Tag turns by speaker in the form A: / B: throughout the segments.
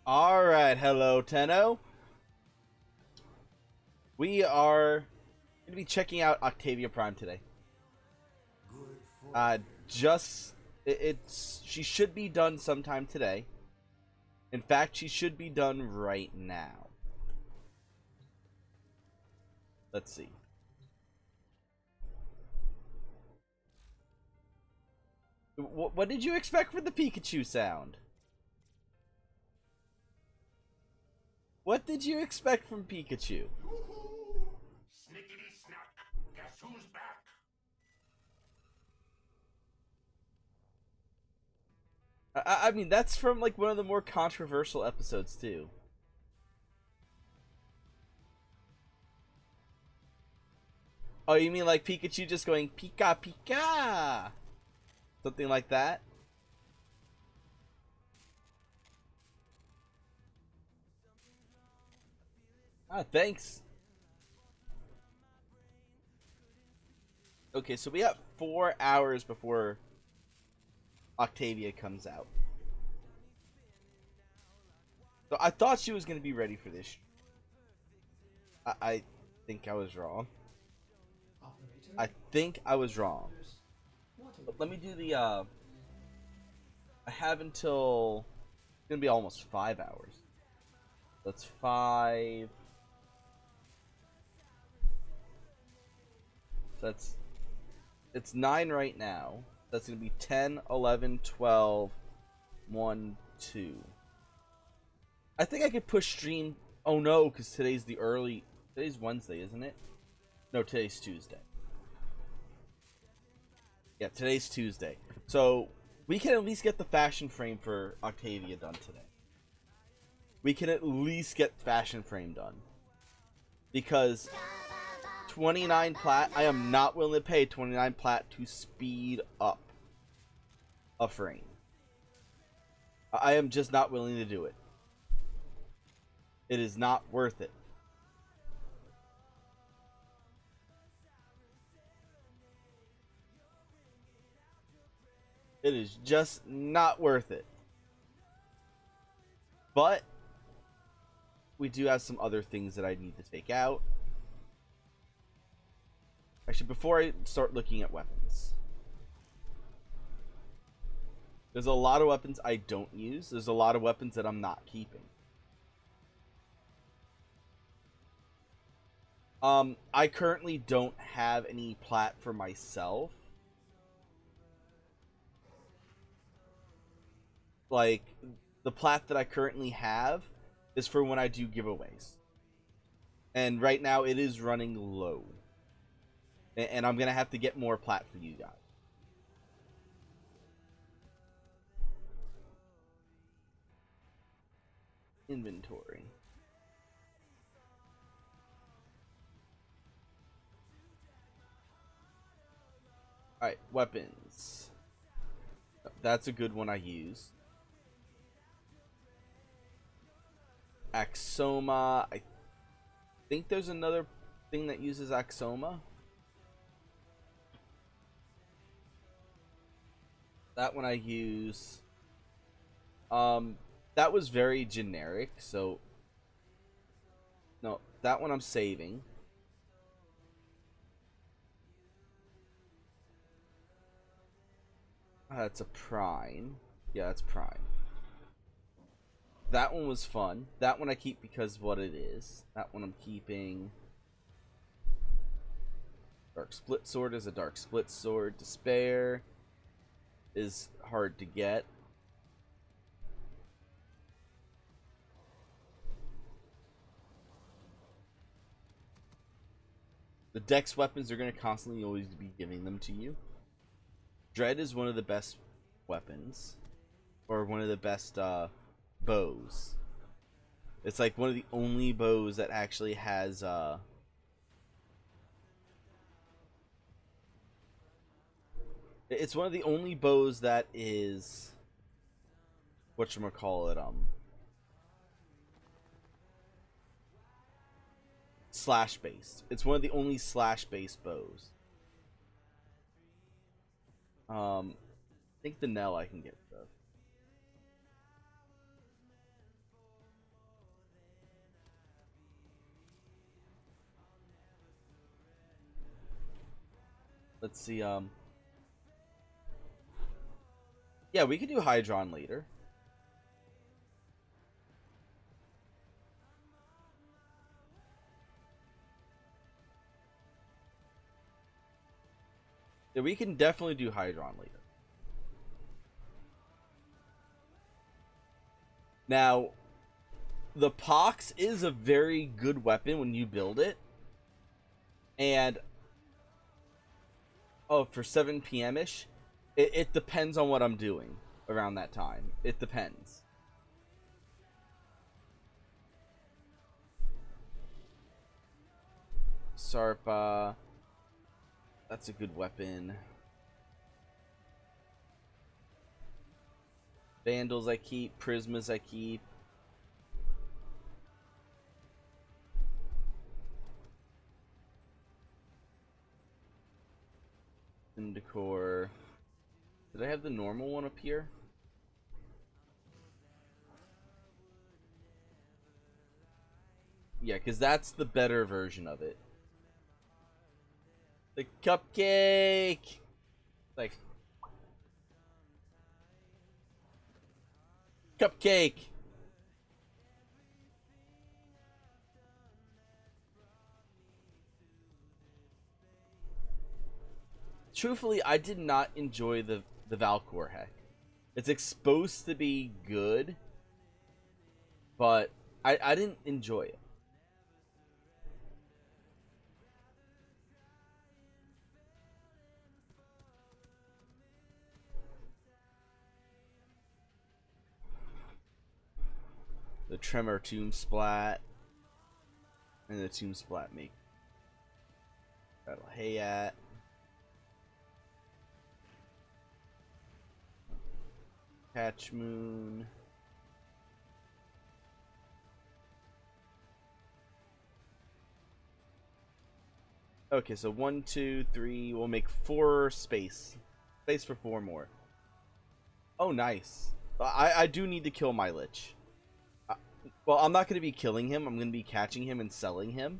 A: Alright, hello Tenno. We are going to be checking out Octavia Prime today. She should be done sometime today. In fact, she should be done right now. Let's see. What did you expect from the Pikachu sound? What did you expect from Pikachu?
B: Snickety snack. Guess who's back?
A: I mean, that's from like one of the more controversial episodes too. Oh, you mean like Pikachu just going Pika Pika? Something like that? Ah, thanks. Okay, so we have 4 hours before Octavia comes out. So I thought she was going to be ready for this. I think I was wrong. I think I was wrong. But let me do the, I have until, it's going to be almost 5 hours. That's 5. So it's 9 right now. That's going to be 10, 11, 12, 1, 2. I think I could push stream. Oh no, because today's Wednesday, isn't it? No, today's Tuesday. Yeah, today's Tuesday. So we can at least get the fashion frame for Octavia done today. We can at least get fashion frame done. Because 29 plat, I am not willing to pay 29 plat to speed up a frame. I am just not willing to do it. It is not worth it. It is just not worth it. But we do have some other things that I need to take out. Actually, before I start looking at weapons, there's a lot of weapons I don't use. There's a lot of weapons that I'm not keeping. I currently don't have any plat for myself. Like, the plat that I currently have is for when I do giveaways. And right now it is running low. And I'm going to have to get more plat for you guys. Inventory. Alright, weapons. That's a good one I use. Axoma. I think there's another thing that uses Axoma. That one I use. That was very generic, so no, that one I'm saving. That's a prime. Yeah, that's prime. That one was fun. That one I keep because of what it is. That one I'm keeping. Dark split sword is a dark split sword. Despair is hard to get. The dex weapons are going to constantly always be giving them to you. Dread is one of the best weapons, or one of the best bows. It's like one of the only bows that actually has it's one of the only bows that is whatchamacallit, slash based. It's one of the only slash based bows. I think the Nell I can get rid of. Let's see. Yeah, we could do Hydron later. Yeah, we can definitely do Hydron later. Now, the Pox is a very good weapon when you build it. And, oh, for 7 p.m.-ish, it depends on what I'm doing around that time. It depends. Sarpa. That's a good weapon. Vandals I keep. Prismas I keep. Decor. Did I have the normal one up here? Yeah, because that's the better version of it. The cupcake! Like, cupcake! Truthfully, I did not enjoy the Valcor heck. It's supposed to be good, but I didn't enjoy it. The Tremor Tomb Splat and the Tomb Splat make Battle Hayat. Patch Moon. Okay, so 1, 2, 3. We'll make 4 space. Space for 4 more. Oh, nice. I do need to kill my Lich. Well, I'm not going to be killing him. I'm going to be catching him and selling him.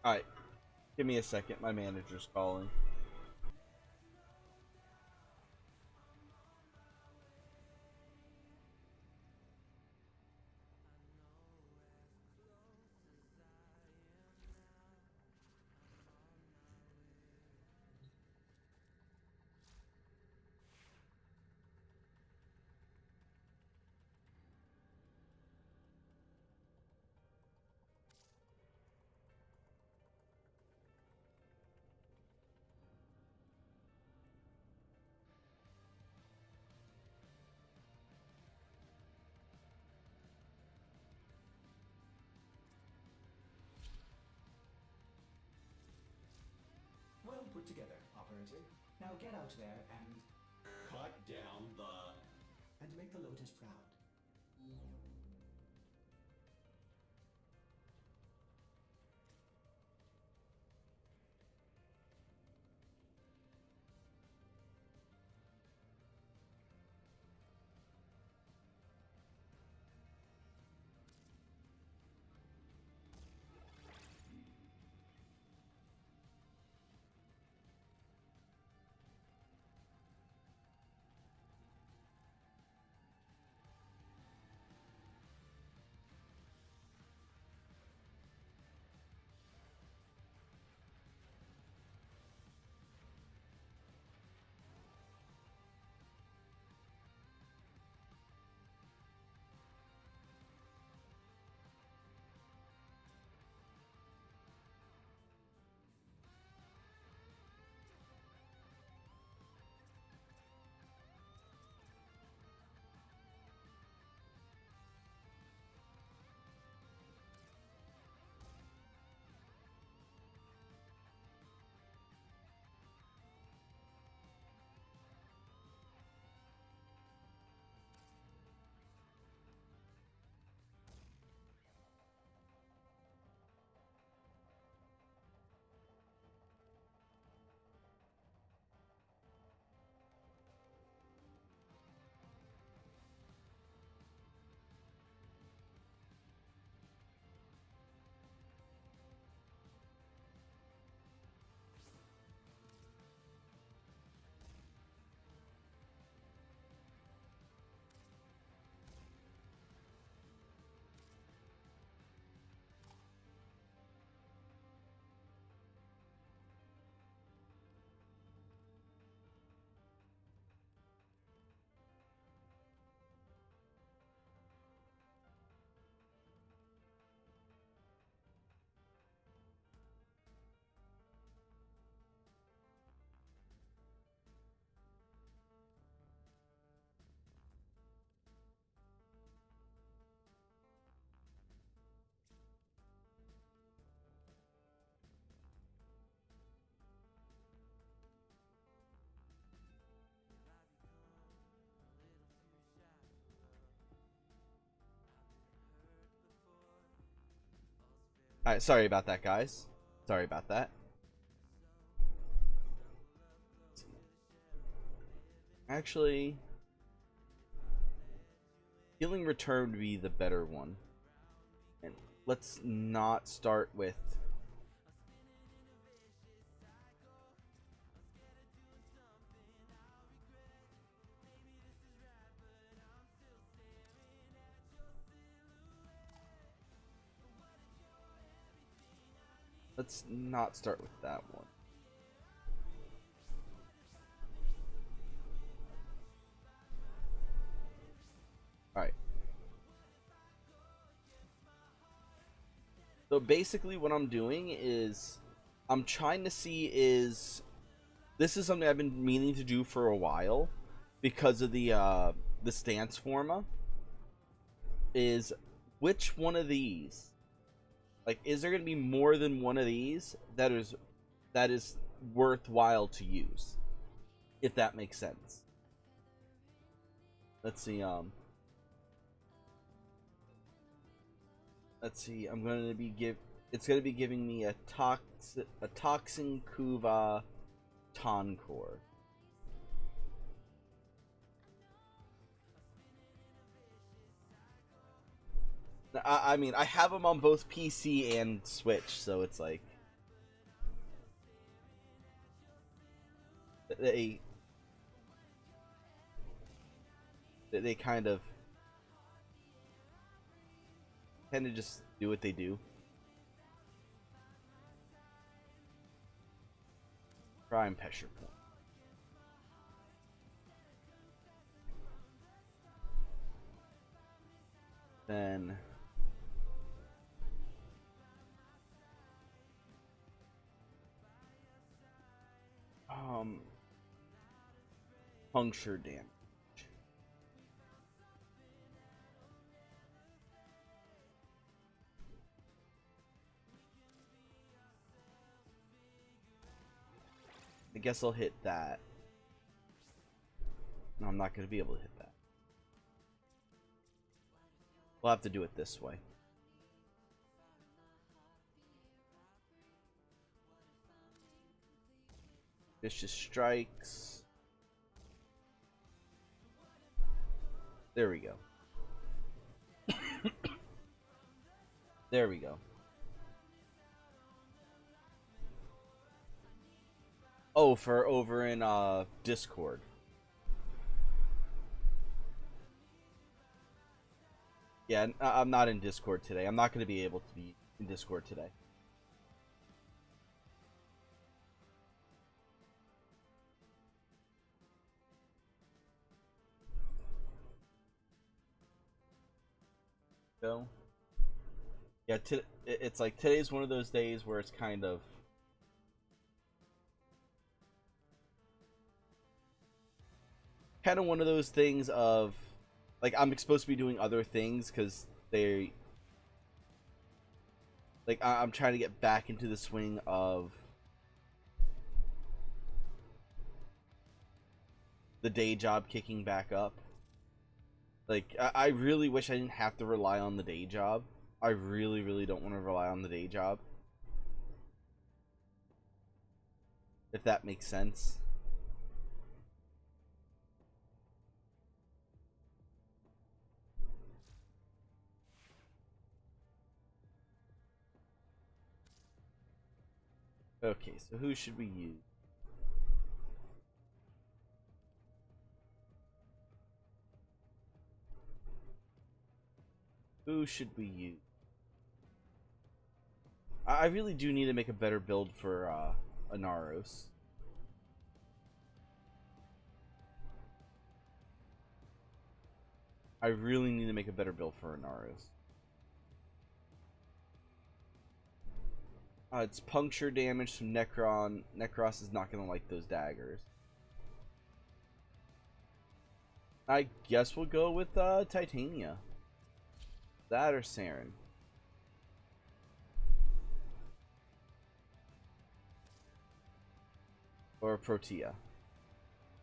A: Alright. Give me a second. My manager's calling.
C: Well put together, operative. Now get out there and...
B: Cut down the...
C: and make the Lotus proud.
A: Alright, sorry about that, guys. Sorry about that. Actually, Healing Return would be the better one. And let's not start with... Let's not start with that one. Alright. So basically what I'm doing is I'm trying to see is this is something I've been meaning to do for a while because of the stance forma is which one of these, like, is there going to be more than one of these that is worthwhile to use, if that makes sense. Let's see, I'm going to be it's going to be giving me a Toxin Kuva Tonkor. I mean, I have them on both PC and Switch, so it's like they kind of just do what they do. Prime pressure point. Then puncture damage. I guess I'll hit that. No, I'm not going to be able to hit that. We'll have to do it this way. Vicious strikes. There we go. There we go. Oh, for over in Discord. Yeah, I'm not in Discord today. I'm not going to be able to be in Discord today. So, yeah, it's like today's one of those days where it's kind of one of those things of like I'm supposed to be doing other things because they like I'm trying to get back into the swing of the day job kicking back up. Like I really wish I didn't have to rely on the day job. I really don't want to rely on the day job, if that makes sense. Okay, so who should we use? Who should we use? I really do need to make a better build for Anaros. I really need to make a better build for Anaros. It's puncture damage from Necron. Necros is not going to like those daggers. I guess we'll go with Titania. That or Saren. Or Protea.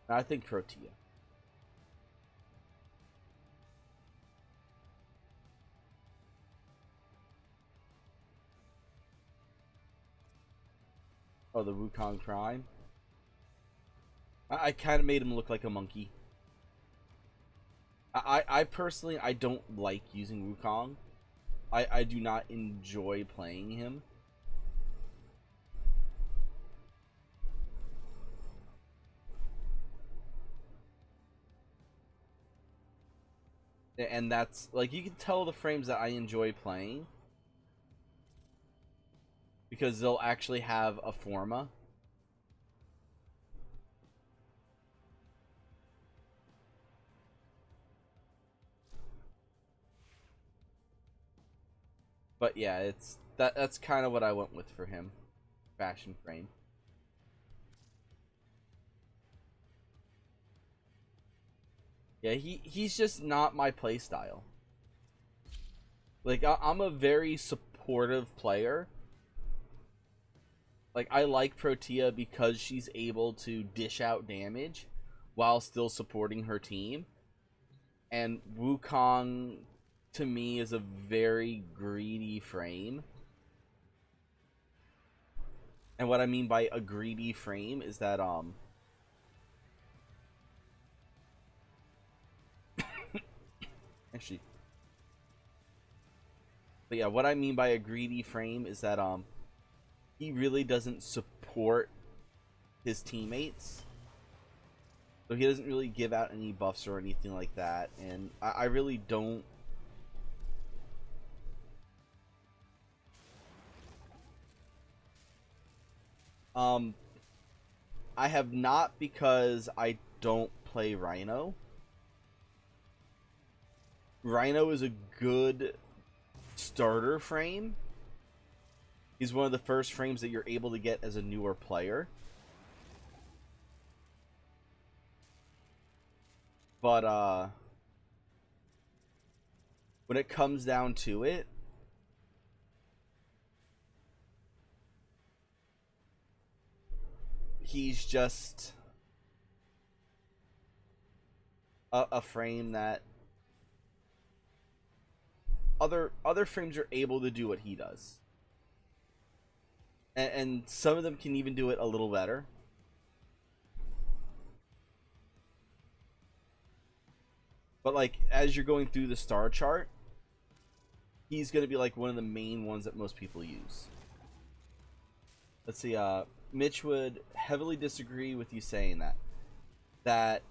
A: I think Protea. Oh, the Wukong Prime. I kind of made him look like a monkey. I personally, I don't like using Wukong. I do not enjoy playing him. And that's, like, you can tell the frames that I enjoy playing. Because they'll actually have a forma. But yeah, that's kind of what I went with for him. Fashion frame. Yeah, he's just not my playstyle. Like, I'm a very supportive player. Like, I like Protea because she's able to dish out damage while still supporting her team. And Wukong, to me, is a very greedy frame. And what I mean by a greedy frame is that, actually... But yeah, what I mean by a greedy frame is that, he really doesn't support his teammates. So he doesn't really give out any buffs or anything like that. And I really don't... I have not, because I don't play Rhino. Rhino is a good starter frame. He's one of the first frames that you're able to get as a newer player. But when it comes down to it, he's just a frame that other frames are able to do what he does. And some of them can even do it a little better. But, like, as you're going through the star chart, he's going to be, like, one of the main ones that most people use. Let's see, Mitch would heavily disagree with you saying that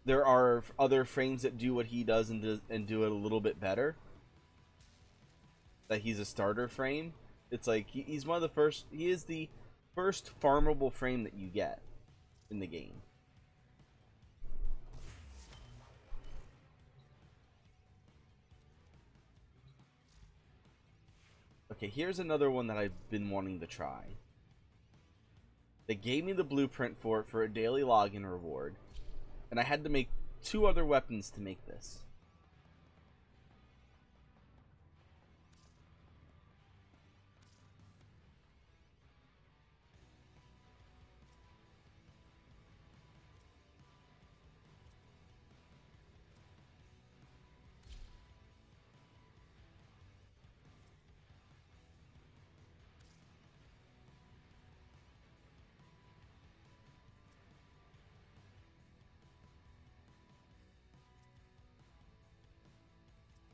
A: there are other frames that do what he does and do it a little bit better. That he's a starter frame. It's like he's one of the first. He is the first farmable frame that you get in the game. Okay, here's another one that I've been wanting to try. They gave me the blueprint for it for a daily login reward, and I had to make 2 other weapons to make this.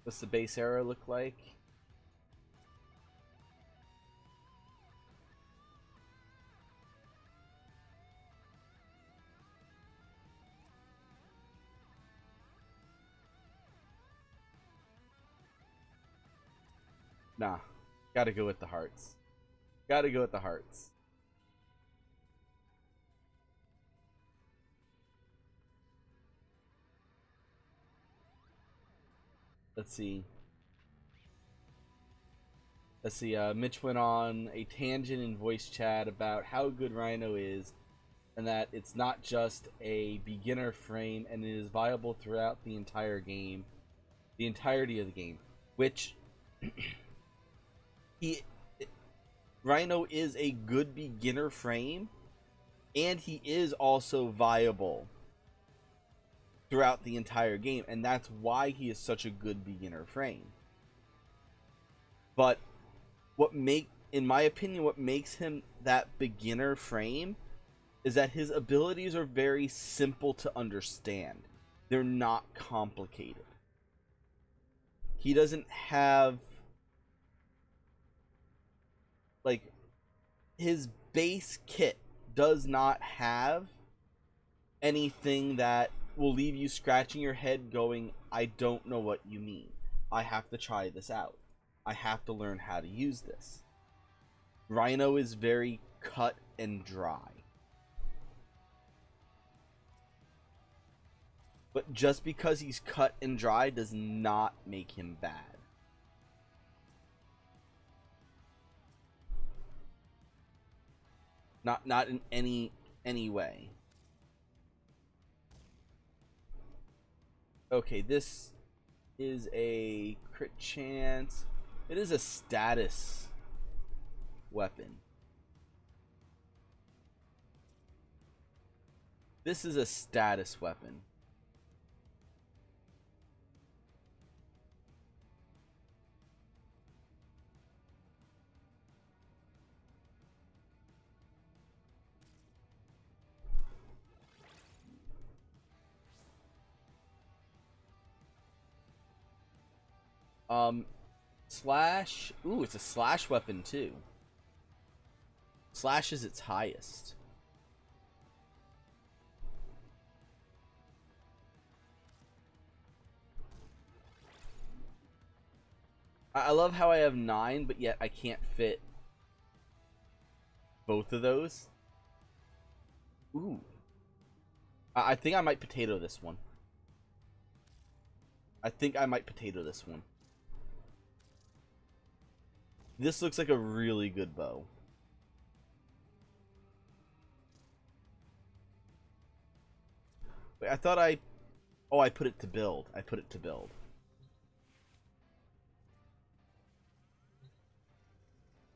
A: What's the base arrow look like? Nah, gotta go with the hearts. Gotta go with the hearts. Let's see. Mitch went on a tangent in voice chat about how good Rhino is, and that it's not just a beginner frame, and it is viable throughout the entire game, the entirety of the game. Which, Rhino is a good beginner frame, and he is also viable throughout the entire game, and that's why he is such a good beginner frame. But in my opinion, what makes him that beginner frame is that his abilities are very simple to understand. They're not complicated. He doesn't have, like, his base kit does not have anything that will leave you scratching your head going, I don't know what you mean. I have to try this out. I have to learn how to use this. Rhino is very cut and dry. But just because he's cut and dry does not make him bad. Not in any way. Okay, this is a crit chance. It is a status weapon. This is a status weapon. Slash. Ooh, it's a slash weapon too. Slash is its highest. I love how I have 9, but yet I can't fit both of those. Ooh. I think I might potato this one. This looks like a really good bow. Wait, I thought I... Oh, I put it to build.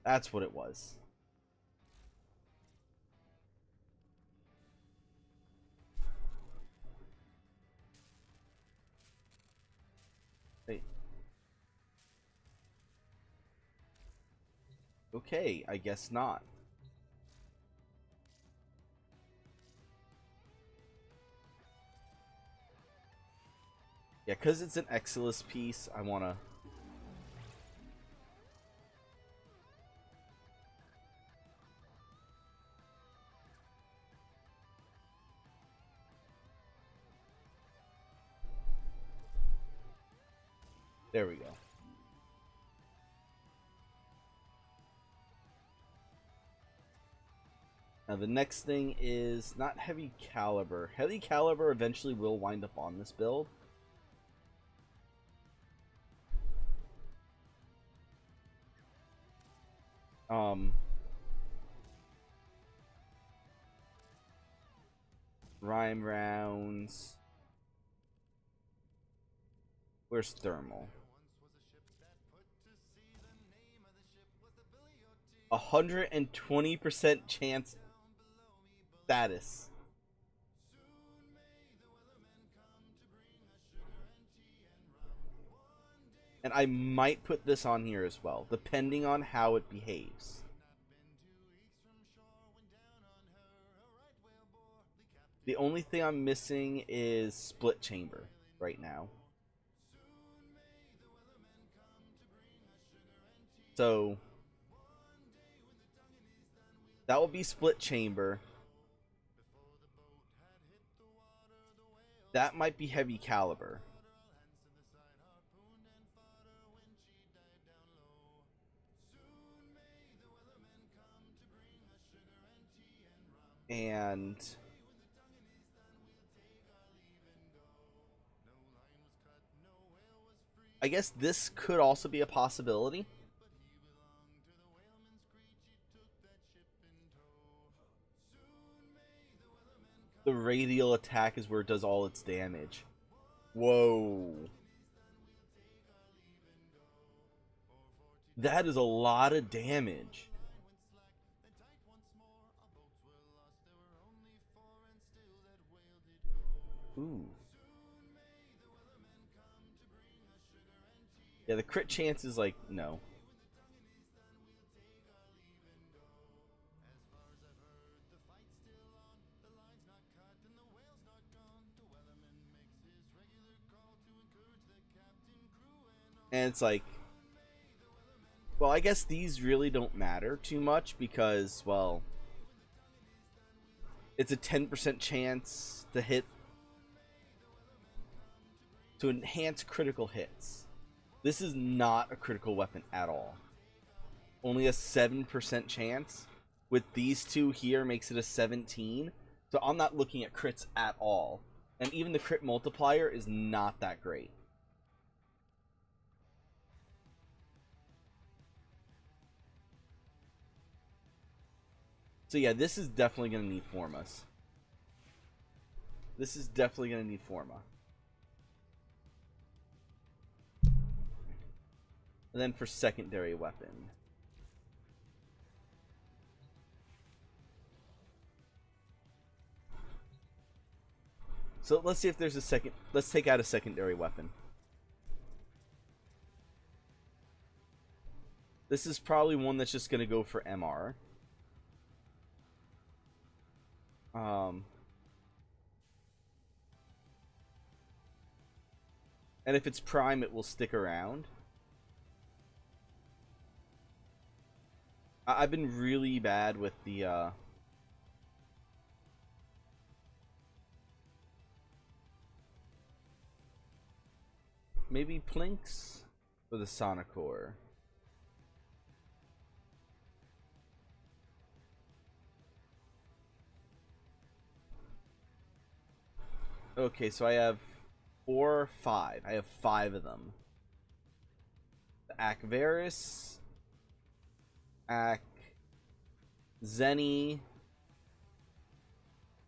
A: That's what it was. Wait. Okay, I guess not. Yeah, because it's an Exilus piece, I want to... There we go. Now the next thing is not heavy caliber. Heavy caliber eventually will wind up on this build. Rhyme rounds. Where's thermal? 120% chance status. And I might put this on here as well, depending on how it behaves. The only thing I'm missing is split chamber right now. So that will be split chamber. That might be heavy caliber. And I guess this could also be a possibility. The radial attack is where it does all its damage. Whoa. That is a lot of damage. Ooh. Yeah, the crit chance is like, no. And it's like, well, I guess these really don't matter too much because, well, it's a 10% chance to hit, to enhance critical hits. This is not a critical weapon at all. Only a 7% chance. With these two here makes it a 17. So I'm not looking at crits at all. And even the crit multiplier is not that great. So yeah, this is definitely going to need Formas. This is definitely going to need Forma. And then for secondary weapon. So let's see if there's a second. Let's take out a secondary weapon. This is probably one that's just going to go for MR. And if it's prime, it will stick around. I've been really bad with the maybe PLINX or the Sonocore. Okay, so I have 4 or 5. I have 5 of them. The Akvaris, Zenny,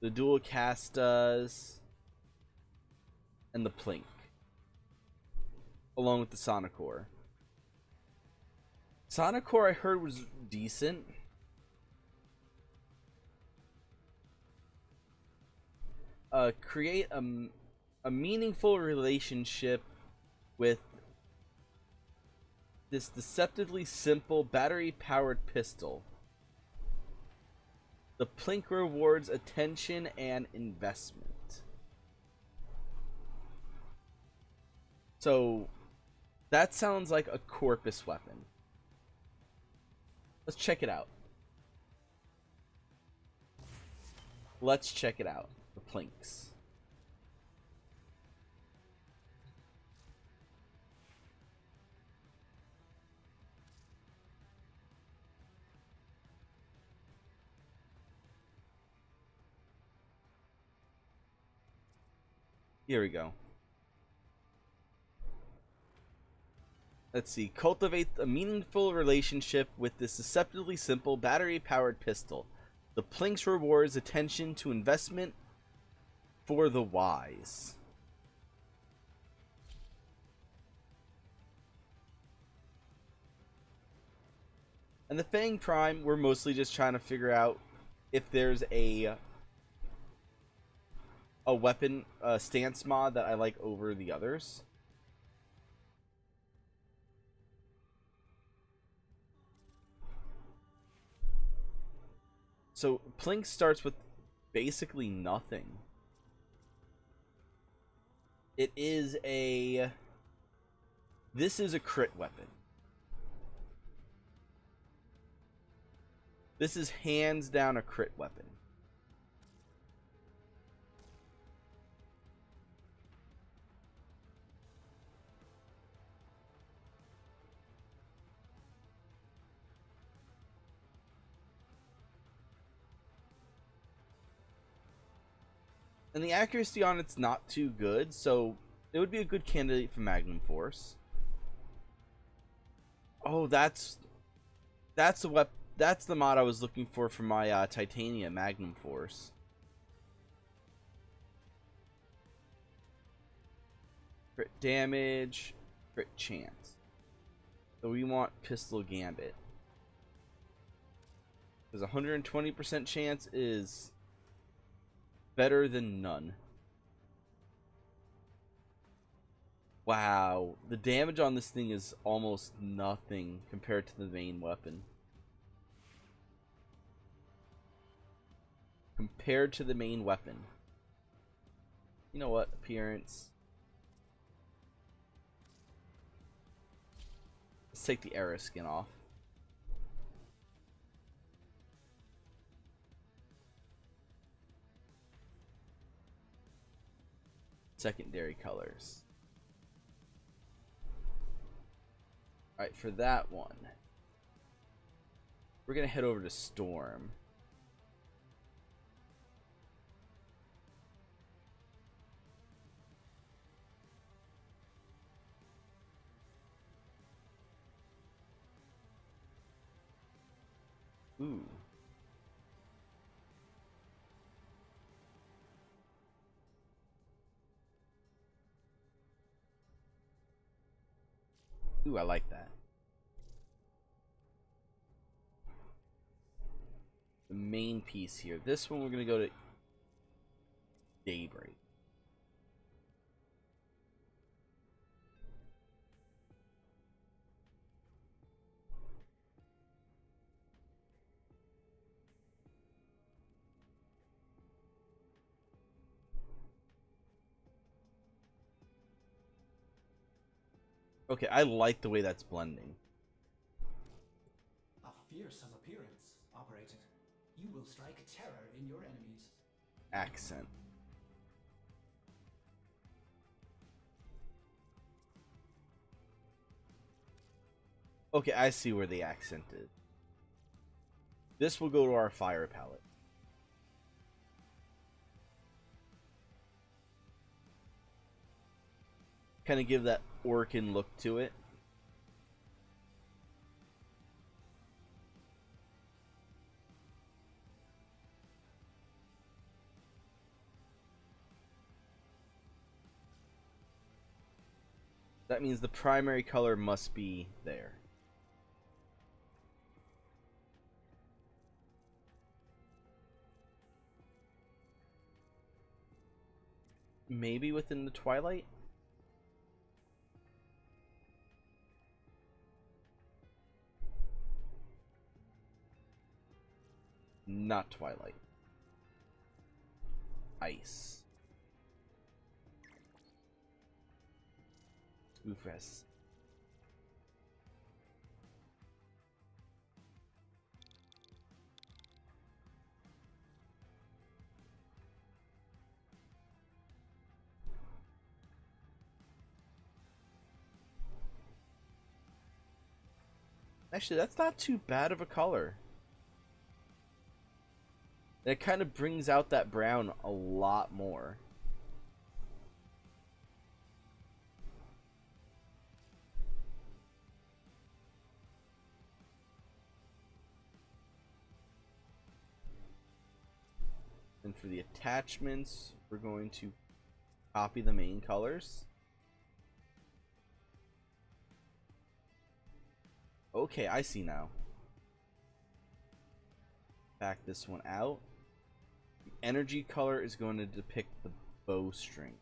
A: the Dual Castas, and the PLINX, along with the Sonocore. Sonocore I heard was decent. Create a meaningful relationship with this deceptively simple battery-powered pistol. The PLINX rewards attention and investment. So that sounds like a corpus weapon. Let's check it out. Let's check it out. The PLINX. Here we go. Let's see. Cultivate a meaningful relationship with this deceptively simple battery-powered pistol. The PLINX rewards attention to investment for the wise. And the FANG Prime, we're mostly just trying to figure out if there's a weapon stance mod that I like over the others. So PLINX starts with basically nothing. It is a... This is a crit weapon. This is hands down a crit weapon. And the accuracy on it's not too good, so it would be a good candidate for Magnum Force. Oh, that's the mod I was looking for my Titania Magnum Force. Crit damage, crit chance. So we want Pistol Gambit. Because 120% chance is better than none. Wow, the damage on this thing is almost nothing compared to the main weapon. Compared to the main weapon. You know what? Appearance. Let's take the era skin off. Secondary colors. Alright, for that one, we're gonna head over to Storm. Ooh. Ooh, I like that. The main piece here. This one we're gonna go to Daybreak. Okay, I like the way that's blending.
C: A fearsome appearance, Operator. You will strike terror in your enemies.
A: Accent. Okay, I see where the accent is. This will go to our fire palette. Kind of give that Orkin look to it. That means the primary color must be there. Maybe within the Twilight? Not Twilight. Ice. Spoofest. Actually, that's not too bad of a color. It kind of brings out that brown a lot more. And for the attachments, we're going to copy the main colors. Okay, I see now. Back this one out. The energy color is going to depict the bowstring.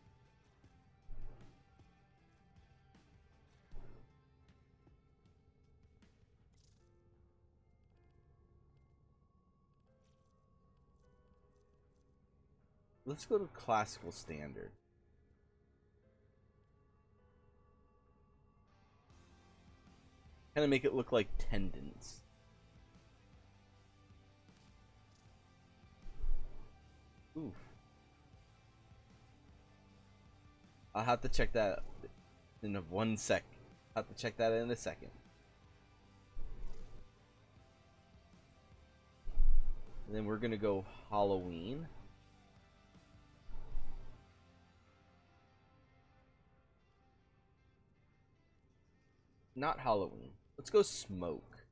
A: Let's go to classical standard. Kind of make it look like tendons. Oof. I'll have to check that in one sec. I'll have to check that in a second. And then we're gonna go Halloween. Not Halloween. Let's go smoke.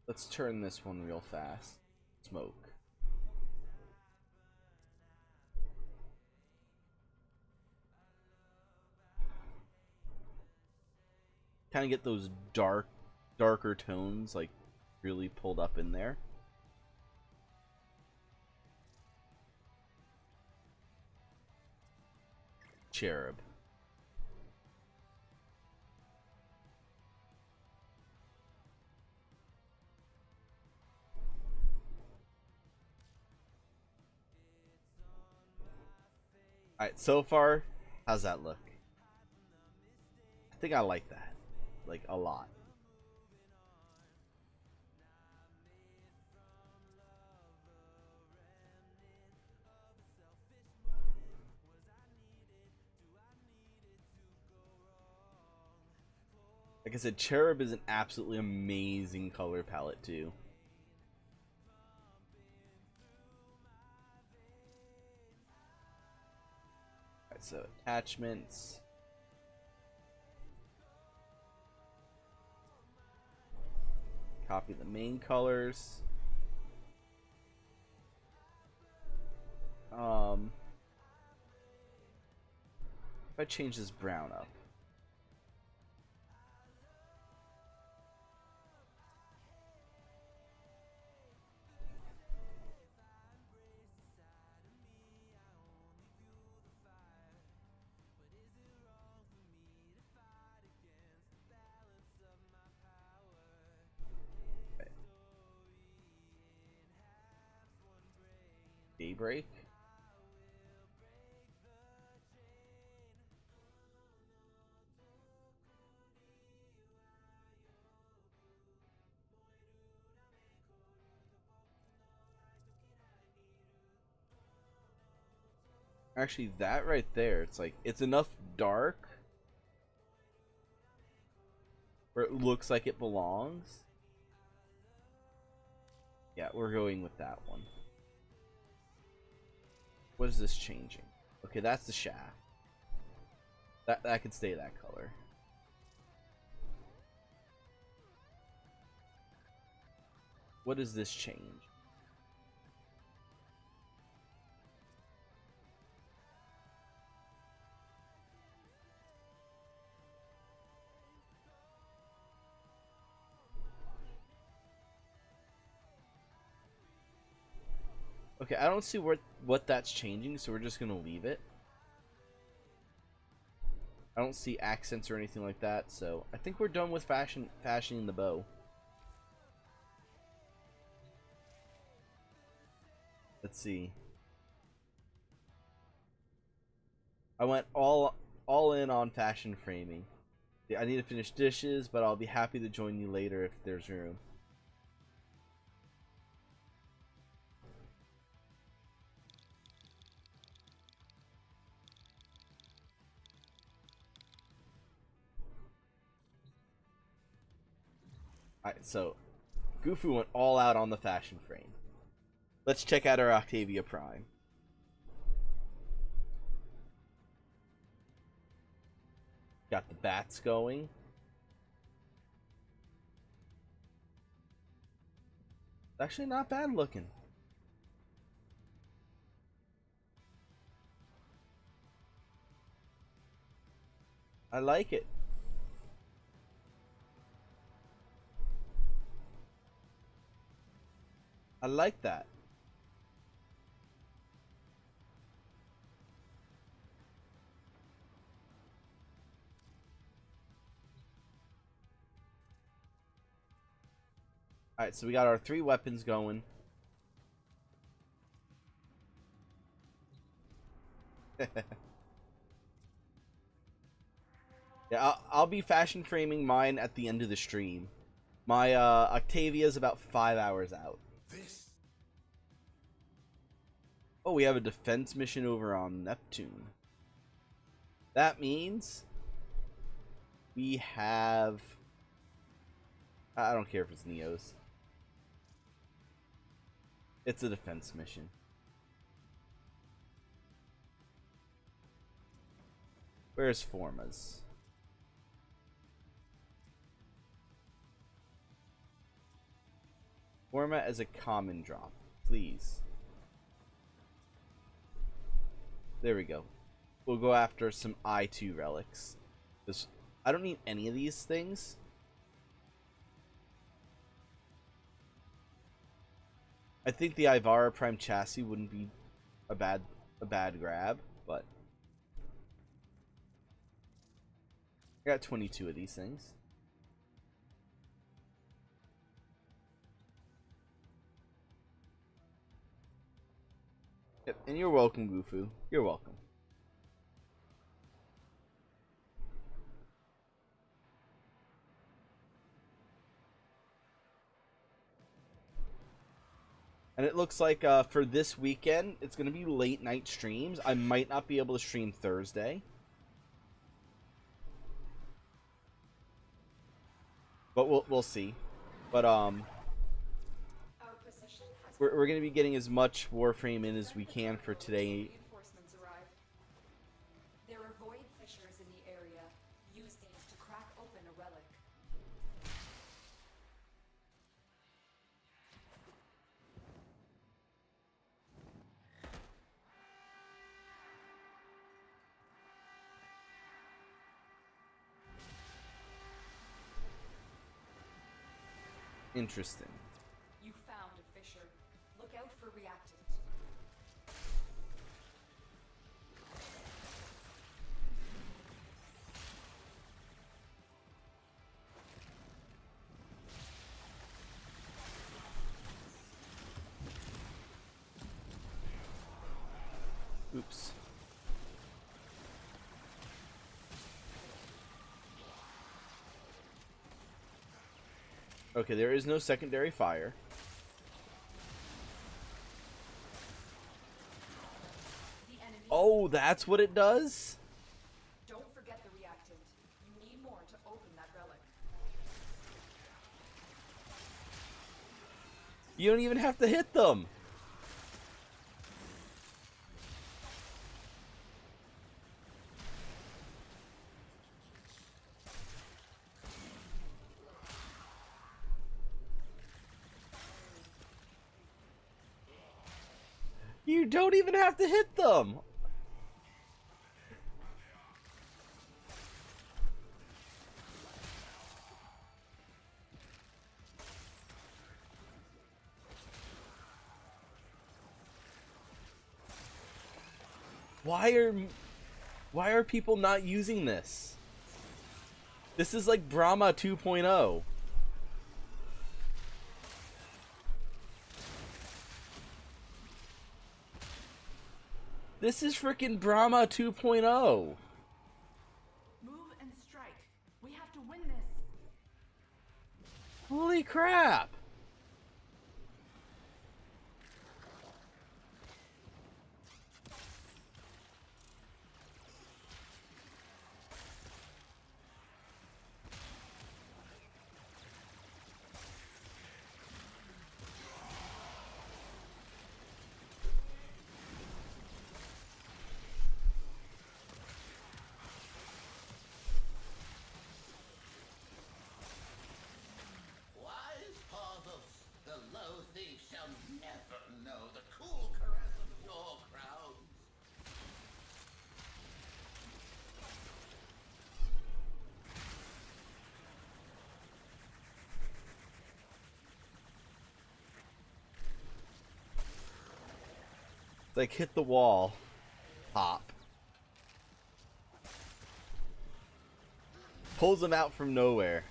A: Let's turn this one real fast. Smoke. Kind of get those darker tones like really pulled up in there. Cherub. Alright, so far, how's that look? I think I like that. Like, a lot. Like I said, Cherub is an absolutely amazing color palette, too. Alright, so attachments. Copy the main colors. If I change this brown up. Okay. Daybreak. Actually, that right there, it's like, it's enough dark where it looks like it belongs. Yeah, we're going with that one. What is this changing? Okay, that's the shaft. That could stay that color. What does this change? Okay, I don't see what that's changing, so we're just gonna leave it. I don't see accents or anything like that, so I think we're done with fashioning the bow. Let's see. I went all in on fashion framing. Yeah, I need to finish dishes, but I'll be happy to join you later if there's room. Alright, so Goofy went all out on the fashion frame. Let's check out our Octavia Prime. Got the bats going. It's actually not bad looking. I like it. I like that. Alright, so we got our 3 weapons going. Yeah, I'll be fashion framing mine at the end of the stream. My Octavia is about 5 hours out.
B: This
A: Oh, we have a defense mission over on Neptune. That means we have... I don't care if it's Neos. It's a defense mission. Where's Formas? Forma as a common drop, please. There we go. We'll go after some I2 relics. Because I don't need any of these things. I think the Ivara Prime chassis wouldn't be a bad grab, but I got 22 of these things. Yep, and you're welcome, Gufu. You're welcome. And it looks like for this weekend, it's going to be late night streams. I might not be able to stream Thursday. But we'll see. But we're going to be getting as much Warframe in as we can for today.
D: Reinforcements arrive. There are void fissures in the area. Use these to crack open a relic.
A: Interesting.
D: You found a fissure. Look out for reactant.
A: Oops. Okay, there is no secondary fire.
D: The enemy.
A: Oh, that's what it does?
D: Don't forget the reactant. You need more to open that relic.
A: You don't even have to hit them. You don't even have to hit them. Why are people not using this? This is like Brahma 2.0. This is freaking Brahma 2.0.
D: Move and strike. We have to win this.
A: Holy crap.
E: Wise Parvus, the low thief shall never know the cool caress of your crowns.
A: It's like hit the wall. Pop. Pulls him out from nowhere.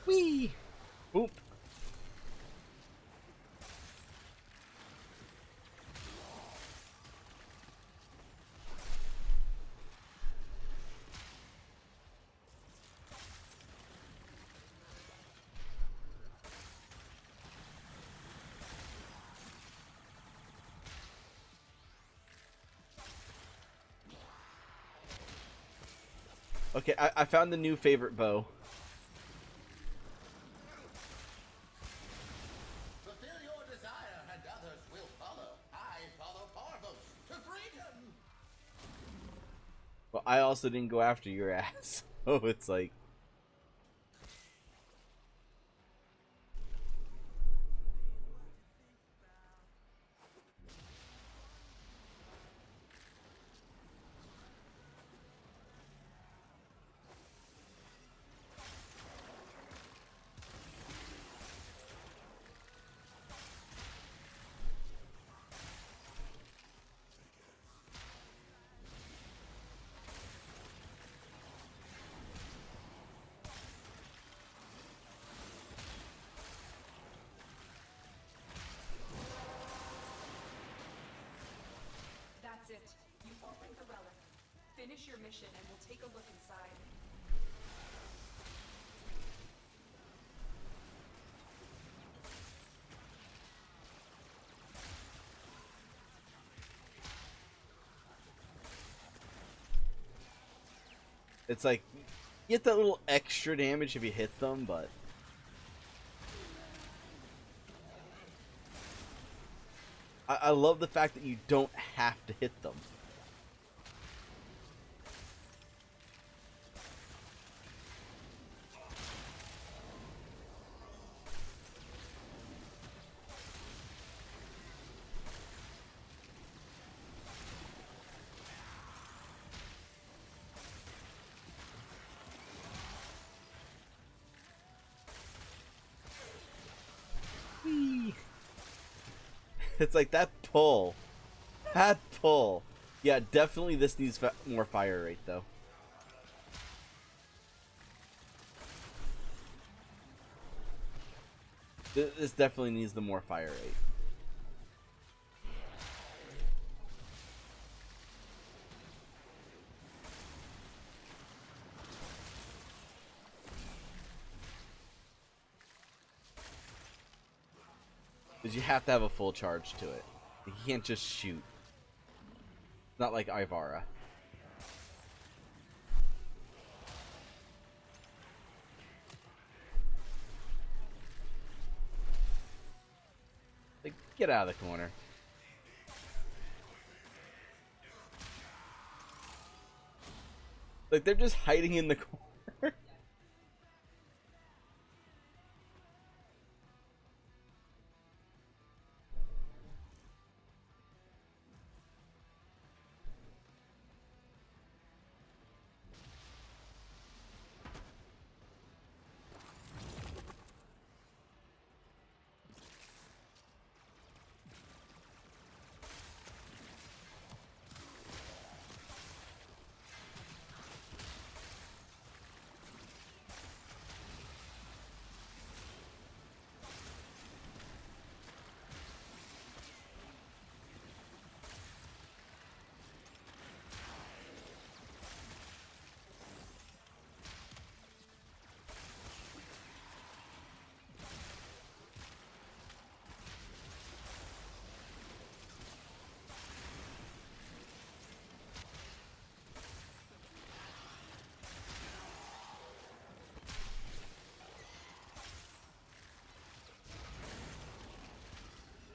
A: Whee! Oop. Okay, I found the new favorite bow.
E: Fulfill your desire, and others will follow. I follow Parvus to freedom.
A: Well, I also didn't go after your ass. Oh, it's like...
D: Finish your mission and we'll take a look inside.
A: It's like, you get that little extra damage if you hit them, but... I love the fact that you don't have to hit them. It's like that pull. That pull. Yeah, definitely this needs more fire rate, though. This definitely needs the more fire rate. Because you have to have a full charge to it. You can't just shoot. Not like Ivara. Like, get out of the corner. Like, they're just hiding in the corner.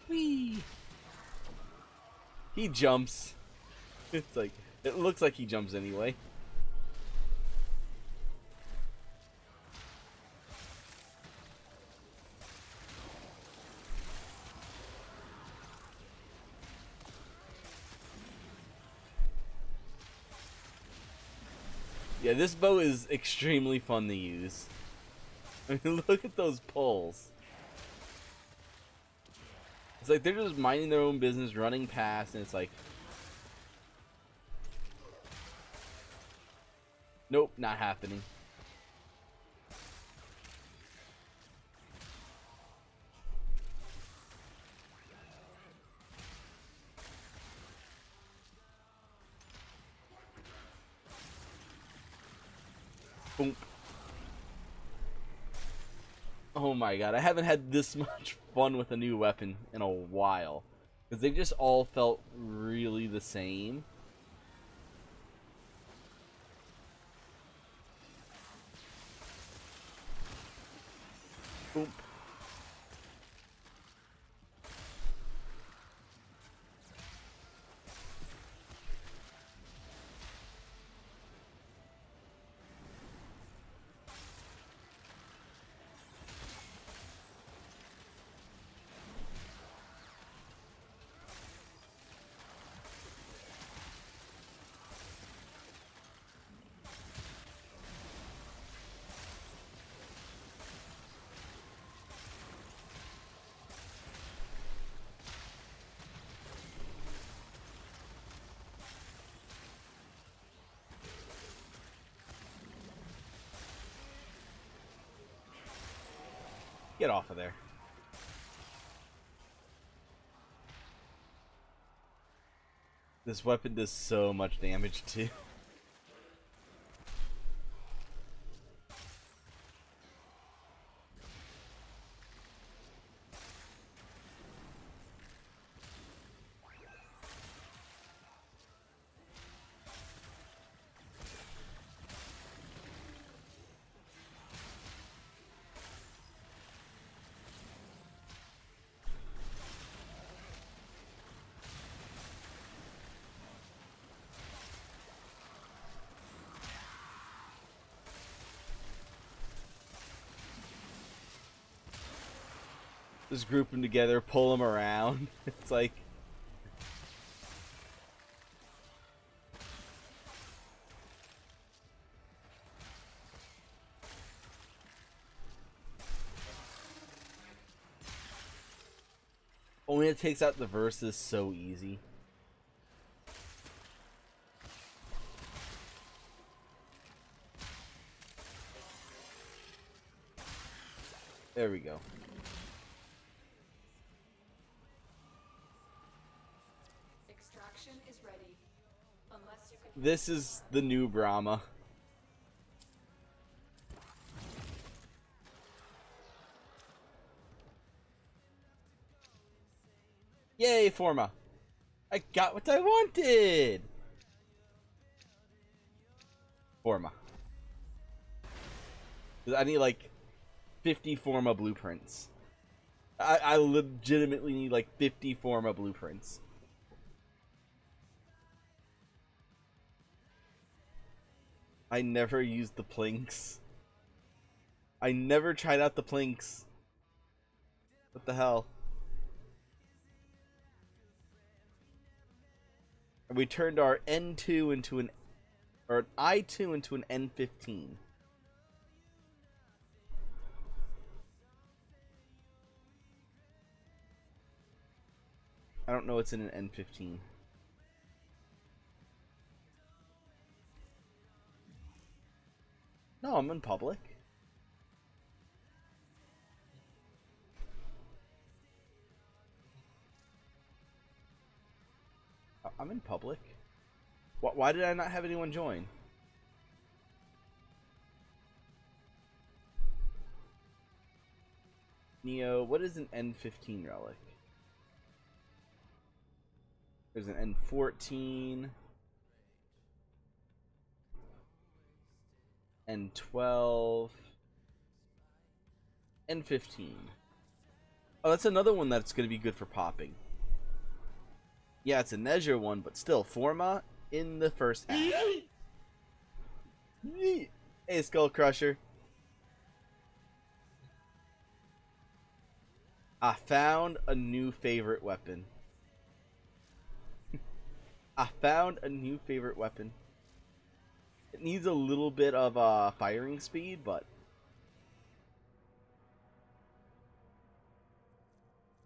A: Whee! He jumps. It's like, it looks like he jumps anyway. Yeah, this bow is extremely fun to use. I mean, look at those pulls. It's like they're just minding their own business, running past, and it's like... Nope, not happening. Boom. Oh my god, I haven't had this much fun with a new weapon in a while. Because they just all felt really the same. Boom. Get off of there. This weapon does so much damage too. Just group them together, pull them around. It's like... Only it takes out the verses so easy. There we go.
D: Extraction is ready. Unless you can.
A: This is the new Brahma. Yay, Forma! I got what I wanted! Forma. I need like 50 Forma blueprints. I legitimately need like 50 Forma blueprints. I never used the PLINX. I never tried out the PLINX. What the hell? And we turned our N2 into an... or an I2 into an N15. I don't know what's in an N15. No, I'm in public. I'm in public. Why did I not have anyone join? Neo, what is an N15 relic? There's an N14, N12, N15. Oh, that's another one that's going to be good for popping. Yeah, it's a Nezure one, but still, Forma in the first half. Hey, Skull Crusher. I found a new favorite weapon. I found a new favorite weapon. It needs a little bit of firing speed, but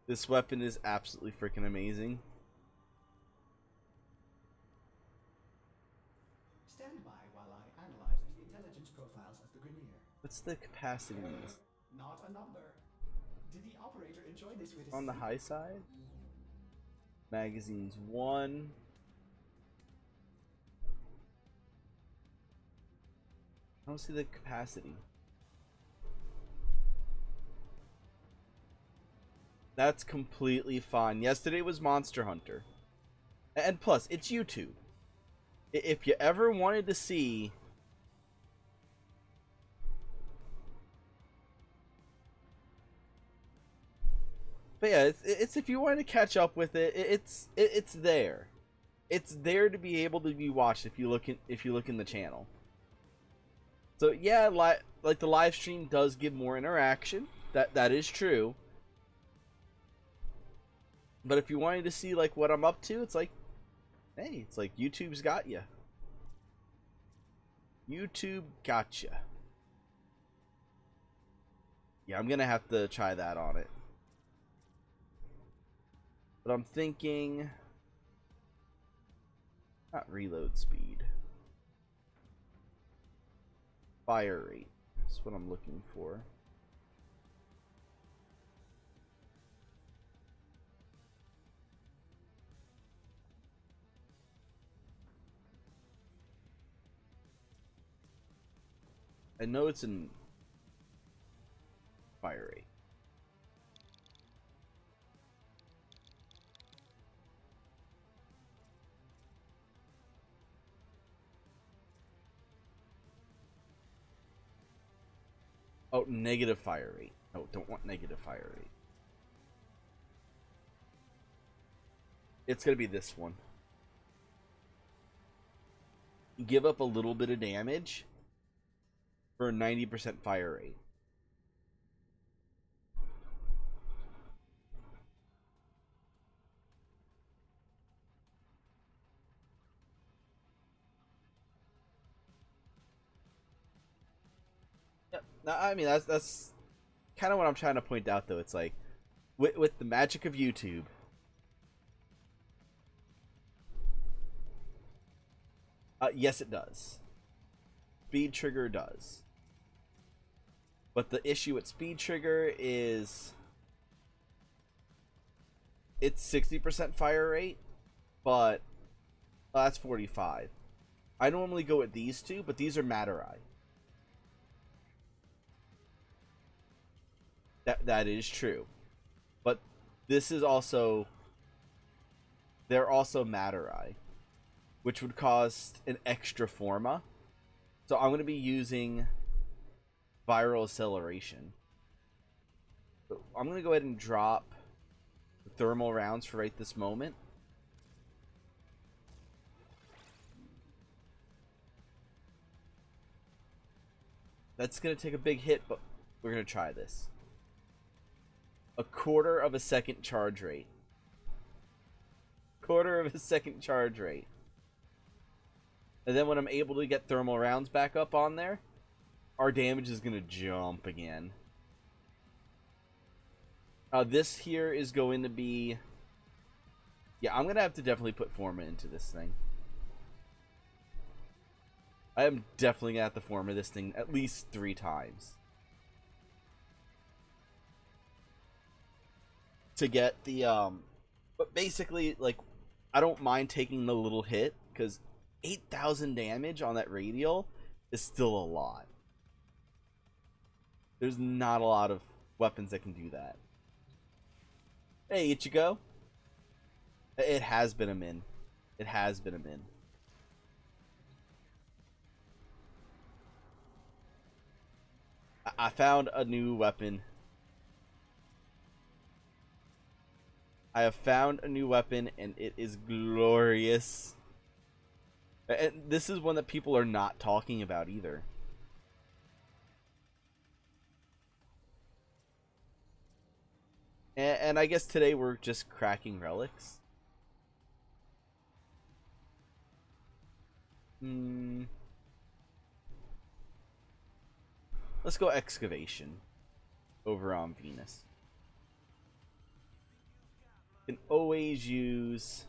A: this weapon is absolutely freaking amazing.
C: Stand by while I analyze the intelligence profiles of the Grineer.
A: What's the capacity in this?
C: Not a number. Did the operator enjoy this with
A: On the high side? Magazines 1. I don't see the capacity. That's completely fine. Yesterday was Monster Hunter. And plus, it's YouTube. If you ever wanted to see... But yeah, it's if you want to catch up with it, it's there. It's there to be able to be watched if you look in the channel. So yeah, like the live stream does give more interaction. That is true. But if you wanted to see like what I'm up to, it's like, hey, it's like YouTube's got you. YouTube gotcha. Yeah, I'm gonna have to try that on it. But I'm thinking, not reload speed, fire rate. That's what I'm looking for. I know it's in fire rate. Oh, negative fire rate. No, don't want negative fire rate. It's gonna be this one. Give up a little bit of damage for a 90% fire rate. No, I mean that's kind of what I'm trying to point out, though. It's like with the magic of YouTube. Yes, it does. Speed trigger does. But the issue with speed trigger is it's 60% fire rate, but that's 45. I normally go with these two, but these are Matter-Eye. That is true. But this is also, they're also Matter-Eye, which would cost an extra Forma. So I'm going to be using Viral Acceleration. So I'm going to go ahead and drop the thermal rounds for right this moment. That's going to take a big hit, but we're going to try this. 1/4 second charge rate. 1/4 second charge rate. And then when I'm able to get thermal rounds back up on there, our damage is going to jump again. This here is going to be... Yeah, I'm going to have to definitely put Forma into this thing. I am definitely going to have to Forma this thing at least 3 times. To get the, But basically, like, I don't mind taking the little hit, because 8,000 damage on that radial is still a lot. There's not a lot of weapons that can do that. Hey, Ichigo. It has been a min. It has been a min. I found a new weapon. I have found a new weapon, and it is glorious. And this is one that people are not talking about either. And I guess today we're just cracking relics. Let's go excavation over on Venus. Can always use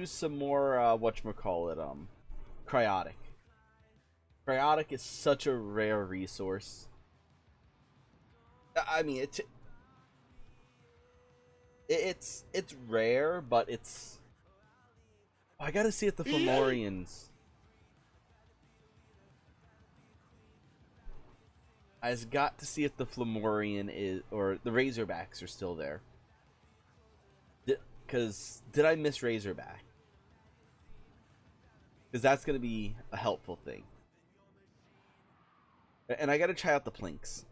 A: some more whatchamacallit, cryotic. Cryotic is such a rare resource. I mean, it's rare, but it's... Oh, I gotta see if the Fomorians... I've got to see if the Fomorian is... Or the Razorbacks are still there. Because did I miss Razorback? Because that's going to be a helpful thing. And I got to try out the PLINX.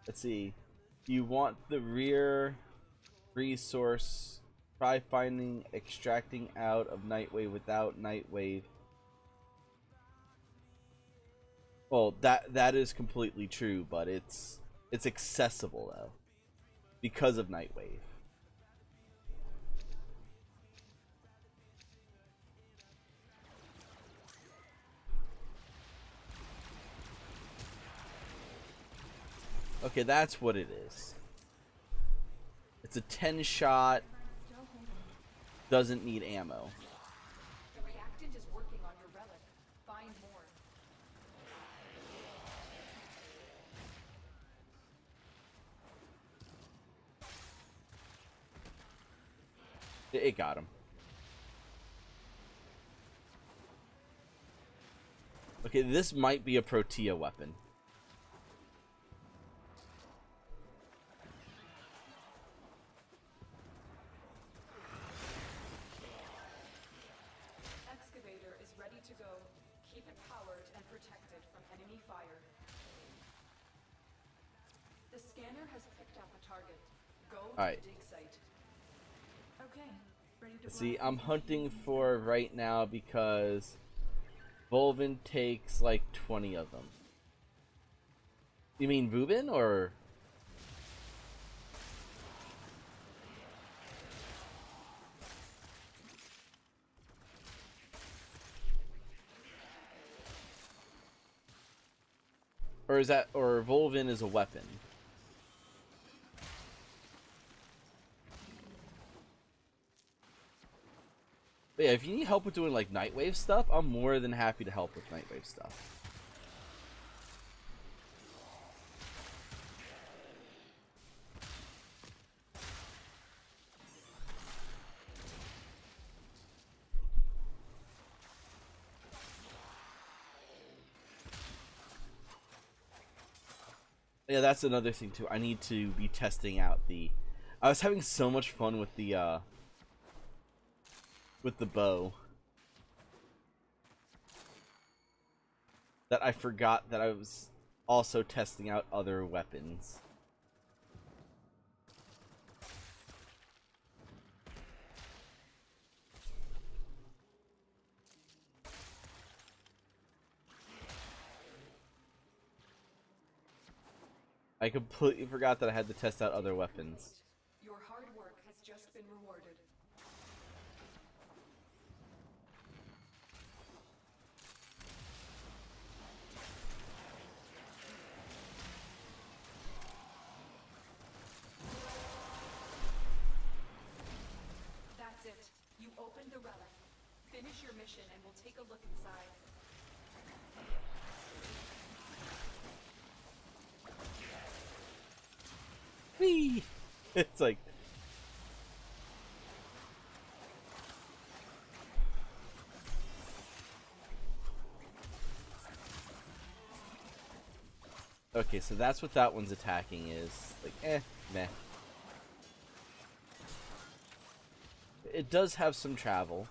A: Let's see. You want the rear resource. Try finding extracting out of Nightwave without Nightwave. Well, that is completely true, but it's accessible though because of Nightwave. Okay, that's what it is. It's a 10 shot. Doesn't need ammo.
D: The reactant is working on your relic. Find more.
A: It got him. Okay, this might be a Protea weapon.
D: Excavator is ready to go. Keep it powered and protected from enemy The scanner has picked up a target. Go to
A: Alright.
D: the dig site. Okay, ready to
A: See,
D: blast
A: I'm
D: these
A: hunting
D: machines?
A: for right now because Volvin takes like 20 of them. You mean Vubin or? Or is that, or Volvin is a weapon? But yeah, if you need help with doing like Nightwave stuff, I'm more than happy to help with Nightwave stuff. Yeah, that's another thing too. I need to be testing out the. I was having so much fun with the bow that I forgot that I was also testing out other weapons. I completely forgot that I had to test out other weapons.
D: Your hard work has just been rewarded. That's it. You opened the relic. Finish your mission and we'll take a look inside.
A: Whee! It's like. Okay, so that's what that one's attacking is. Like, meh. It does have some travel.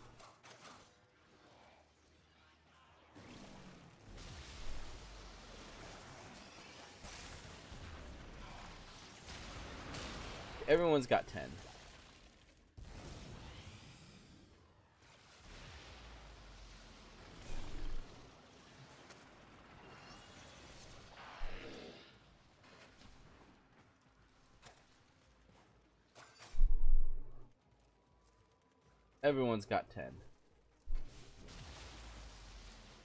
A: Everyone's got 10. Everyone's got 10.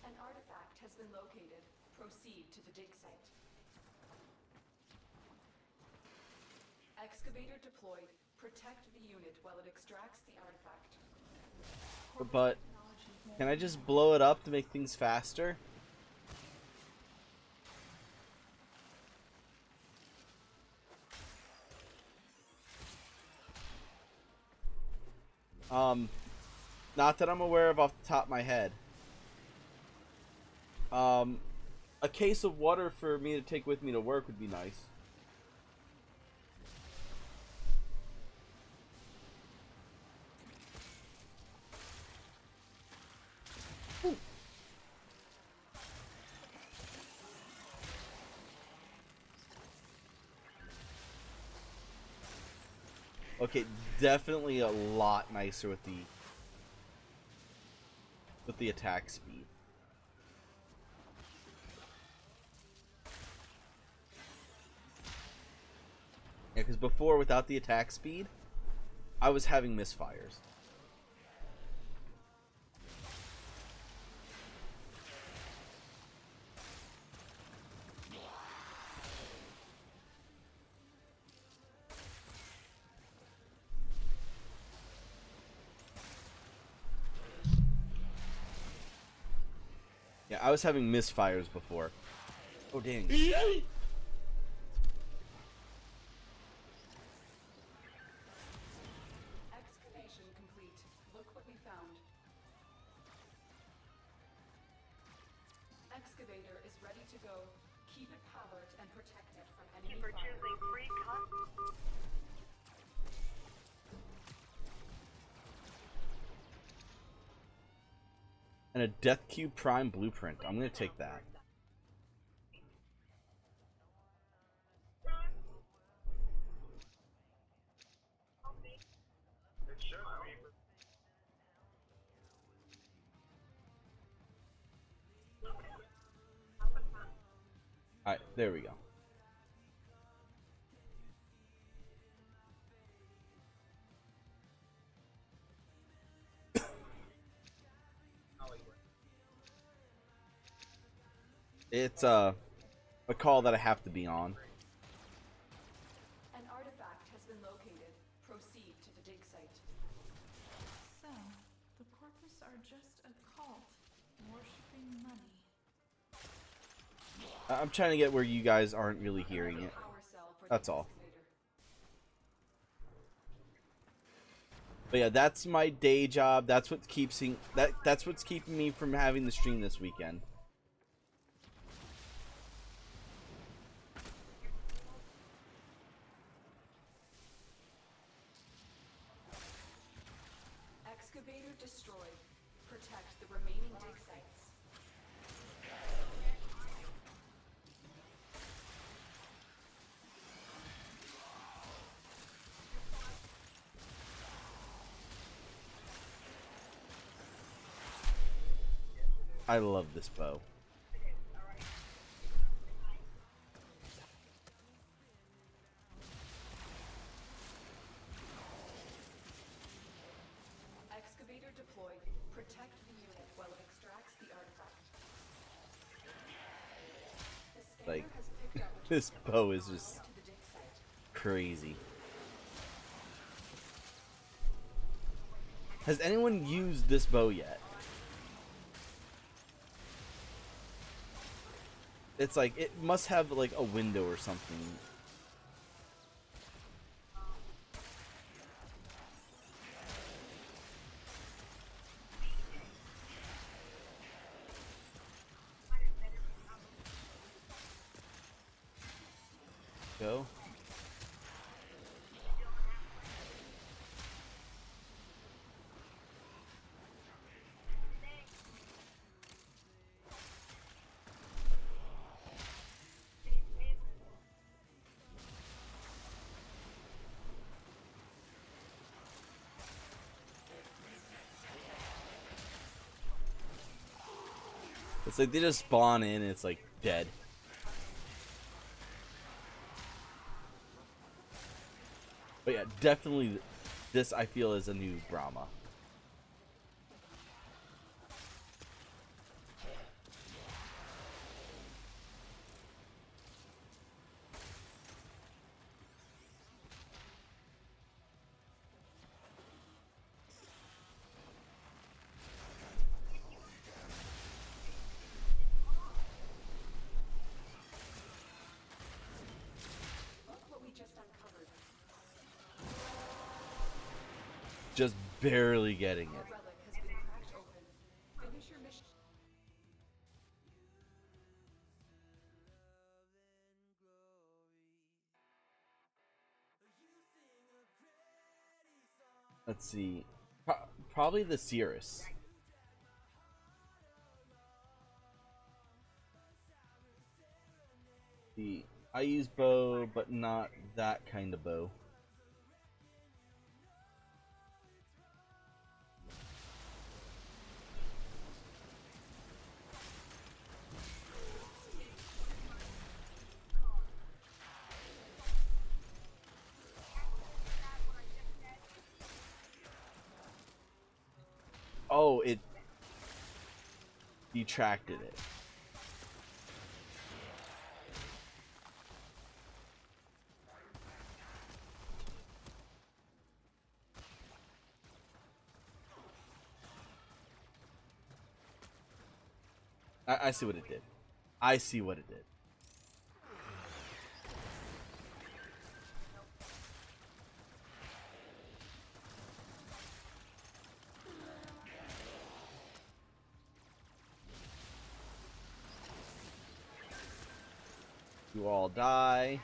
D: An artifact has been located. Proceed to the dig site. Excavator deployed. Protect the unit while it extracts the artifact.
A: But can I just blow it up to make things faster? Not that I'm aware of off the top of my head. A case of water for me to take with me to work would be nice. Okay, definitely a lot nicer with the attack speed. Yeah, because before, without the attack speed, I was having misfires. Yeah, I was having misfires before. Oh, dang.
D: Excavation complete. Look what we found. Excavator is ready to go. Keep it powered and protected from enemy
F: For
D: fire.
F: choosing free
A: And a Death Cube Prime blueprint. I'm gonna take that. Alright, there we go. It's a call that I have to be on.
D: An artifact has been located. Proceed to the dig site.
F: So, the corpus are just a cult, worshipping money.
A: I'm trying to get where you guys aren't really hearing it.
D: Power cell for
A: That's
D: the
A: all.
D: excavator.
A: But yeah, that's my day job. That's what keeps that's what's keeping me from having the stream this weekend.
D: Excavator destroyed. Protect the remaining dig sites.
A: I love this bow.
D: Excavator deployed. Protect the unit while it extracts the artifact. The scanner
A: Like,
D: has picked up
A: this bow is just
D: to the dig site.
A: crazy. Has anyone used this bow yet? It's like, it must have like a window or something. Go. It's like they just spawn in and it's like dead. But yeah, definitely this I feel is a new Brahma.
D: Look what we just uncovered.
A: Just barely getting
D: A
A: it.
D: relic has been cracked open. Finish your mission.
A: Let's see. Probably the Cirrus. I use bow, but not that kind of bow. Oh, it detracted it. I see what it did. I see what it did. You all die.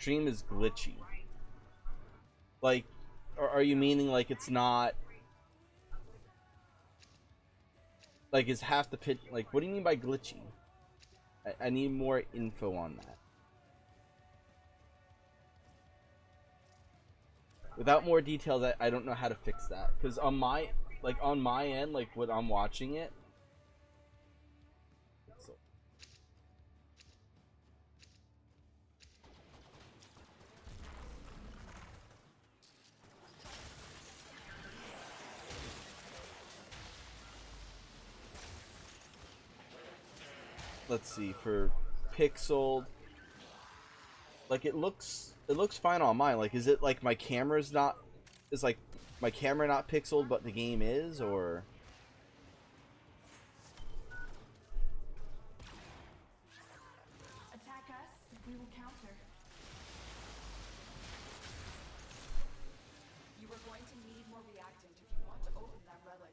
A: stream is glitchy. Like, are you meaning like it's not? Like, is half the pitch? Like, what do you mean by glitchy? I need more info on that. Without more details, I don't know how to fix that. Because on my end, like when I'm watching it. Let's see, for pixeled, like it looks fine on mine. Like, is it like my camera's not, is like my camera not pixeled but the game is, or?
F: Attack us, we will counter.
D: You are going to need more reactant if you want to open that relic.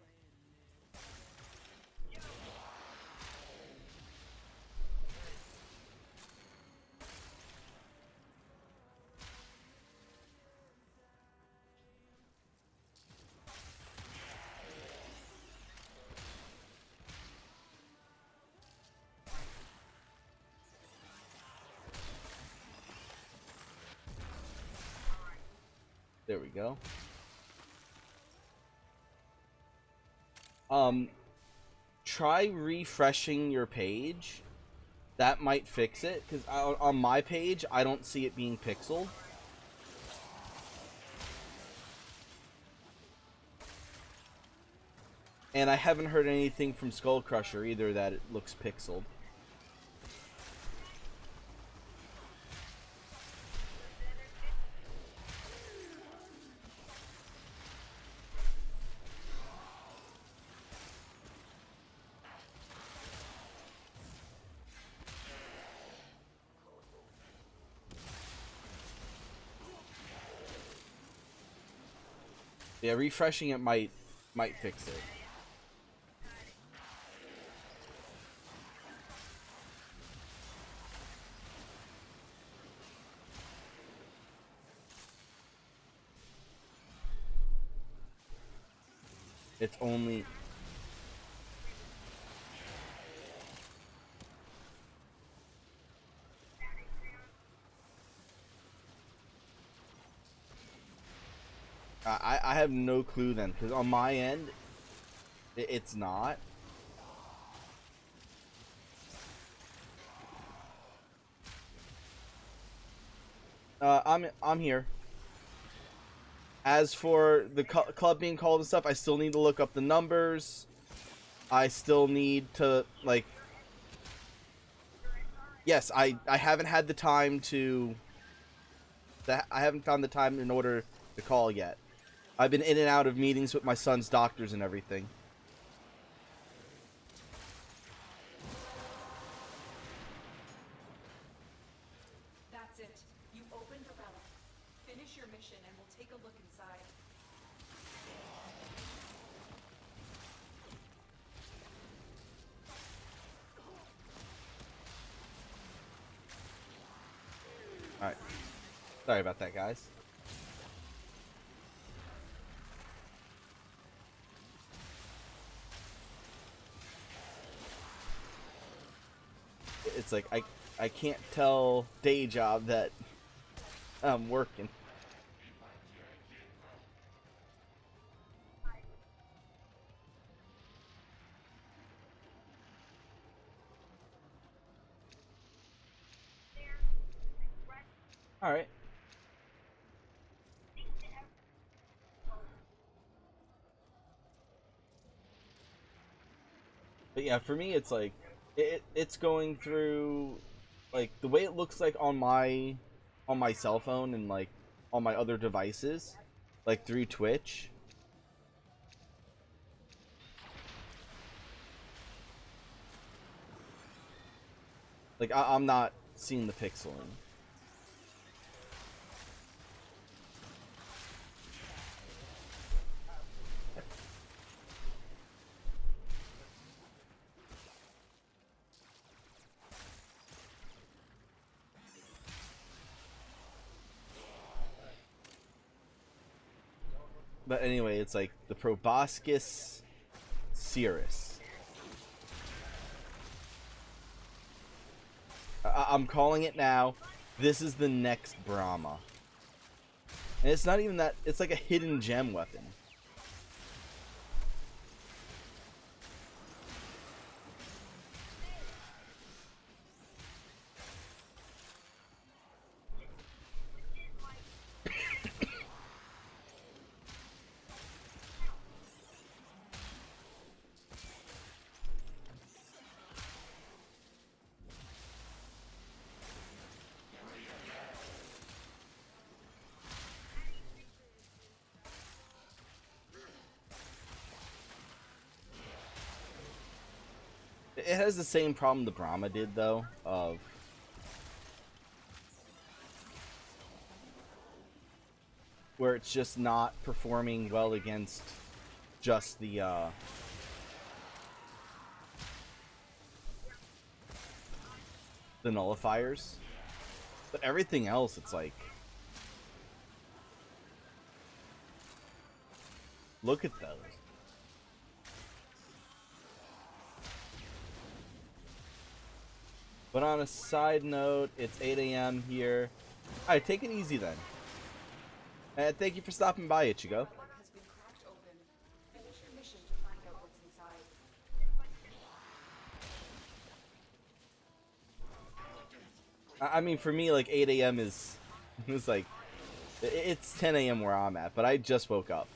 A: There we go. Try refreshing your page. That might fix it, because on my page, I don't see it being pixeled. And I haven't heard anything from Skull Crusher either that it looks pixeled. Yeah, refreshing it might fix it. It's only I have no clue then, because on my end, it's not. I'm here. As for the club being called and stuff, I still need to look up the numbers. I still need to, like... Yes, I haven't had the time to... I haven't found the time in order to call yet. I've been in and out of meetings with my son's doctors and everything.
D: That's it. You opened the relic. Finish your mission and we'll take a look inside.
A: Alright. Sorry about that, guys. It's like I can't tell day job that I'm working. All right. But yeah, for me, it's like it's going through, like, the way it looks like on my cell phone and like on my other devices, like through Twitch. Like I'm not seeing the pixeling. But anyway, it's like the Proboscis Cirrus. I'm calling it now. This is the next Brahma. And it's not even that, it's like a hidden gem weapon. It has the same problem the Brahma did, though, of where it's just not performing well against just the nullifiers. But everything else, it's like, look at those. But on a side note, it's 8 a.m. here. Alright, take it easy then. And thank you for stopping by, Ichigo.
D: Lock has been cracked open. Finish your mission to find out what's inside.
A: I mean, for me, like, 8 a.m. is... It's like... It's 10 a.m. where I'm at, but I just woke up.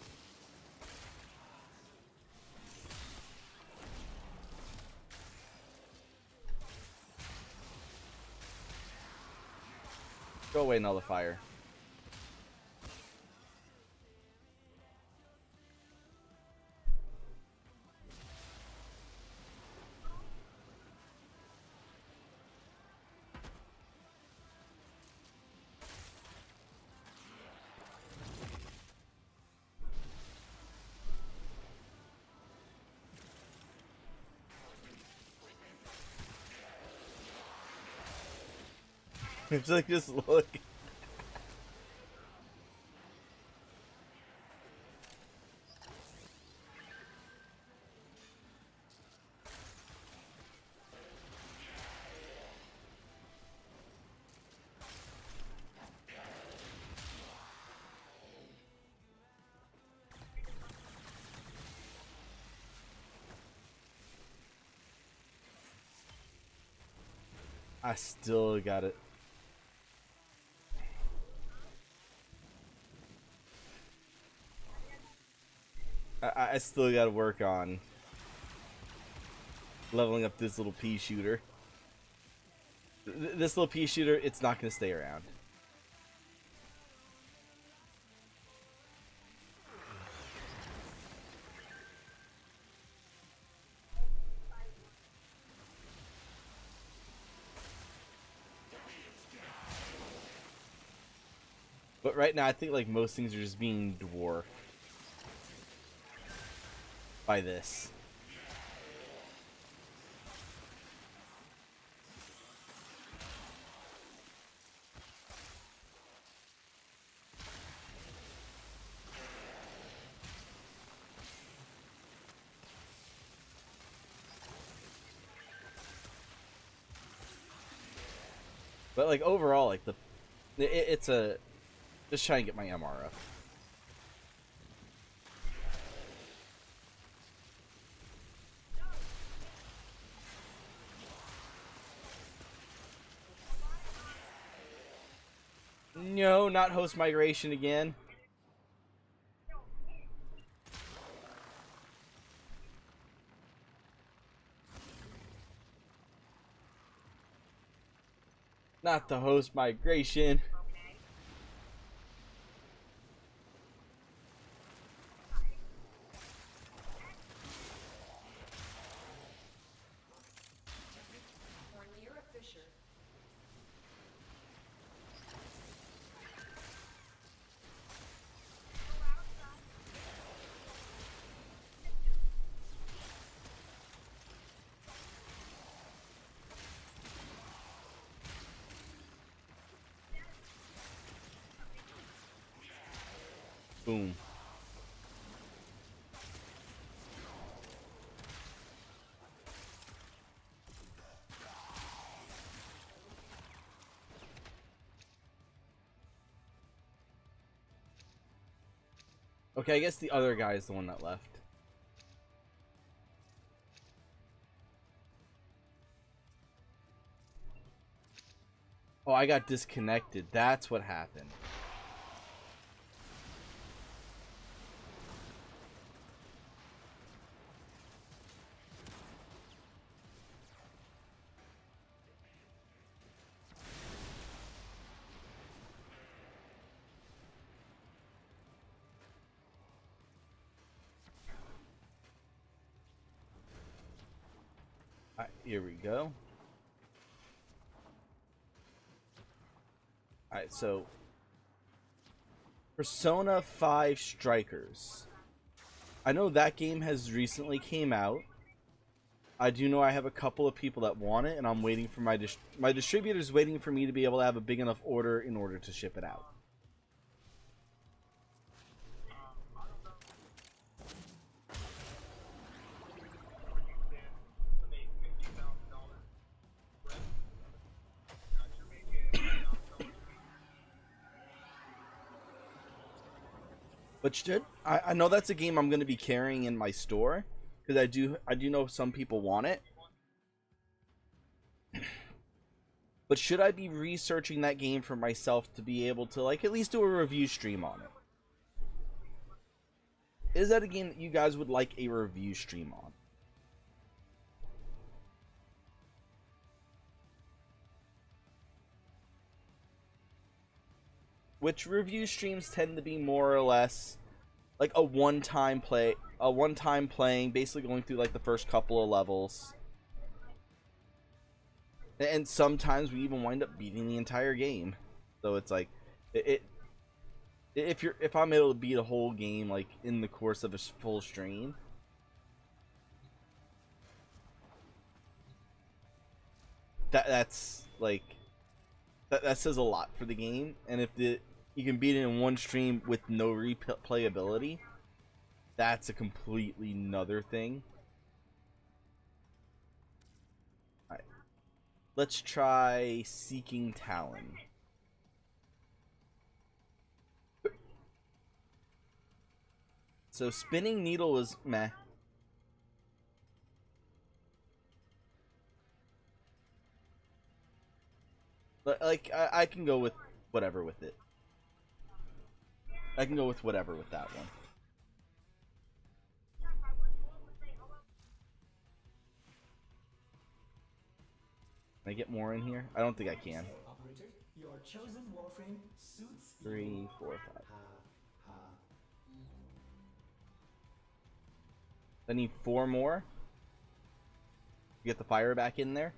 A: Go away, nullifier. It's like, just look. I still got it. I still gotta work on leveling up this little pea shooter. This little pea shooter, it's not gonna stay around. But right now, I think like most things are just being dwarfed by this. But like overall, like it's a just trying to get my MR up. No, not host migration again. Not the host migration.
D: We're near a fissure.
A: Boom. Okay, I guess the other guy is the one that left. Oh, I got disconnected. That's what happened. Alright, here we go. Alright, so Persona 5 Strikers. I know that game has recently came out. I do know I have a couple of people that want it, and I'm waiting for my distributor's waiting for me to be able to have a big enough order in order to ship it out. But I know that's a game I'm going to be carrying in my store because I do know some people want it. But should I be researching that game for myself to be able to like at least do a review stream on it? Is that a game that you guys would like a review stream on? Which review streams tend to be more or less like a one-time playing, basically going through like the first couple of levels. And sometimes we even wind up beating the entire game. So it's like if I'm able to beat a whole game like in the course of a full stream, that's like that says a lot for the game. And if you can beat it in one stream with no replayability, that's a completely another thing. Alright. Let's try Seeking Talon. So Spinning Needle was meh. But like I can go with whatever with it. I can go with whatever with that one. Can I get more in here? I don't think I can.
C: Operator, your chosen Warframe suits
A: 3, 4, 5. I need 4 more. Get the fire back in there.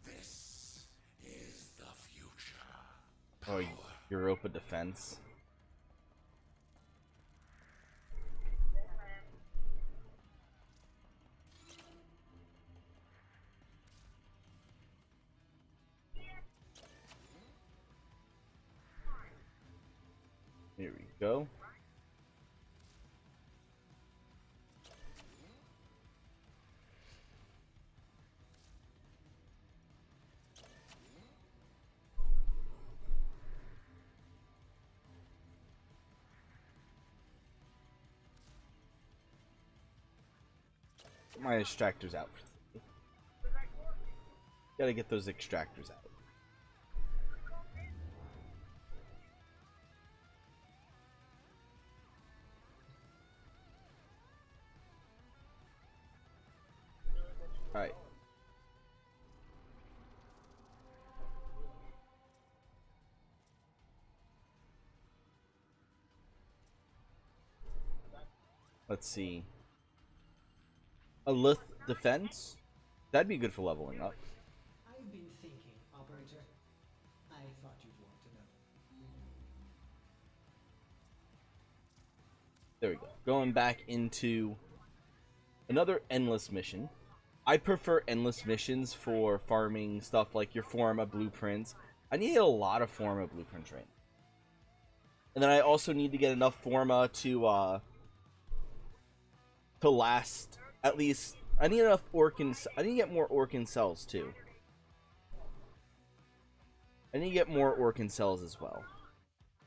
E: This is the future.
A: Oh, Europa Defense. Here we go. My extractors out. Gotta get those extractors out. Alright. Let's see. A Lith defense? That'd be good for leveling up.
C: I've been thinking, Operator. I thought you'd want to know.
A: There we go. Going back into another endless mission. I prefer endless missions for farming stuff like your Forma blueprints, I need a lot of Forma blueprints right now. And then I also need to get enough Forma to last at least. I need enough Orkin. I need to get more Orkin cells too. I need to get more Orkin cells as well.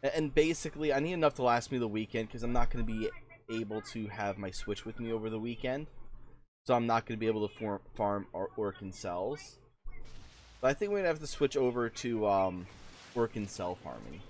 A: And basically, I need enough to last me the weekend because I'm not going to be able to have my Switch with me over the weekend. So I'm not going to be able to farm Orkin cells. But I think we're going to have to switch over to Orkin cell farming.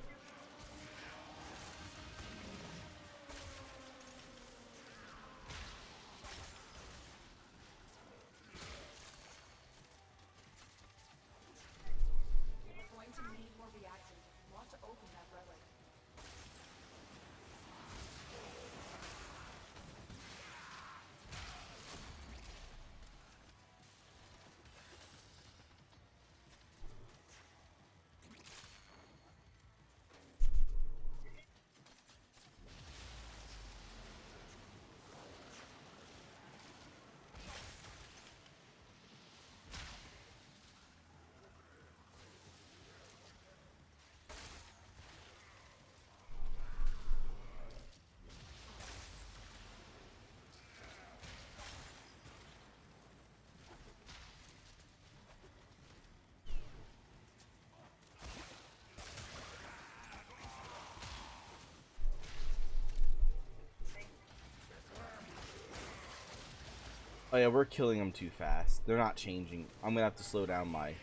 A: Oh yeah, we're killing them too fast. They're not changing. I'm gonna have to slow down my...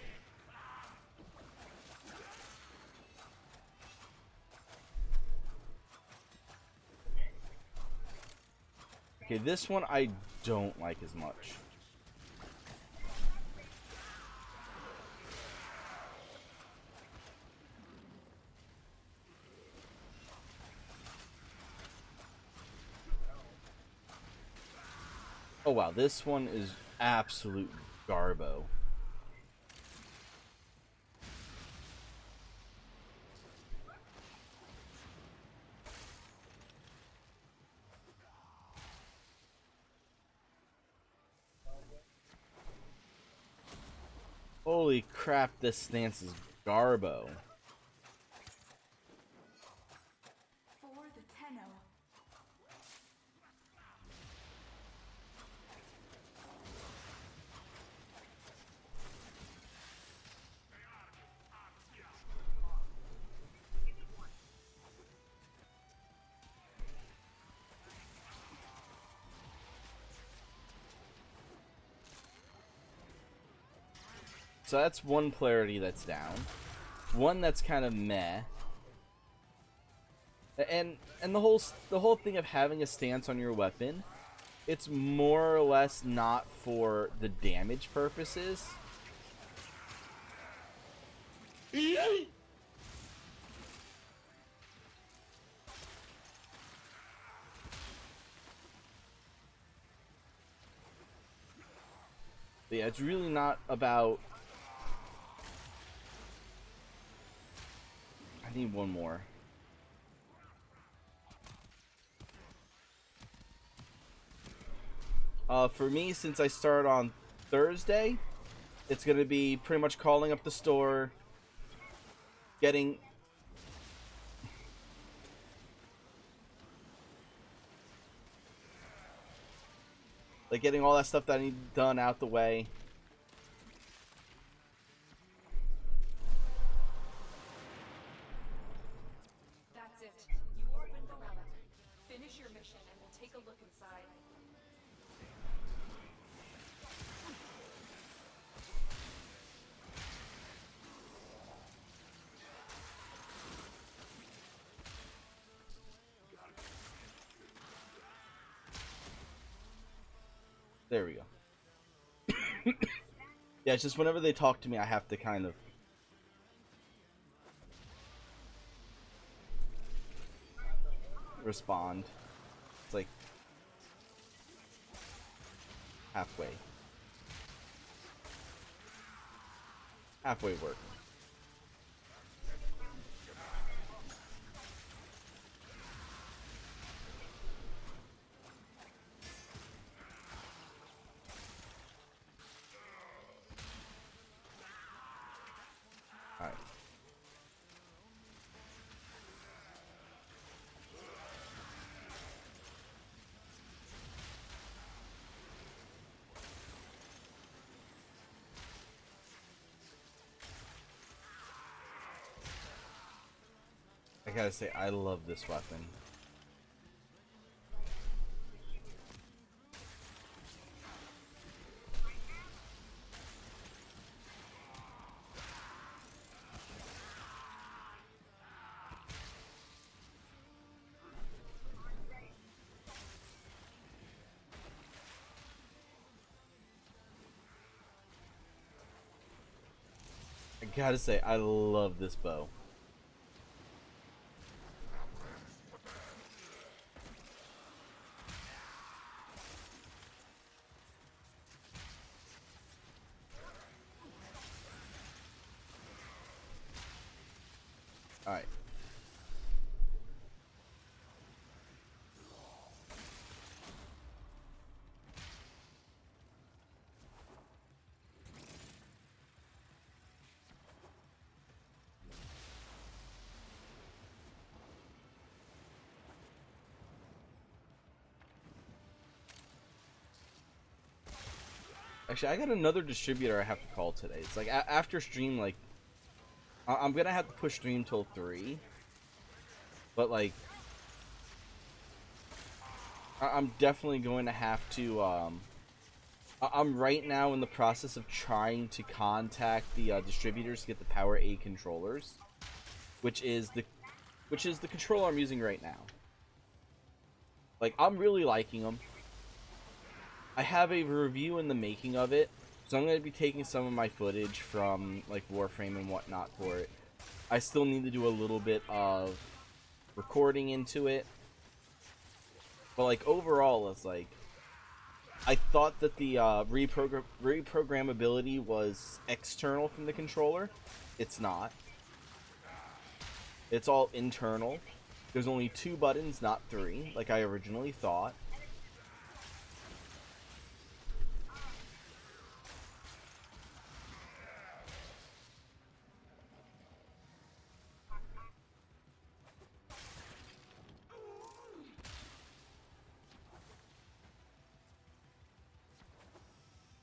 A: Okay, this one I don't like as much. Oh wow, this one is absolute garbo. Holy crap, this stance is garbo.
F: For the Tenno.
A: So that's one polarity that's down. One that's kind of meh. And the whole thing of having a stance on your weapon, it's more or less not for the damage purposes. But yeah, it's really not about... I need one more. For me, since I start on Thursday, it's going to be pretty much calling up the store, getting... like, getting all that stuff that I need done out the way.
D: That's it. You opened the relic. Finish your mission and we'll take a look inside.
A: There we go. Yeah, it's just whenever they talk to me, I have to kind of... respond. It's like... halfway. Halfway work. Alright. I gotta say, I love this weapon. I gotta say, I love this bow. Alright. Actually, I got another distributor I have to call today. It's like after stream, like I'm gonna have to push stream till 3, but like I'm definitely going to have to. I'm right now in the process of trying to contact the distributors to get the Power A controllers, which is the controller I'm using right now. Like, I'm really liking them. I have a review in the making of it, so I'm going to be taking some of my footage from like Warframe and whatnot for it. I still need to do a little bit of recording into it, but like overall, it's like I thought that the reprogrammability was external from the controller. It's not. It's all internal. There's only 2 buttons, not 3, like I originally thought.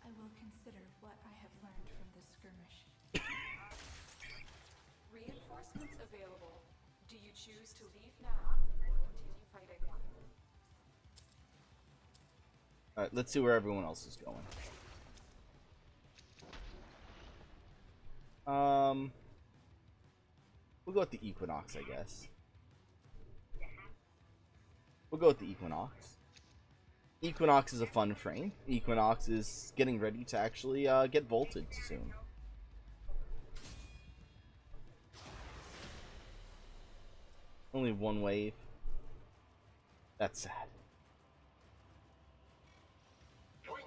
F: I will consider what I have learned from this skirmish.
D: Reinforcements available. Do you choose to leave now or continue fighting?
A: Alright, let's see where everyone else is going. We'll go with the Equinox, I guess. We'll go with the Equinox. Equinox is a fun frame. Equinox is getting ready to actually get vaulted soon. Only 1 wave. That's sad.
E: Yoink!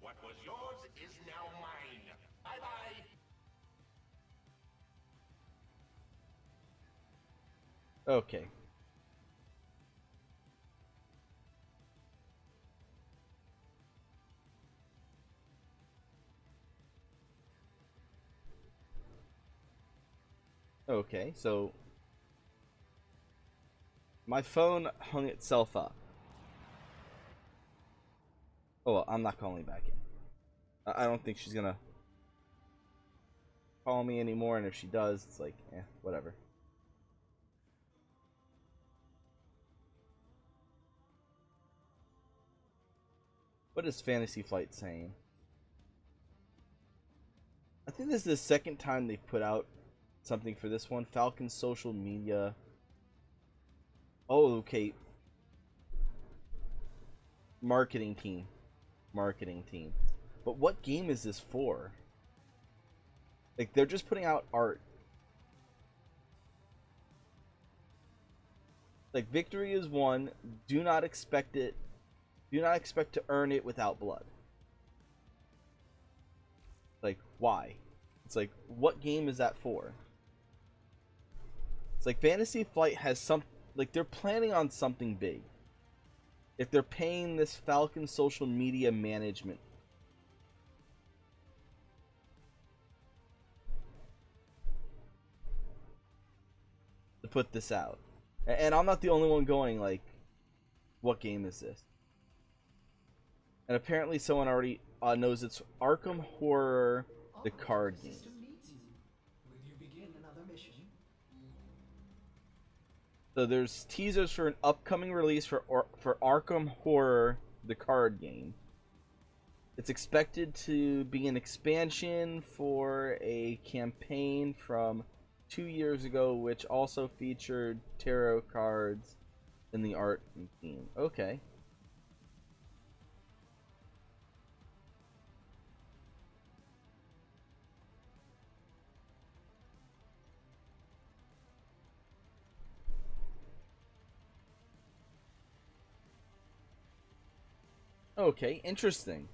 E: What was yours is now mine. Bye-bye.
A: Okay. Okay, so my phone hung itself up. Oh well, I'm not calling back in. I don't think she's gonna call me anymore, and if she does, it's like, whatever. What is Fantasy Flight saying? I think this is the second time they've put out something for this one. Falcon's social media. Oh, okay. Marketing team. But what game is this for? Like, they're just putting out art. Like, victory is won. Do not expect it. Do not expect to earn it without blood. Like, why? It's like, what game is that for? It's like Fantasy Flight has some, like, they're planning on something big. If they're paying this Falcon social media management. To put this out. And I'm not the only one going, like, what game is this? And apparently someone already knows it's Arkham Horror, the card game.
C: System needs you. Will you begin another mission?
A: So there's teasers for an upcoming release for Arkham Horror, the card game. It's expected to be an expansion for a campaign from 2 years ago, which also featured tarot cards in the art and theme. Okay. Okay, interesting.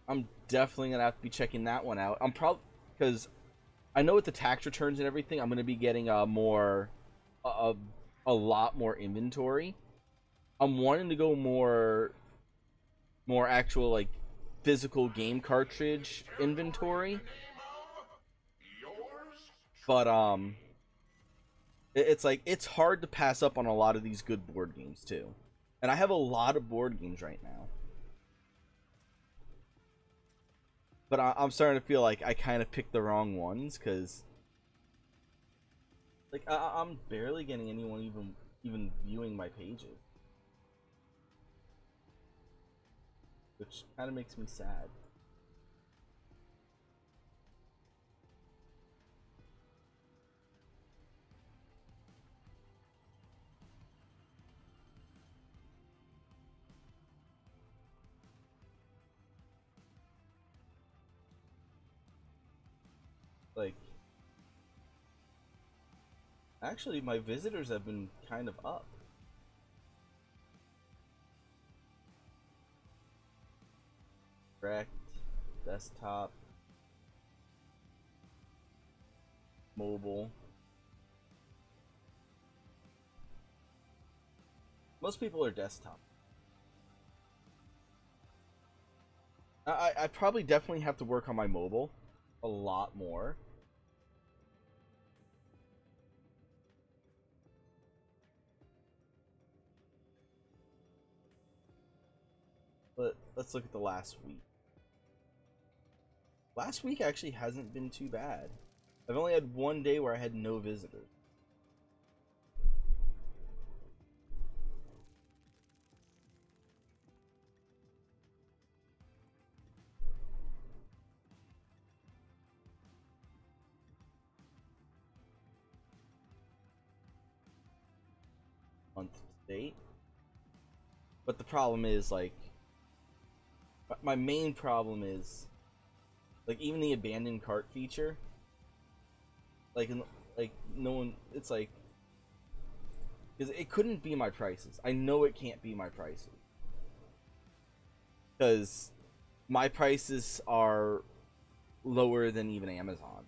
A: I'm definitely gonna have to be checking that one out. I'm probably, because I know with the tax returns and everything, I'm gonna be getting a lot more inventory. I'm wanting to go more actual like physical game cartridge inventory, but it's like it's hard to pass up on a lot of these good board games too, and I have a lot of board games right now. But I'm starting to feel like I kind of picked the wrong ones, because like I'm barely getting anyone even viewing my pages, which kind of makes me sad. Like, actually, my visitors have been kind of up. Correct. Desktop. Mobile. Most people are desktop. I probably definitely have to work on my mobile a lot more. But let's look at the last week. Last week actually hasn't been too bad. I've only had one day where I had no visitors. Month to date. But the problem is, like, my main problem is, like, even the abandoned cart feature, like no one, it's like, because it couldn't be my prices. I know it can't be my prices, because my prices are lower than even Amazon.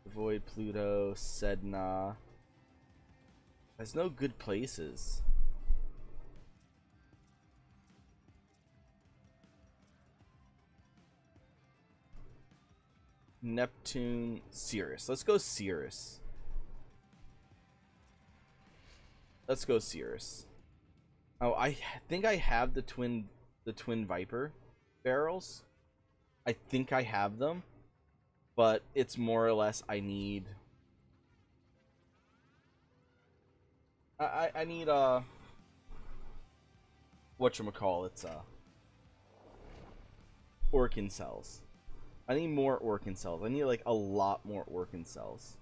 A: Avoid Pluto, Sedna. There's no good places. Neptune, Cirrus. Let's go Cirrus. Let's go Cirrus. Oh, I think I have the twin Viper barrels. I think I have them, but it's more or less I need. I need whatchamacallits, Orkin cells. I need more Orkin cells. I need like a lot more Orkin cells.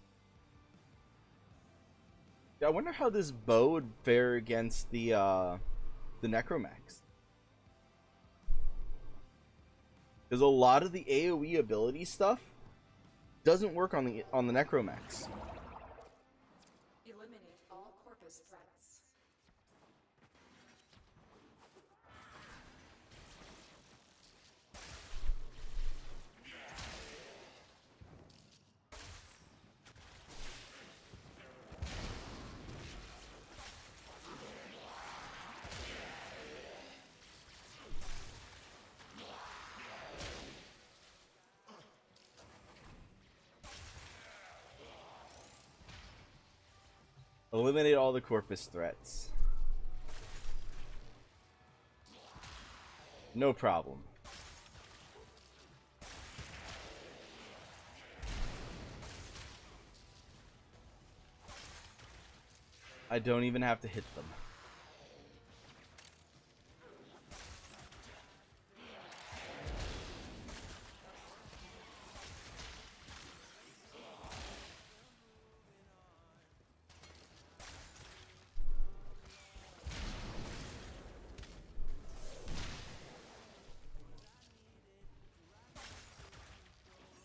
A: Yeah, I wonder how this bow would fare against the Necromax. Because a lot of the AoE ability stuff doesn't work on the Necromax.
D: Eliminate all corpus threats.
A: Eliminate all the corpus threats. No problem. I don't even have to hit them.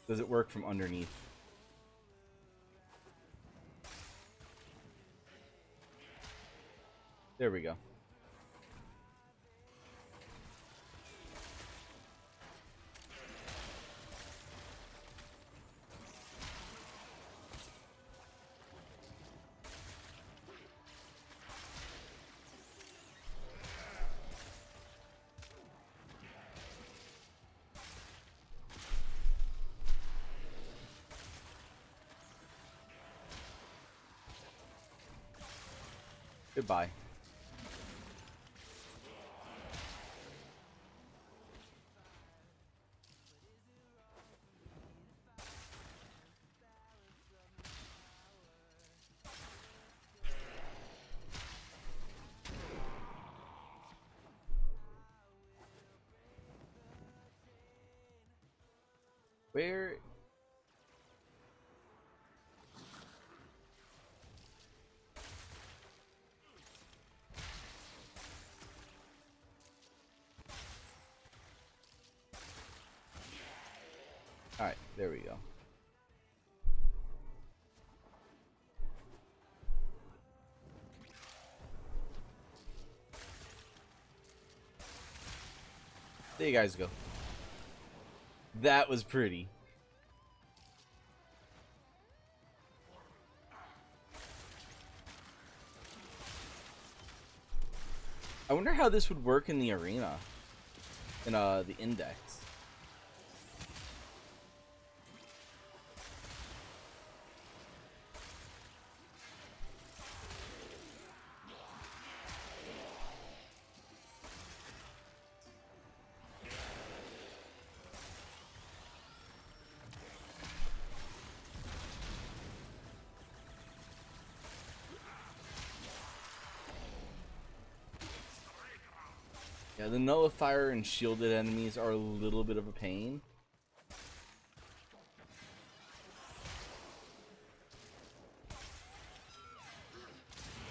A: Does it work from underneath? There we go. Goodbye. Where? Alright, there we go. There you guys go. That was pretty. I wonder how this would work in the arena. In the index. Yeah, the nullifier and shielded enemies are a little bit of a pain.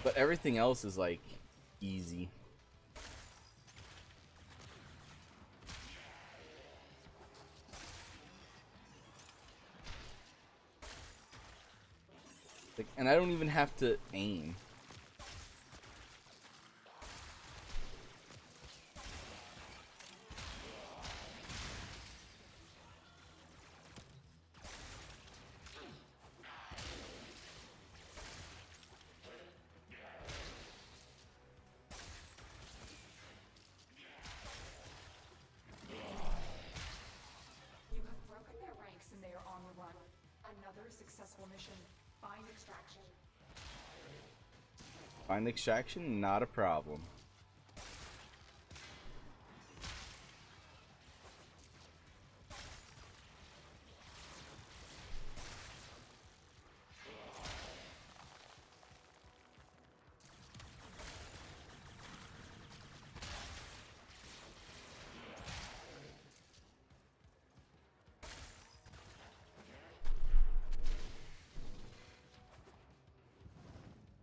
A: But everything else is like easy. Like, and I don't even have to aim.
D: Mission. Find extraction.
A: Find extraction, not a problem.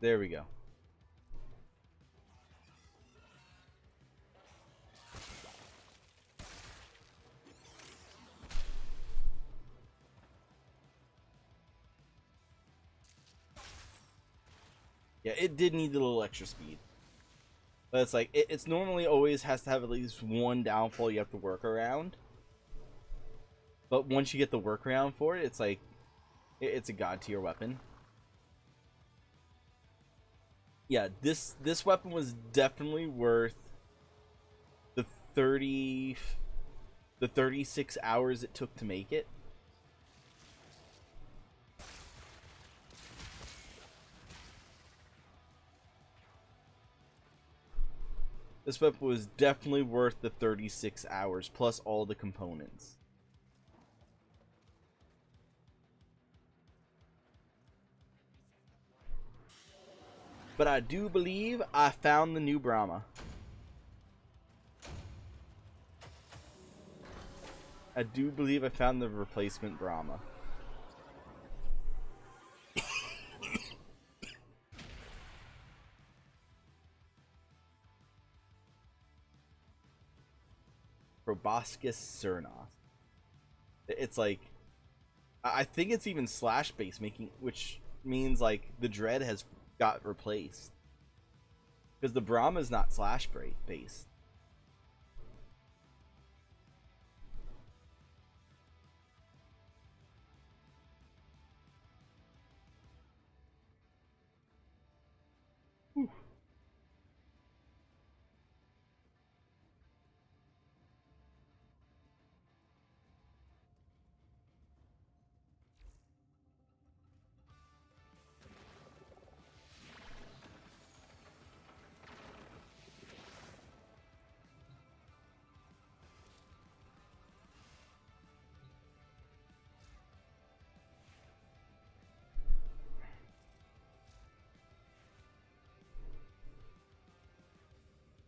A: There we go. Yeah, it did need a little extra speed. But it's like, it's normally always has to have at least one downfall you have to work around. But once you get the workaround for it, it's like, it's a god tier weapon. Yeah, this weapon was definitely worth the 36 hours it took to make it. This weapon was definitely worth the 36 hours plus all the components. But I do believe I found the new Brahma. I do believe I found the replacement Brahma. Proboscis CERNOS. It's like, I think it's even slash based, which means like the dread has got replaced because the Brahma is not slash based. Whew.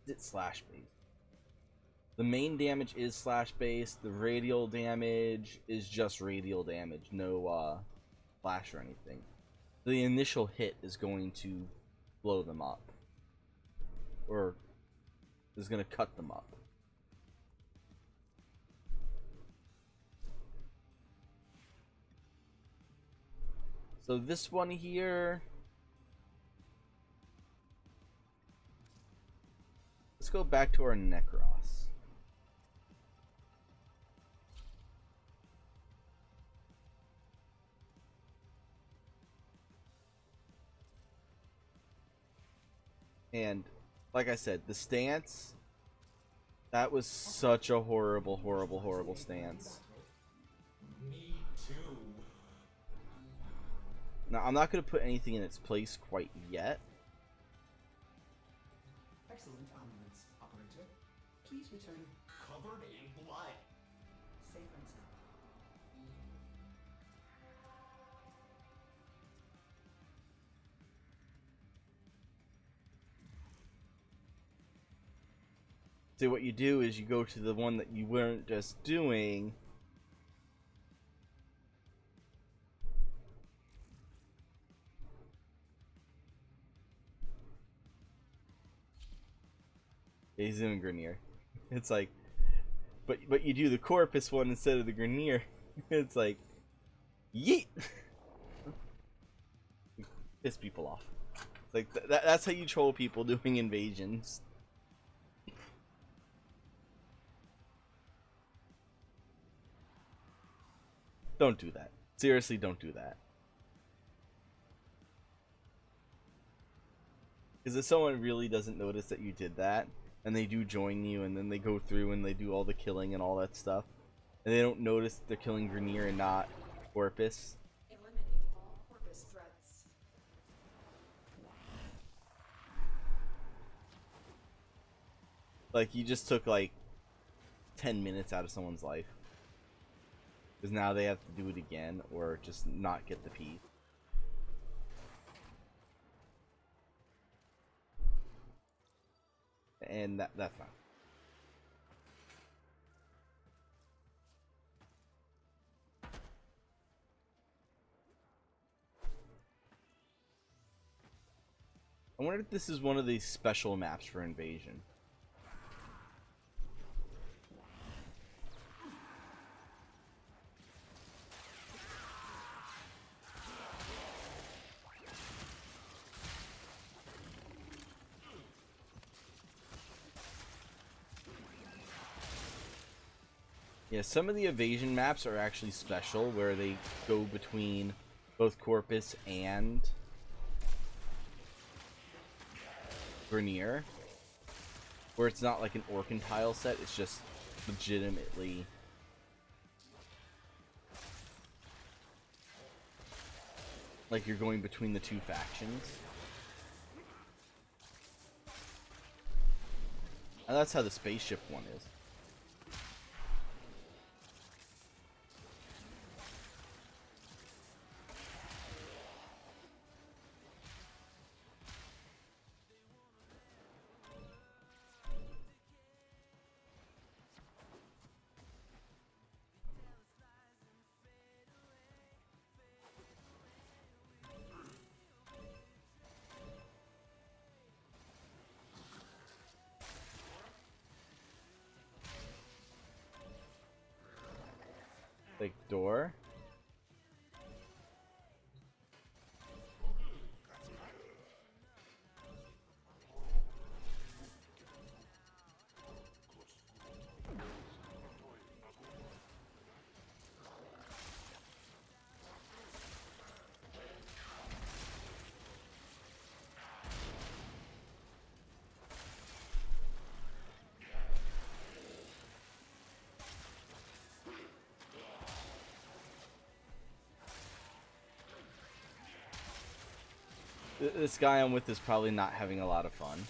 A: It's slash based. The main damage is slash based. The radial damage is just radial damage, no flash or anything. The initial hit is going to blow them up, or is going to cut them up. So this one here, let's go back to our Necros. And like I said, the stance, that was such a horrible, horrible, horrible stance.
B: Me too.
A: Now, I'm not going to put anything in its place quite yet.
C: Excellent armaments, operator. Please return.
B: Covered in blood.
C: Safe and sound.
A: So what you do is you go to the one that you weren't just doing. He's in Grenier. It's like, but you do the Corpus one instead of the Grenier. It's like, yeet. Piss people off. It's like that's how you troll people doing invasions. Don't do that. Seriously, don't do that. Because if someone really doesn't notice that you did that, and they do join you, and then they go through and they do all the killing and all that stuff, and they don't notice that they're killing Grenier and not Corpus.
D: Eliminate all Corpus threats.
A: Like, you just took like 10 minutes out of someone's life. Because now they have to do it again, or just not get the piece. And that's not. I wonder if this is one of these special maps for invasion. Yeah, some of the evasion maps are actually special, where they go between both Corpus and Grenier, where it's not like an Orcan tile set, it's just legitimately like you're going between the two factions. And that's how the spaceship one is. Like door. This guy I'm with is probably not having a lot of fun.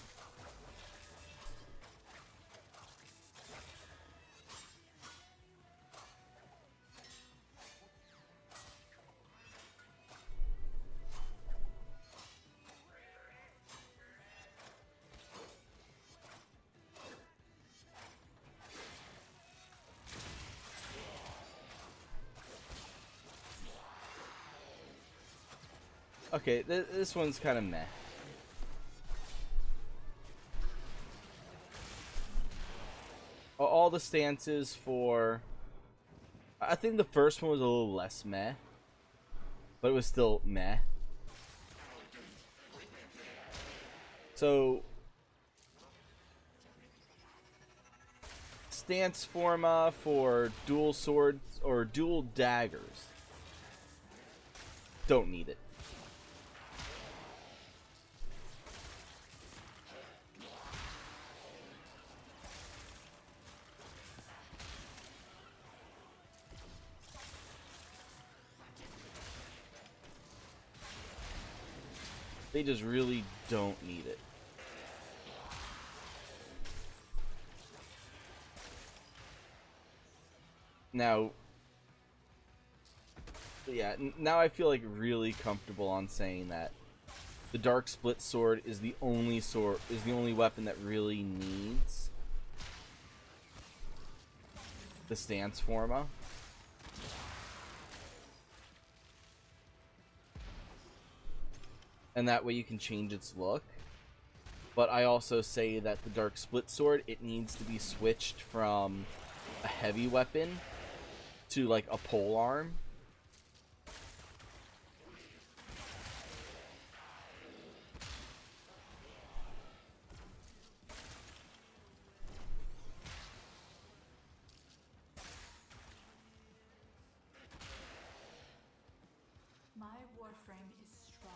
A: Okay, this one's kind of meh. All the stances for... I think the first one was a little less meh, but it was still meh. So... stance forma for dual swords or dual daggers. Don't need it. They just really don't need it. Now, yeah, now I feel like really comfortable on saying that the Dark Split Sword is the only weapon that really needs the stance forma. And that way you can change its look. But I also say that the Dark Split Sword, it needs to be switched from a heavy weapon to like a pole arm.
F: My Warframe is strong.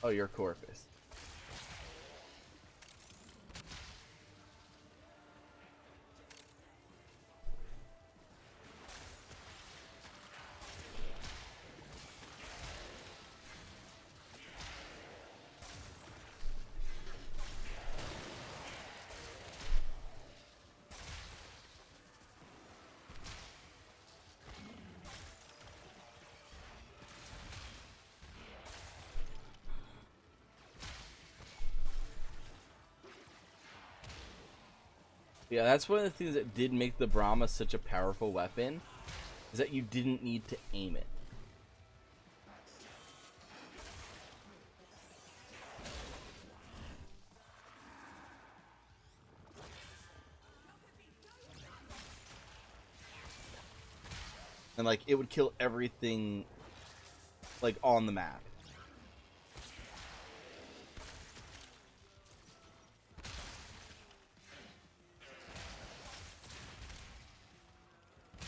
A: Oh, your Corpus. Yeah, that's one of the things that did make the Brahma such a powerful weapon, is that you didn't need to aim it. And like, it would kill everything like on the map.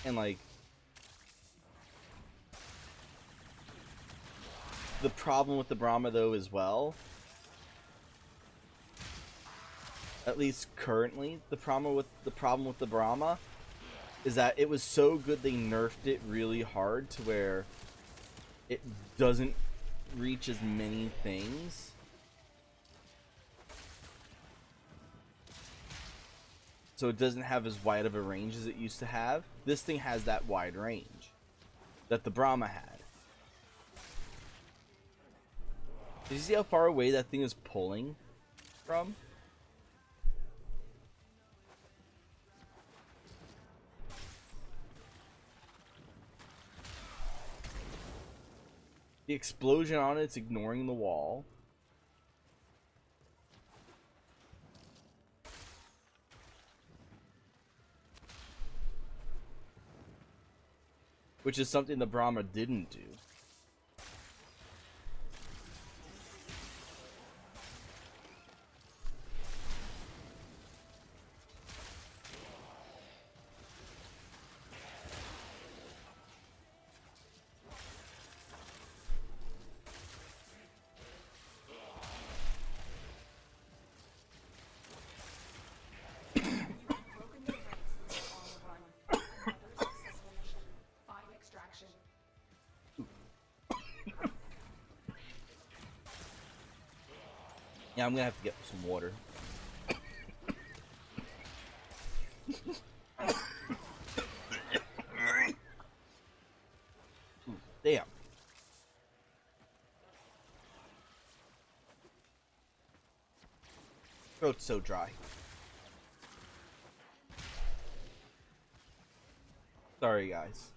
A: And like, the problem with the Brahma though as well, at least currently, the problem with the Brahma is that it was so good they nerfed it really hard to where it doesn't reach as many things. So it doesn't have as wide of a range as it used to have. This thing has that wide range that the Brahma had. Did you see how far away that thing is pulling from? The explosion on it's ignoring the wall. which is something the Brahma didn't do.
D: Broken the ranks this on the run. Another successful mission. Find extraction.
A: Yeah, I'm gonna have to get some water. Damn. Throat's so dry. Sorry, guys.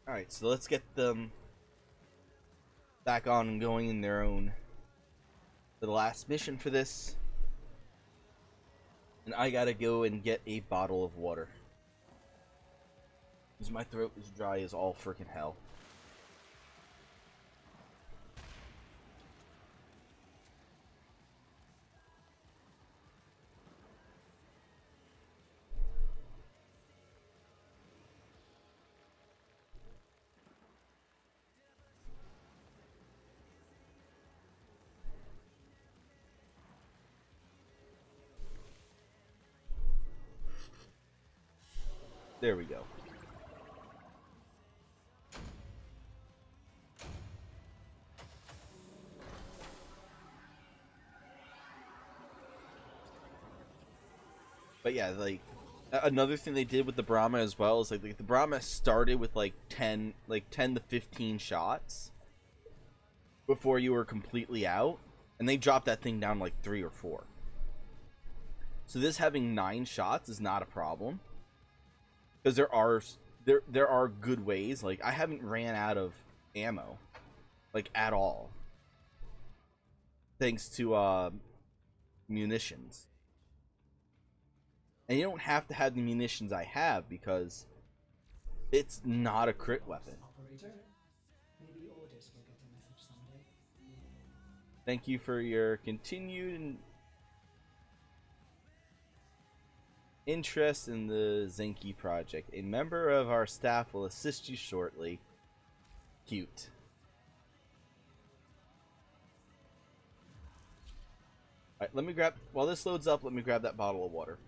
A: Alright, so let's get them back on and going in their own. The last mission for this. And I gotta go and get a bottle of water. Because my throat is dry as all freaking hell. There we go. But yeah, like another thing they did with the Brahma as well is like the Brahma started with like 10 to 15 shots before you were completely out, and they dropped that thing down like 3 or 4. So this having 9 shots is not a problem. Because there are good ways. Like I haven't ran out of ammo, like at all, thanks to munitions. And you don't have to have the munitions I have because it's not a crit weapon.
C: Operator, maybe orders will get a message someday.
A: Thank you for your continued interest in the Zenki project. A member of our staff will assist you shortly. Cute. Alright, let me grab, while this loads up, let me grab that bottle of water.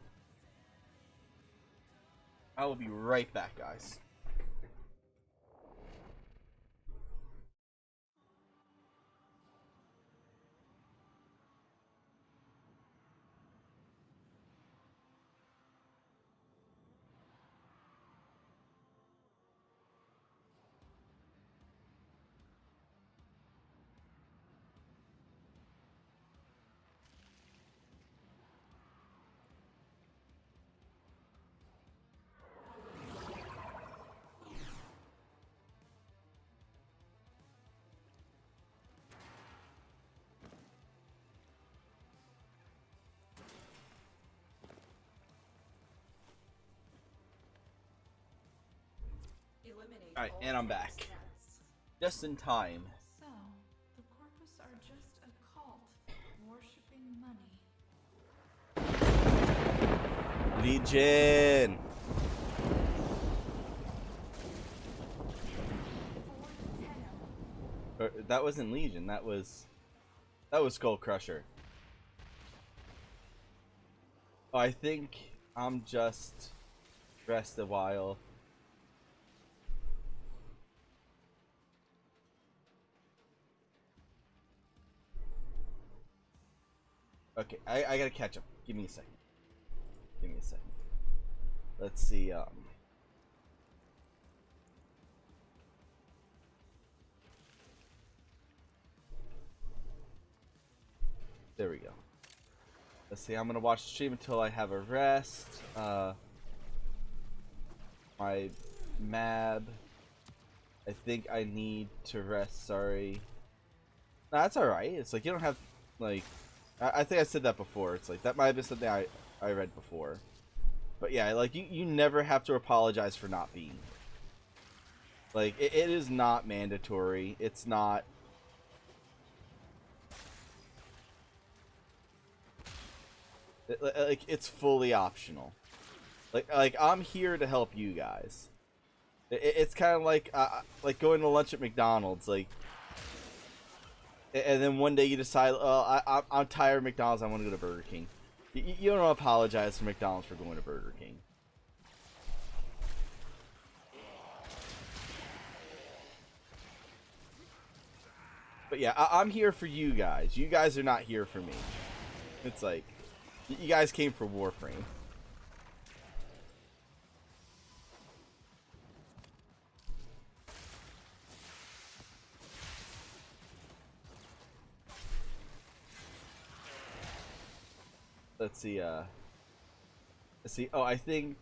A: I will be right back, guys.
D: Eliminate
A: Alright,
D: all
A: and I'm back.
D: threats.
A: Just in time.
F: So, the Corpus are just a cult, worshipping money.
A: Legion! That wasn't Legion, that was Skull Crusher. Oh, I think I'm just rest a while. Okay, I gotta catch up. Give me a second. Give me a second. Let's see, there we go. Let's see, I'm gonna watch the stream until I have a rest. My mab I think I need to rest. Sorry. No, that's alright. It's like you don't have, like, I think I said that before. It's like that might have been something I read before. But yeah, like you never have to apologize for not being. Like it is not mandatory. It's not. Like it's fully optional. Like I'm here to help you guys. It's kind of like going to lunch at McDonald's, like, and then one day you decide, oh, I'm tired of McDonald's, I want to go to Burger King. You don't apologize for McDonald's for going to Burger King. But yeah, I'm here for you guys. You guys are not here for me. It's like, you guys came for Warframe. Let's see, oh, I think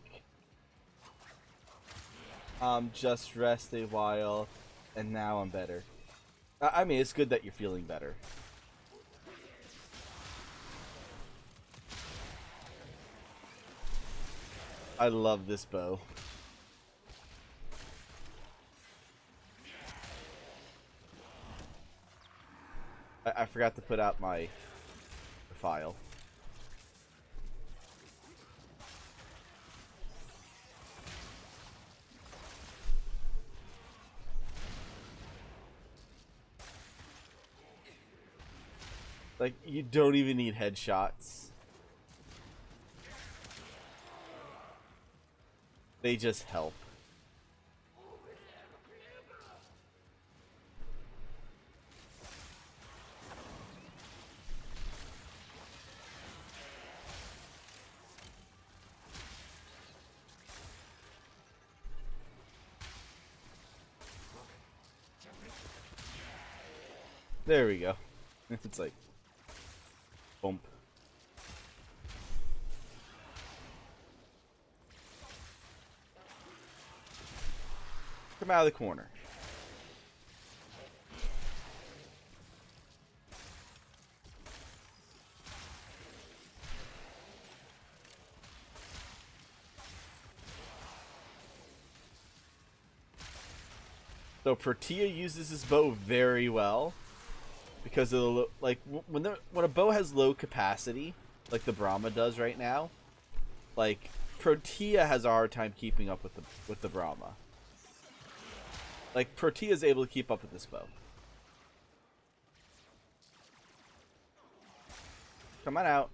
A: just rest a while and now I'm better. I mean, it's good that you're feeling better. I love this bow. I forgot to put out my file. Like, you don't even need headshots. They just help. There we go. It's like bump. Come out of the corner. So Protea uses his bow very well because of the like when a bow has low capacity, like the Brahma does right now, like Protea has a hard time keeping up with the Brahma. Like Protea is able to keep up with this bow. Come on out.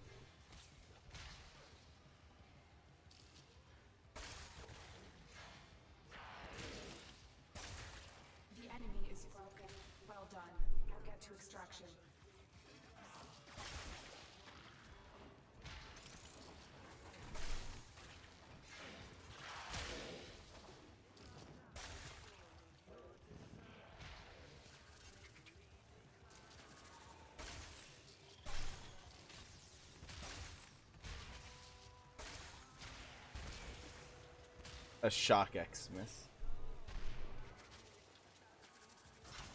D: The enemy is broken. Well done. Now get to extraction.
A: A shock Xmas.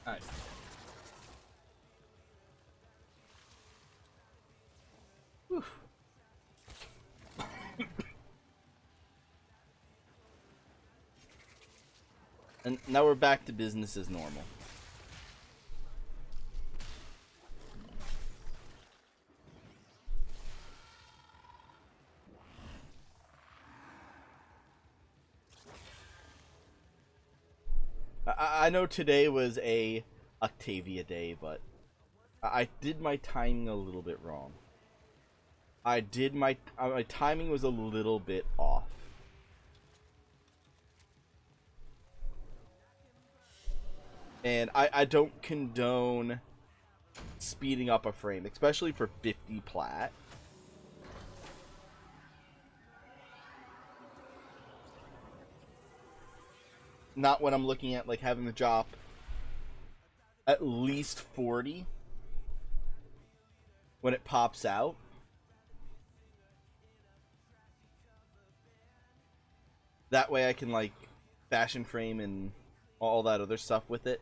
A: Nice. Whew. And now we're back to business as normal. I know today was a Octavia day, but I did my timing a little bit wrong. My timing was a little bit off. And I don't condone speeding up a frame, especially for 50 plat. Not when I'm looking at like having the drop at least 40 when it pops out. That way I can like fashion frame and all that other stuff with it.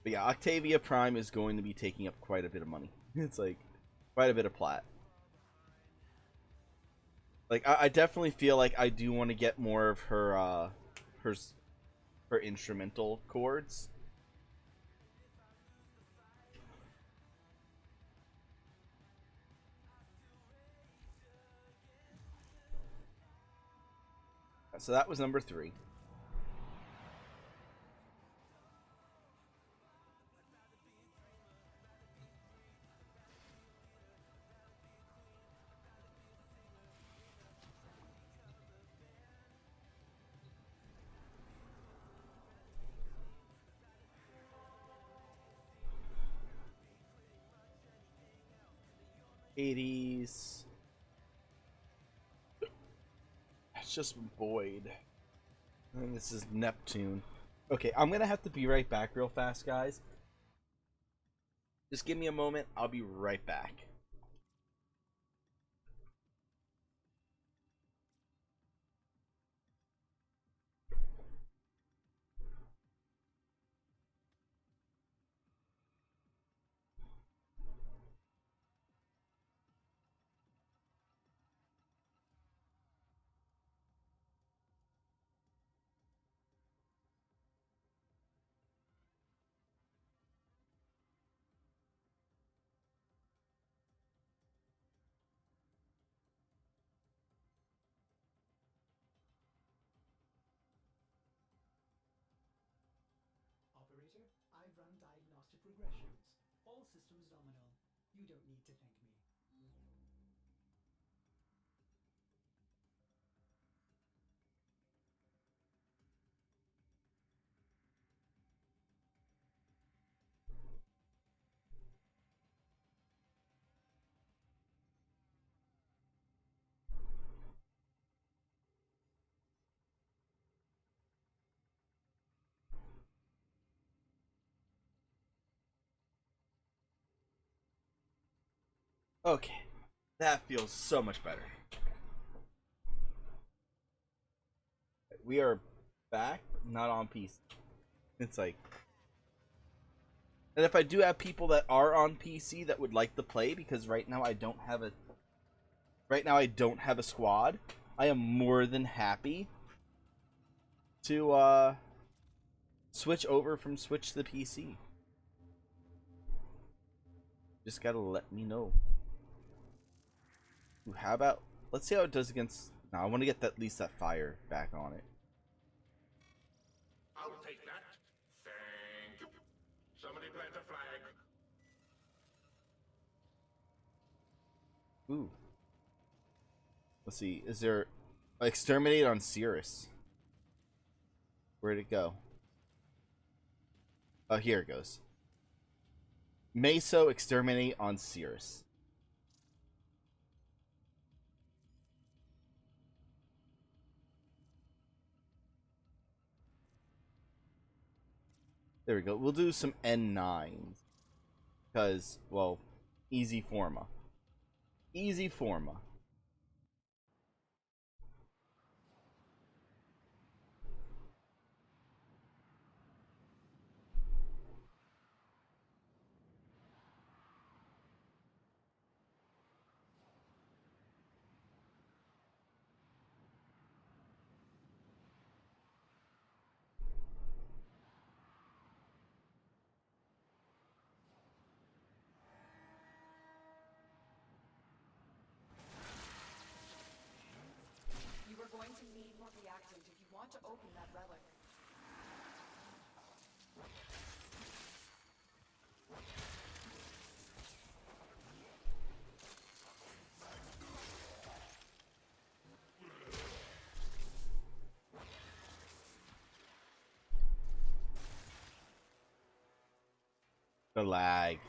A: But yeah, Octavia Prime is going to be taking up quite a bit of money. It's like quite a bit of plat. Like I definitely feel like I do want to get more of her her instrumental chords. So that was number 3. '80s. It's just Boyd. And this is Neptune. Okay, I'm gonna have to be right back real fast, guys. Just give me a moment. I'll be right back.
C: Operator, I've run diagnostic regressions. All systems nominal. You don't need to thank me.
A: Okay, that feels so much better. We are back, not on PC. It's like, and if I do have people that are on PC that would like to play, because right now I don't have a squad, I am more than happy to switch over from Switch to PC. Just gotta let me know. Ooh, how about, let's see how it does against, no, I want to get at least that fire back on it.
G: I'll take that. Thank you. Somebody plant a flag.
A: Ooh. Let's see, is there exterminate on Cirrus? Where'd it go? Oh, here it goes. Meso exterminate on Cirrus. There we go. We'll do some N9s. Because, well, easy forma. Easy forma.
D: You are going to need more reactant if you want to open that relic.
A: The lag.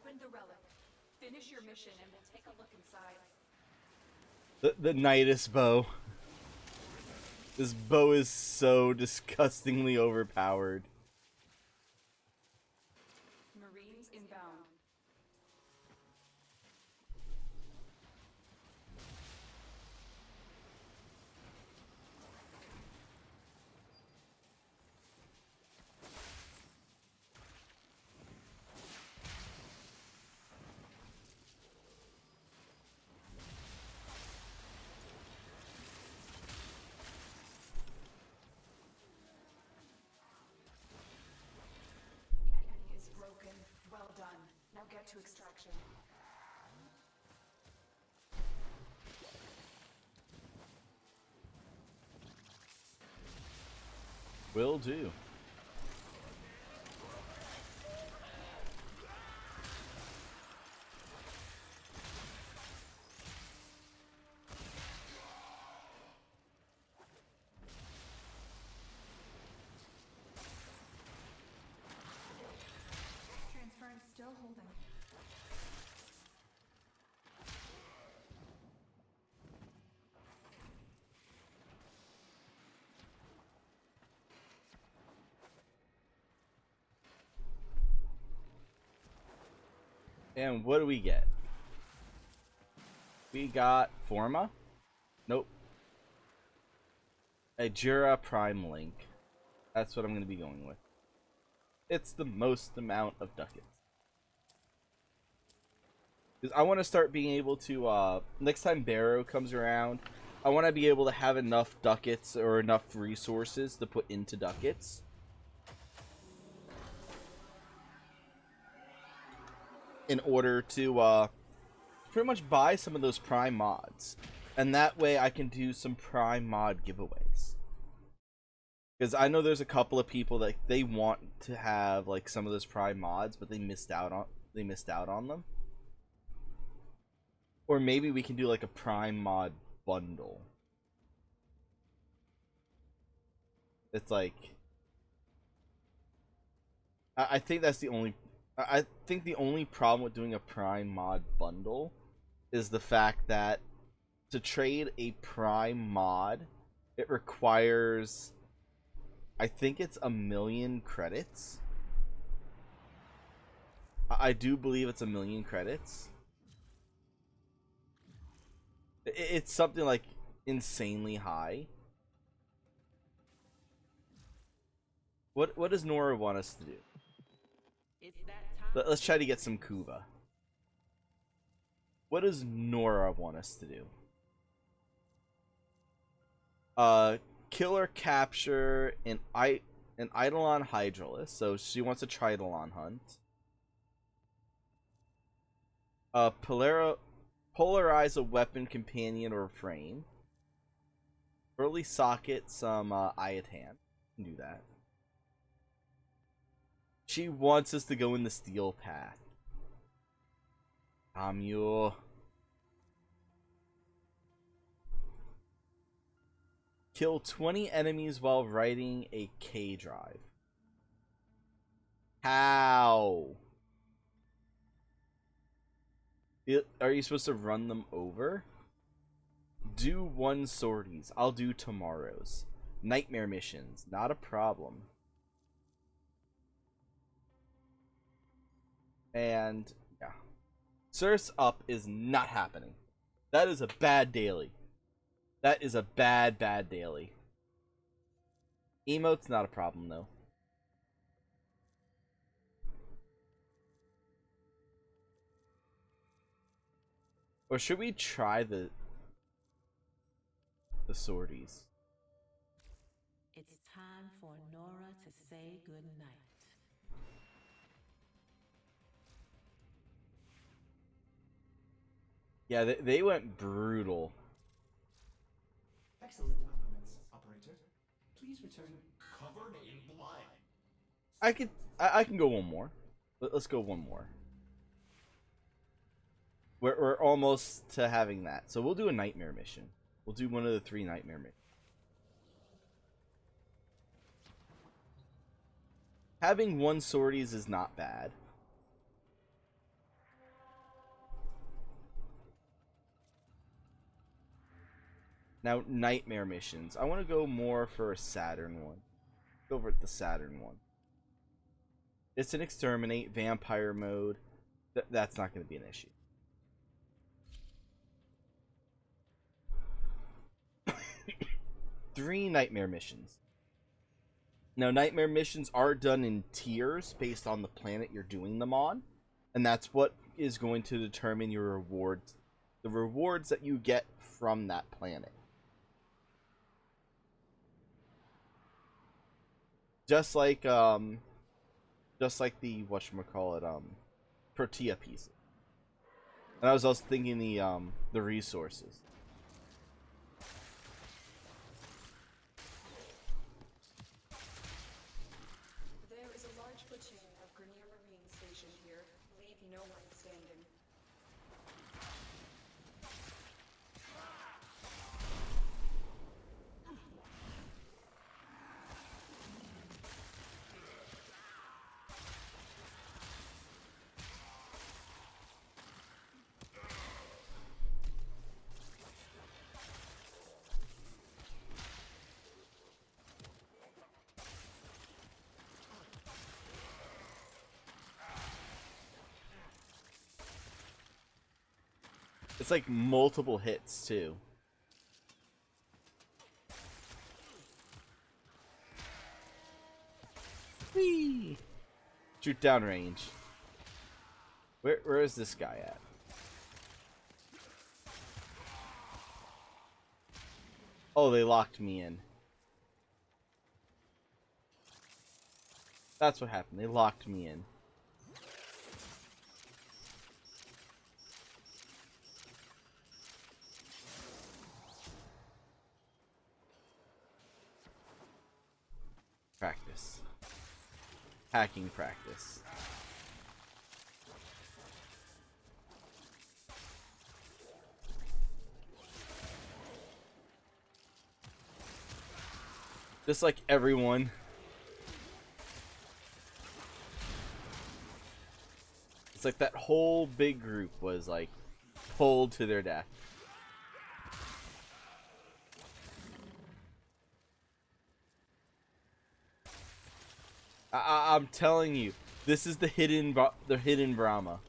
D: opened the relic. Finish your mission and we'll take a look inside.
A: The Nidus bow. This bow is so disgustingly overpowered.
D: Marines inbound. Well done. Now get to extraction.
A: Will do.
F: Transference still holding.
A: And what do we get? We got Forma? Nope. A Jura Prime Link. That's what I'm going to be going with. It's the most amount of ducats. Because I want to start being able to, next time Barrow comes around, I want to be able to have enough ducats or enough resources to put into ducats. In order to, pretty much buy some of those Prime mods. And that way I can do some Prime mod giveaways. Because I know there's a couple of people that they want to have like some of those Prime mods, but they missed out on them. Or maybe we can do like a Prime mod bundle. It's like I think that's the only I think the only problem with doing a Prime mod bundle is the fact that to trade a Prime mod, it requires, I think it's 1,000,000 credits. I do believe it's 1,000,000 credits. It's something like insanely high. What does Nora want us to do? Let's try to get some Kuva. What does Nora want us to do? Killer capture an Eidolon Hydralis, so she wants a Tridolon hunt. Polarize a weapon companion or frame. Early socket some Iatan. Can do that. She wants us to go in the steel path. You. Kill 20 enemies while riding a K drive. How? Are you supposed to run them over? Do 1 sorties. I'll do tomorrow's. Nightmare missions. Not a problem. And yeah. Source up is not happening. That is a bad daily. That is a bad daily. Emote's not a problem though. Or should we try the sorties?
H: It's time for Nora to say goodnight.
A: Yeah, they went brutal.
C: Excellent armaments, operator. Please return.
B: Covered in blood.
A: I can go one more. Let's go one more. We're almost to having that. So we'll do a nightmare mission. We'll do one of the 3 nightmare missions. Having 1 sorties is not bad. Now, nightmare missions. I want to go more for a Saturn one. Go over the Saturn one. It's an exterminate, vampire mode. That's not going to be an issue. Three nightmare missions. Now, nightmare missions are done in tiers based on the planet you're doing them on. And that's what is going to determine your rewards. The rewards that you get from that planet. Just like the whatchamacallit, tortilla pieces. And I was also thinking the resources.
D: There is a large platoon of Grenier Marines stationed here. Leave no one standing.
A: It's like multiple hits too. Whee! Shoot down range. Where is this guy at? Oh, they locked me in. That's what happened. They locked me in. Practice. Hacking practice. Just like everyone. It's like that whole big group was like pulled to their death. I'm telling you, this is the hidden Brahma.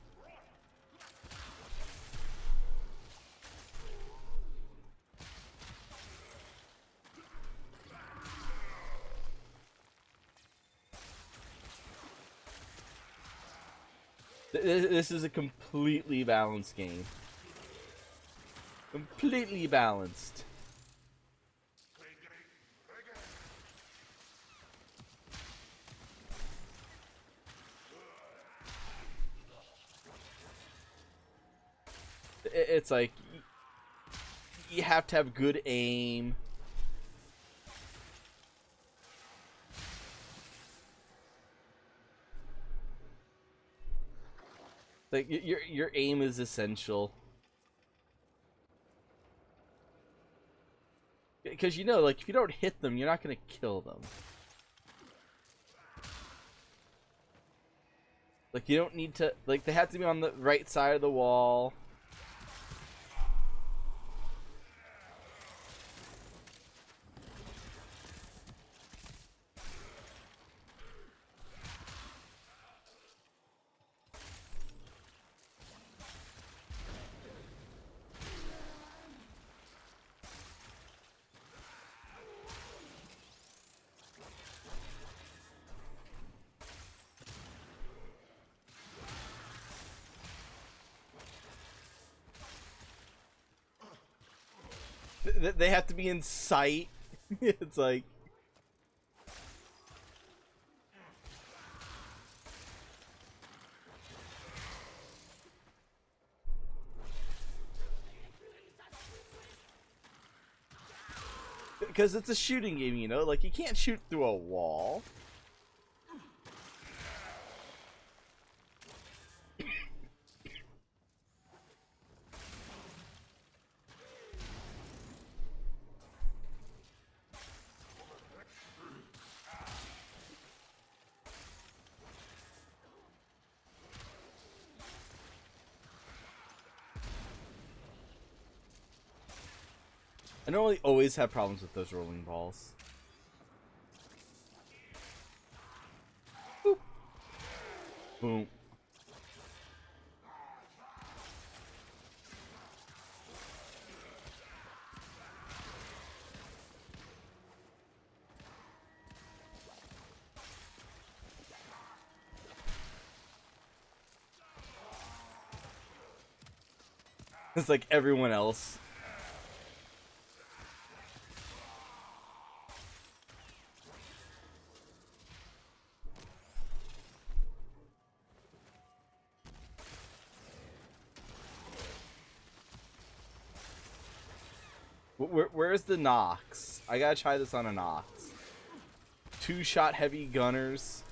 A: This is a completely balanced game. Completely balanced. It's like you have to have good aim. Like your aim is essential. Because you know, like if you don't hit them, you're not gonna kill them. Like you don't need to, like they have to be on the right side of the wall. They have to be in sight. It's like because it's a shooting game, you know, like you can't shoot through a wall. I normally always have problems with those rolling balls. Boop. Boom. It's like everyone else. Where's the Nox? I gotta try this on a Nox. 2-shot heavy gunners.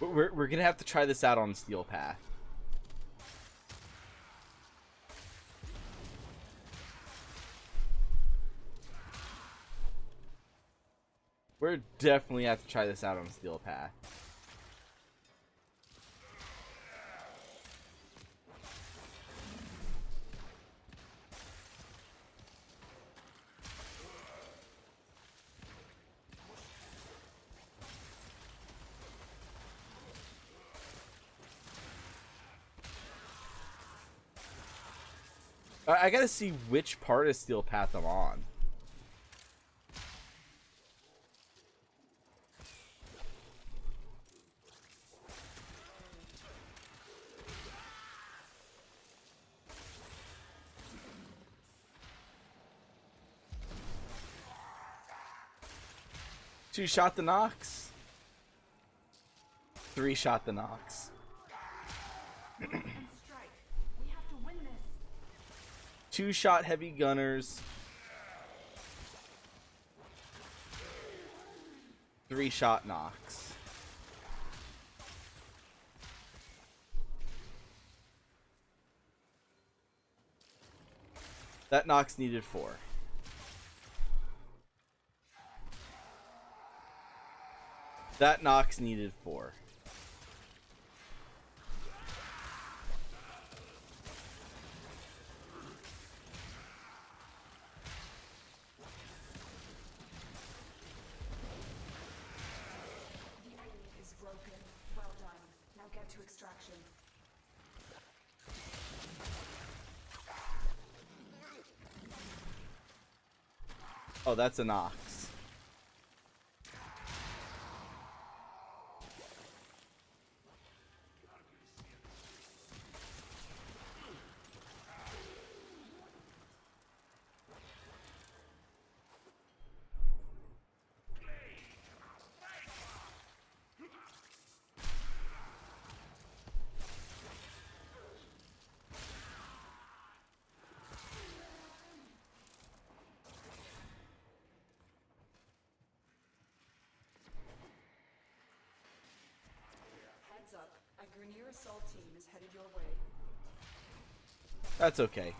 A: We're gonna have to try this out on Steel Path. We're definitely have to try this out on Steel Path. I gotta see which part of Steel Path I'm on. Two-shot the Nox. 3-shot the Nox.
F: Strike. We have to win this.
A: 2-shot heavy gunners. 3-shot Nox. That Nox needed 4. That Nox needed 4.
D: The enemy is broken. Well done. Now get to extraction.
A: Oh, that's a Nox.
D: Heads up. A Grineer assault team is headed your way.
A: That's okay.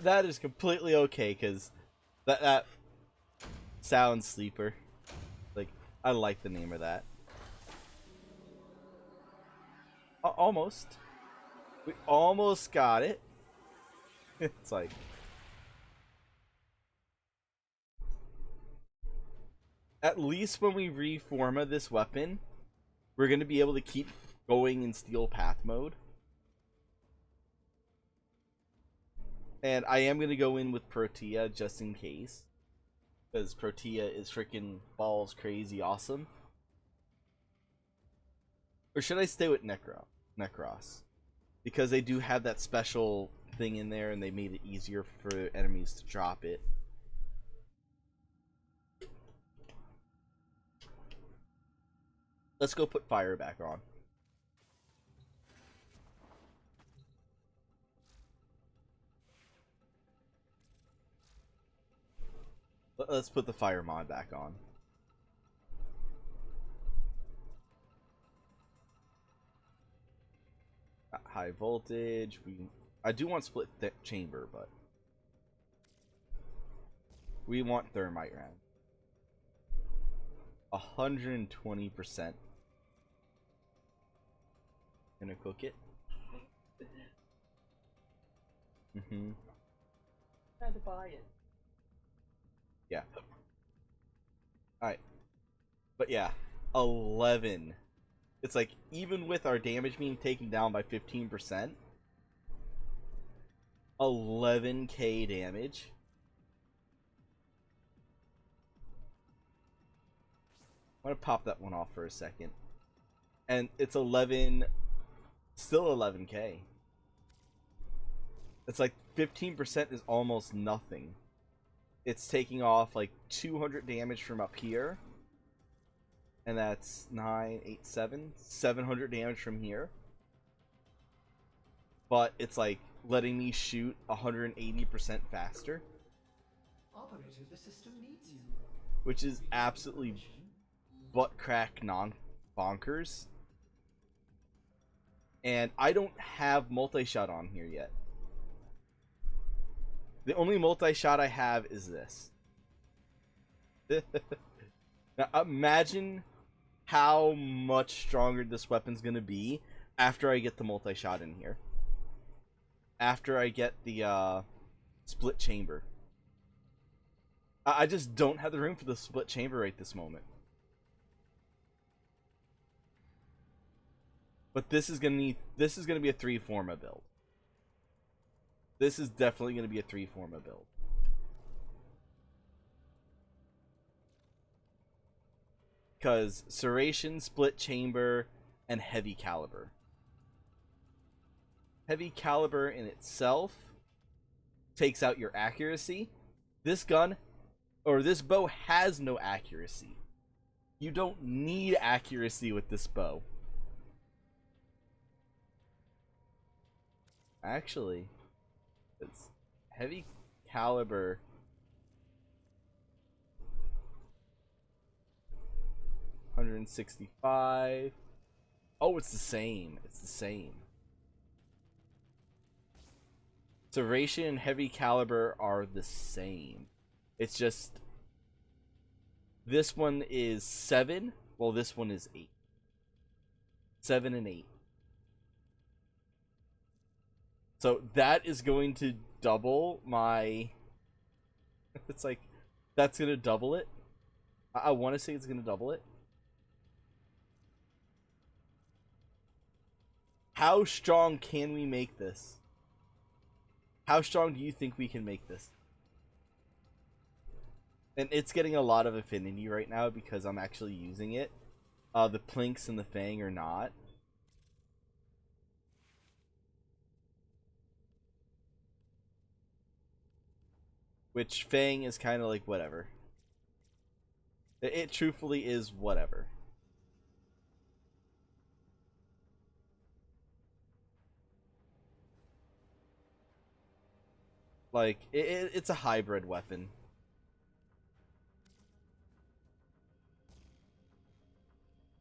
A: That is completely okay, because that sounds sleeper. Like, I like the name of that. Almost. We almost got it. It's like... At least when we reforma this weapon, we're going to be able to keep going in Steel Path mode. And I am going to go in with Protea just in case. Because Protea is freaking balls crazy awesome. Or should I stay with Necros? Because they do have that special thing in there and they made it easier for enemies to drop it. Let's go put fire back on. Let's put the fire mod back on. High voltage. I do want split chamber, but we want thermite round. 120%. Gonna cook it. Had to buy it. Yeah. Alright. But yeah, 11. It's like, even with our damage being taken down by 15%, 11k damage. I'm gonna pop that one off for a second. And it's 11, still 11k. It's like 15% is almost nothing. It's taking off like 200 damage from up here. And that's 9, 8, 7. 700 damage from here. But it's like letting me shoot 180% faster.
C: Operator, the system needs you.
A: Which is absolutely butt crack bonkers. And I don't have multi-shot on here yet. The only multi-shot I have is this. Now imagine how much stronger this weapon's gonna be after I get the multi-shot in here. After I get the split chamber. I just don't have the room for the split chamber right this moment. But this is gonna be a 3-forma build. This is definitely gonna be a 3-forma build. Because Serration, split chamber, and heavy caliber. Heavy caliber in itself takes out your accuracy. This gun, or this bow, has no accuracy. You don't need accuracy with this bow. Actually, it's heavy caliber. $165. Oh, it's the same. It's the same. Serration and heavy caliber are the same. It's just this one is 7. Well, this one is 8. 7 and 8. So that is going to double my. It's like that's gonna double it. I want to say it's gonna double it. How strong can we make this? How strong do you think we can make this? And it's getting a lot of affinity right now because I'm actually using it. The PLINX and the FANG are not. Which FANG is kind of like whatever. It truthfully is whatever. Like, it's a hybrid weapon.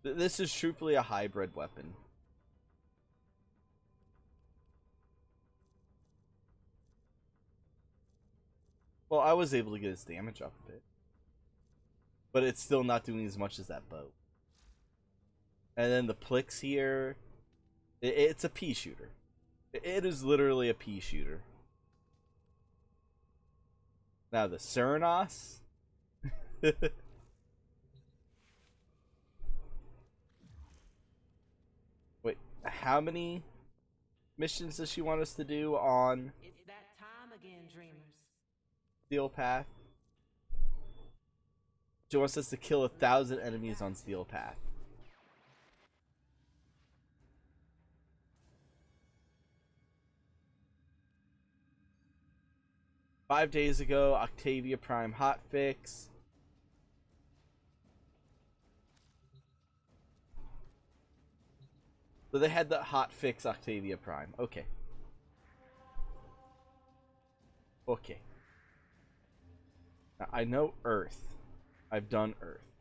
A: This is truthfully a hybrid weapon. Well, I was able to get his damage up a bit. But it's still not doing as much as that bow. And then the PLIX here, it's a pea shooter. It is literally a pea shooter. Now the CERNOS. Wait, how many missions does she want us to do on
H: It's that time again, dreamers.
A: Steel Path? She wants us to kill 1,000 enemies on Steel Path. Five days ago, Octavia Prime hotfix. So they had the hotfix Octavia Prime. Okay. Okay. Now, I know Earth. I've done Earth.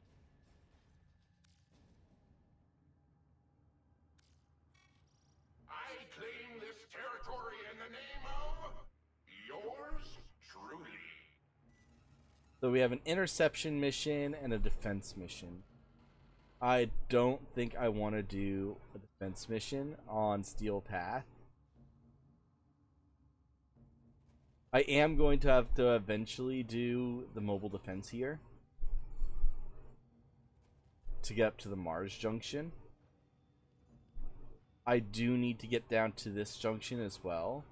G: I
A: So we have an interception mission and a defense mission. I don't think I want to do a defense mission on Steel Path. I am going to have to eventually do the mobile defense here to get up to the Mars junction. I do need to get down to this junction as well.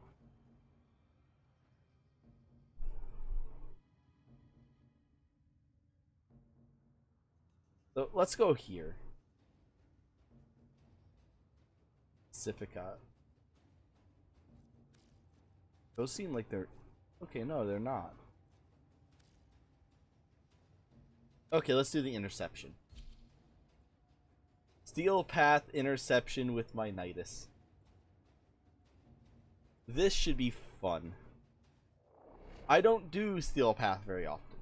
A: So let's go here. Pacifica. Those seem like they're... Okay, no, they're not. Okay, let's do the interception. Steel Path interception with my Nidus. This should be fun. I don't do Steel Path very often,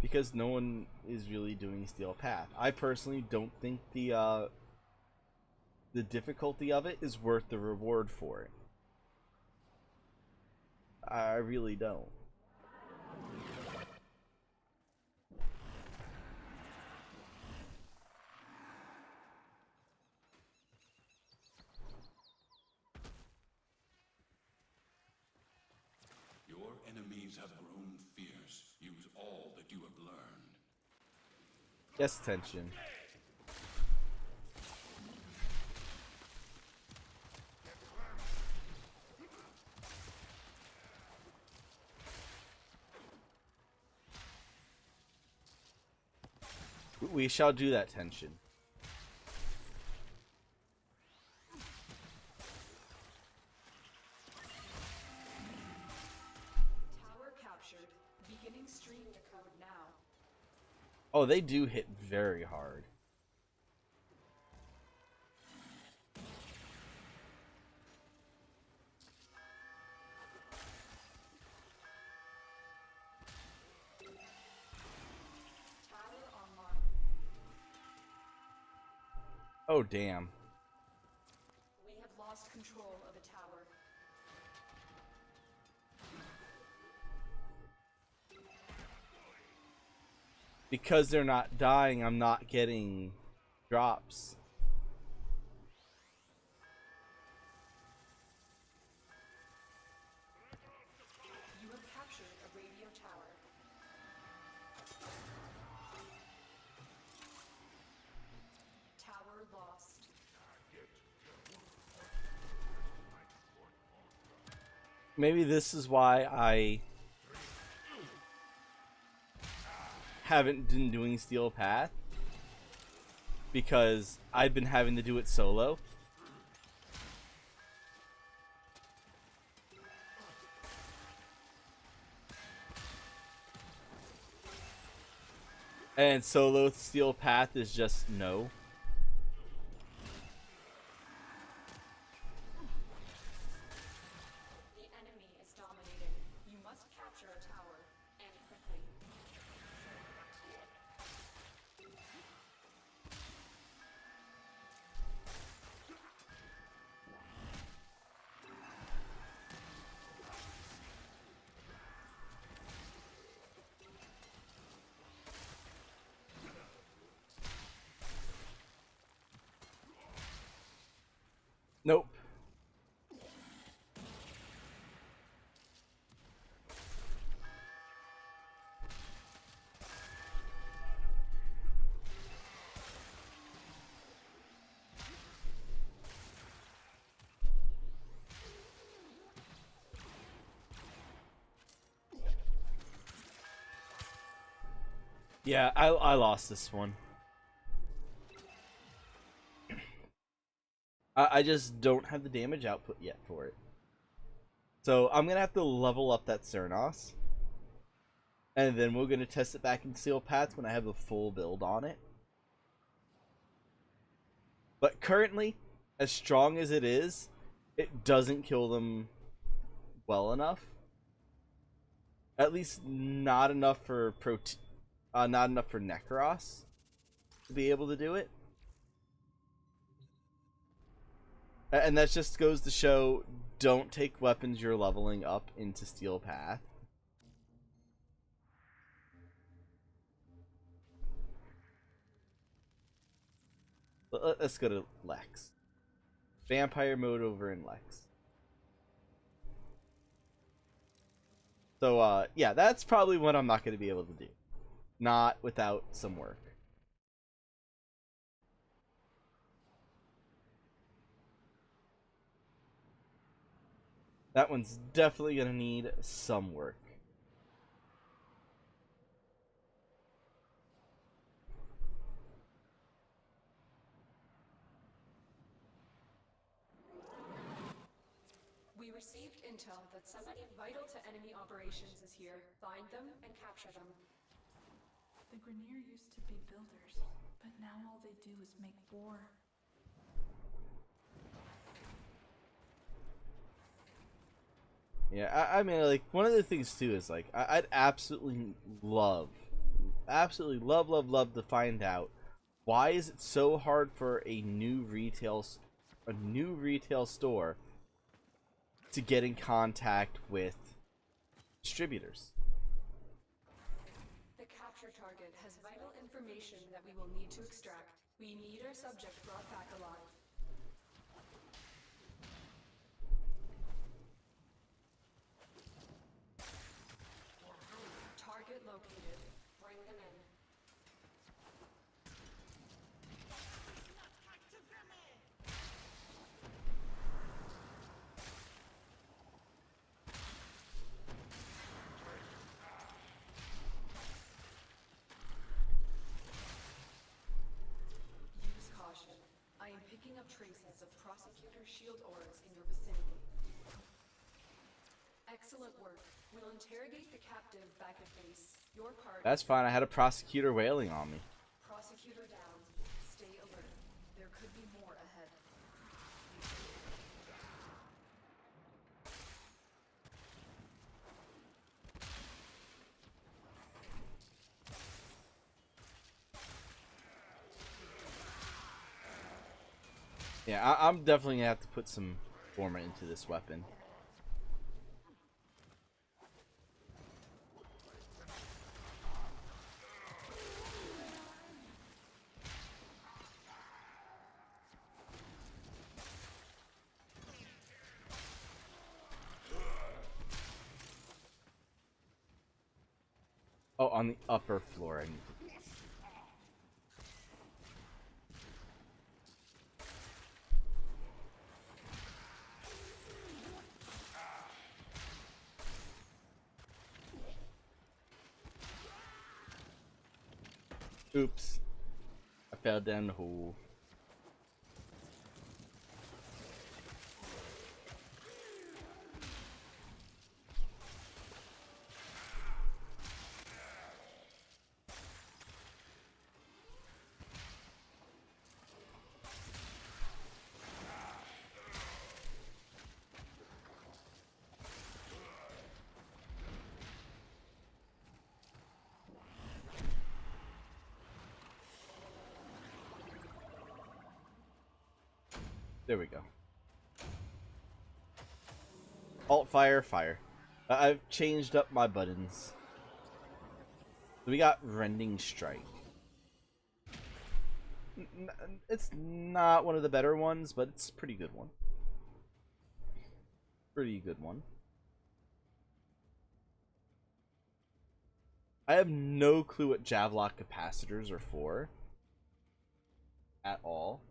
A: because no one is really doing Steel Path. I personally don't think the difficulty of it is worth the reward for it. I really don't.
G: Your enemies have grown fierce. Use all that you have learned.
A: Yes, tension. We shall do that, tension.
D: Tower captured. Beginning stream decode now.
A: Oh, they do hit very hard.
D: Tower online.
A: Oh, damn.
D: We have lost control of a tower.
A: Because they're not dying, I'm not getting drops.
D: You have captured a radio tower. Tower lost.
A: Maybe this is why I haven't been doing Steel Path, because I've been having to do it solo. And solo Steel Path is just no.
D: The enemy is dominating. You must capture a tower, and quickly.
A: Nope. Yeah, I lost this one. I just don't have the damage output yet for it. So I'm gonna have to level up that CERNOS, and then we're gonna test it back in Steel Path when I have the full build on it. But currently, as strong as it is, it doesn't kill them well enough. At least not enough for not enough for Necros to be able to do it. And that just goes to show, don't take weapons you're leveling up into Steel Path. Let's go to Lex. Vampire mode over in Lex. So, yeah, that's probably what I'm not going to be able to do. Not without some work. That one's definitely going to need some work.
D: We received intel that somebody vital to enemy operations is here. Find them and capture them.
F: The Grenier used to be builders, but now all they do is make war.
A: Yeah, I mean, like, one of the things too is, like, I'd absolutely love to find out why is it so hard for a new retail store to get in contact with distributors.
D: The capture target has vital information that we will need to extract. We need our subject brought back alive. Target located. Bring them in. Use caution. I am picking up traces of prosecutor shield auras in your vicinity. Excellent work. We'll interrogate the captive back at base. Your part.
A: That's fine. I had a prosecutor wailing on me.
D: Prosecutor down. Stay alert. There could be more ahead.
A: Yeah, I'm definitely gonna have to put some format into this weapon. Oh, on the upper floor. I need to... Oops. I fell down the hole. There we go. Alt fire, fire. I've changed up my buttons. We got Rending Strike. It's not one of the better ones, but it's a pretty good one. Pretty good one. I have no clue what Javlock capacitors are for. At all.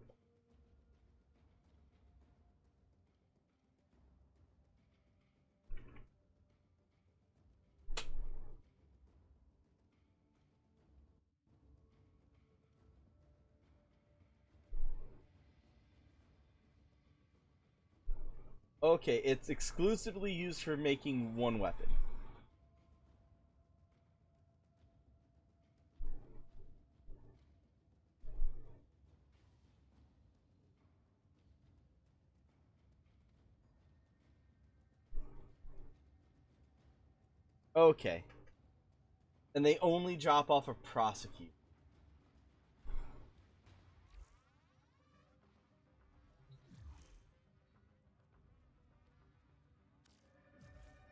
A: Okay, it's exclusively used for making one weapon. Okay. And they only drop off a prosecute.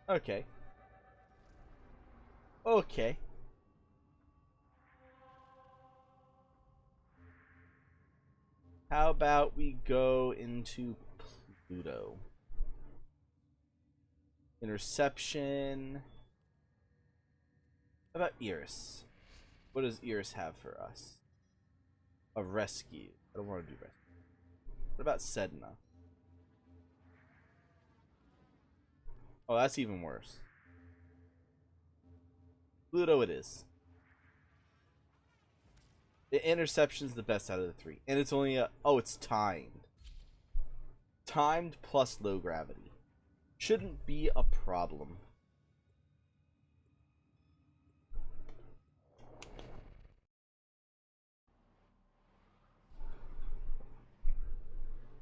A: Okay. Okay. How about we go into Pluto? Interception. How about Iris? What does Iris have for us? A rescue. I don't want to do rescue. What about Sedna? Oh, that's even worse. Pluto it is. The interception's the best out of the three. And it's only a... Oh, it's timed. Timed plus low gravity. Shouldn't be a problem.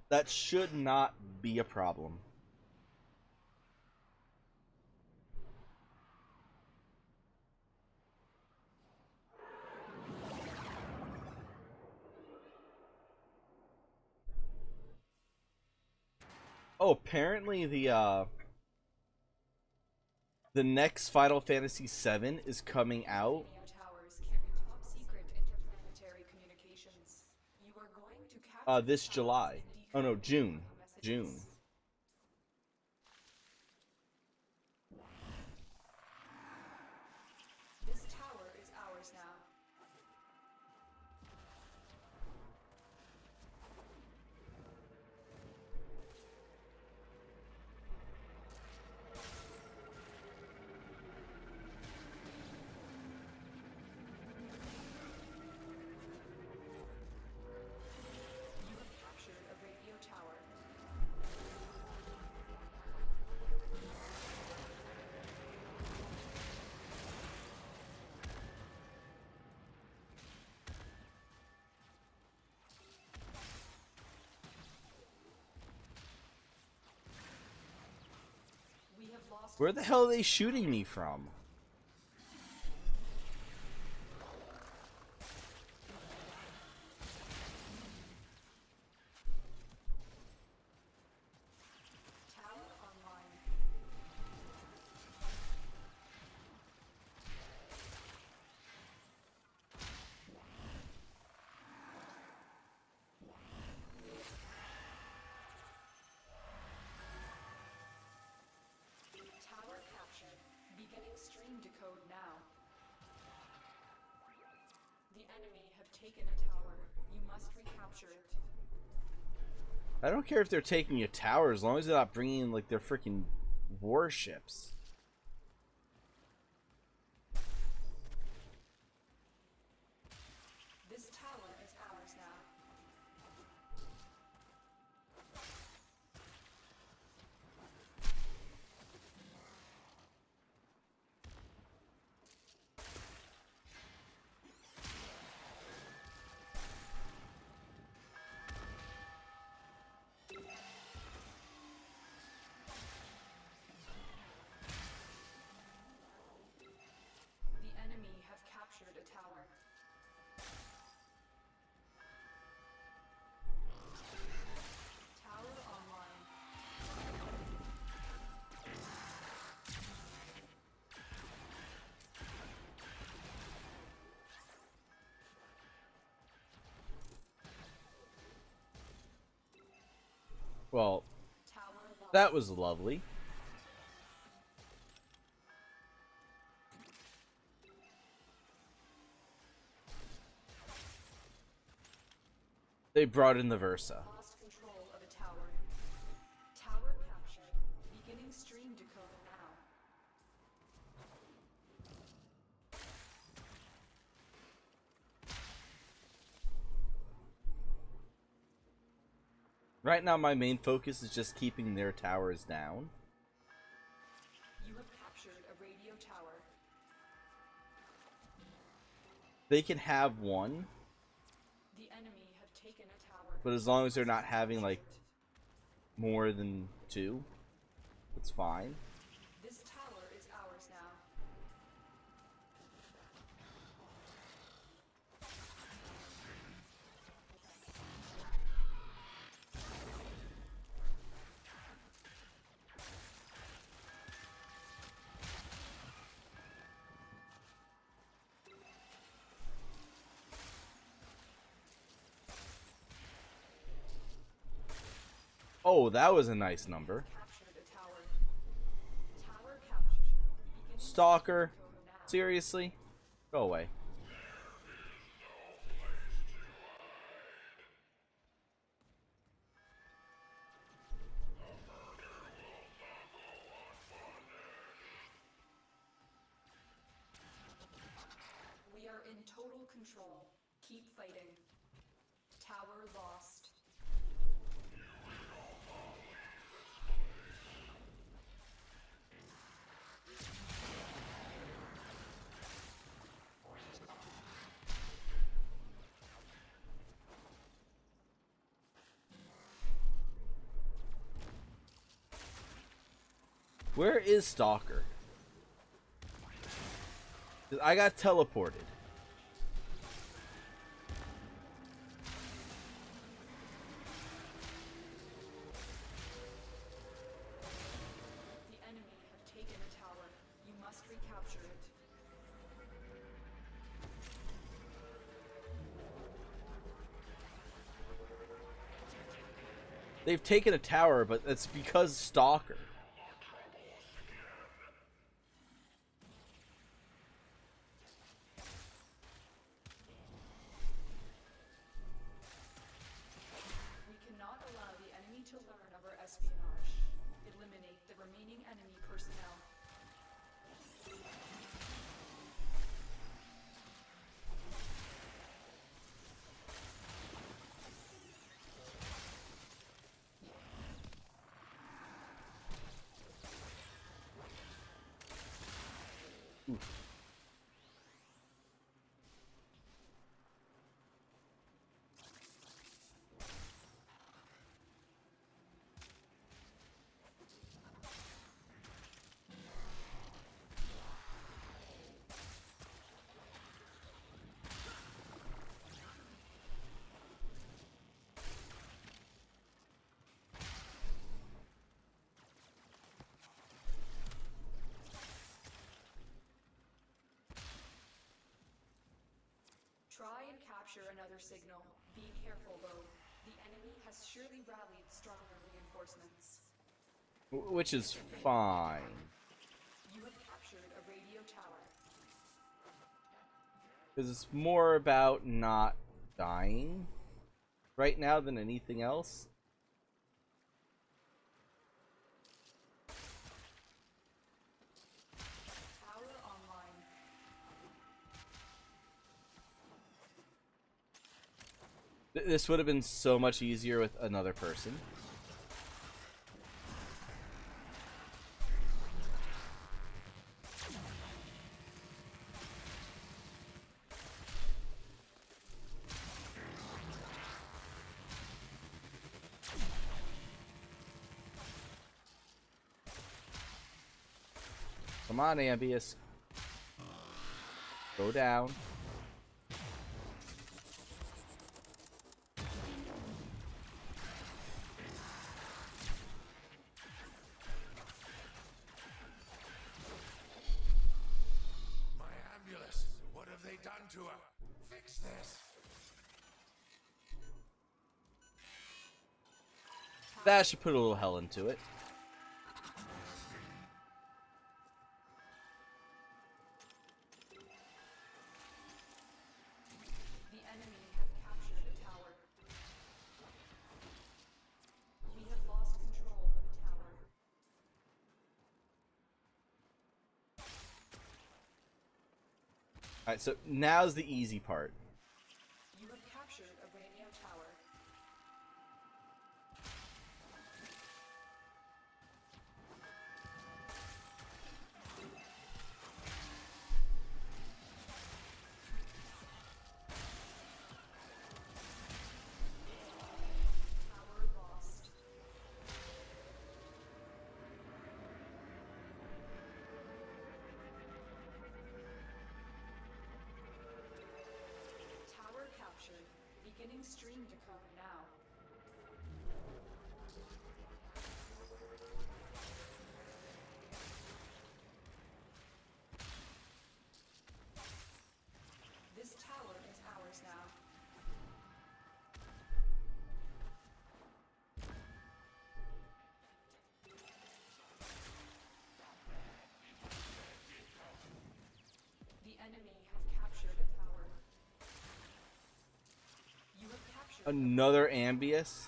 A: That should not be a problem. Oh, apparently the next Final Fantasy VII is coming out.
D: Radio towers carry top secret interplanetary communications. You are going to capture
A: This
D: the
A: July.
D: towers
A: Oh
D: and
A: no,
D: decode
A: June.
D: messages.
A: June.
D: This tower is ours now. You have captured a radio tower. We have lost
A: Where the hell are they shooting me from?
D: tower online. Tower captured. Beginning stream decode now. The enemy have taken a tower. You must recapture it.
A: I don't care if they're taking a tower as long as they're not bringing in like their freaking warships.
D: This tower is ours now. The enemy have captured a tower. Tower online.
A: Well,
D: Tower lost.
A: that was lovely. They brought in the Versa.
D: Lost control of a tower. Tower captured. Beginning stream decode now.
A: Right now my main focus is just keeping their towers down.
D: You have captured a radio tower.
A: They can have one,
D: The enemy have taken a tower.
A: but as long as they're not having like more than two, it's fine.
D: This tower is ours now.
A: Oh, that was a nice number.
D: Captured a tower. Tower captured. Beginning
A: Stalker.
D: stream to go now.
A: Seriously? Go away.
D: We are in total control. Keep fighting. Tower lost.
A: Where is Stalker? 'Cause I got teleported.
D: The enemy have taken a tower. You must recapture it.
A: They've taken a tower, but it's because Stalker.
D: We cannot allow the enemy to learn of our espionage. Eliminate the remaining enemy personnel. Try and capture another signal. Be careful though. The enemy has surely rallied stronger reinforcements.
A: Which is fine.
D: You have captured a radio tower.
A: Because it's more about not dying right now than anything else.
D: Tower online.
A: This would have been so much easier with another person. Come on, Ambius. Go down.
G: My ambulance! What have they done to her? Fix this!
A: That should put a little hell into it.
D: The enemy have captured a tower. We have lost control of a tower.
A: Alright, so now's the easy part.
D: You have captured a radio tower. Tower lost. Tower captured. Beginning stream decode now. This tower is ours now.
A: Another Ambius.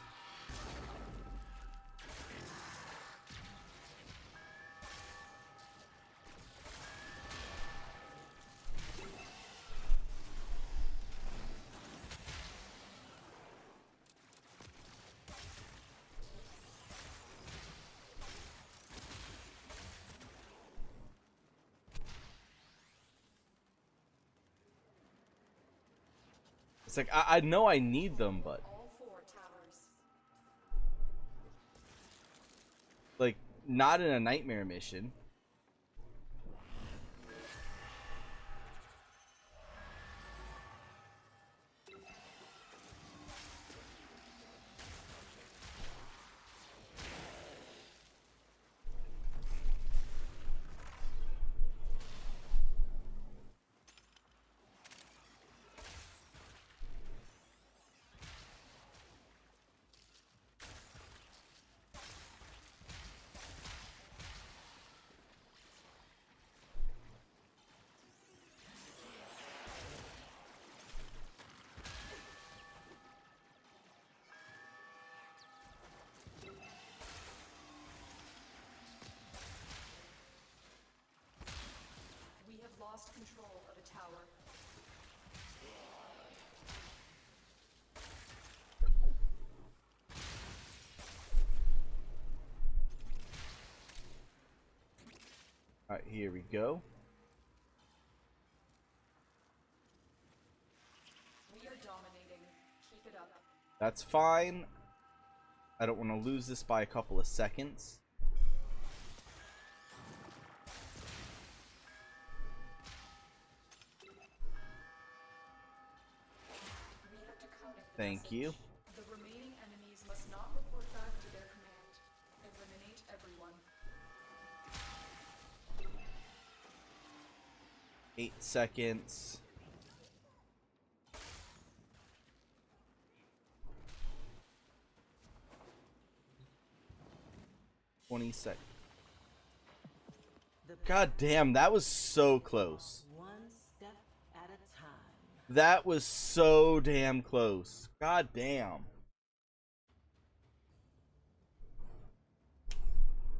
A: It's like, I know I need them, but
D: All 4 towers.
A: like, not in a nightmare mission.
D: We have lost control of a tower.
A: Alright, here we go.
D: We are dominating. Keep it up.
A: That's fine. I don't want to lose this by a couple of seconds.
D: We have decoded the
A: Thank
D: message.
A: you.
D: The remaining enemies must not report back to their command. Eliminate everyone.
A: 8 seconds. $20. God damn, that was so close.
H: One step at a time.
A: That was so damn close. God damn.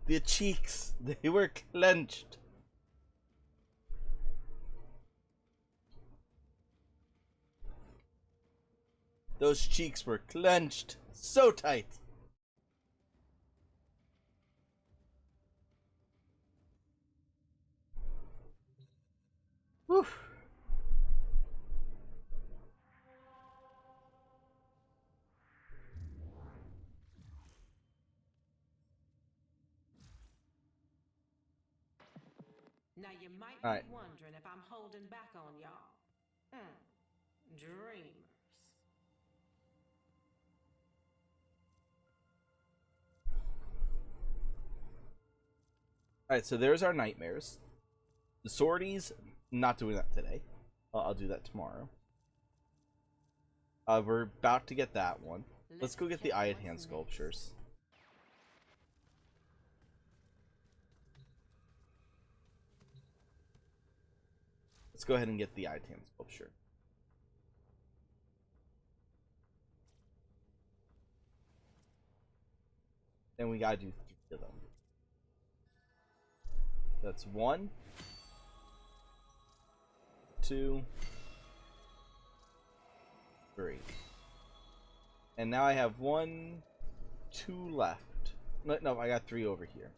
A: The cheeks, they were clenched. Those cheeks were clenched so tight. Whew.
H: Now you might
A: All right.
H: be wondering if I'm holding back on y'all. Dreamers.
A: Alright, so there's our nightmares. The sorties, not doing that today. I'll do that tomorrow. We're about to get that one. Let's go get the eye and hand sculptures. Let's go ahead and get the eye and hand sculpture. And we gotta do 3 of them. That's 1, 2, 3. And now I have 1, 2 left. No, I got 3 over here.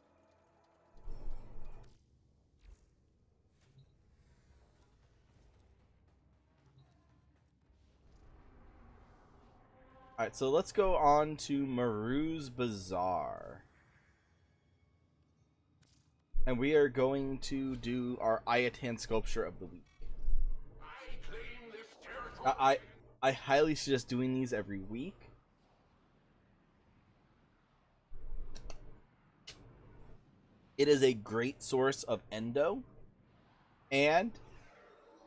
A: Alright, so let's go on to Maru's Bazaar. And we are going to do our Ayatan sculpture of the week.
B: I claim this territory.
A: I highly suggest doing these every week. It is a great source of endo. And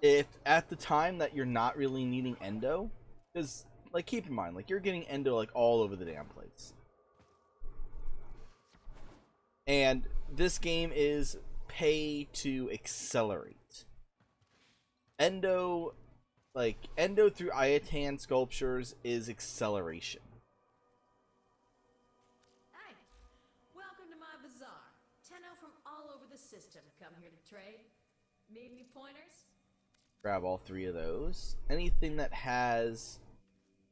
A: if at the time that you're not really needing endo, because like keep in mind, like you're getting endo like all over the damn place. And this game is pay to accelerate. Endo like Endo through Ayatan sculptures is acceleration.
I: Hey, welcome to my bazaar. Tenno from all over the system come here to trade. Need any pointers?
A: Grab all 3 of those. Anything that has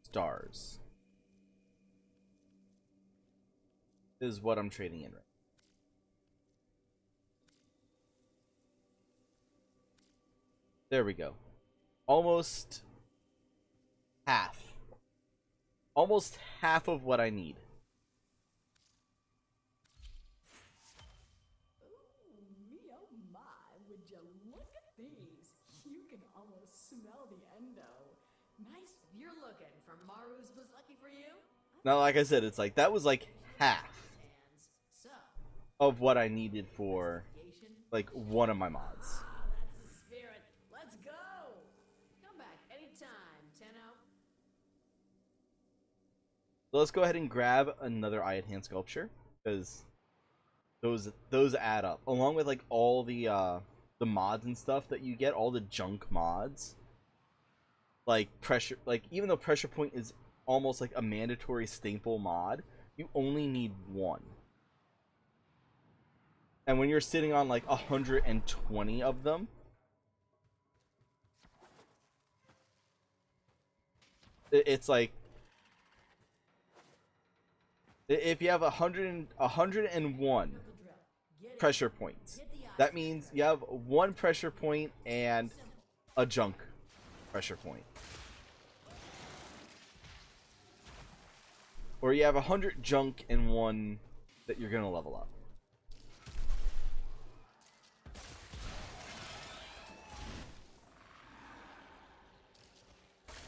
A: stars is what I'm trading in right. There we go. Almost half. Almost half of what I need.
C: Ooh, me oh my, would you look at these? You can almost smell the endo.
I: Nice. You're looking for Maru's was lucky for you.
A: Now, like I said, it's like that was like half
I: Hands. So,
A: of what I needed for like one of my mods.
I: that's the spirit. Let's go. Come back anytime, Tenno.
A: So let's go ahead and grab another Ayatan sculpture because those add up, along with like all the mods and stuff that you get, all the junk mods. Like pressure, like even though pressure point is almost like a mandatory staple mod, you only need 1. And when you're sitting on like 120 of them, it's like if you have 101 pressure points, that means you have 1 pressure point and a junk pressure point. Or you have 100 junk and 1 that you're gonna level up.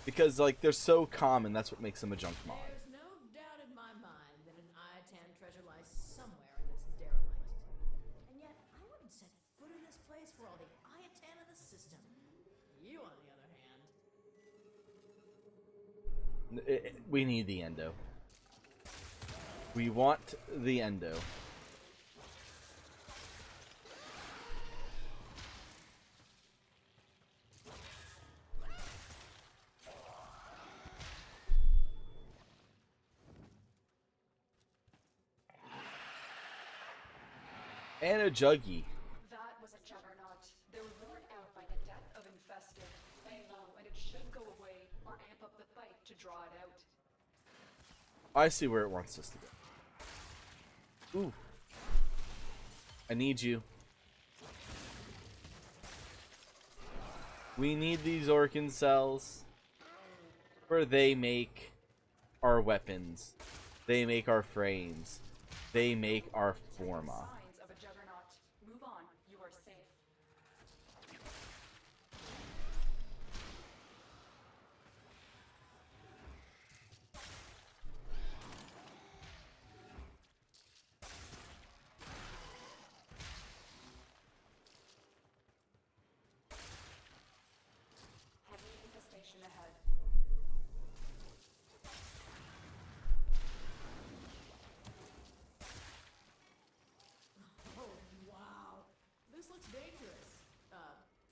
A: Because like they're so common, that's what makes them a junk mod.
I: There's no doubt in my mind that an Ayatan treasure lies somewhere in this derelict. And yet, I wouldn't set foot in this place for all the Ayatan of the system. You, on the other hand.
A: We need the endo. We want the endo. And a juggy.
D: That was a juggernaut. They were lured out by the death of infested. Lay low, and it should go away, or amp up the fight to draw it out.
A: I see where it wants us to go. Ooh. I need you. We need these Orkin cells. Where they make our weapons. They make our frames. They make our forma.
D: Signs of a juggernaut. Move on. You are safe. Heavy infestation ahead.
I: Oh, wow. This looks dangerous.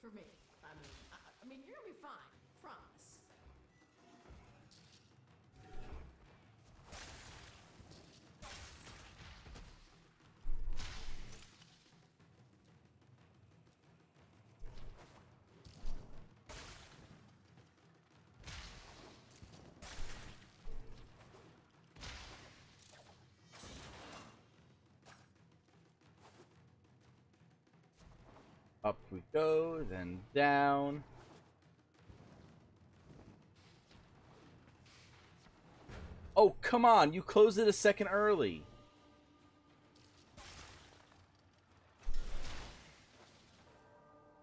I: For me. I mean, you're gonna be fine. Promise.
A: Up we go, then down. Oh, come on. You closed it a second early.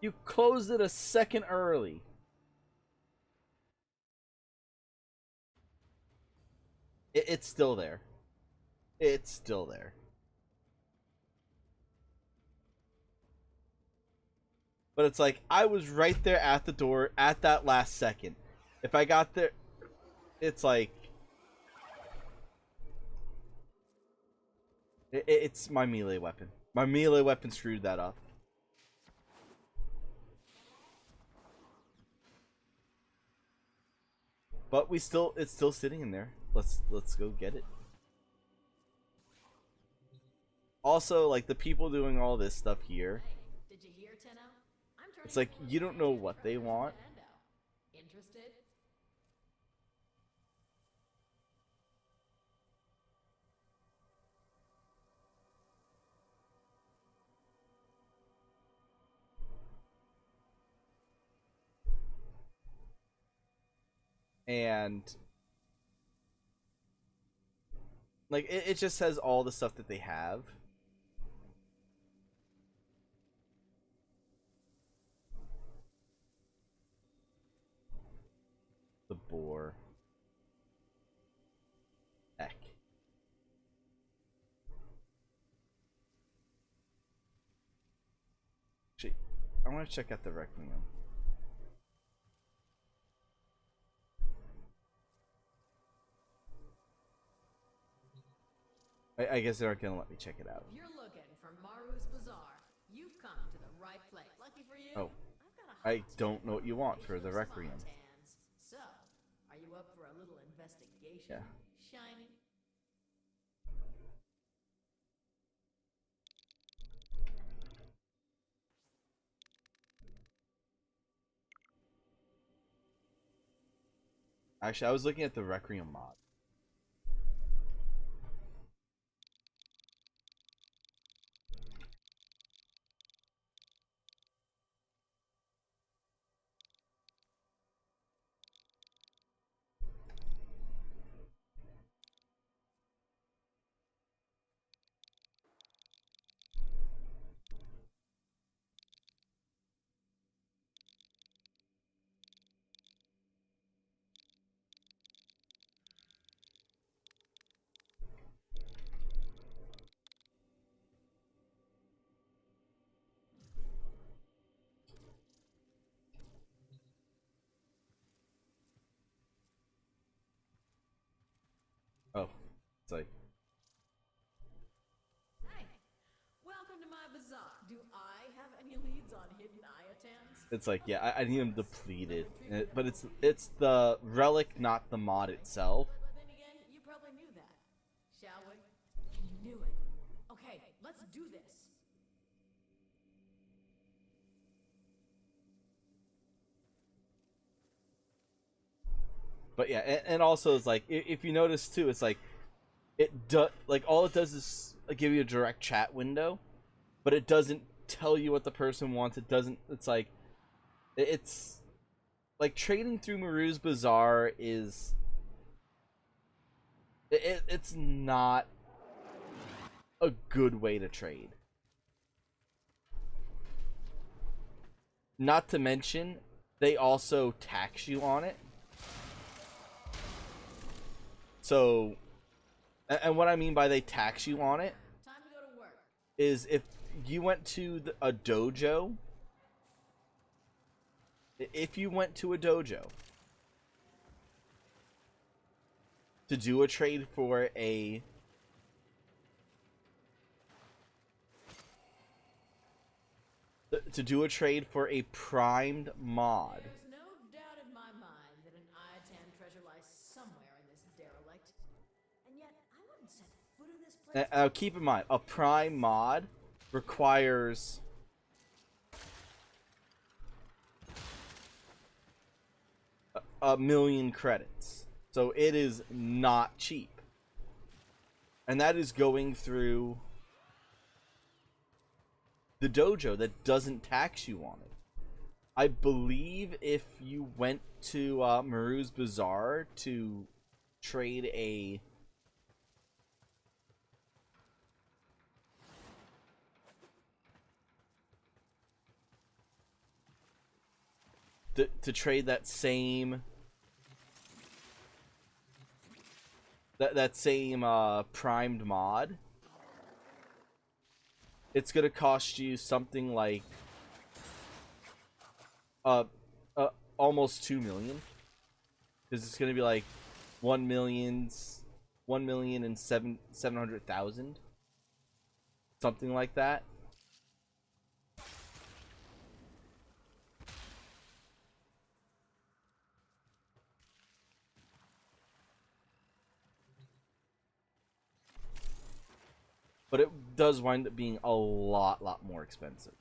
A: You closed it a second early. It's still there. It's still there. But it's like, I was right there at the door at that last second. If I got there, it's like... It's my melee weapon. My melee weapon screwed that up. But it's still sitting in there. Let's go get it. Also, like, the people doing all this stuff here,
I: Did you hear, Tenno? I'm turning
A: it's like you don't know what they want.
I: Interested?
A: And like it just says all the stuff that they have. The boar. Heck. Actually, I want to check out the Requiem. I guess they're not gonna let me check it out.
I: If you're looking for Maru's Bazaar, you've come to the right place. Lucky for you.
A: Oh,
I: I've got a
A: I
I: hot
A: don't
I: tip
A: know what you want for the
I: some
A: Requiem.
I: tans. So, are you up for a little investigation?
A: Yeah.
I: Shiny.
A: Actually, I was looking at the Requiem mod. Oh, it's like,
I: Hey, welcome to my bazaar. Do I have any leads on hidden Iotans?
A: it's like, yeah, I need them depleted, but it's the relic, not the mod itself.
I: But then again, you probably knew that. Shall we? Knew it. Okay, let's do this.
A: But yeah, and also it's like, if you notice too, it's like like all it does is give you a direct chat window, but it doesn't tell you what the person wants. It doesn't. It's like it's like trading through Maru's Bazaar is it's not a good way to trade. Not to mention, they also tax you on it. So, and what I mean by they tax you on it
I: Time to go to work.
A: is if you went to a dojo, if you went to a dojo to do a trade for a primed mod,
I: There's no doubt in my mind that an Iotan treasure lies somewhere in this derelict. And yet, I wouldn't set foot in this place.
A: now keep in mind, a prime mod requires a million credits, so it is not cheap, and that is going through the dojo that doesn't tax you on it. I believe if you went to Maru's Bazaar to trade a to trade that same primed mod, it's gonna cost you something like almost 2 million, because it's gonna be like 1,700,000, something like that. but it does wind up being a lot more expensive.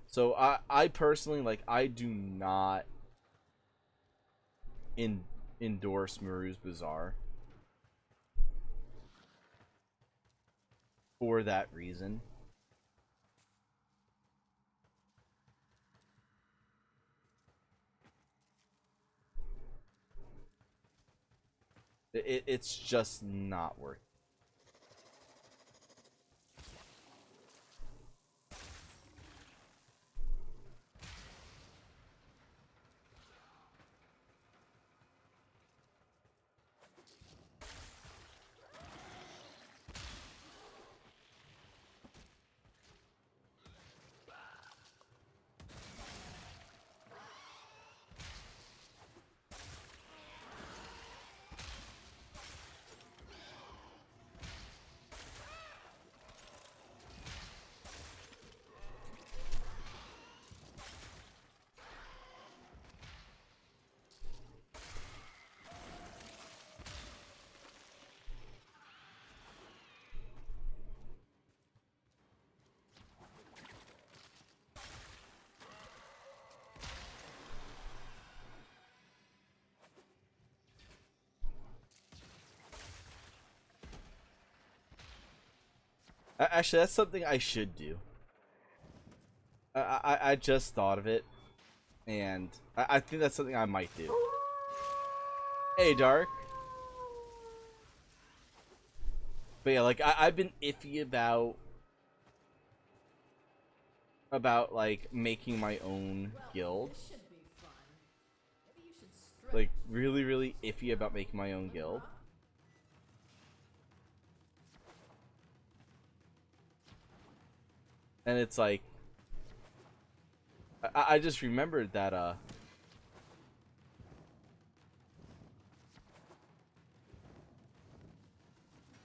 A: So I personally, like, I do not endorse Maru's Bazaar for that reason. It's just not worth it. Actually, that's something I should do. I just thought of it, and I think that's something I might do. Hey, Dark. But yeah, like, I've been iffy about like making my own guild.
I: This should be fun. Maybe you should stretch.
A: Like, really iffy about making my own guild. And it's like, I just remembered that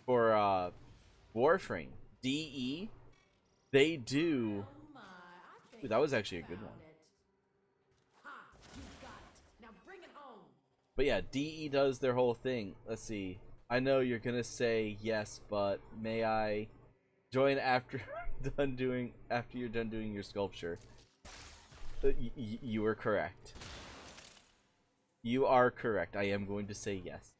A: for Warframe DE, they do.
I: Oh my, I think
A: Ooh, that was
I: I
A: actually a good
I: found
A: one.
I: it. Ha! You got it. Now bring it home.
A: But yeah, DE does their whole thing. Let's see. I know you're gonna say yes, but may I join after you're done doing your sculpture? You are correct. You are correct. I am going to say yes.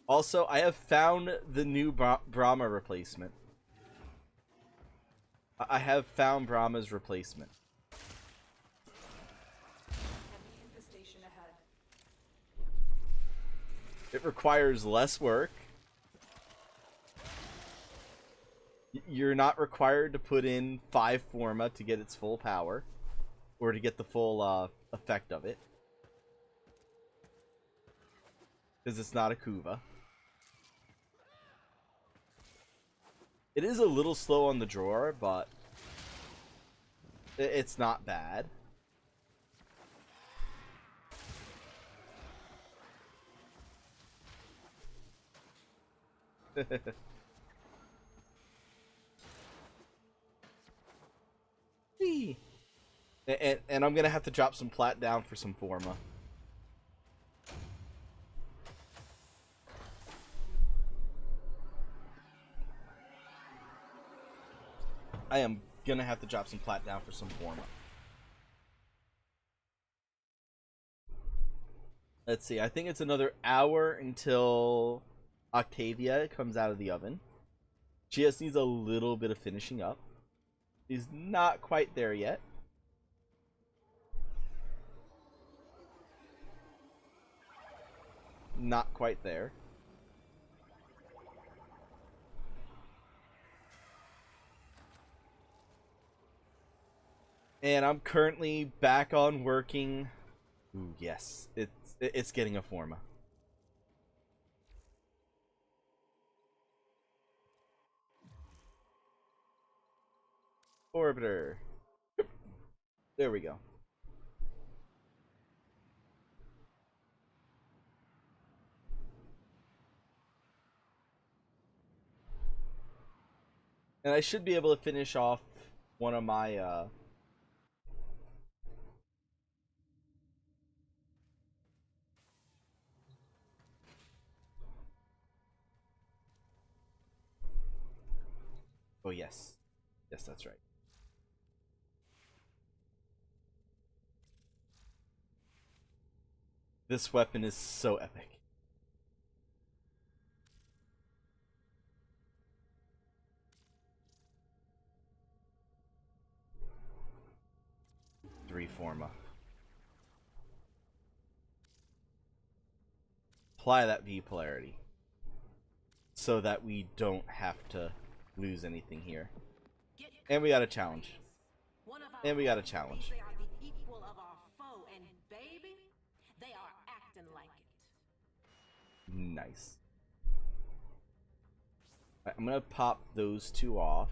A: Also, I have found the new Brahma replacement. I have found Brahma's replacement.
D: Heavy infestation ahead.
A: It requires less work. You're not required to put in 5 forma to get its full power, or to get the full effect of it, because it's not a Kuva. It is a little slow on the drawer, but it's not bad. And I'm gonna have to drop some plat down for some forma. I am gonna have to drop some plat down for some forma. Let's see, I think it's another hour until Octavia comes out of the oven. She just needs a little bit of finishing up. She's not quite there yet. Not quite there. And I'm currently back on working. Ooh, yes, it's getting a forma. Orbiter. There we go. And I should be able to finish off one of my oh yes. Yes, that's right. This weapon is so epic. Reforma. Apply that V polarity so that we don't have to lose anything here. And we got a challenge. And we got a challenge.
H: They are the equal of our foe, and baby, they are acting like it.
A: Nice. Right, I'm gonna pop those two off.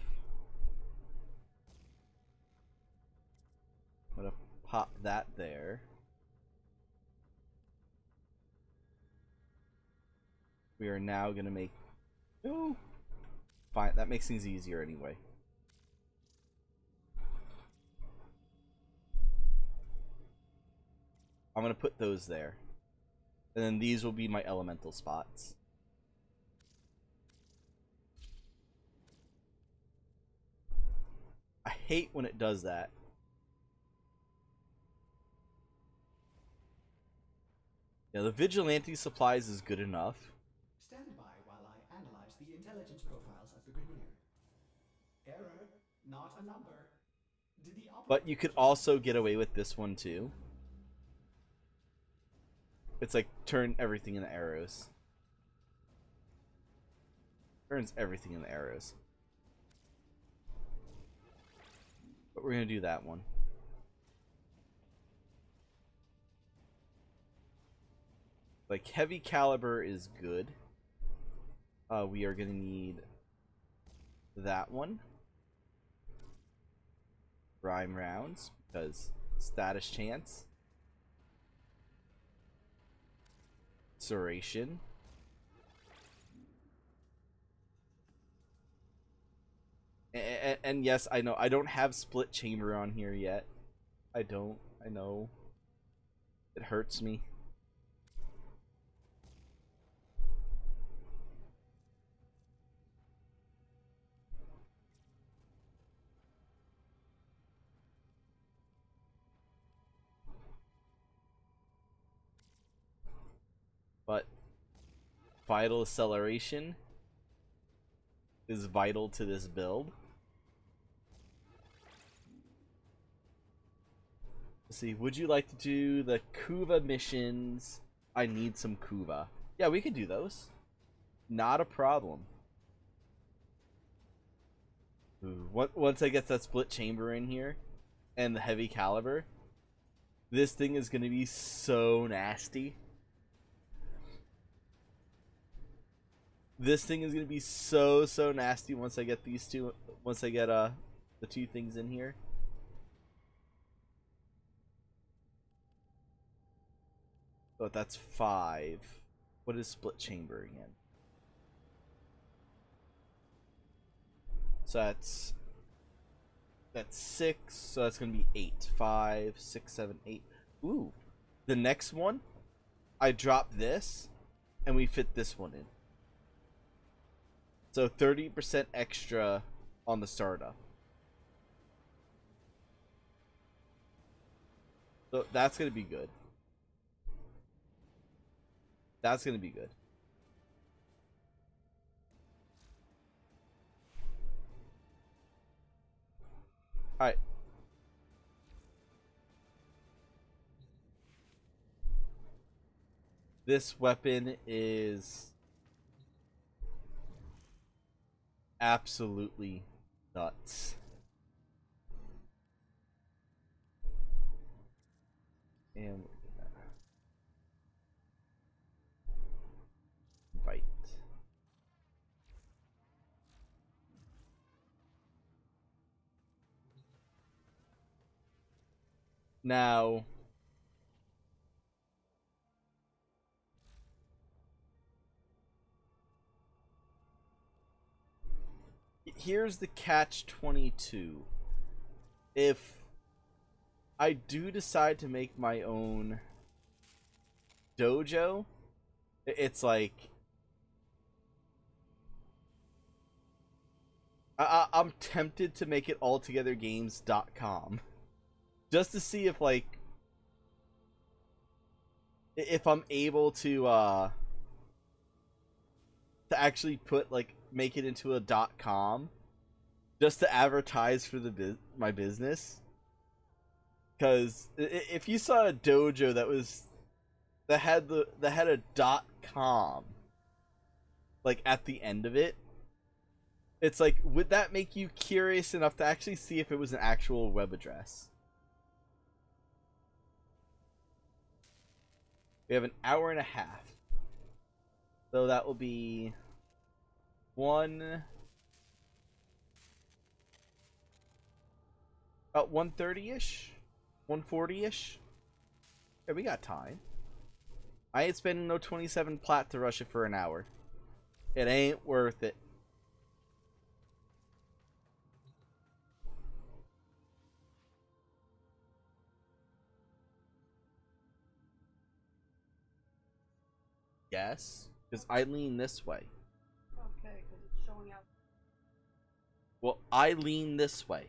A: I'm gonna pop that there. We are now gonna make. Oh, fine. That makes things easier anyway. I'm gonna put those there, and then these will be my elemental spots. I hate when it does that. Yeah, the vigilante supplies is good enough.
J: Stand by while I analyze the intelligence profiles of the Grineer. Error, not a number. Did the
A: But you could also get away with this one too. It's like turn everything into arrows. Turns everything into arrows. But we're gonna do that one. Like heavy caliber is good. We are gonna need that one. Rhyme rounds because status chance. Serration. And yes, I know I don't have split chamber on here yet. I don't. I know. It hurts me. But vital acceleration is vital to this build. Let's see, would you like to do the Kuva missions? I need some Kuva. Yeah, we could do those. Not a problem. Ooh, once I get that split chamber in here and the heavy caliber, this thing is going to be so nasty. This thing is gonna be so nasty once I get these two. Once I get the two things in here. Oh, that's 5. What is split chamber again? So that's 6. So that's gonna be 8. 5, 6, 7, 8. Ooh, the next one, I drop this, and we fit this one in. So 30% extra on the startup. So that's going to be good. That's going to be good. Alright. This weapon is absolutely nuts. And invite. Now here's the catch-22. if I do decide to make my own dojo, it's like I'm tempted to make it alltogethergames.com just to see if like if I'm able to actually put like make it into a .com just to advertise for the my business. Because if you saw a dojo that had a .com like at the end of it, it's like, would that make you curious enough to actually see if it was an actual web address? We have an hour and a half, so that will be about 1:30ish, 1:40ish. Yeah, we got time. I ain't spending no 27 plat to rush it for an hour. It ain't worth it. Yes, because I lean this way.
F: Okay, because it's showing out.
A: Well, I lean this way.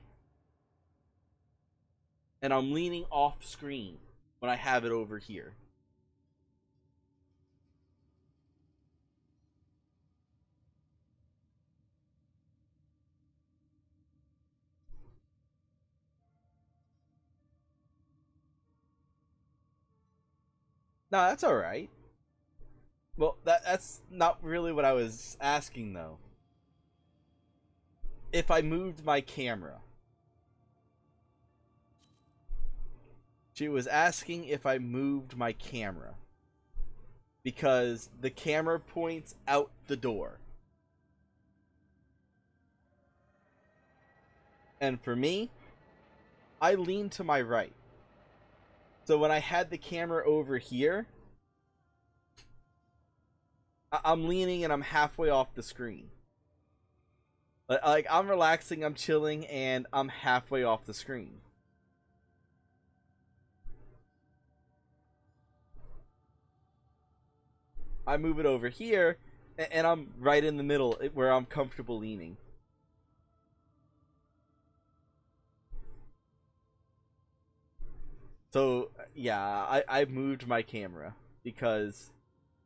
A: And I'm leaning off screen when I have it over here. No, that's alright. Well, that's not really what I was asking, though. If I moved my camera. She was asking if I moved my camera. Because the camera points out the door. And for me, I lean to my right. So when I had the camera over here, I'm leaning and I'm halfway off the screen. Like, I'm relaxing, I'm chilling, and I'm halfway off the screen. I move it over here, and I'm right in the middle where I'm comfortable leaning. So, yeah, I moved my camera because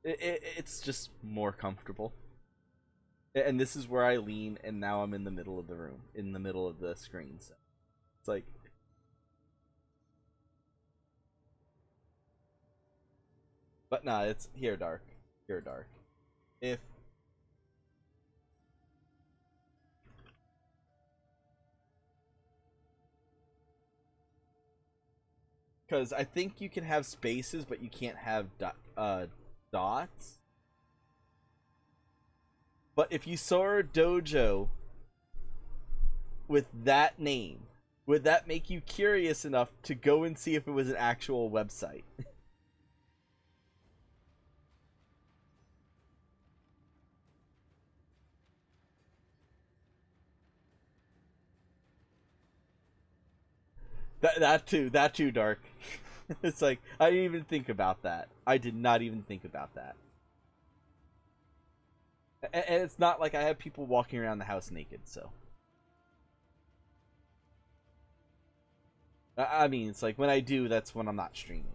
A: it's just more comfortable. And this is where I lean, and now I'm in the middle of the room, in the middle of the screen. So it's like, but nah, it's here dark, here dark. If because I think you can have spaces, but you can't have dots. But if you saw a dojo with that name, would that make you curious enough to go and see if it was an actual website? That too, Dark. It's like, I didn't even think about that. I did not even think about that. And it's not like I have people walking around the house naked, so. I mean, it's like, when I do, that's when I'm not streaming.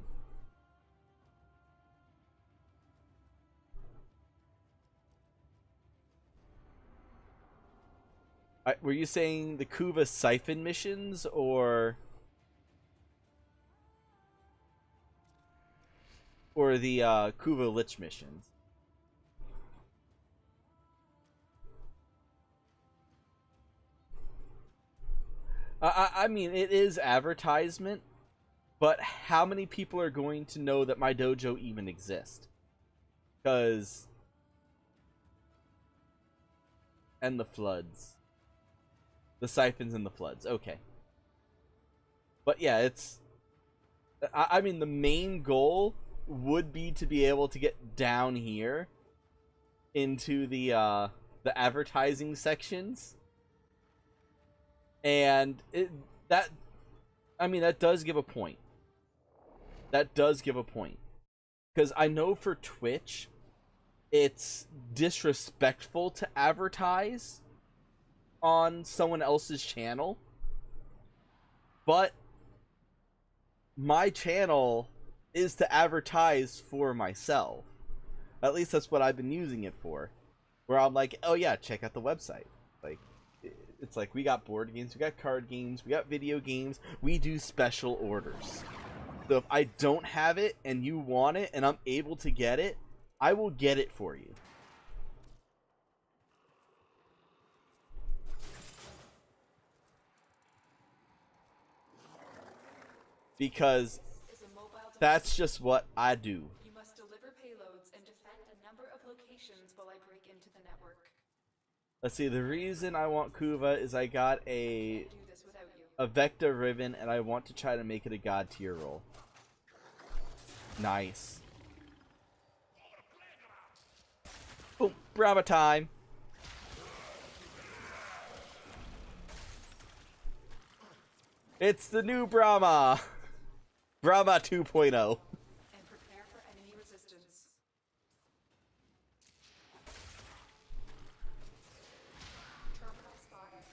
A: Were you saying the Kuva Siphon missions, or the Kuva Lich missions? I mean, it is advertisement, but how many people are going to know that my dojo even exists? Because... And the floods. The siphons and the floods, okay. But yeah, it's... I mean, the main goal would be to be able to get down here into the advertising sections. And that I mean, that does give a point. That does give a point. Because I know for Twitch, it's disrespectful to advertise on someone else's channel. But my channel is to advertise for myself. At least that's what I've been using it for. Where I'm like, oh yeah, check out the website. Like, it's like, we got board games, we got card games, we got video games, we do special orders. So if I don't have it and you want it and I'm able to get it, I will get it for you. Because that's just what I do.
D: You must deliver payloads and defend a number of locations while I break into the network.
A: Let's see, the reason I want Kuva is I got a
D: Do this without you.
A: Vector Ribbon and I want to try to make it a god tier roll. Nice. Boom, Brahma time. It's the new Brahma. Brahma 2.0.
D: And prepare for enemy resistance. Terminal spotted.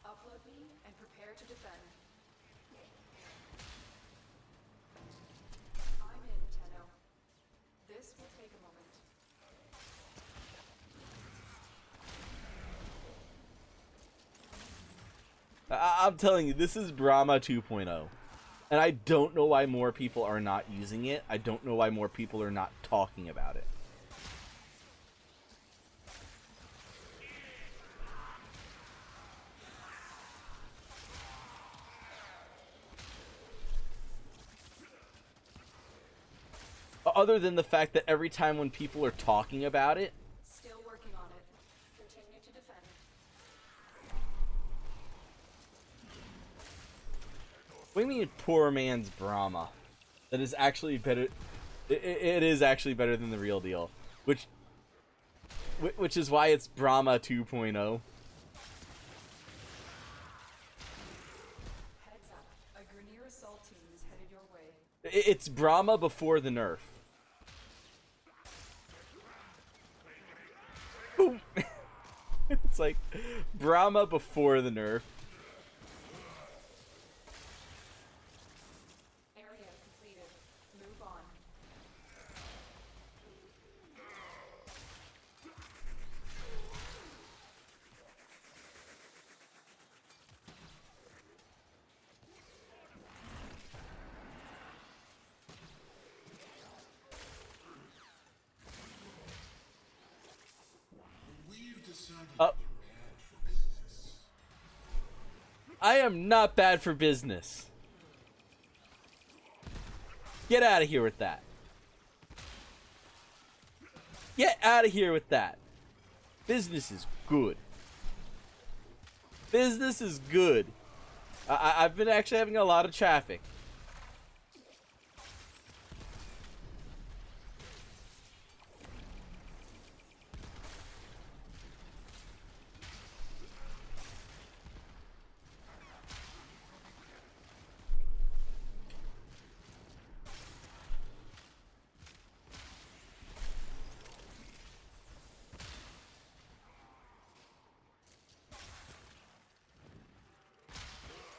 D: Upload me and prepare to defend. I'm in, Tenno. This will take a moment.
A: I'm telling you, this is Brahma 2.0. And I don't know why more people are not using it. I don't know why more people are not talking about it. Other than the fact that every time when people are talking about it,
D: Still working on it. Continue to defend.
A: what do you mean poor man's Brahma? That is actually better. It is actually better than the real deal, which is why it's Brahma 2.0.
D: Heads up. A Grineer assault team is headed your way.
A: It's Brahma before the nerf. Boom. It's like Brahma before the nerf.
D: Area completed. Move on.
A: I am not bad for business. Get out of here with that. Get out of here with that. Business is good. Business is good. I've been actually having a lot of traffic.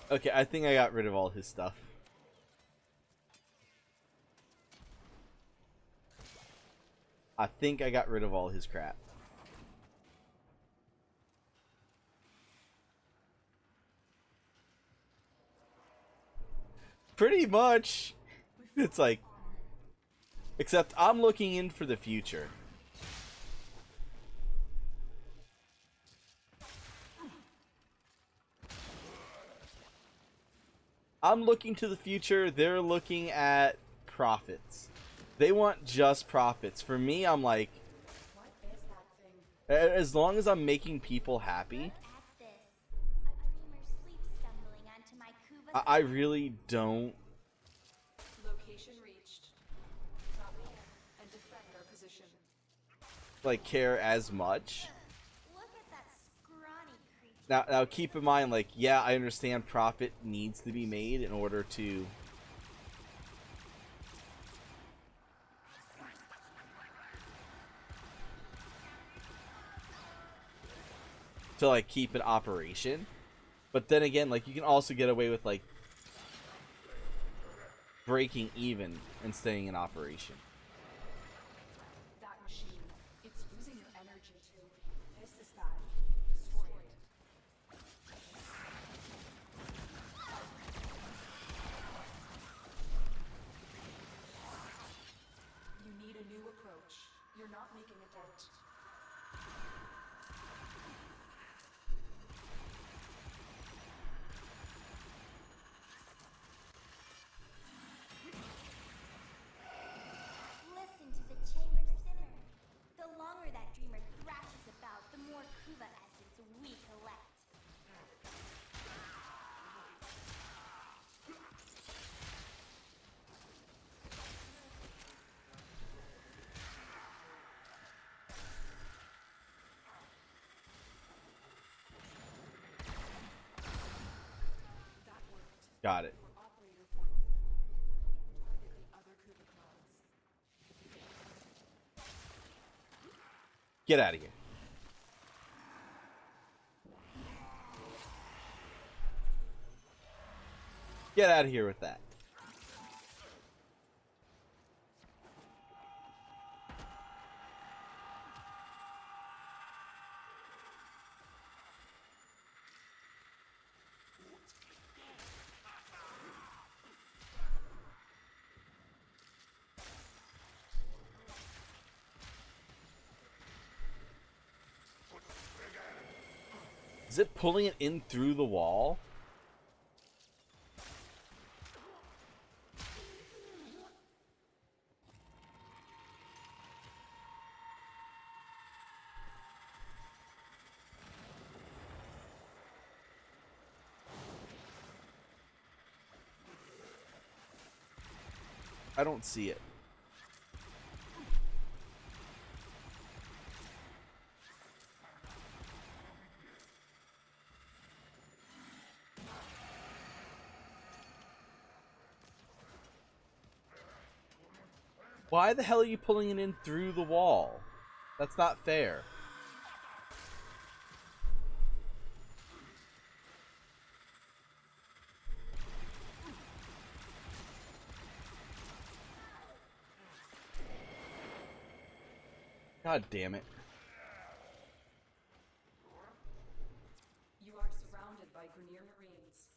A: Okay, I think I got rid of all his stuff. I think I got rid of all his crap. Pretty much. It's like... Except I'm looking in for the future. I'm looking to the future. They're looking at profits. They want just profits. For me, I'm like,
D: What is that thing?
A: as long as I'm making people happy, I really don't
D: Location reached. Copy and defend our position.
A: like care as much.
K: Look at that scrawny creature.
A: Now keep in mind, like, yeah, I understand profit needs to be made in order to like keep an operation, but then again, like, you can also get away with like breaking even and staying in operation.
D: That machine, it's using your energy too. This is bad. Destroy it. You need a new approach. You're not making a dent.
K: Listen to the chamber simmer. The longer that dreamer thrashes about, the more Kuva essence we collect.
A: Got it.
D: Operator forms. Target the other Kuba clones.
A: Get out of here. Get out of here with that. Is it pulling it in through the wall? I don't see it. Why the hell are you pulling it in through the wall? That's not fair. God damn it.
D: You are surrounded by Grenier Marines.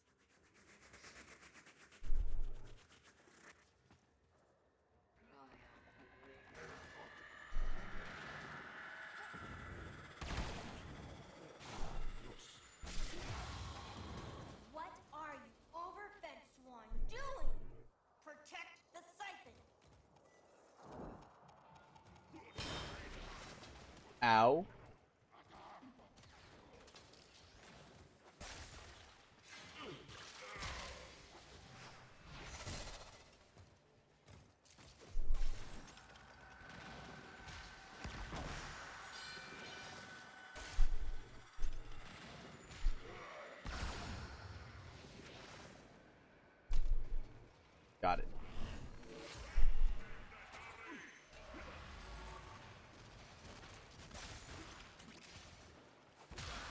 K: What are you, overfed sworn, doing? Protect the siphon.
A: Ow. Got it.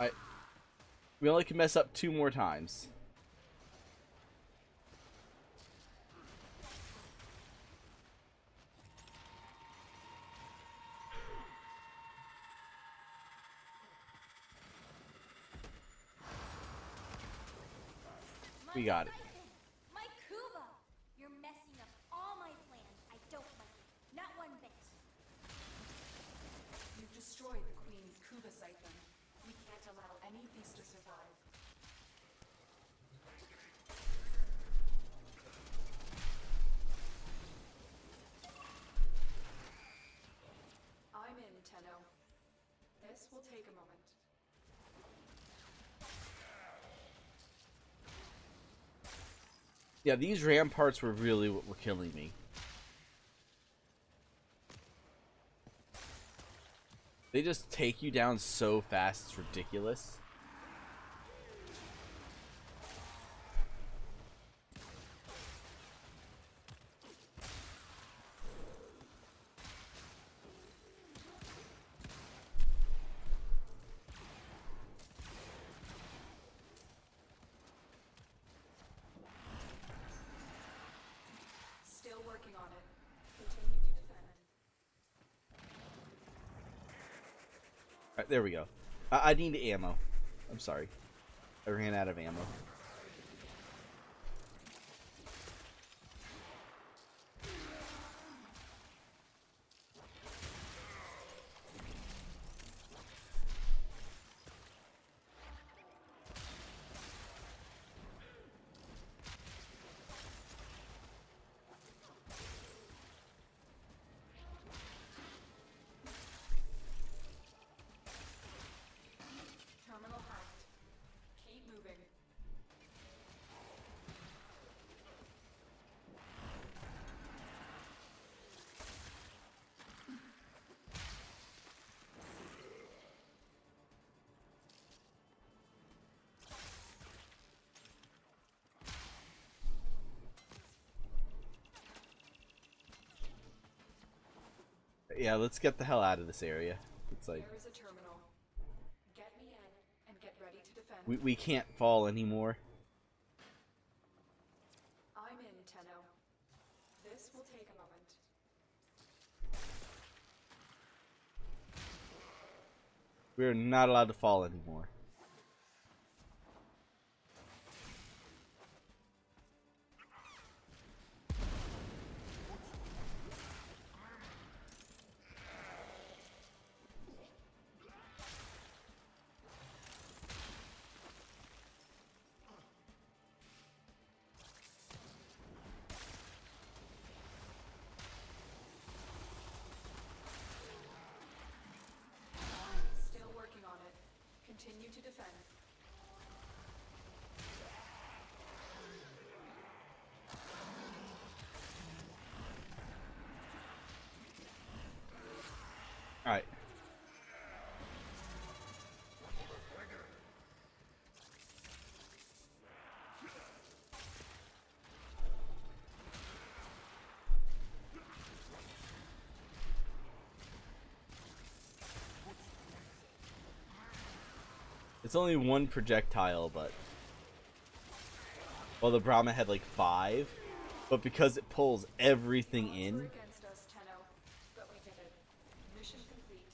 A: Alright. We only can mess up 2 more times. We got it.
K: My Kuva! You're messing up all my plans. I don't like it. Not one bit.
D: You've destroyed the Queen's Kuba siphon. We can't allow any of these to survive. I'm in, Tenno. This will take a moment.
A: Yeah, these ramparts were really what were killing me. They just take you down so fast, it's ridiculous. Alright, there we go. I need ammo. I'm sorry. I ran out of ammo.
D: Terminal hacked. Keep moving.
A: Yeah, let's get the hell out of this area. It's like
D: There is a terminal. Get me in and get ready to defend.
A: we can't fall anymore.
D: I'm in, Tenno. This will take a moment.
A: We're not allowed to fall anymore.
D: Still working on it. Continue to defend.
A: Alright. It's only one projectile, but well, the Brahma had like 5, but because it pulls everything
D: Odds
A: in.
D: were against us, Tenno, but we did it. Mission complete.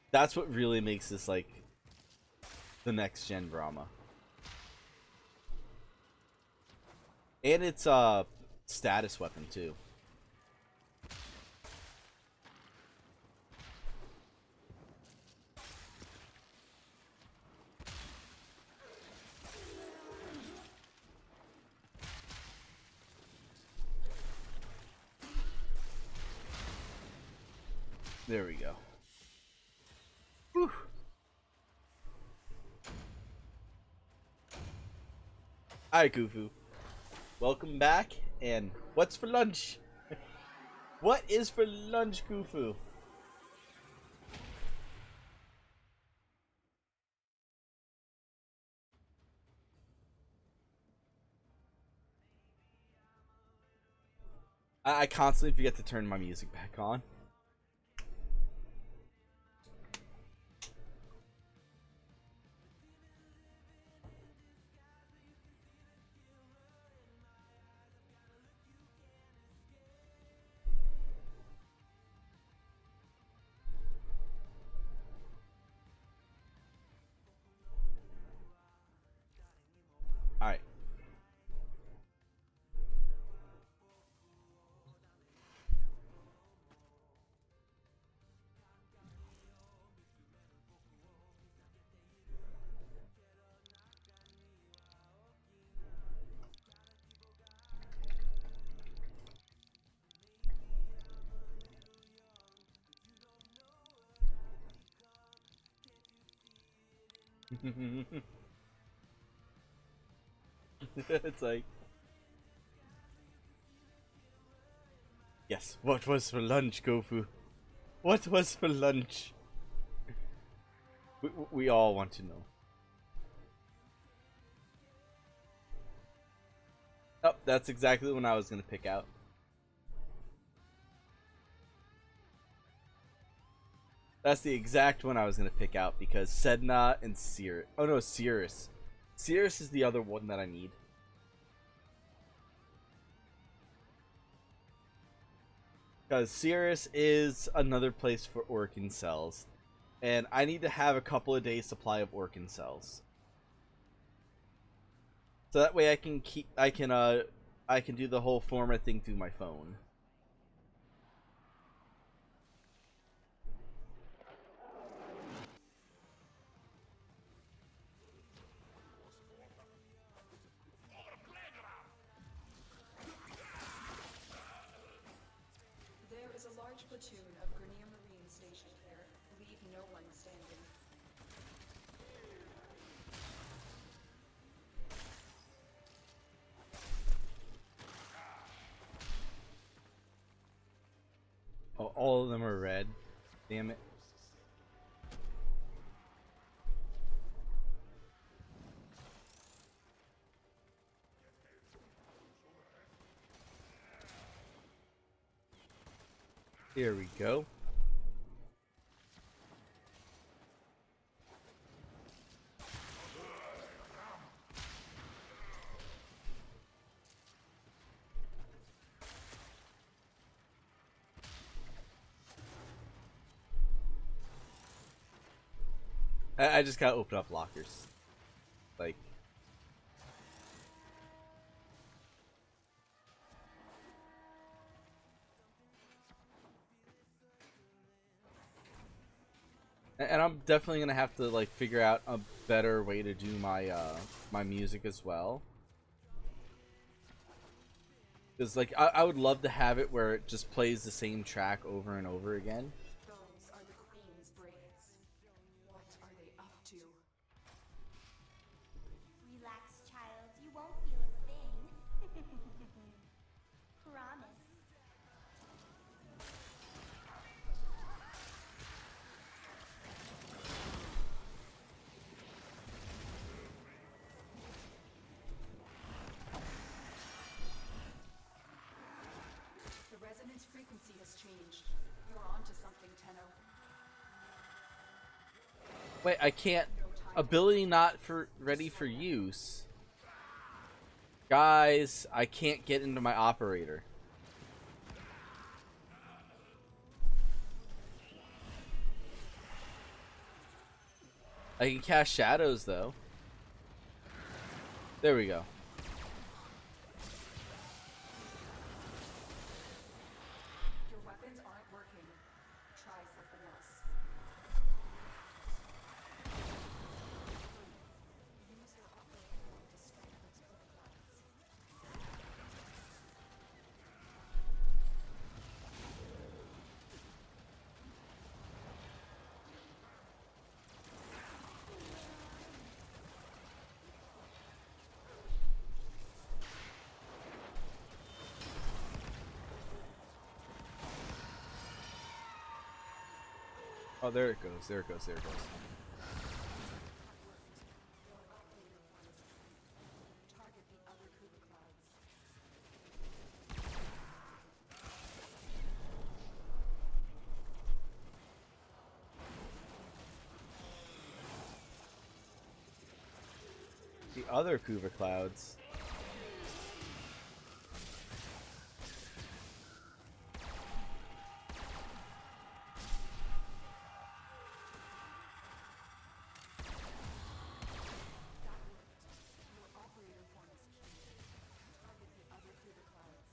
A: That's what really makes this like the next gen Brahma. And it's a status weapon too. There we go. Whew. Alright, Kufu. Welcome back, and what's for lunch? What is for lunch, Kufu? I constantly forget to turn my music back on. Alright. It's like, yes, what was for lunch, Gofu? What was for lunch? We all want to know. Oh, that's exactly the one I was going to pick out. That's the exact one I was going to pick out because Sedna and Cirrus. Oh no, Cirrus. Cirrus is the other one that I need. Because Cirrus is another place for Orkin cells. And I need to have a couple of days supply of Orkin cells. So that way I can do the whole format thing through my phone.
D: There is a large platoon of Grenier Marines stationed here. Leave no one standing.
A: Oh, all of them are red. Damn it. Here we go. I just gotta open up lockers. Like. And I'm definitely gonna have to like figure out a better way to do my my music as well. Because like I would love to have it where it just plays the same track over and over again.
D: Those are the Queen's braids. What are they up to?
K: Relax, child. You won't feel a thing. Promise.
D: The resonance frequency has changed. You're onto something, Tenno.
A: Wait, I can't. Ability not ready for use. Guys, I can't get into my operator. I can cast shadows though. There we go.
D: Your weapons aren't working. Try something else. Use your operator to strike those clouds.
A: Oh, there it goes. There it goes. There it goes.
D: Target the other Kuba clouds.
A: The other Kuva clouds.
D: Your operator form is key. Target the other Kuba clouds.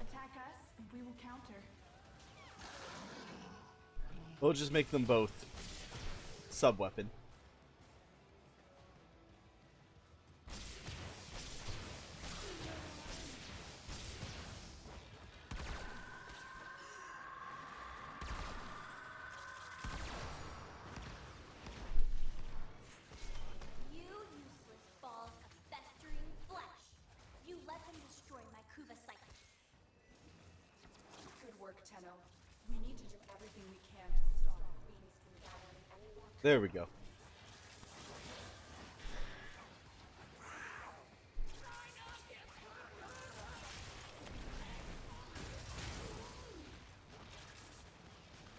F: Attack us, and we will counter.
A: We'll just make them both sub-weapon.
K: You useless balls of festering flesh. You let them destroy my Kuva cycle.
D: Good work, Tenno. We need to do everything we can to stop Queens from gathering any more.
A: There we go.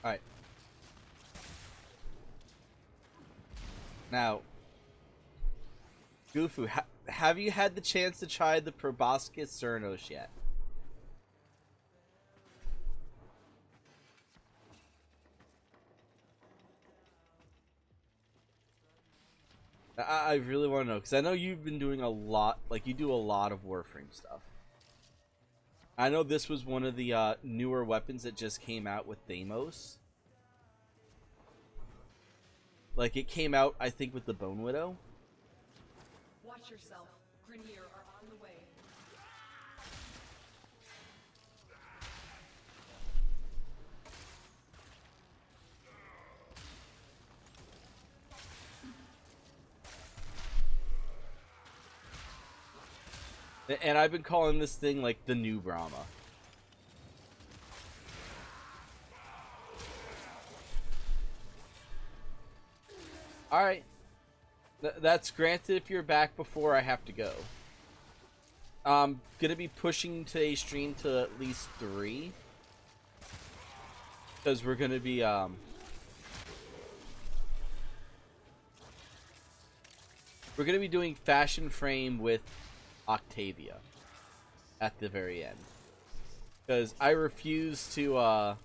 A: Alright. Now, Gufu, have you had the chance to try the PROBOSCIS CERNOS yet? I really want to know, because I know you've been doing a lot, like you do a lot of Warframe stuff. I know this was one of the newer weapons that just came out with Deimos. Like, it came out, I think, with the Bone Widow.
D: Watch yourself. Grenier are on the way.
A: And I've been calling this thing, like, the new Brahma. Alright. That's granted if you're back before I have to go. I'm gonna be pushing today's stream to at least 3. Because we're gonna be, we're gonna be doing Fashion Frame with Octavia at the very end. Because I refuse to, I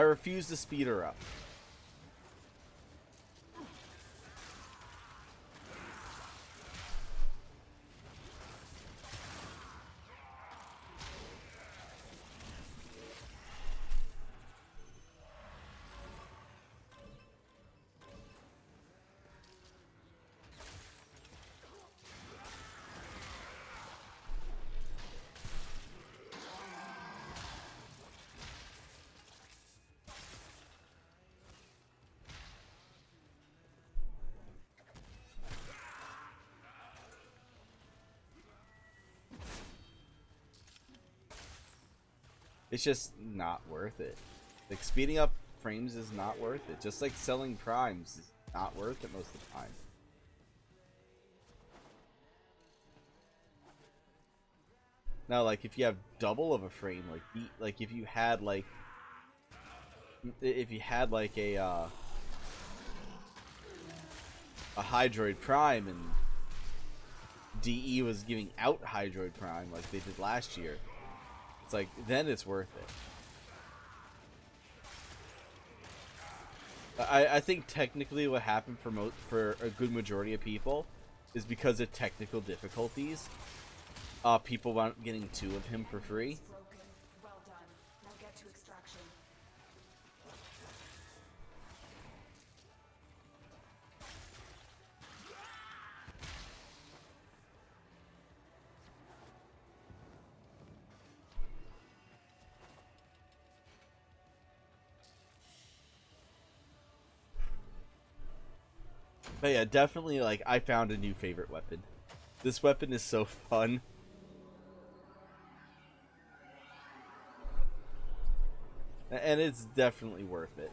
A: refuse to speed her up. It's just not worth it. Like, speeding up frames is not worth it. Just like selling primes is not worth it most of the time. Now, like, if you have double of a frame, like if you had like a Hydroid Prime and DE was giving out Hydroid Prime like they did last year, it's like, then it's worth it. I think technically what happened for a good majority of people is because of technical difficulties. People weren't getting 2 of him for free.
D: Well done. Now get to extraction.
A: But yeah, definitely, like, I found a new favorite weapon. This weapon is so fun. And it's definitely worth it.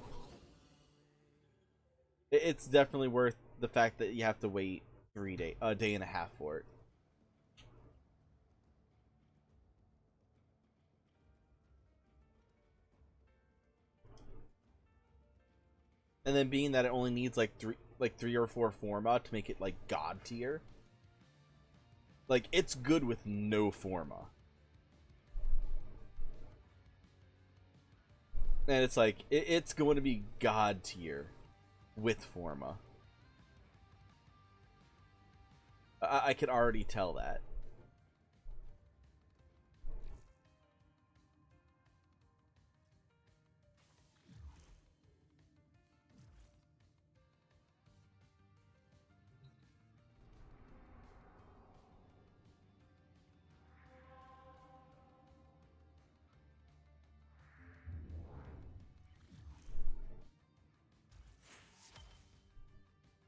A: It's definitely worth the fact that you have to wait a day and a half for it. And then being that it only needs like three or 4 forma to make it like god tier. Like, it's good with no forma. And it's like, it's going to be god tier with forma. I can already tell that.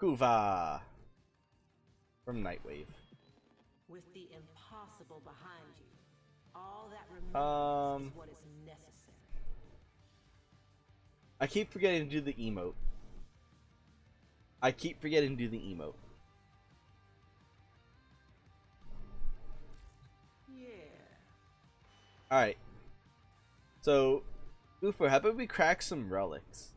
A: Kuva from Nightwave.
H: With the impossible behind you, all that remains is what is necessary.
A: I keep forgetting to do the emote.
H: Yeah.
A: Alright. So, Ufo, how about we crack some relics?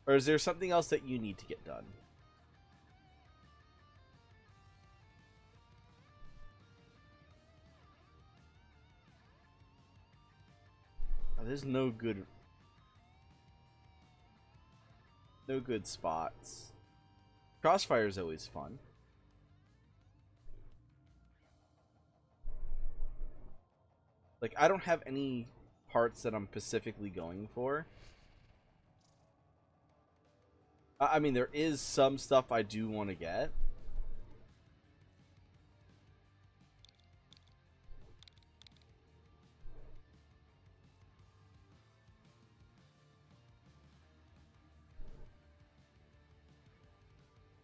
A: Or is there something else that you need to get done? There's no good spots. Crossfire is always fun. Like, I don't have any parts that I'm specifically going for. I mean, there is some stuff I do want to get.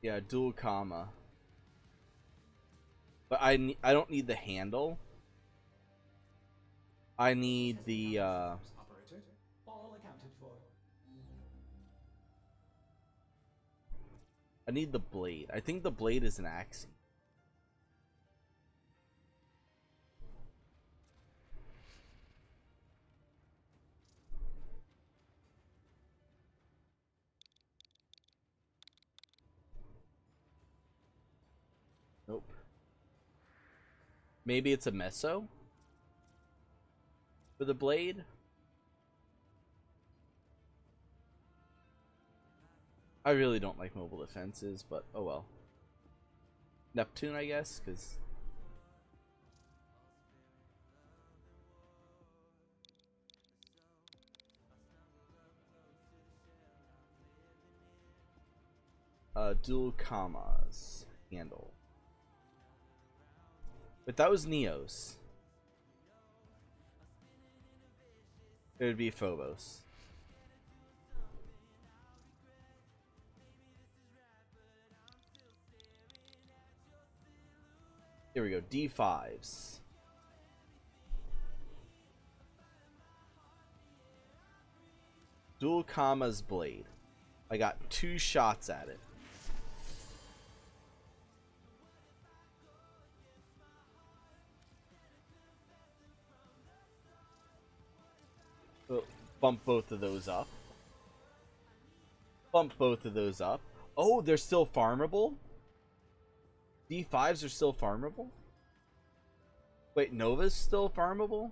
A: Yeah, dual comma. But I don't need the handle. I need the
J: Operator, all accounted for.
A: I need the blade. I think the blade is an axe. Nope. Maybe it's a meso for the blade. I really don't like mobile defenses, but oh well. Neptune, I guess, because dual commas handle. But that was Neos. It would be Phobos. Here we go, D5s. Dual commas blade. I got 2 shots at it. Oh, bump both of those up. Bump both of those up. Oh, they're still farmable? D5s are still farmable? Wait, Nova's still farmable?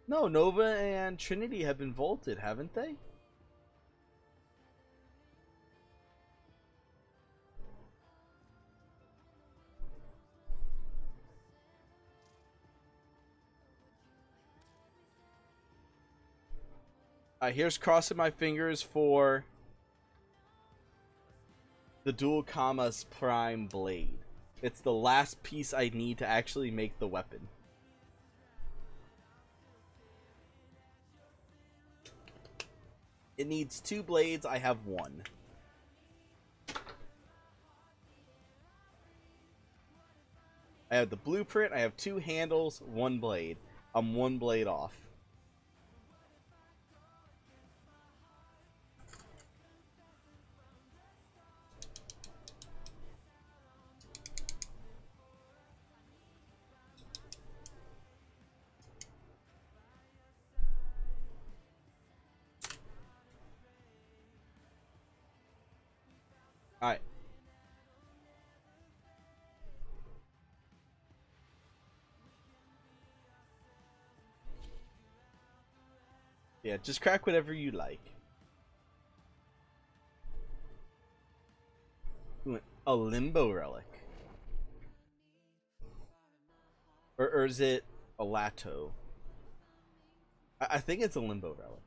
A: No, Nova and Trinity have been vaulted, haven't they? Here's crossing my fingers for the dual commas prime blade. It's the last piece I need to actually make the weapon. It needs 2 blades, I have 1. I have the blueprint, I have 2 handles, 1 blade. I'm 1 blade off. Alright. Yeah, just crack whatever you like. Ooh, a limbo relic. Or is it a Lato? I think it's a limbo relic.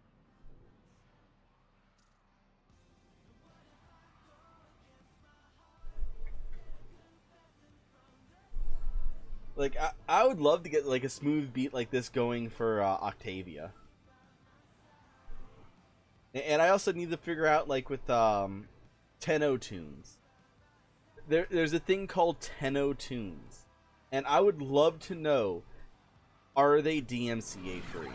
A: Like, I would love to get like a smooth beat like this going for Octavia. And I also need to figure out, like, with Tenno tunes. There's a thing called Tenno tunes. And I would love to know, are they DMCA free?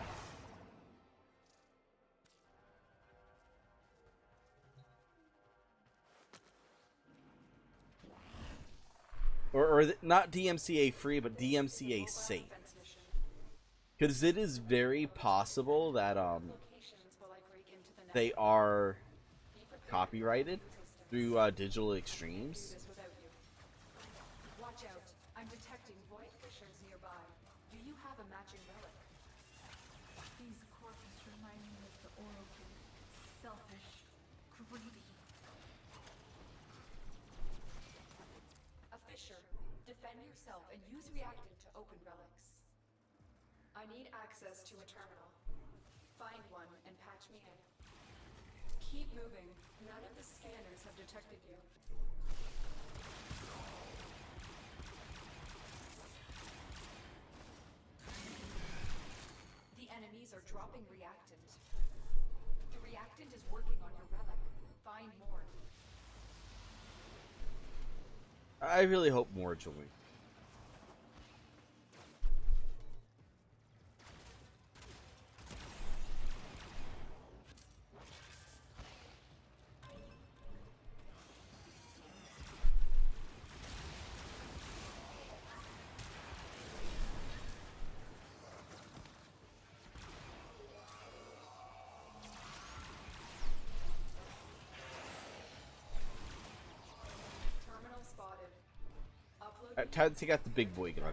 A: Or are they not DMCA free, but DMCA safe? Because it is very possible that they are copyrighted through Digital Extremes.
D: Watch out. I'm detecting void fissures nearby. Do you have a matching relic? yourself and use reactant to open relics. I need access to a terminal. Find one and patch me in. Keep moving. None of the scanners have detected you. The enemies are dropping reactant. The reactant is working on your relic. Find more.
A: I really hope more join.
D: Terminal spotted.
A: Alright, time to take out the big boy gun.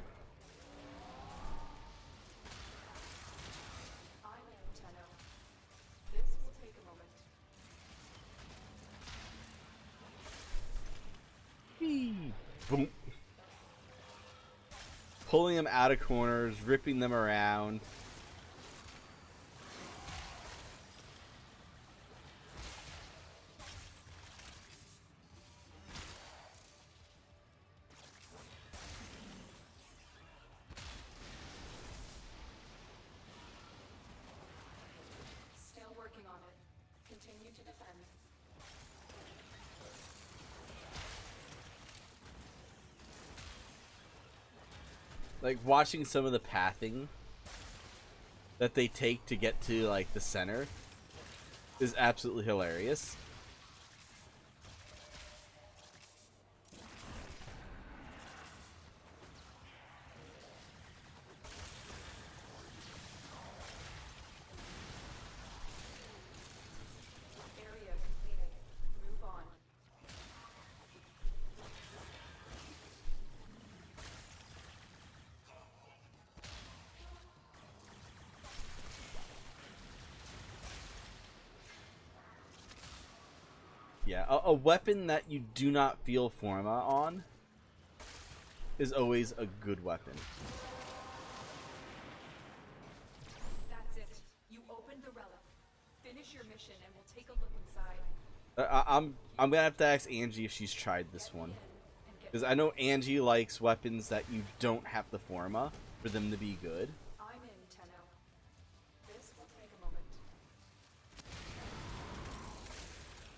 D: I'm in, Tenno. This will take a moment.
A: Boom. Pulling them out of corners, ripping them around.
D: Still working on it. Continue to defend.
A: Like watching some of the pathing that they take to get to like the center is absolutely hilarious.
D: Area completed. Move on.
A: Yeah, a weapon that you do not feel forma on is always a good weapon.
D: That's it. You opened the relic. Finish your mission and we'll take a look inside.
A: I'm gonna have to ask Angie if she's tried this one, because I know Angie likes weapons that you don't have the forma for them to be good.
D: I'm in, Tenno. This will take a moment.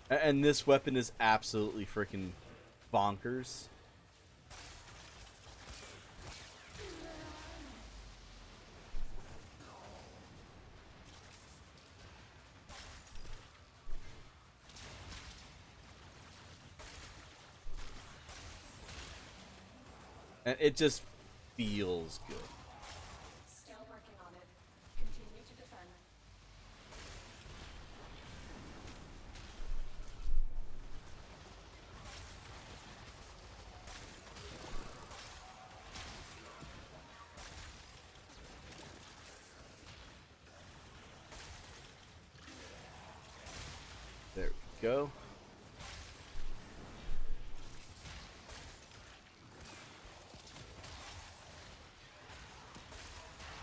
A: And this weapon is absolutely freaking bonkers. And it just feels good.
D: Still working on it. Continue to defend.
A: There we go.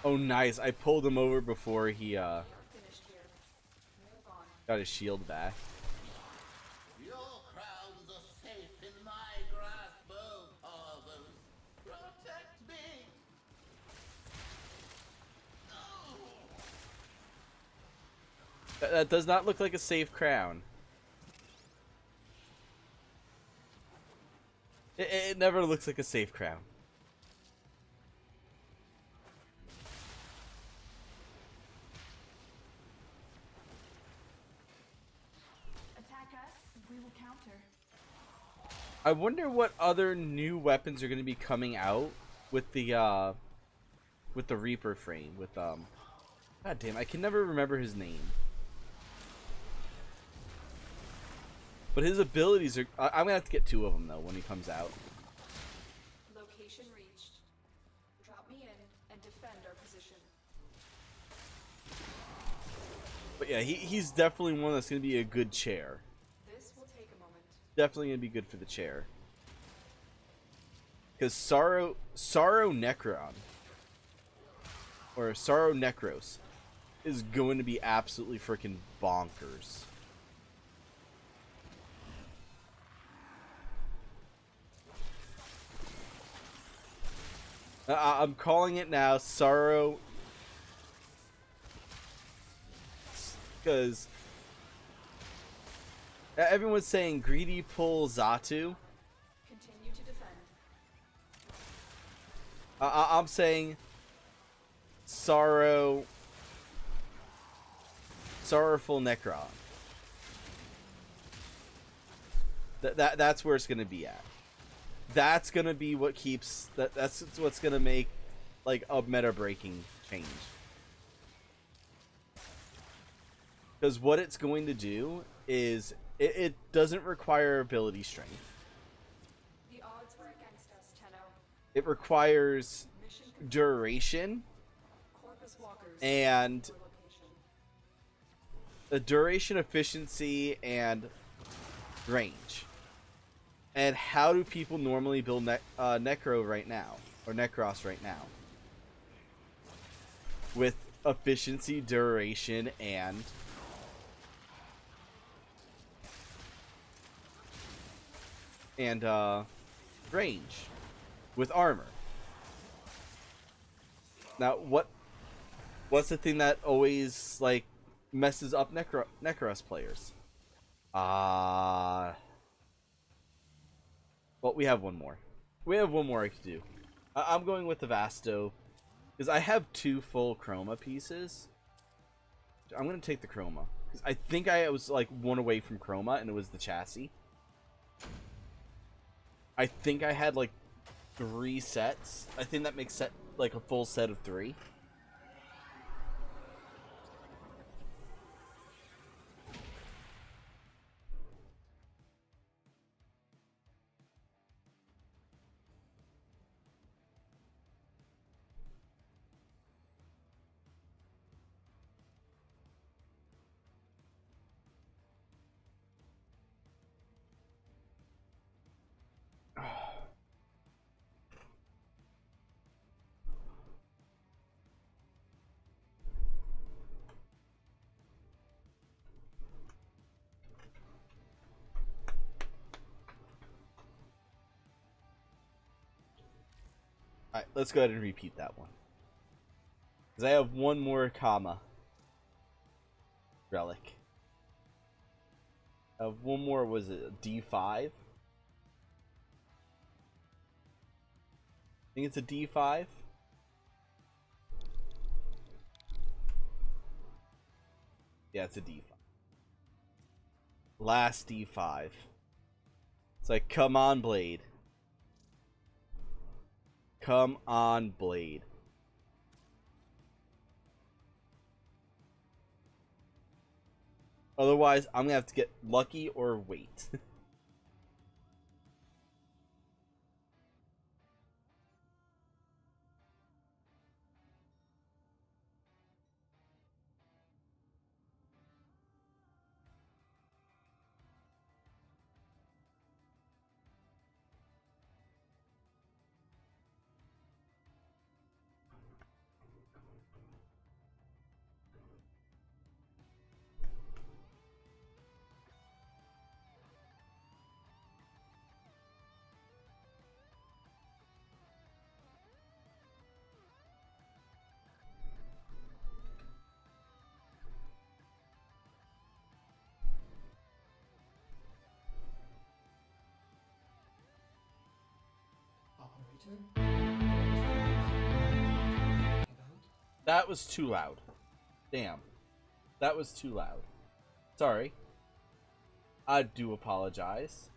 A: Oh, nice. I pulled him over before he
D: You're finished here. Move on.
A: got his shield back.
E: Your crowns are safe in my grasp, oh fathers. Protect me.
A: That does not look like a safe crown. It never looks like a safe crown.
F: Attack us, we will counter.
A: I wonder what other new weapons are going to be coming out with the Reaper frame with God damn, I can never remember his name. But his abilities are I'm going to have to get 2 of them though when he comes out.
D: Location reached. Drop me in and defend our position.
A: But yeah, he's definitely one that's going to be a good chair.
D: This will take a moment.
A: Definitely going to be good for the chair. Because Sorrow Necron, or Sorrow Necros, is going to be absolutely freaking bonkers. I'm calling it now, Sorrow, because everyone's saying greedy pull Zatu.
D: Continue to defend.
A: I'm saying Sorrowful Necron. That's where it's gonna be at. That's gonna be what keeps that's what's gonna make like a meta breaking change. Because what it's going to do is it doesn't require ability strength.
D: The odds were against us, Tenno.
A: It requires duration
D: Corpus walkers
A: and
D: to your location.
A: the duration, efficiency, and range. And how do people normally build Necro right now, or Necros right now? With efficiency, duration, and range with armor. Now, what's the thing that always like messes up Necros players? Well, we have one more. We have one more I could do. I'm going with the Vasto because I have 2 full chroma pieces. I'm gonna take the chroma because I think I was like 1 away from chroma, and it was the chassis. I think I had like 3 sets. I think that makes like a full set of 3. Alright, let's go ahead and repeat that one. Because I have one more comma relic. I have one more, was it a D5? I think it's a D5. Yeah, it's a D5. Last D5. It's like, come on, Blade. Come on, Blade. Otherwise, I'm gonna have to get lucky or wait. That was too loud. Damn. That was too loud. Sorry. I do apologize.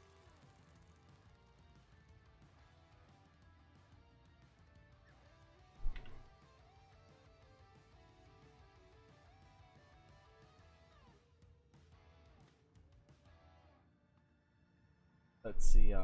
A: Let's see,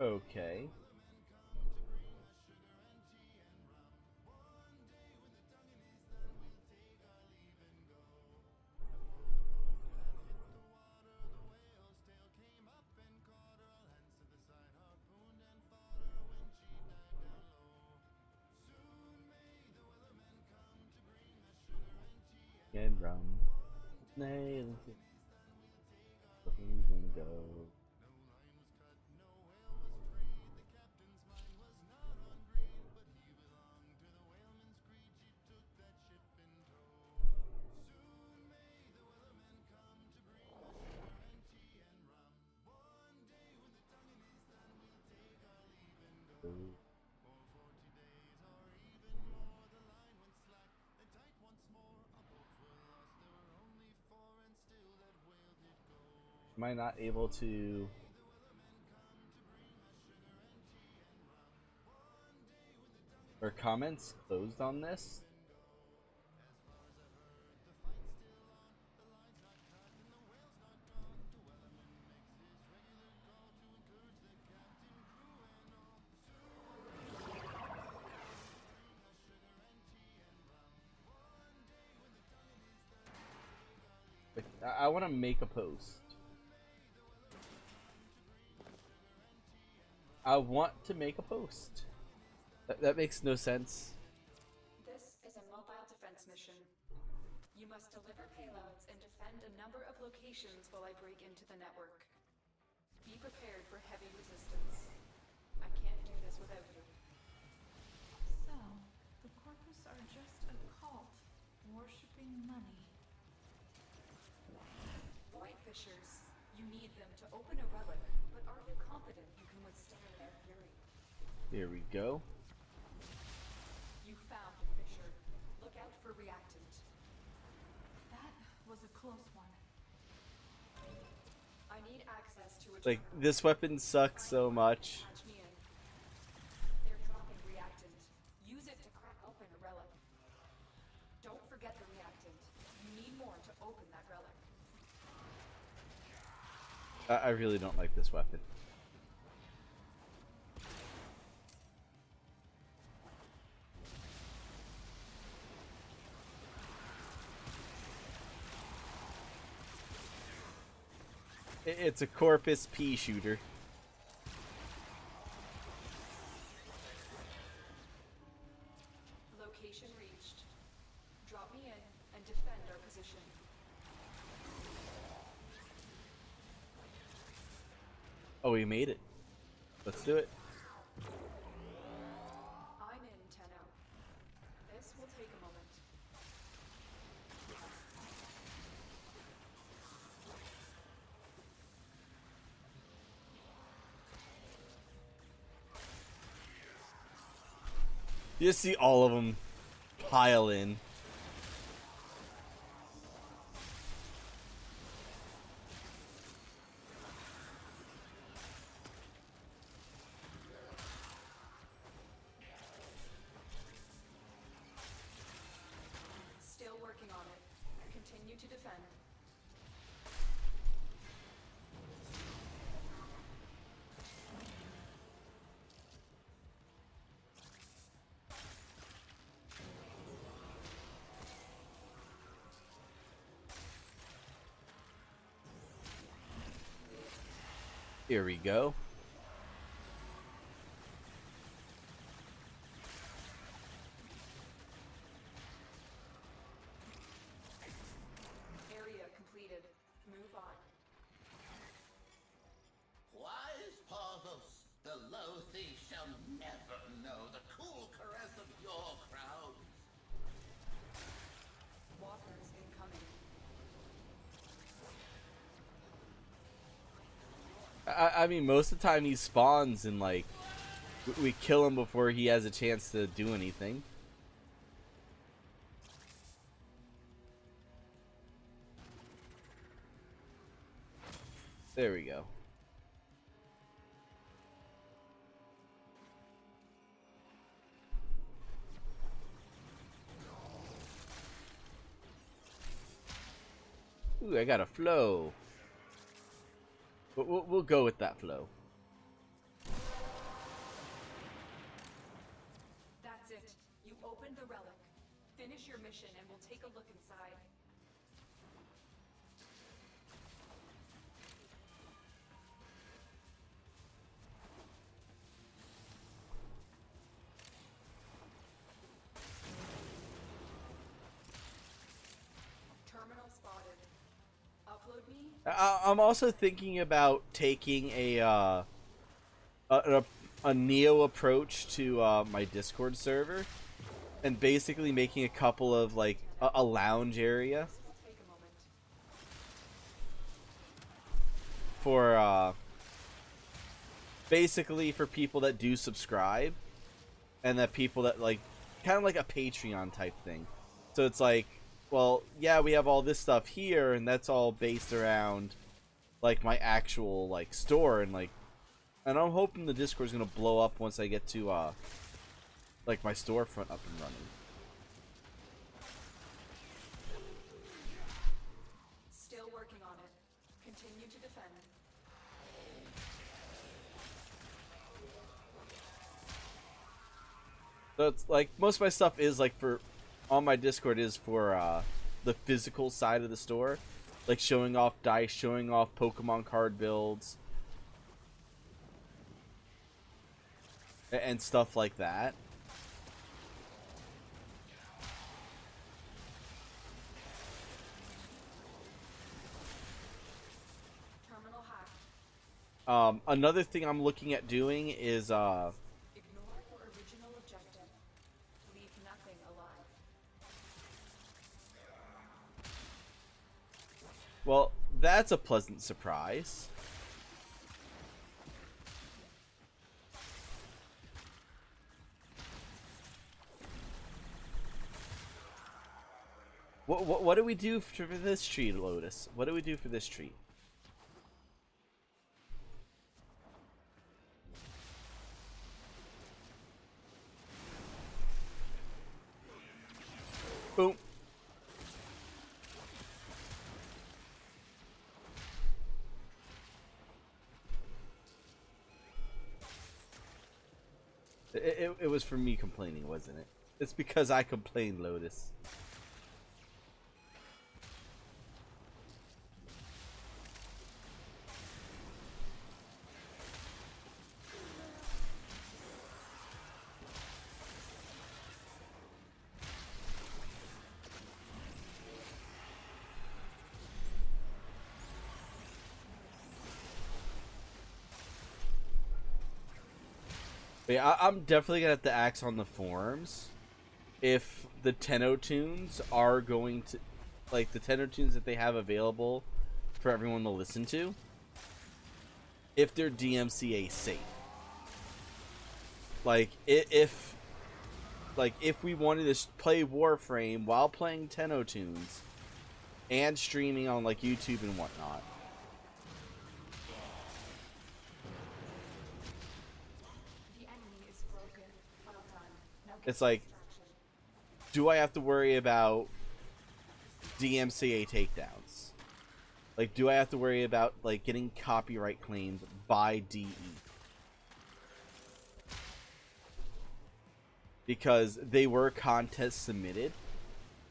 A: Okay. And rum. Nails. And go. Am I not able to? Are comments closed on this? I want to make a post. I want to make a post. That makes no sense.
D: This is a mobile defense mission. You must deliver payloads and defend a number of locations while I break into the network. Be prepared for heavy resistance. I can't do this without you.
F: So, the Corpus are just a cult, worshipping money.
D: Void Fishers. You need them to open a relic, but are you confident you can withstand their fury?
A: Here we go.
D: You found a fissure. Look out for reactant.
F: That was a close one.
D: I need access to a
A: Like, this weapon sucks so much.
D: Patch me in. They're dropping reactant. Use it to crack open a relic. Don't forget the reactant. You need more to open that relic.
A: I really don't like this weapon. It's a Corpus pea shooter.
D: Location reached. Drop me in and defend our position.
A: Oh, we made it. Let's do it.
D: I'm in, Tenno. This will take a moment.
A: You just see all of them pile in.
D: Still working on it. Continue to defend.
A: Here we go.
D: Area completed. Move on.
E: Wise Parvos, the low thief shall never know the cool caress of your crowds.
D: Walkers incoming.
A: I mean, most of the time he spawns and, like, we kill him before he has a chance to do anything. There we go. Ooh, I got a flow. But we'll go with that flow.
D: your mission and we'll take a look inside. Terminal spotted. Upload me?
A: I'm also thinking about taking a Neo approach to my Discord server, and basically making a couple of like a lounge area for basically for people that do subscribe, and that people that like kind of like a Patreon type thing. So it's like, well, yeah, we have all this stuff here, and that's all based around like my actual like store, and like, and I'm hoping the Discord's gonna blow up once I get to like my storefront up and running.
D: Still working on it. Continue to defend.
A: So it's like most of my stuff is like for on my Discord is for the physical side of the store, like showing off dice, showing off Pokemon card builds, and stuff like that.
D: Terminal hacked.
A: Another thing I'm looking at doing is
D: Ignore your original objective. Leave nothing alive.
A: well, that's a pleasant surprise. What do we do for this tree, Lotus? What do we do for this tree? Boom. It was for me complaining, wasn't it? It's because I complained, Lotus. But yeah, I'm definitely gonna have to ask on the forums if the Tenno tunes are going to, like, the Tenno tunes that they have available for everyone to listen to, if they're DMCA safe. Like, if we wanted to play Warframe while playing Tenno tunes and streaming on like YouTube and whatnot. It's like, do I have to worry about DMCA takedowns? Like, do I have to worry about like getting copyright claimed by DE? Because they were contest submitted,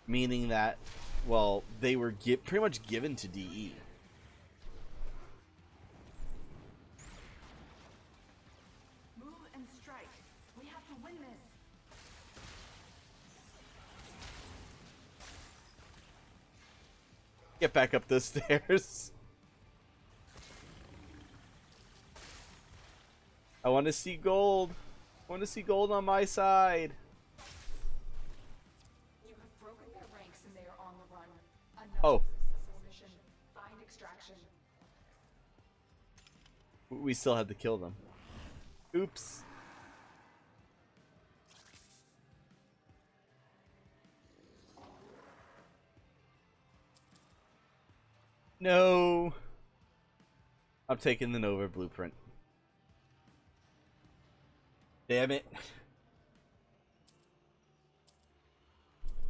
A: meaning that, well, they were pretty much given to DE.
H: Move and strike. We have to win this.
A: Get back up those stairs. I want to see gold. I want to see gold on my side.
D: You have broken their ranks and they are on the run.
A: Oh.
D: Successful mission. Find extraction.
A: We still had to kill them. Oops. No. I'm taking the Nova blueprint. Damn it.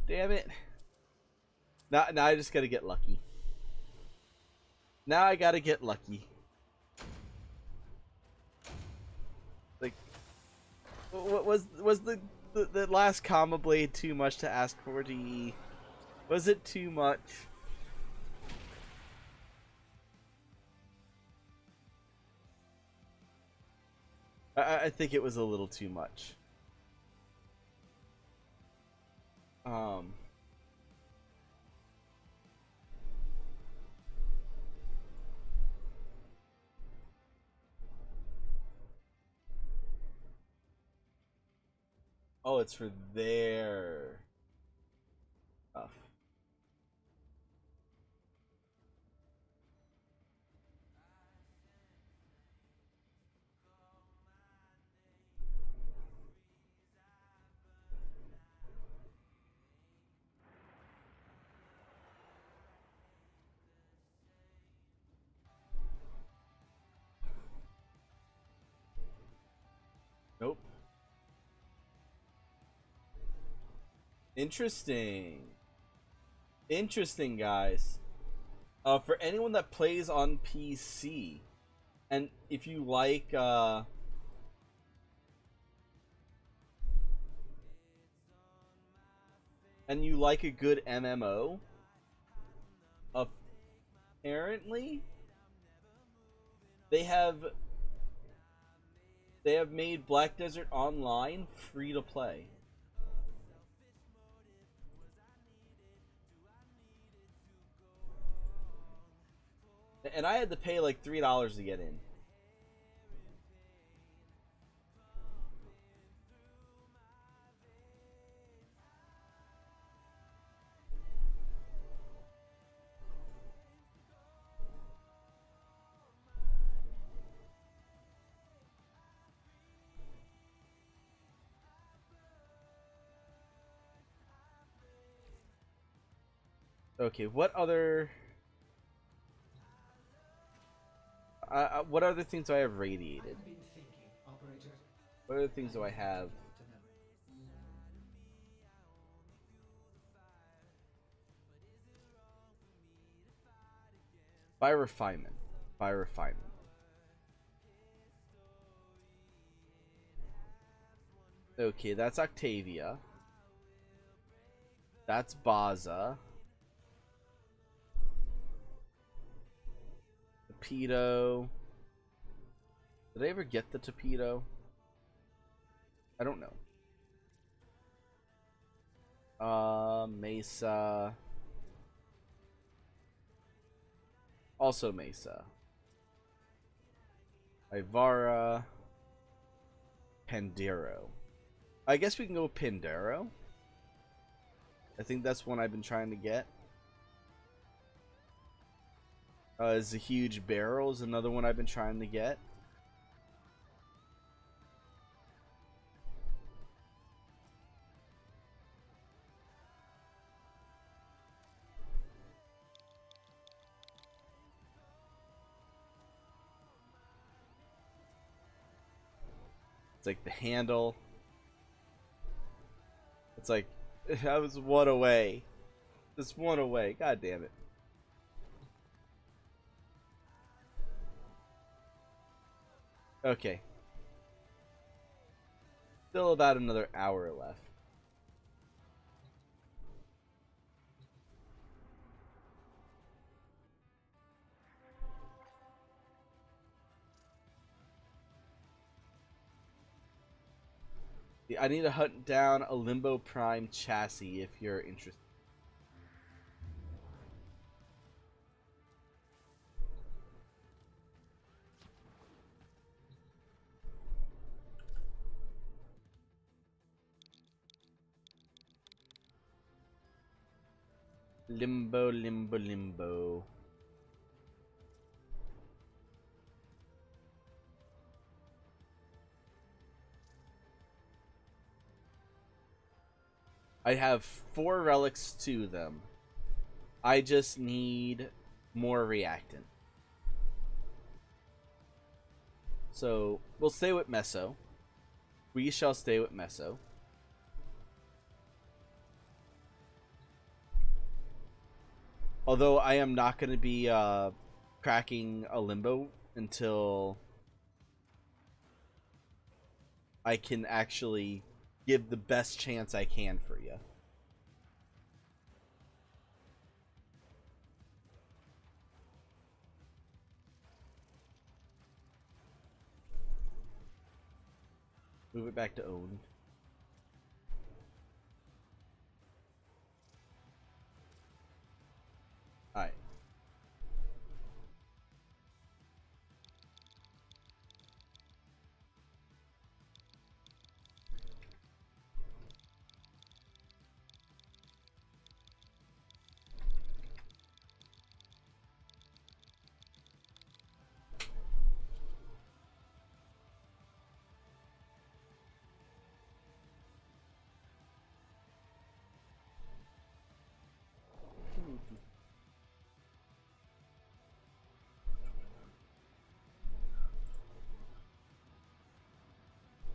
A: Damn it. Now I just gotta get lucky. Now I gotta get lucky. Like, what was the last comma blade too much to ask for DE? Was it too much? I think it was a little too much. Oh, it's for their stuff. Nope. Interesting. Interesting, guys. For anyone that plays on PC, and if you like, and you like a good MMO, apparently, they have made Black Desert Online free to play. And I had to pay like $3 to get in. Okay, what other things do I have radiated?
J: I've been thinking, operator.
A: What other things do I have? By refinement. By refinement. Okay, that's Octavia. That's Baza. Torpedo. Did I ever get the torpedo? I don't know. Mesa. Also Mesa. Ivara. Pandero. I guess we can go with Pandero. I think that's one I've been trying to get. Is the huge barrel is another one I've been trying to get. It's like the handle. It's like I was one away. Just one away. God damn it. Okay. Still about another hour left. I need to hunt down a Limbo Prime chassis if you're interested. Limbo, limbo, limbo. I have 4 relics to them. I just need more reactant. So, we'll stay with Meso. We shall stay with Meso. Although I am not going to be cracking a Limbo until I can actually give the best chance I can for you. Move it back to own. Alright.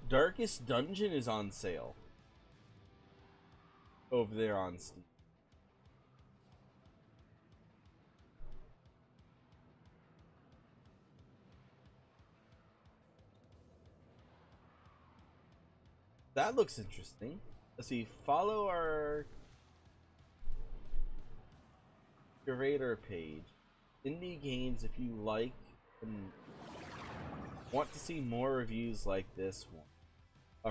A: Darkest Dungeon is on sale over there on Steam. That looks interesting. Let's see. Follow our curator page. Indie games, if you like and want to see more reviews like this one.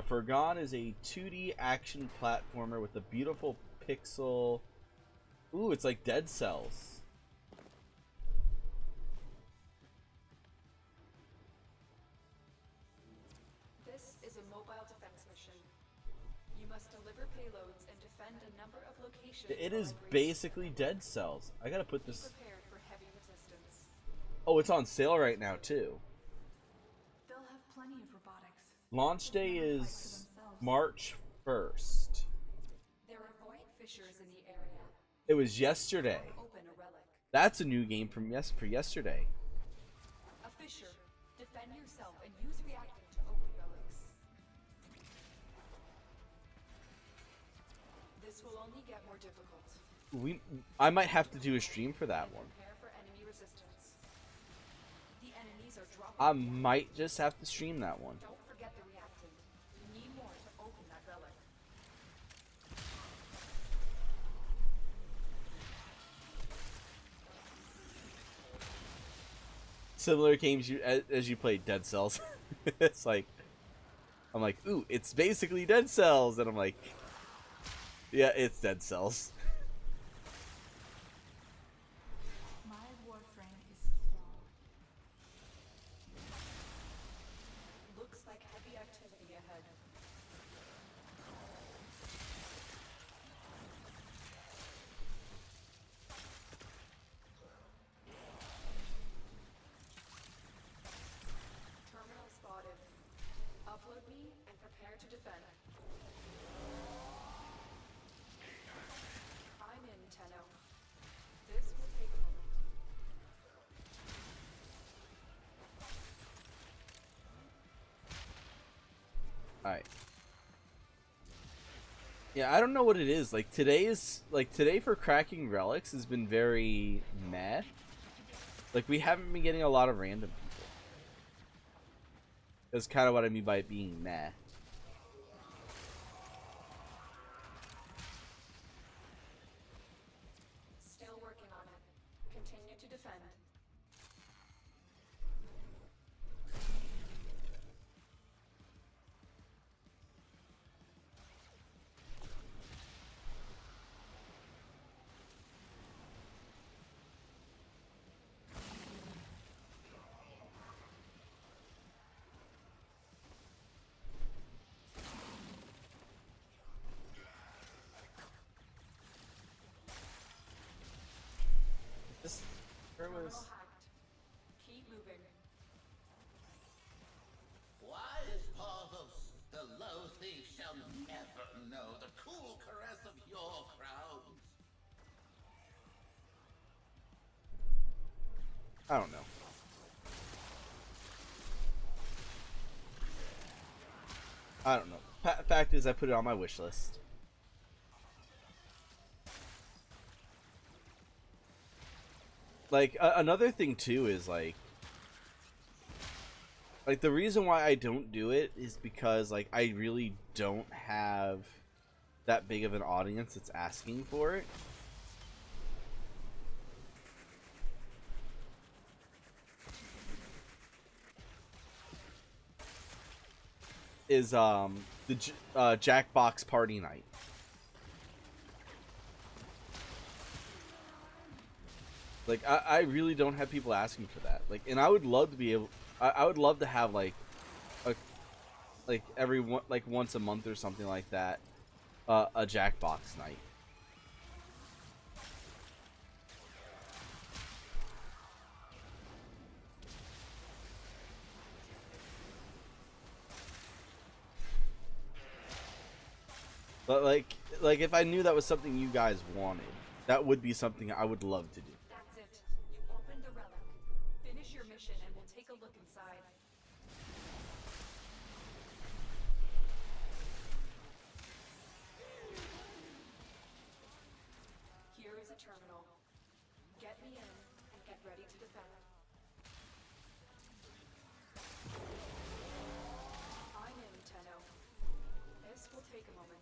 A: Forgone is a 2D action platformer with a beautiful pixel. Ooh, it's like Dead Cells.
D: This is a mobile defense mission. You must deliver payloads and defend a number of locations.
A: It is basically Dead Cells. I gotta put this.
D: Be prepared for heavy resistance.
A: Oh, it's on sale right now too.
F: They'll have plenty of robotics.
A: Launch day is March 1st.
D: There are void fissures in the area.
A: It was yesterday.
D: Open a relic.
A: That's a new game from for yesterday.
D: A fissure. Defend yourself and use reactant to open relics. This will only get more difficult.
A: I might have to do a stream for that one.
D: Prepare for enemy resistance. The enemies are dropping.
A: I might just have to stream that one.
D: Don't forget the reactant. You need more to open that relic.
A: Similar games as you played Dead Cells. It's like, I'm like, ooh, it's basically Dead Cells, and I'm like, yeah, it's Dead Cells.
F: My Warframe is strong.
D: Looks like heavy activity ahead. Terminal spotted. Upload me and prepare to defend. I'm in, Tenno. This will take a moment.
A: Alright. Yeah, I don't know what it is. Like today for cracking relics has been very meh. Like we haven't been getting a lot of random people. That's kind of what I mean by it being meh.
D: Still working on it. Continue to defend.
A: There was.
D: Terminal hacked. Keep moving.
E: Wise Parvos, the low thief shall never know the cool caress of your crowns.
A: I don't know. I don't know. Fact is, I put it on my wish list. Like another thing too is like like the reason why I don't do it is because like I really don't have that big of an audience that's asking for it. Is the Jackbox party night. Like I really don't have people asking for that. Like, and I would love to be able. I would love to have like every one, like once a month or something like that, a Jackbox night. But like if I knew that was something you guys wanted, that would be something I would love to do.
D: That's it. You opened the relic. Finish your mission and we'll take a look inside. Here is a terminal. Get me in and get ready to defend. I'm in, Tenno. This will take a moment.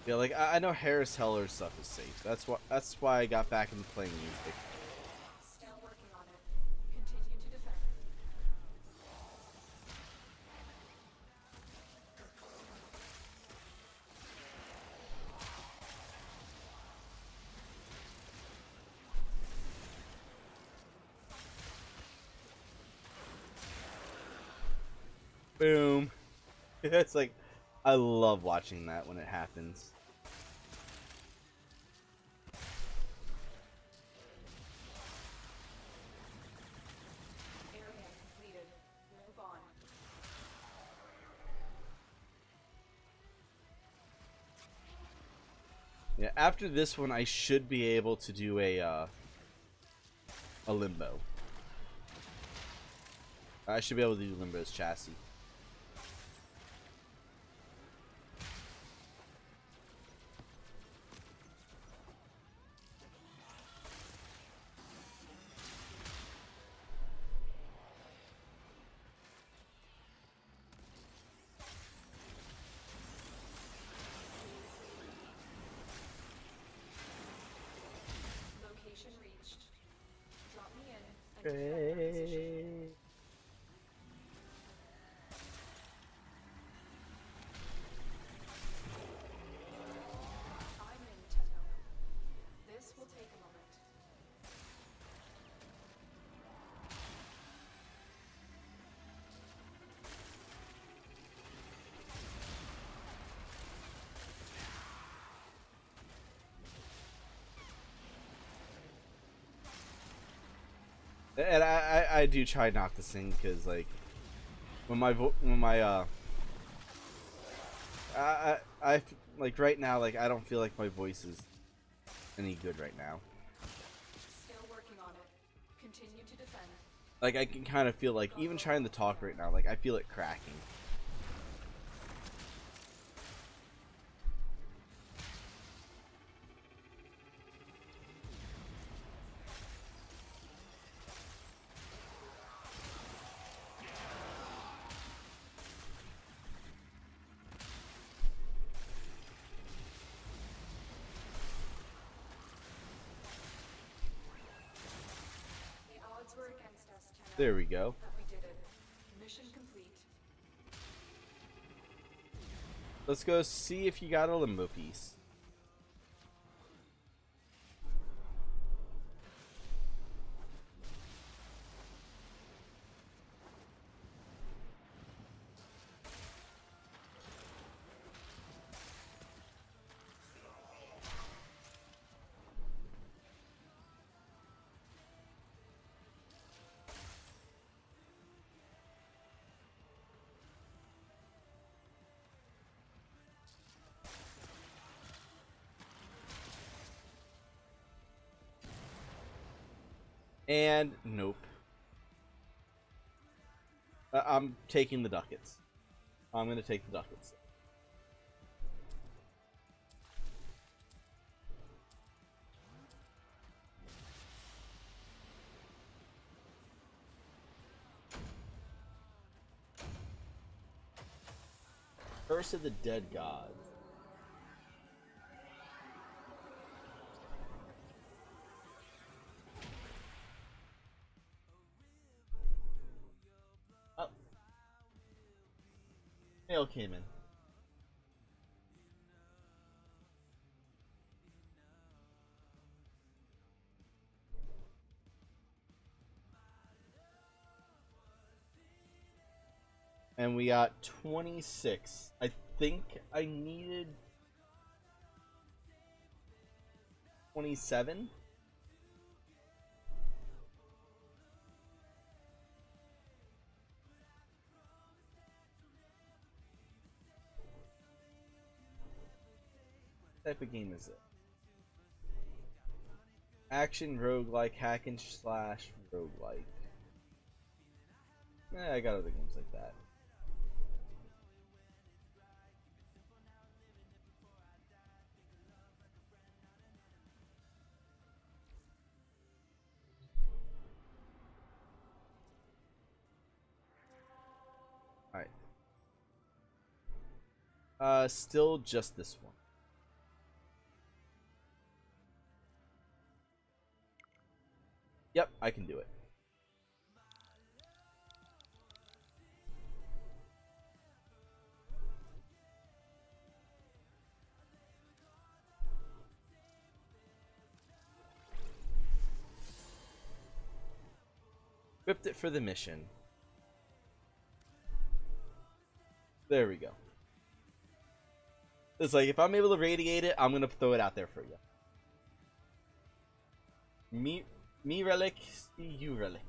A: Yeah, like I know Harris Heller's stuff is safe. That's why I got back into playing music.
D: Still working on it. Continue to defend.
A: Boom. It's like I love watching that when it happens.
D: Area completed. Move on.
A: Yeah, after this one I should be able to do a limbo. I should be able to do Limbo's chassis.
D: Location reached. Drop me in and defend our position. I'm in, Tenno. This will take a moment.
A: And I do try not to sing because like when my I like right now like I don't feel like my voice is any good right now.
D: Still working on it. Continue to defend.
A: Like I can kind of feel like even trying to talk right now like I feel it cracking.
D: The odds were against us, Tenno.
A: There we go.
D: But we did it. Mission complete.
A: Let's go see if you got a limbo piece. And nope. I'm taking the ducats. I'm gonna take the ducats. Curse of the Dead Gods. Oh. Mail came in. And we got 26. I think I needed 27. What type of game is it? Action, roguelike, hack and slash, roguelike. I got other games like that. Alright. Still just this one. Yep, I can do it. Equipped it for the mission. There we go. It's like, if I'm able to radiate it, I'm gonna throw it out there for you. Me relic, you relic.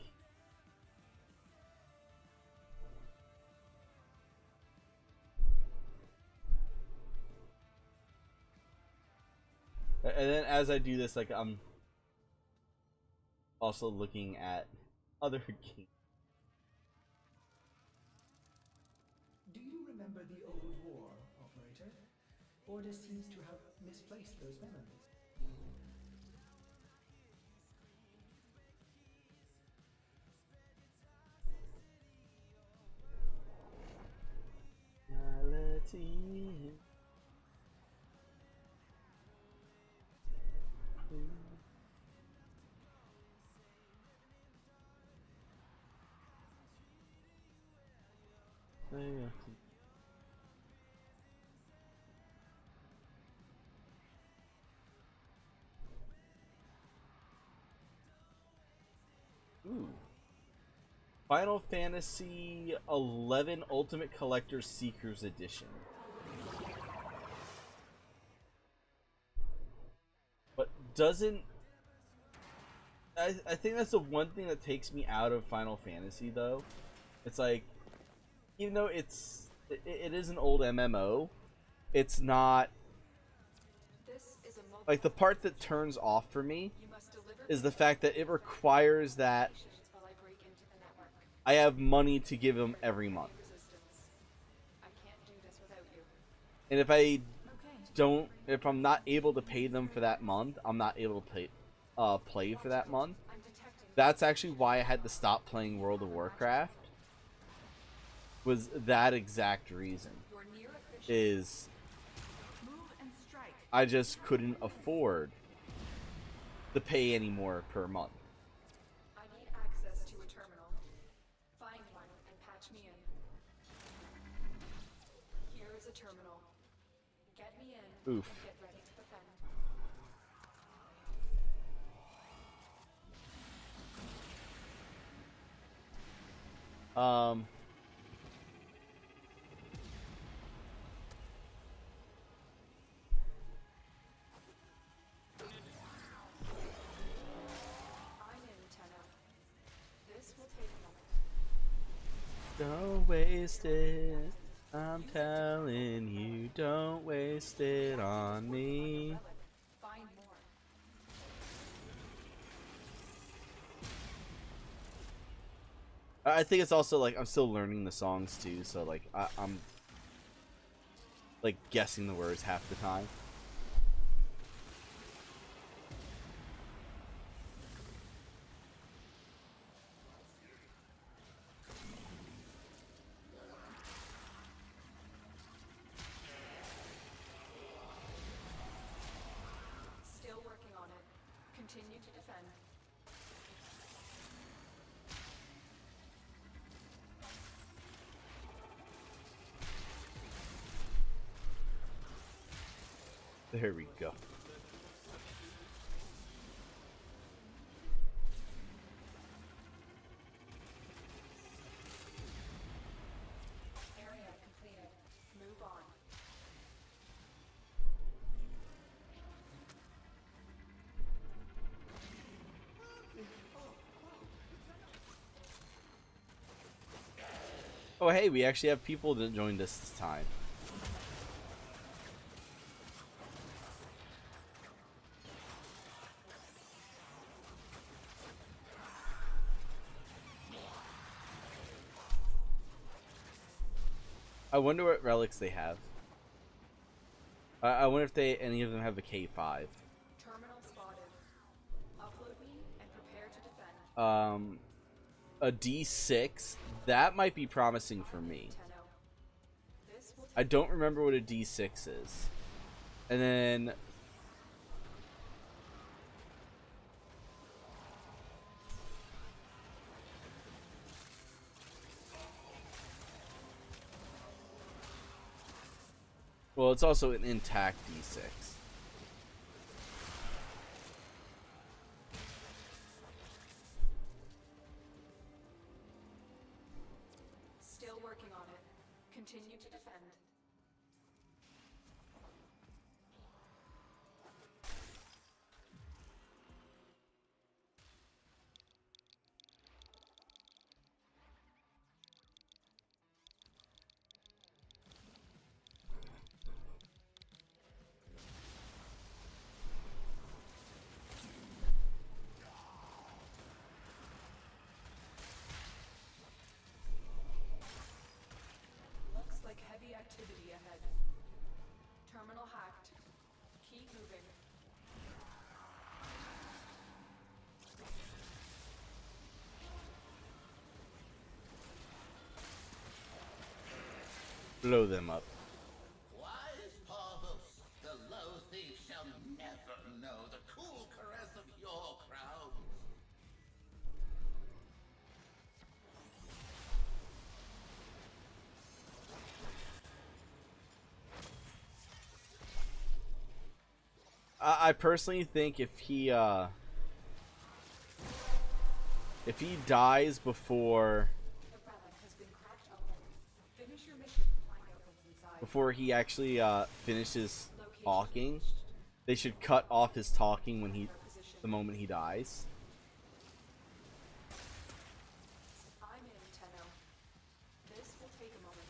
A: And then as I do this, like, I'm also looking at other games.
J: Do you remember the old war, operator? Order seems to have misplaced those memories.
A: Ooh. Final Fantasy 11 Ultimate Collector Seekers Edition. But doesn't... I think that's the one thing that takes me out of Final Fantasy, though. It's like, even though it is an old MMO, it's not... Like, the part that turns off for me is the fact that it requires that I have money to give them every month. And if I don't, if I'm not able to pay them for that month, I'm not able to play for that month. That's actually why I had to stop playing World of Warcraft. Was that exact reason. Is I just couldn't afford to pay any more per month.
D: I need access to a terminal. Find one and patch me in. Here is a terminal. Get me in.
A: Oof.
D: And get ready to defend.
A: Don't waste it. I'm telling you, don't waste it on me.
D: Find more.
A: I think it's also like I'm still learning the songs too, so like I'm like guessing the words half the time.
D: Still working on it. Continue to defend.
A: There we go.
D: Area completed. Move on.
A: Oh hey, we actually have people that joined us this time. I wonder what relics they have. I wonder if any of them have a K5.
D: Terminal spotted. Upload me and prepare to defend.
A: A D6, that might be promising for me. I don't remember what a D6 is. And then well, it's also an intact D6.
D: Still working on it. Continue to defend. Looks like heavy activity ahead. Terminal hacked. Keep moving.
A: Blow them up.
E: Wise Parvus, the low thief shall never know the cool caress of your crowns.
A: I personally think if he dies before
D: The relic has been cracked open. Finish your mission. Find out what's inside.
A: before he actually finishes talking, they should cut off his talking when the moment he dies.
D: I'm in, Tenno. This will take a moment.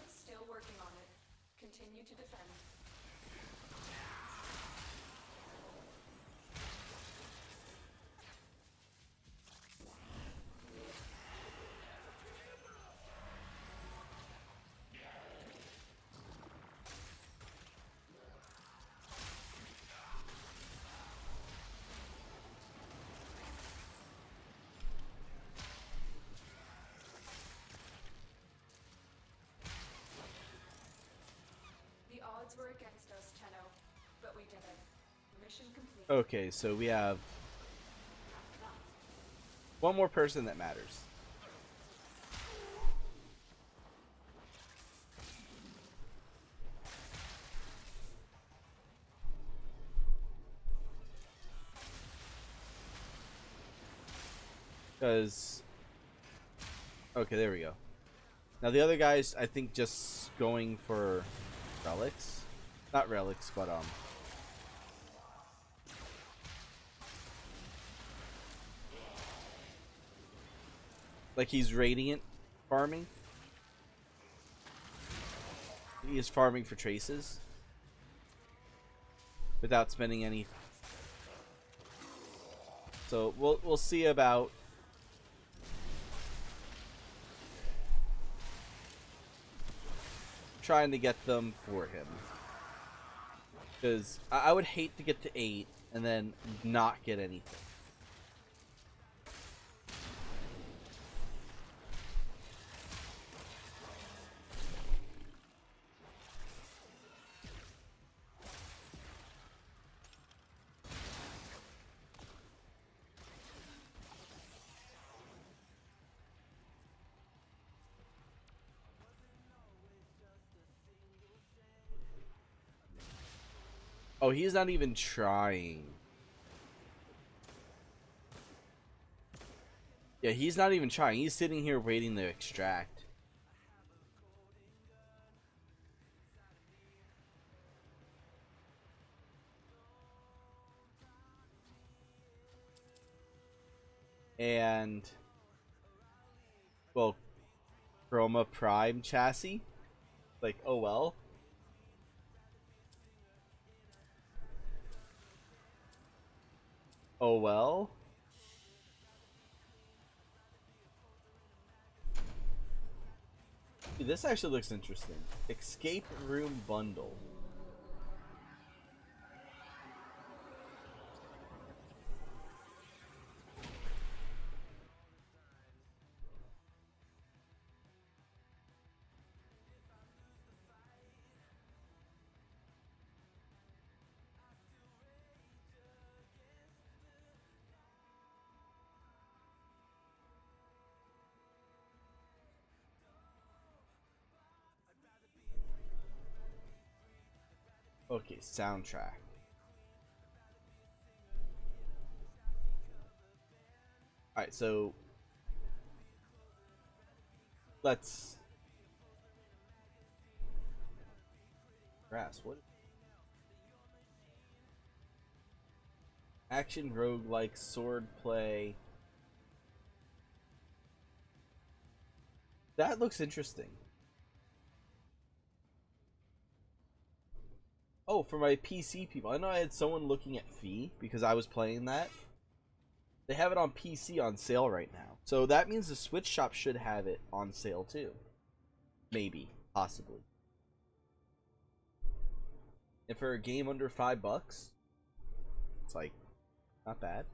D: Still working on it. Continue to defend. The odds were against us, Tenno, but we did it. Mission complete.
A: Okay, so we have one more person that matters. Because okay, there we go. Now the other guys, I think, just going for relics. Not relics, but like he's radiant farming. He is farming for traces without spending any. So we'll see about trying to get them for him, because I would hate to get to 8 and then not get anything. Oh, he's not even trying. Yeah, he's not even trying. He's sitting here waiting to extract. And, well, Chroma Prime chassis? Like, oh well. Oh well. Dude, this actually looks interesting. Escape room bundle. Okay, soundtrack. Alright, so let's grass, what? Action roguelike sword play. That looks interesting. Oh, for my PC people. I know I had someone looking at Fee because I was playing that. They have it on PC on sale right now. So that means the Switch shop should have it on sale too. Maybe. Possibly. And for a game under $5, it's like, not bad.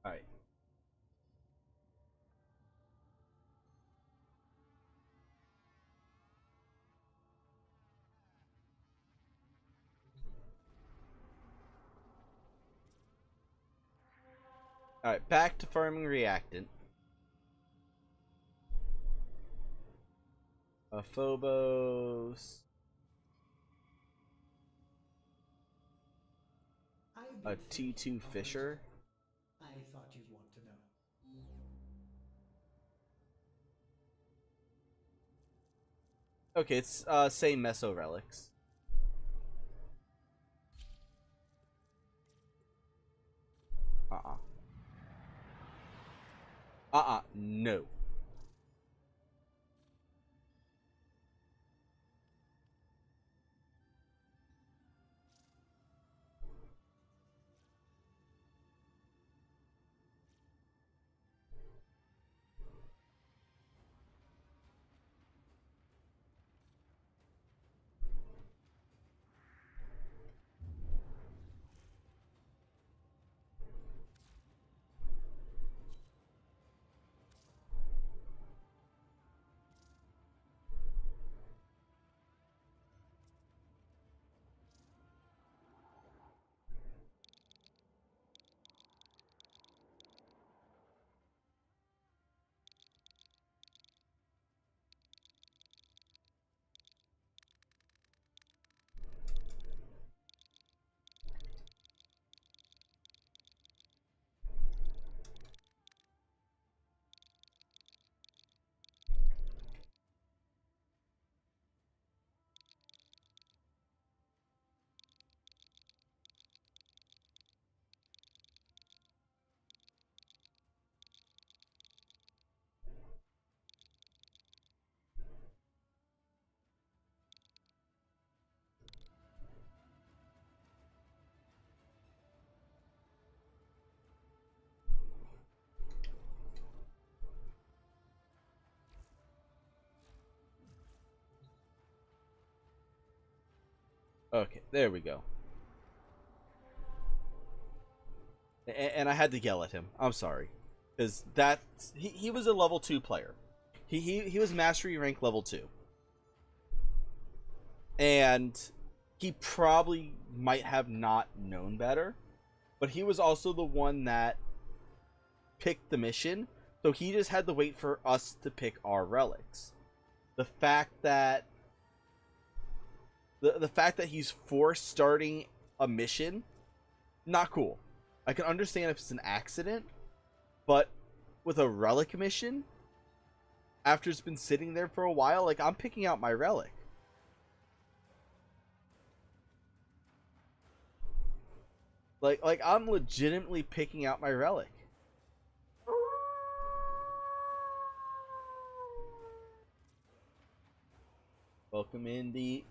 A: Alright. Alright, back to farming reactant. Phobos. A T2 Fisher.
J: I thought you'd want to know.
A: Okay, it's same Meso relics. No. Okay, there we go. And I had to yell at him. I'm sorry, because he was a level 2 player. He was mastery rank level 2, and he probably might have not known better, but he was also the one that picked the mission, so he just had to wait for us to pick our relics. The fact that the fact that he's forced starting a mission, not cool. I can understand if it's an accident, but with a relic mission, after it's been sitting there for a while, like, I'm picking out my relic. Like I'm legitimately picking out my relic. Welcome in, D.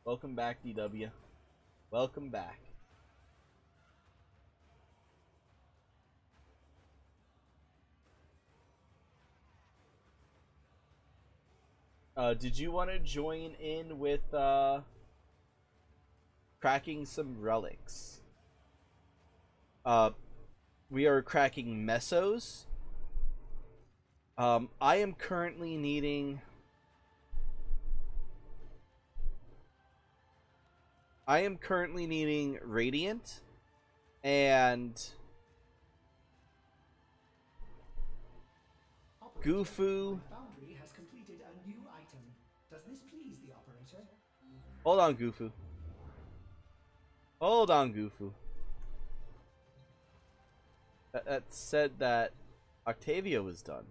A: Welcome back, DW. Welcome back. Did you want to join in with cracking some relics? We are cracking mesos. I am currently needing Radiant and Gufu.
J: Foundry has completed a new item. Does this please the operator?
A: Hold on, Gufu. Hold on, Gufu. That said that Octavia was done.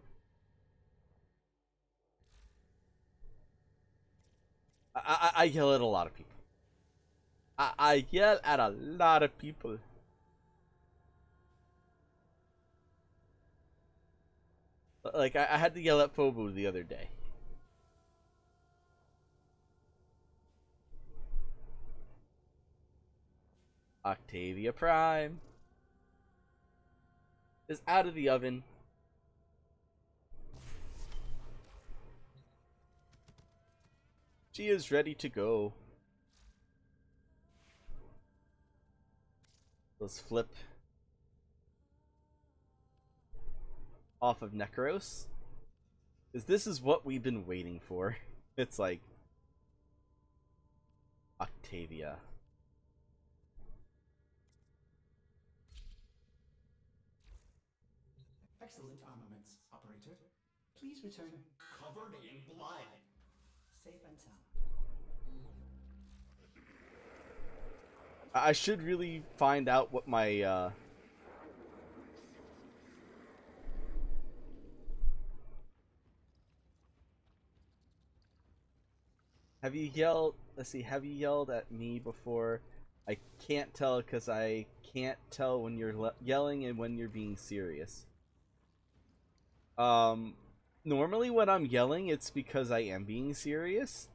A: I yell at a lot of people. I yell at a lot of people. Like, I had to yell at Phobu the other day. Octavia Prime is out of the oven. She is ready to go. Let's flip off of Necros, because this is what we've been waiting for. It's like Octavia.
J: Excellent armaments, operator. Please return
E: Covered in blood.
J: safe and sound.
A: I should really find out what my have you yelled? Let's see. Have you yelled at me before? I can't tell because I can't tell when you're yelling and when you're being serious. Normally when I'm yelling, it's because I am being serious.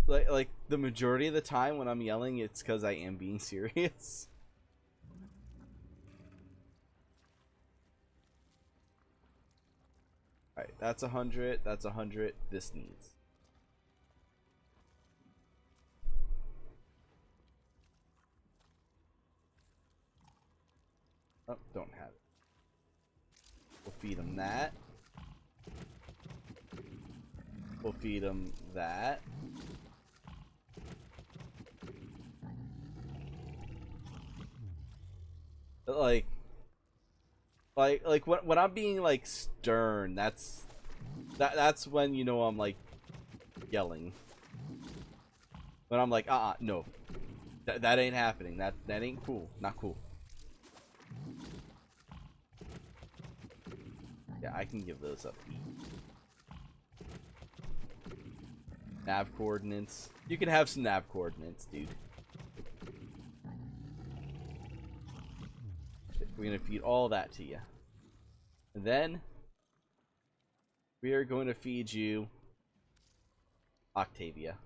A: Like the majority of the time when I'm yelling, it's because I am being serious. Alright, that's 100, that's 100, this needs. Oh, don't have it. We'll feed him that. We'll feed him that. Like when I'm being like stern, that's when, you know, I'm like yelling. When I'm like, no, that ain't happening. That ain't cool. Not cool. Yeah, I can give those up. Nav coordinates. You can have some nav coordinates, dude. We're gonna feed all that to you. And then we are going to feed you Octavia.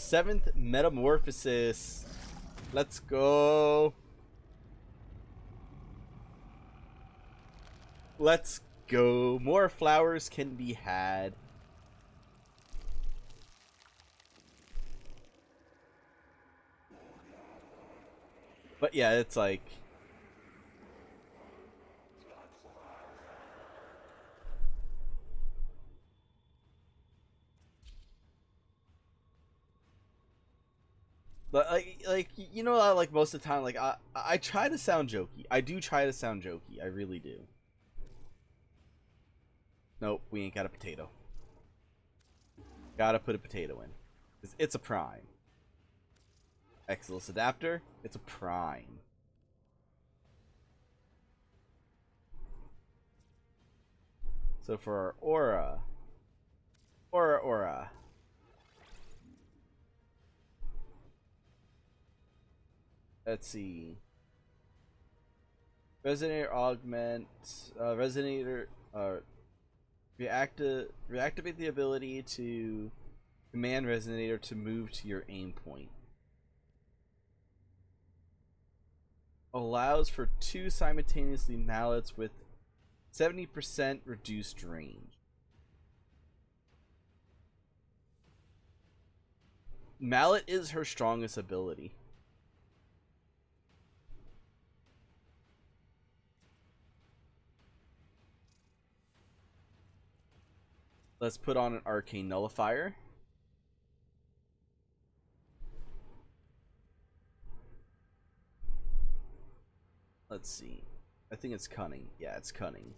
A: 7th metamorphosis. Let's go. Let's go. More flowers can be had. But yeah, it's like... But like you know, like most of the time, like I try to sound jokey. I do try to sound jokey. I really do. Nope, we ain't got a potato. Gotta put a potato in. It's a prime. Exilus adapter. It's a prime. So for our aura. Let's see. Resonator augment. Resonator. Reactivate the ability to command Resonator to move to your aim point. Allows for 2 simultaneously mallets with 70% reduced range. Mallet is her strongest ability. Let's put on an arcane nullifier. Let's see. I think it's cunning. Yeah, it's cunning.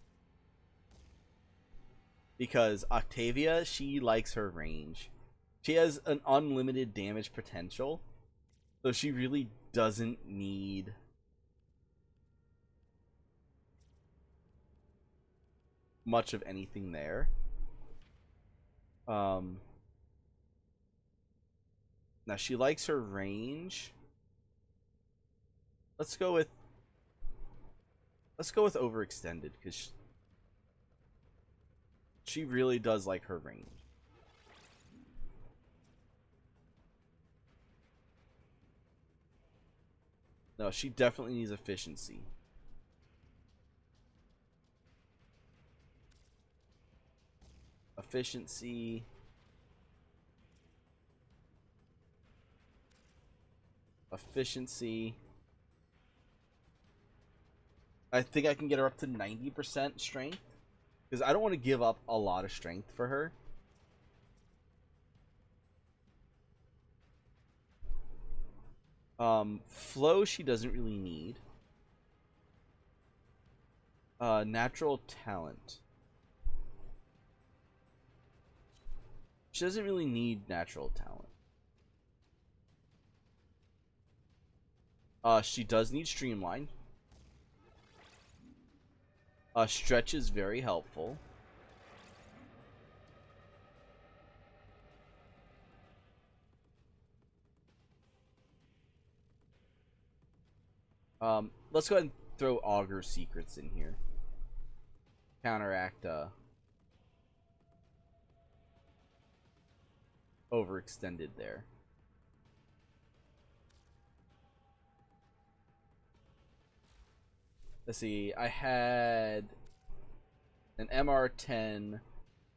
A: Because Octavia, she likes her range. She has an unlimited damage potential. So she really doesn't need much of anything there. Now she likes her range. Let's go with overextended, because she really does like her range. No, she definitely needs efficiency. Efficiency. Efficiency. I think I can get her up to 90% strength, because I don't want to give up a lot of strength for her. Flow she doesn't really need. Natural talent. She doesn't really need natural talent. She does need streamline. Stretch is very helpful. Let's go ahead and throw Augur Secrets in here. Counteract overextended there. Let's see, I had an MR10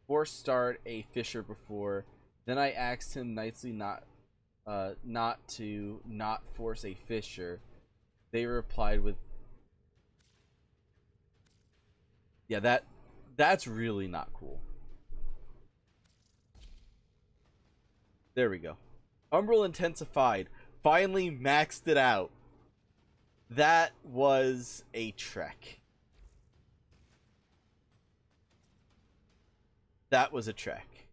A: force start a Fisher before. Then I asked him nicely not to force a Fisher. They replied with, yeah, that's really not cool. There we go. Umbral Intensified. Finally maxed it out. That was a trek. That was a trek.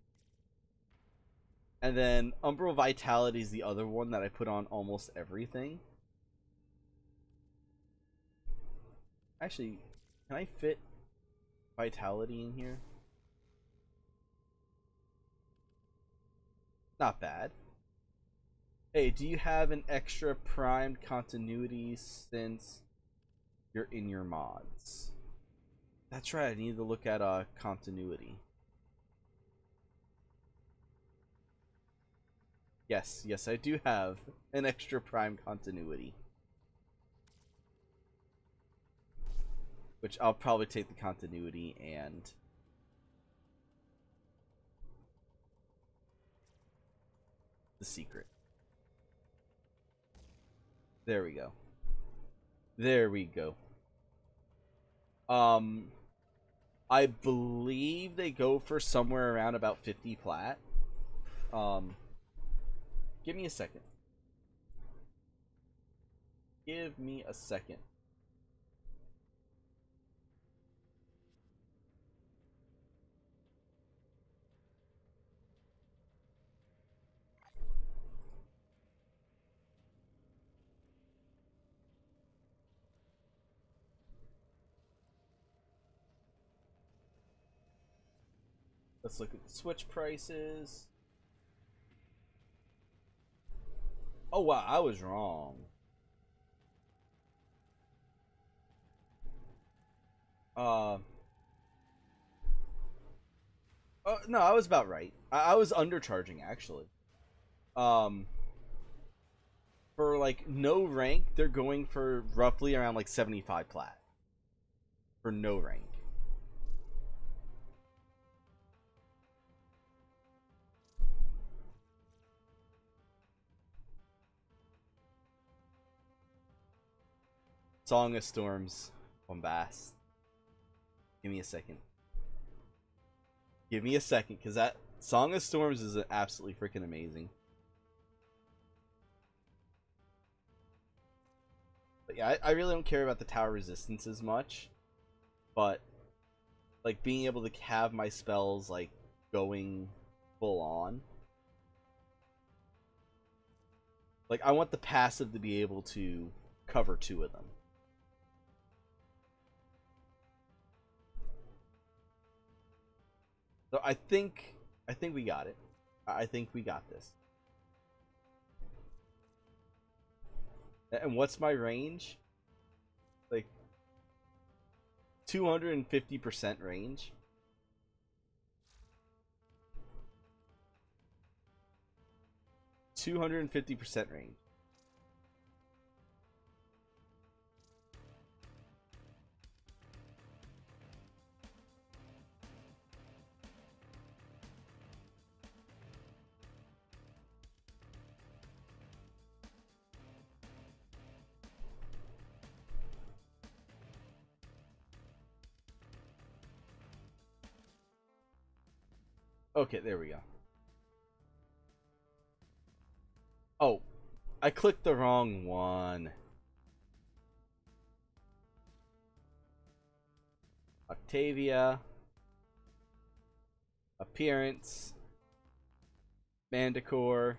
A: And then Umbral Vitality is the other one that I put on almost everything. Actually, can I fit Vitality in here? Not bad. Hey, do you have an extra primed continuity since you're in your mods? That's right, I need to look at continuity. Yes, yes, I do have an extra prime continuity. Which I'll probably take the continuity and the secret. There we go. There we go. I believe they go for somewhere around about 50 plat. Give me a second. Give me a second. Let's look at the Switch prices. Oh wow, I was wrong. No, I was about right. I was undercharging actually. For like no rank, they're going for roughly around like 75 plat. For no rank. Song of Storms, Bombast. Give me a second. Give me a second, because that Song of Storms is absolutely freaking amazing. But yeah, I really don't care about the tower resistance as much. But, like, being able to have my spells, like, going full on. Like, I want the passive to be able to cover 2 of them. So I think we got it. I think we got this. And what's my range? Like 250% range. %250 range. Okay, there we go. Oh, I clicked the wrong one. Octavia. Appearance. Manticore.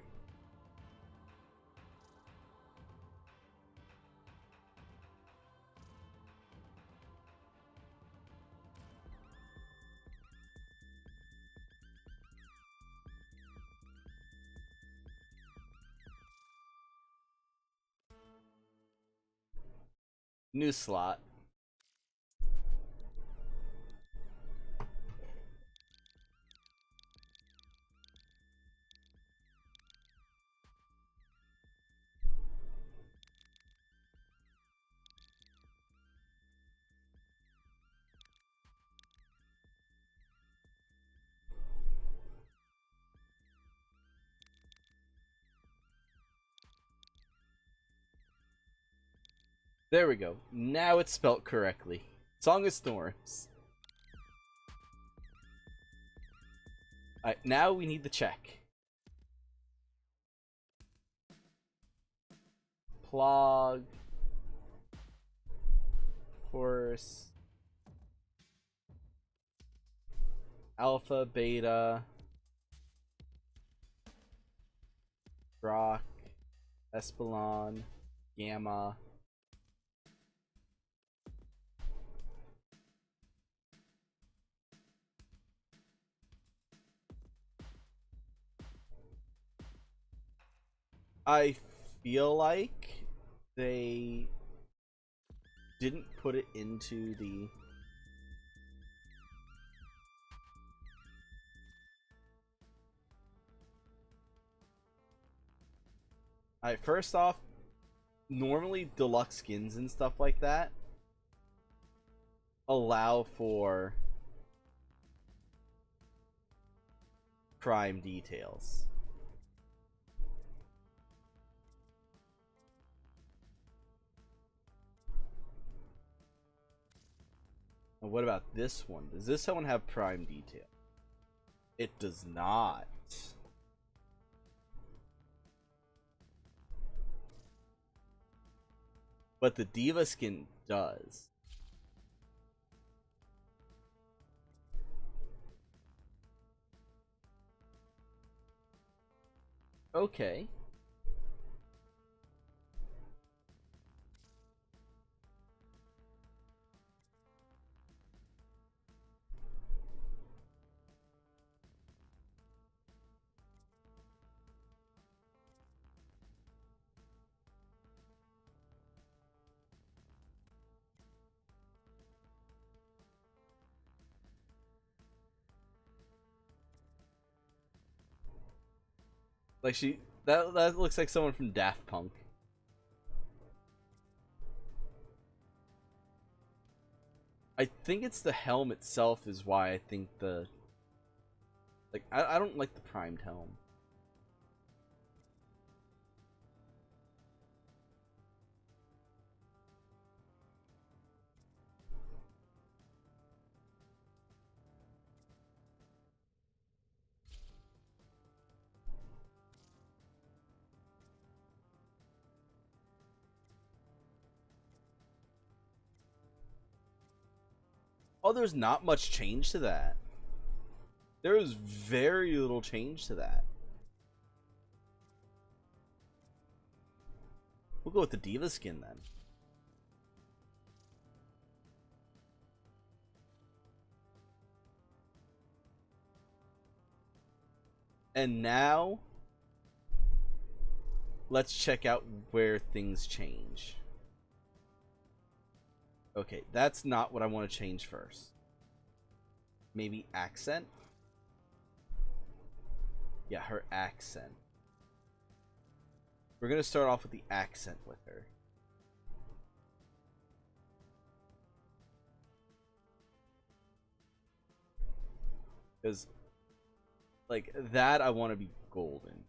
A: New slot. There we go. Now it's spelt correctly. Song of Storms. Alright, now we need the check. Plog. Horse. Alpha, Beta. Rock. Espelon. Gamma. I feel like they didn't put it into the Alright, first off, normally deluxe skins and stuff like that allow for prime details. And what about this one? Does this one have prime detail? It does not. But the Diva skin does. Okay. Like that looks like someone from Daft Punk. I think it's the helm itself is why I think I don't like the primed helm. Oh, there's not much change to that. There is very little change to that. We'll go with the Diva skin then. And now, let's check out where things change. Okay, that's not what I want to change first. Maybe accent? Yeah, her accent. We're going to start off with the accent with her. Because, like, that I want to be golden.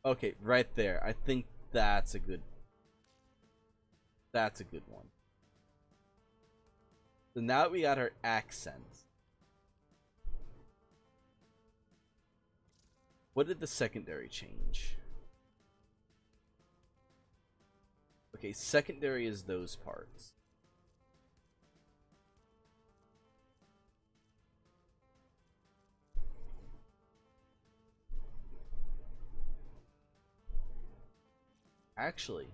A: Okay, right there. I think that's a good one. So now that we got her accent, what did the secondary change? Okay, secondary is those parts. Actually,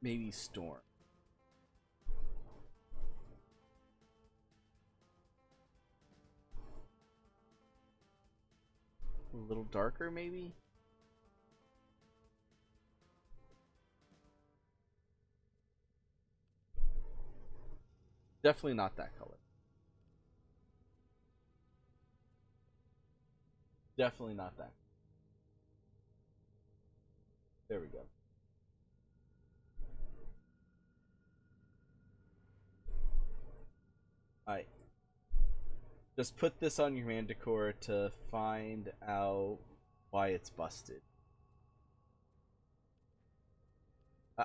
A: maybe Storm. A little darker, maybe? Definitely not that color. Definitely not that. There we go. Alright. Just put this on your Manticore to find out why it's busted.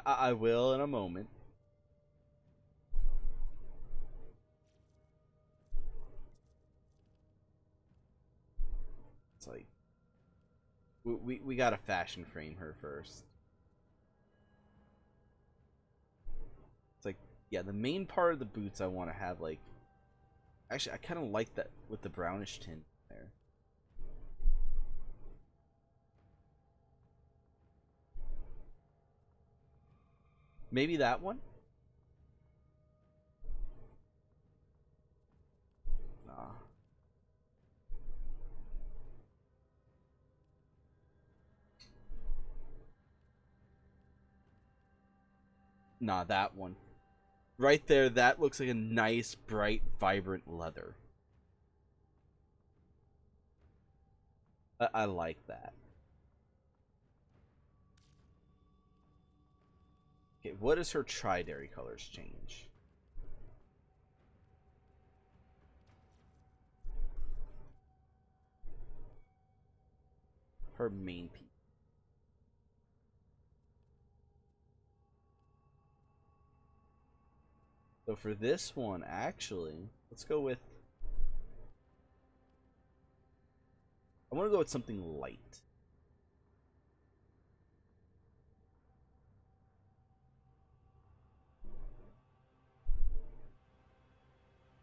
A: I will in a moment. It's like we gotta fashion frame her first. It's like, yeah, the main part of the boots I want to have, like, actually I kind of like that with the brownish tint there. Maybe that one. Nah, that one. Right there, that looks like a nice, bright, vibrant leather. I like that. Okay, what does her tridary colors change? Her main piece. So for this one, actually, let's go with... I want to go with something light.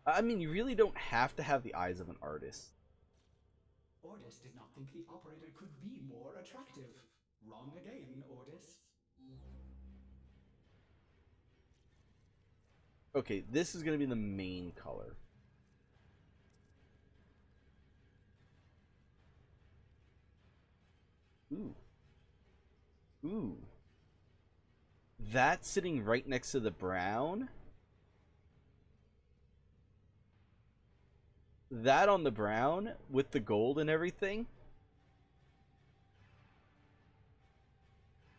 A: I mean, you really don't have to have the eyes of an artist.
J: Ordis did not think the operator could be more attractive. Wrong again, Ordis.
A: Okay, this is going to be the main color. Ooh. Ooh. That's sitting right next to the brown. That on the brown with the gold and everything.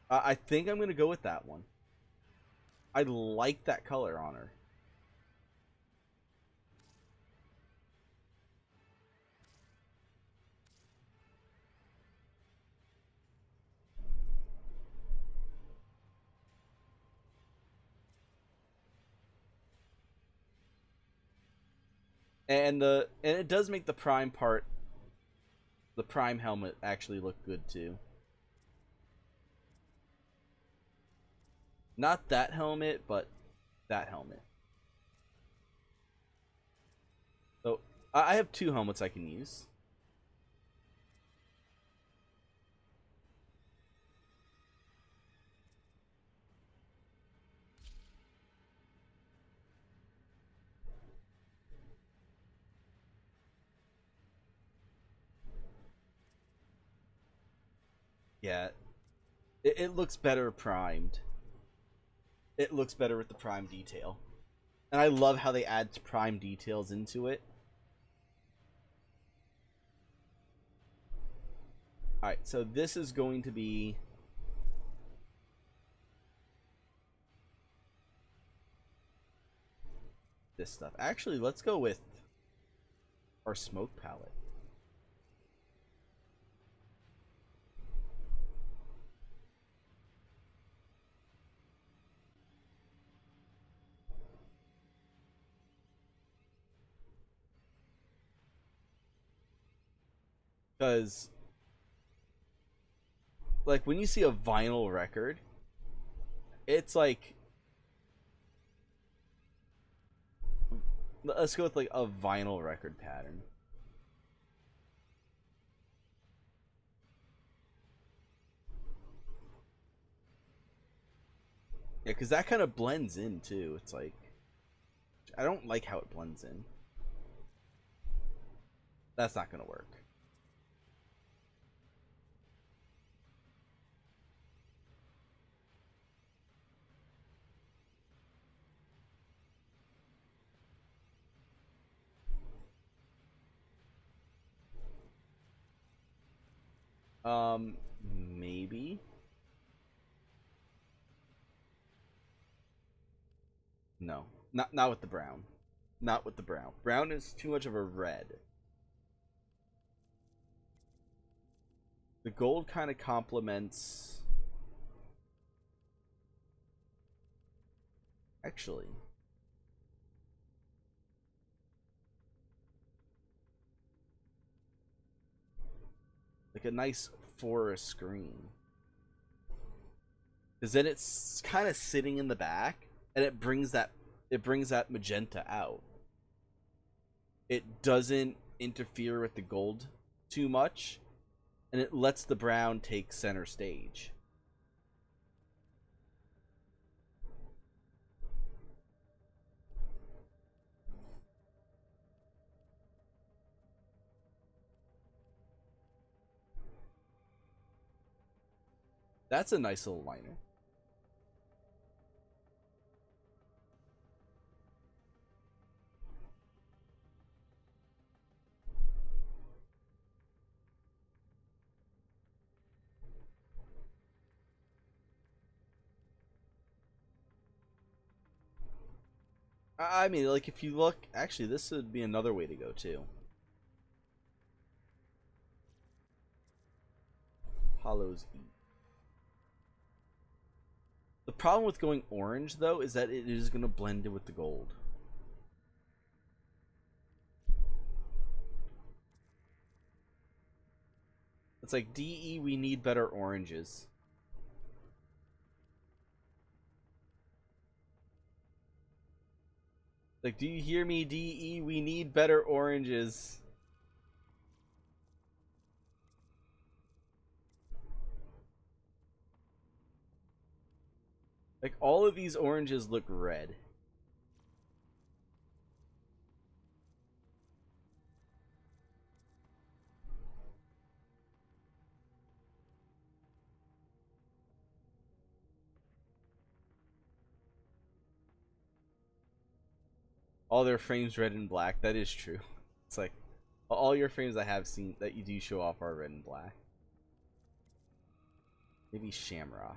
A: I think I'm going to go with that one. I like that color on her. And it does make the prime part, the prime helmet, actually look good too. Not that helmet, but that helmet. So I have two helmets I can use. Yeah, it looks better primed. It looks better with the prime detail. And I love how they add prime details into it. Alright, so this is going to be... this stuff. Actually, let's go with our smoke palette. Because, like, when you see a vinyl record, it's like... let's go with, like, a vinyl record pattern. Yeah, because that kind of blends in, too. It's like... I don't like how it blends in. That's not going to work. Maybe. No, not with the brown. Not with the brown. Brown is too much of a red. The gold kind of complements... actually... like a nice forest green. Because then it's kind of sitting in the back, and it brings that magenta out. It doesn't interfere with the gold too much, and it lets the brown take center stage. That's a nice little liner. I mean, like, if you look, actually, this would be another way to go too. Hollows E. The problem with going orange, though, is that it is going to blend in with the gold. It's like, DE, we need better oranges. Like, do you hear me, DE? We need better oranges. Like, all of these oranges look red. All their frames red and black. That is true. It's like, all your frames I have seen that you do show off are red and black. Maybe Shamrock.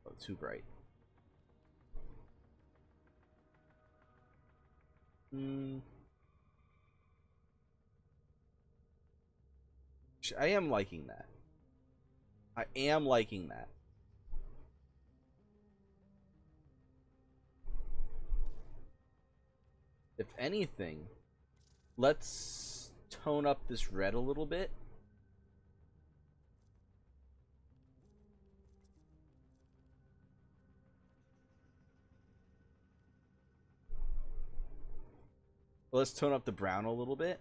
A: Oh, too bright. I am liking that. I am liking that. If anything, let's tone up this red a little bit. Let's tone up the brown a little bit.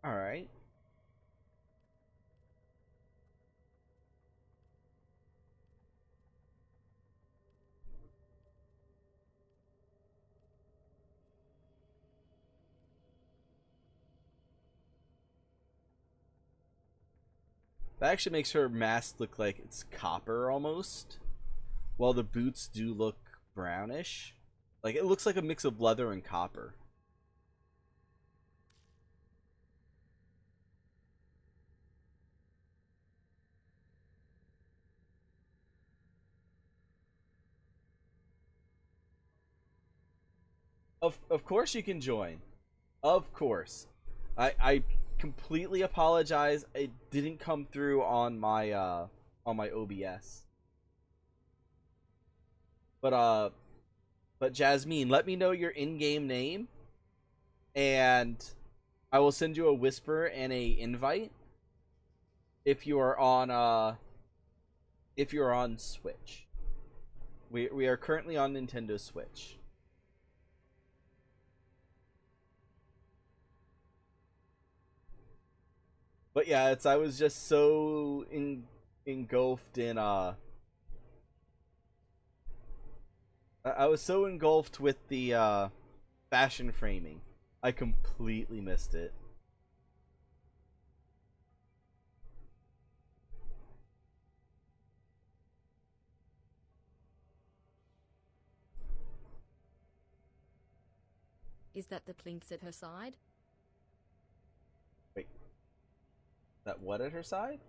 A: All right. That actually makes her mask look like it's copper almost, while the boots do look brownish. Like, it looks like a mix of leather and copper. Of course you can join. Of course. I completely apologize. It didn't come through on my OBS. But Jasmine, let me know your in-game name, and I will send you a whisper and a invite if you are on Switch. We are currently on Nintendo Switch. But yeah, I was just so engulfed in I was so engulfed with the fashion framing. I completely missed it.
L: Is that the PLINX at her side?
A: Wait. That what at her side?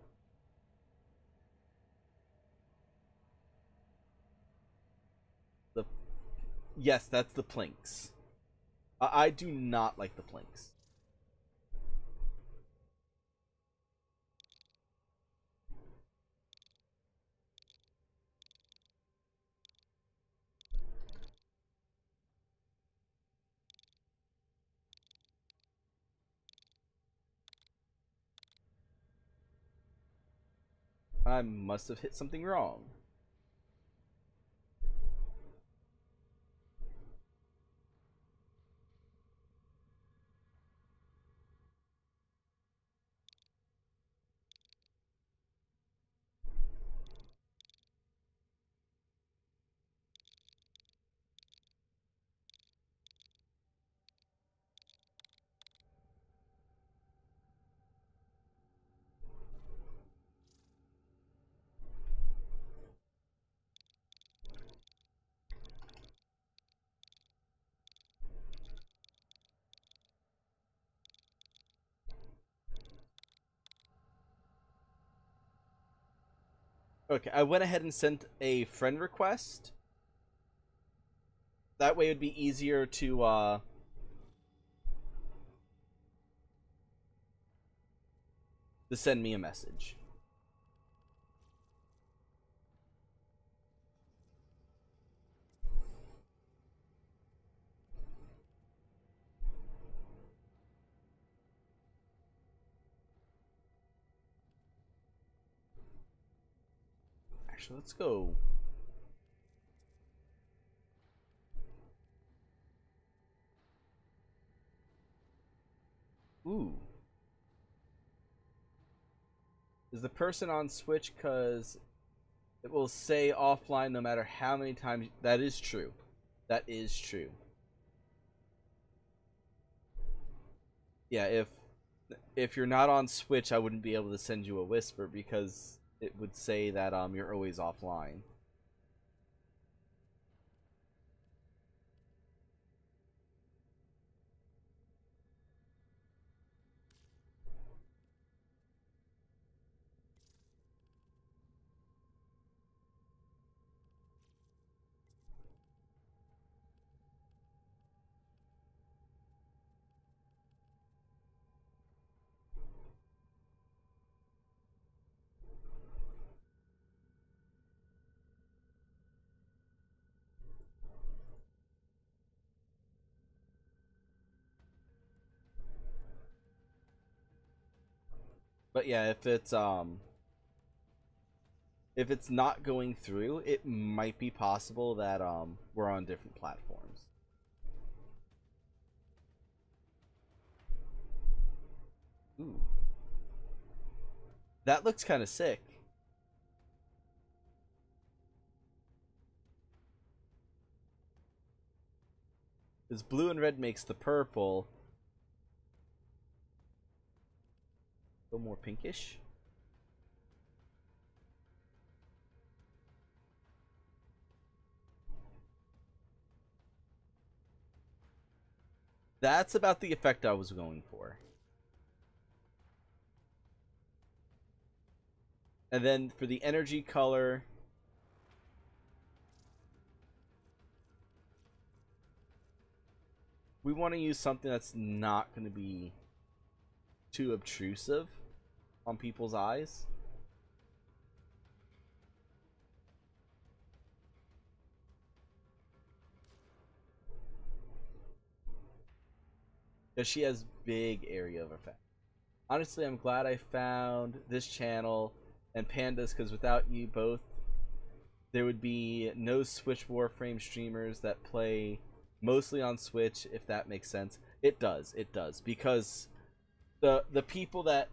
A: Yes, that's the PLINX. I do not like the PLINX. I must have hit something wrong. Okay, I went ahead and sent a friend request. That way it would be easier to send me a message. Actually, let's go. Ooh. Is the person on Switch? Because it will say offline no matter how many times. That is true. That is true. Yeah, if you're not on Switch, I wouldn't be able to send you a whisper because it would say that you're always offline. But yeah, if it's not going through, it might be possible that we're on different platforms. Ooh. That looks kind of sick. Because blue and red makes the purple. A little more pinkish. That's about the effect I was going for. And then for the energy color, we want to use something that's not going to be too obtrusive on people's eyes. Because she has big area of effect. Honestly, I'm glad I found this channel and Pandas, because without you both, there would be no Switch Warframe streamers that play mostly on Switch, if that makes sense. It does, because the people that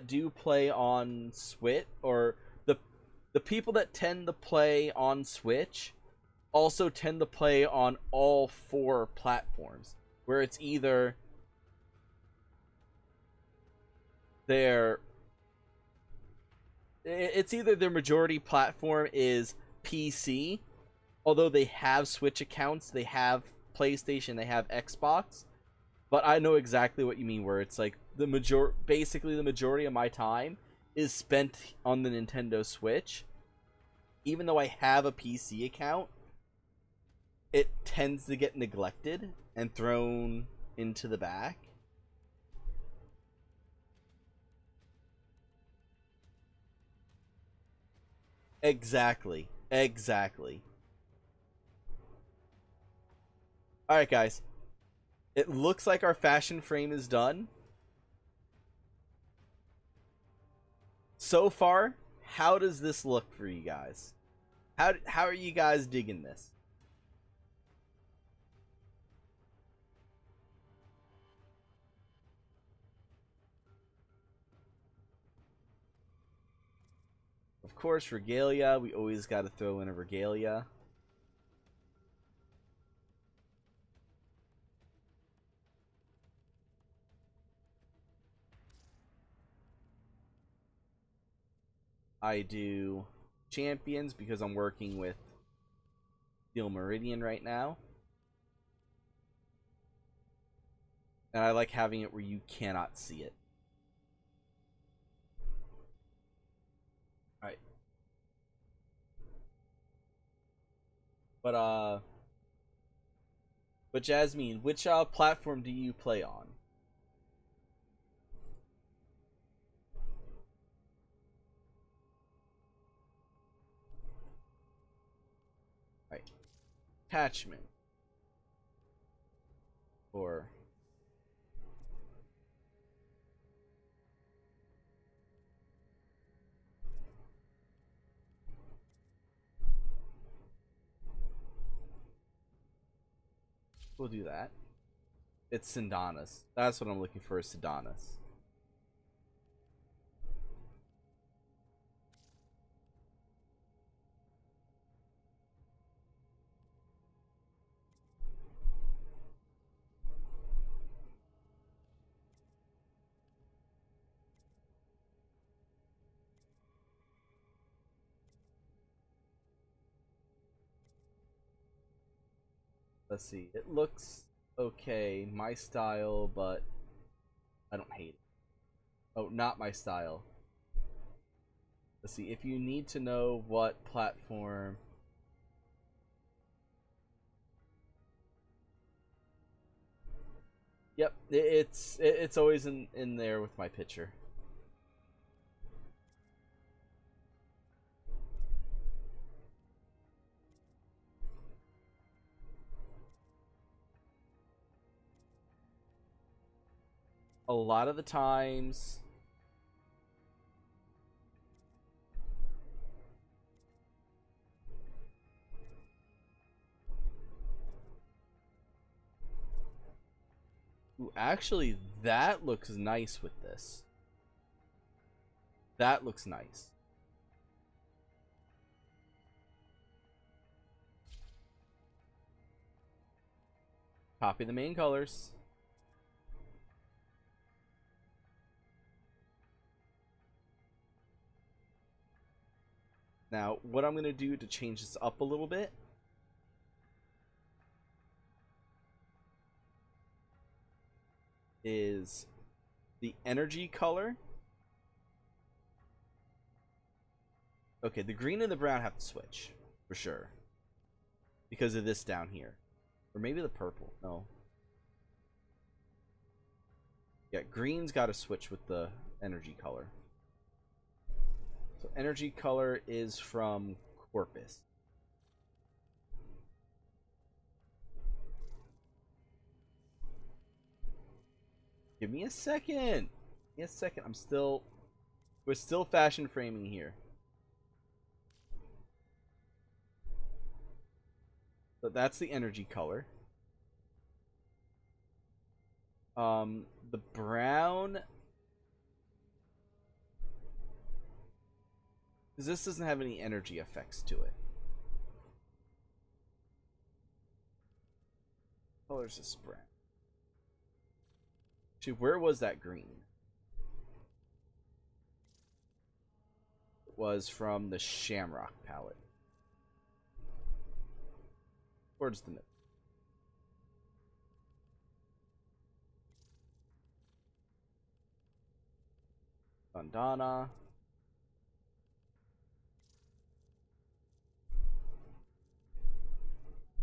A: do play on Switch, or the people that tend to play on Switch also tend to play on all 4 platforms, where it's either their majority platform is PC, although they have Switch accounts, they have PlayStation, they have Xbox. But I know exactly what you mean, where it's like basically the majority of my time is spent on the Nintendo Switch. Even though I have a PC account, it tends to get neglected and thrown into the back. Exactly. Alright, guys. It looks like our fashion frame is done. So far, how does this look for you guys? How are you guys digging this? Of course, regalia. We always got to throw in a regalia. I do champions because I'm working with Steel Meridian right now. And I like having it where you cannot see it. Alright. But Jasmine, which platform do you play on? Right. Attachment. Or we'll do that. It's Sindanas. That's what I'm looking for, is Sindanas. Let's see. It looks okay. My style, but I don't hate it. Oh, not my style. Let's see. If you need to know what platform... Yep, it's always in there with my picture. A lot of the times, ooh, actually, that looks nice with this. That looks nice. Copy the main colors. Now, what I'm going to do to change this up a little bit is the energy color. Okay, the green and the brown have to switch, for sure. Because of this down here. Or maybe the purple. No. Yeah, green's got to switch with the energy color. So energy color is from Corpus. Give me a second. Give me a second. We're still fashion framing here. So that's the energy color. The brown, because this doesn't have any energy effects to it. What color is this brown? Actually, where was that green? It was from the Shamrock palette. Towards the middle. Bandana.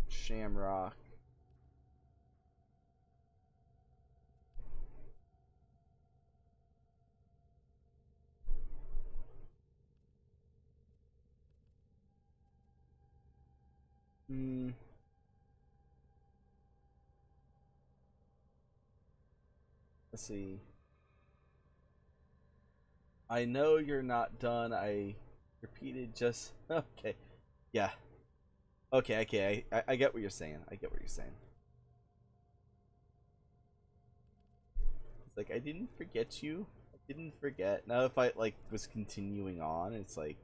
A: Shamrock. Let's see. I know you're not done. I repeated just... Okay. Yeah. Okay. I get what you're saying. I get what you're saying. It's like, I didn't forget you. I didn't forget. Now if I, like, was continuing on, it's like...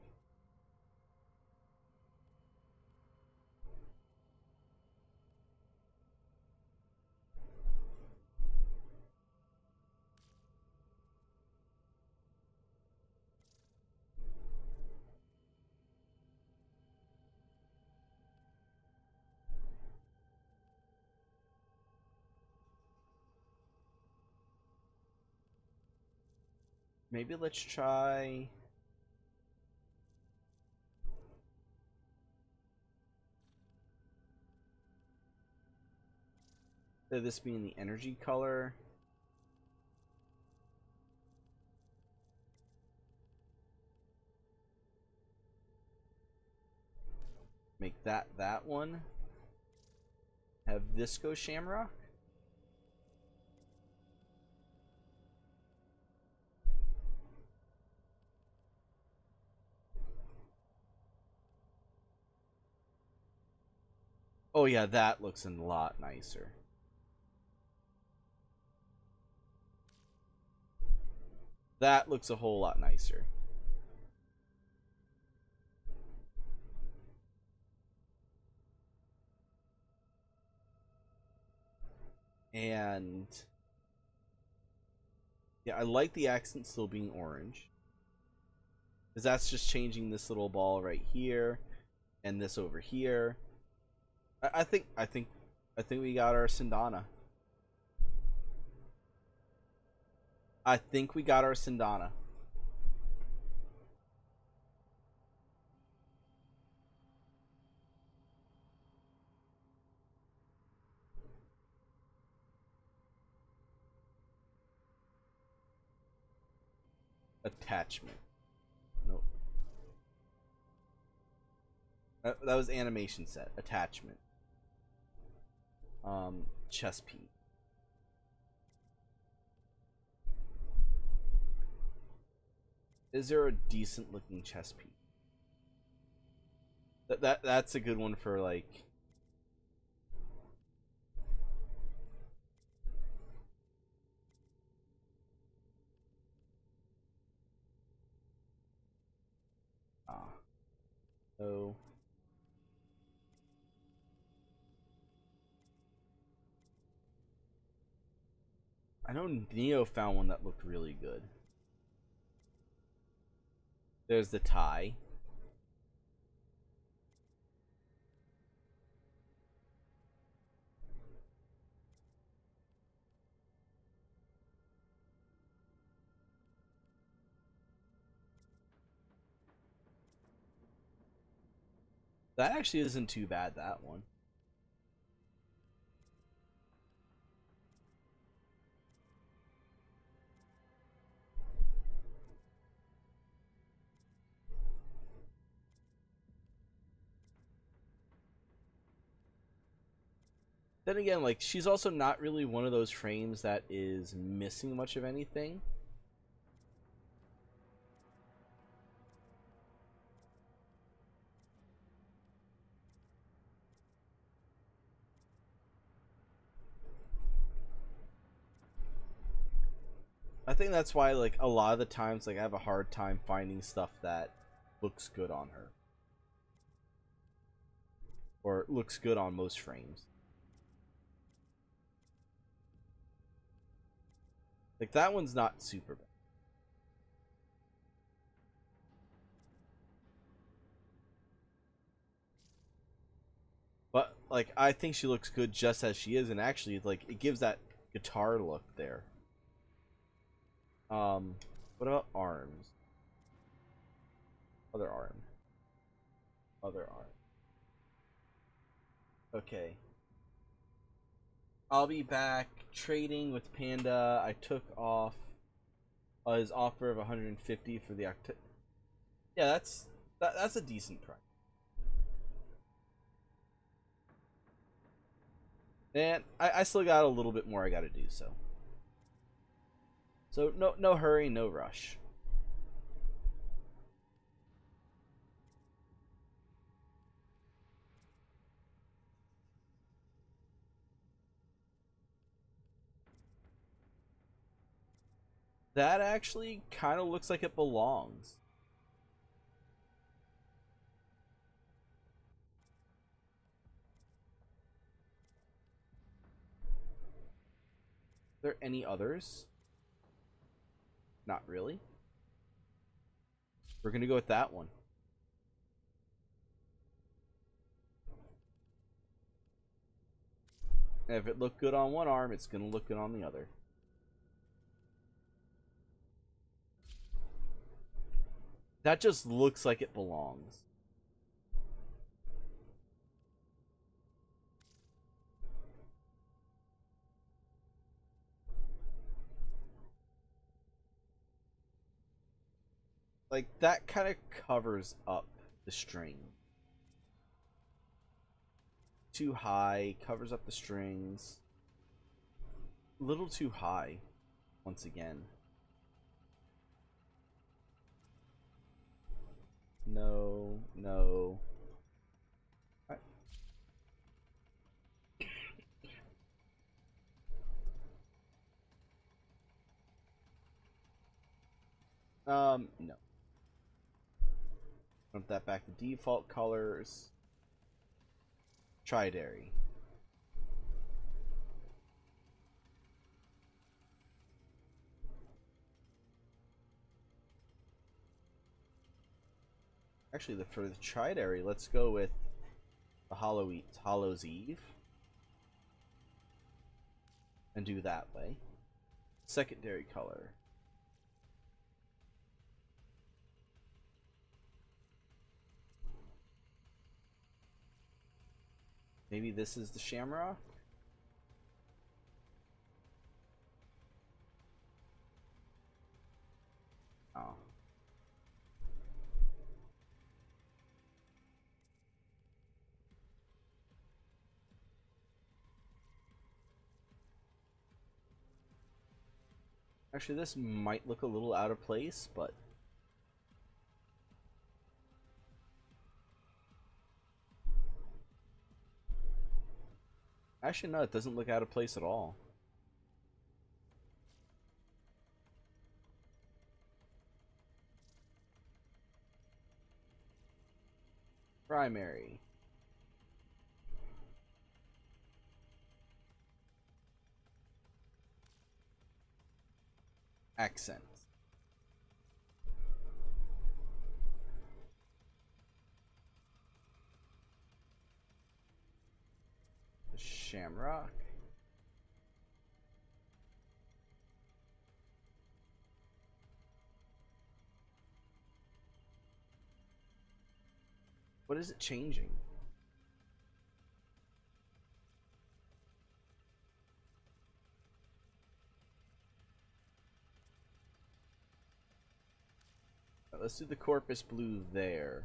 A: Maybe let's try... This being the energy color. Make that one. Have this go Shamrock. Oh yeah, that looks a lot nicer. That looks a whole lot nicer. And yeah, I like the accent still being orange, because that's just changing this little ball right here and this over here. I think we got our Sindana. I think we got our Sindana. Attachment. Nope. That was animation set. Attachment. Chess piece. Is there a decent looking chess piece? That's a good one for like. So I know Neo found one that looked really good. There's the tie. That actually isn't too bad, that one. Then again, like, she's also not really one of those frames that is missing much of anything. I think that's why, like, a lot of the times, like, I have a hard time finding stuff that looks good on her. Or looks good on most frames. Like, that one's not super bad. But, like, I think she looks good just as she is, and actually, like, it gives that guitar look there. What about arms? Other arm. Other arm. Okay. I'll be back trading with Panda. I took off his offer of 150 for the Octavia. Yeah, that's a decent price. And I still got a little bit more I got to do, so. So no hurry, no rush. That actually kind of looks like it belongs. Are there any others? Not really. We're gonna go with that one. And if it looked good on one arm, it's gonna look good on the other. That just looks like it belongs. Like, that kind of covers up the string. Too high, covers up the strings. A little too high, once again. No, no. No. Put that back to default colors. Tridary. Actually, for the Tridary, let's go with the Hollow's Eve. And do that way. Secondary color. Maybe this is the Shamrock? Oh. Actually, this might look a little out of place, but... Actually, no, it doesn't look out of place at all. Primary. Accent. The Shamrock. What is it changing? Let's do the Corpus Blue there.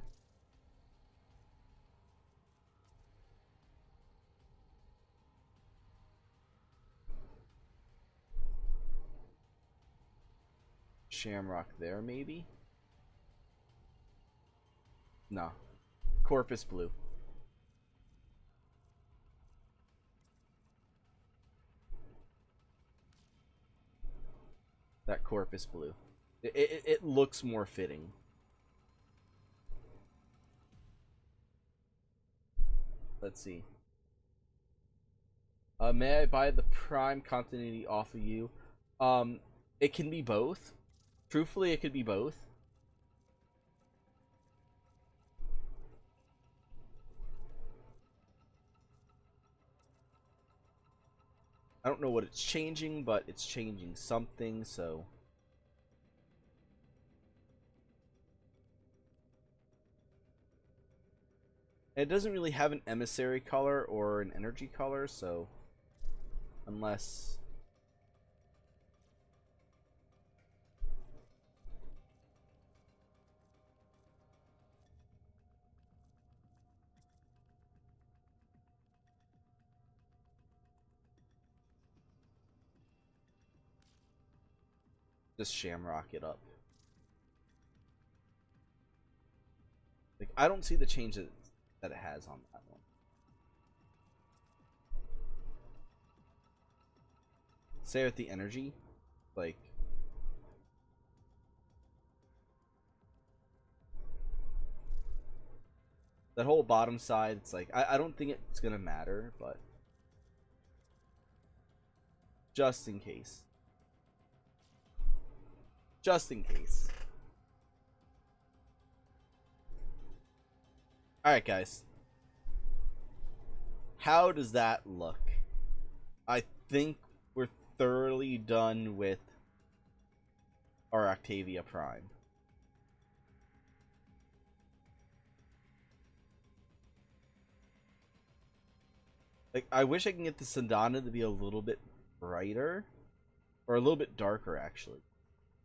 A: Shamrock there, maybe? No. Corpus Blue. That Corpus Blue. It looks more fitting. Let's see. May I buy the Prime continuity off of you? It can be both. Truthfully, it could be both. I don't know what it's changing, but it's changing something, so... It doesn't really have an emissary color or an energy color, so... Unless... Just Shamrock it up. Like, I don't see the change that it has on that one. Say with the energy, like... That whole bottom side, it's like, I don't think it's gonna matter, but... Just in case. Just in case. Alright, guys. How does that look? I think we're thoroughly done with our Octavia Prime. Like, I wish I can get the Sandana to be a little bit brighter. Or a little bit darker, actually.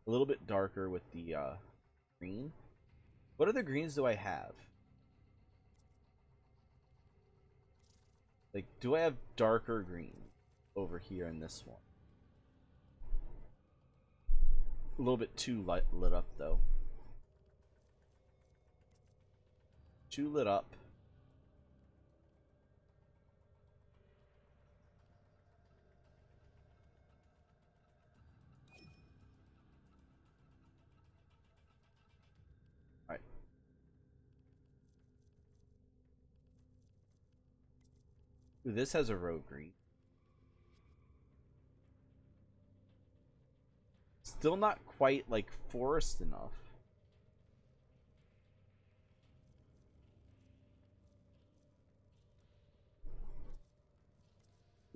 A: A little bit darker with the green. What other greens do I have? Like, do I have darker green over here in this one? A little bit too lit up, though. Too lit up. Alright. Ooh, this has a road green. Still not quite like forest enough.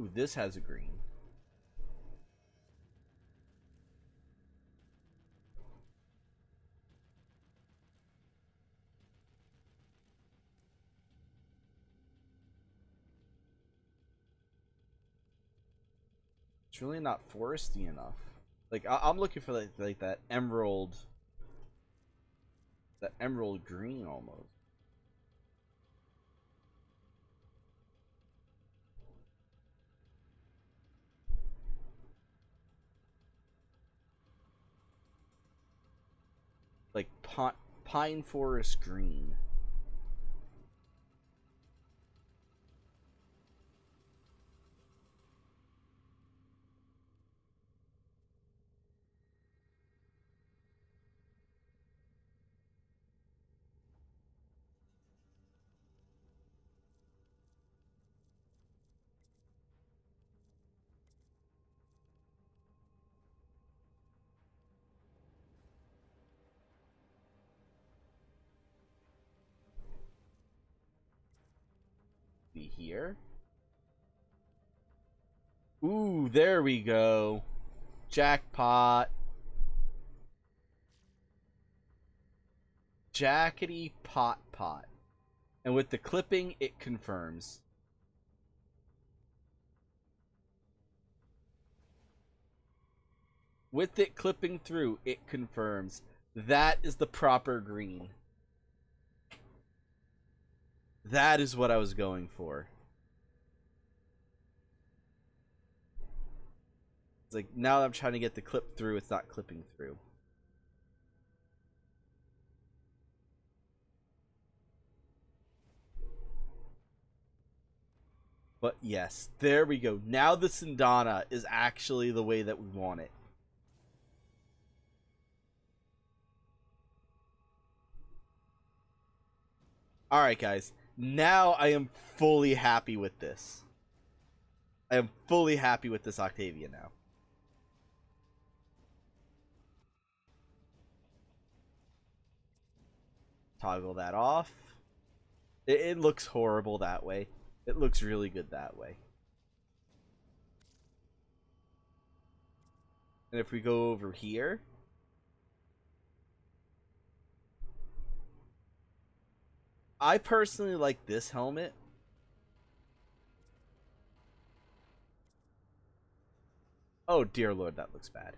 A: Ooh, this has a green. It's really not foresty enough. Like I'm looking for like that emerald green almost. Like pine forest green. Be here. Ooh, there we go. Jackpot. Jackety pot. And with the clipping, it confirms. With it clipping through, it confirms. That is the proper green. That is what I was going for. It's like, now that I'm trying to get the clip through, it's not clipping through. But yes, there we go. Now the Sindana is actually the way that we want it. Alright, guys. Now I am fully happy with this. I am fully happy with this Octavia now. Toggle that off. It looks horrible that way. It looks really good that way. And if we go over here, I personally like this helmet. Oh dear lord, that looks bad.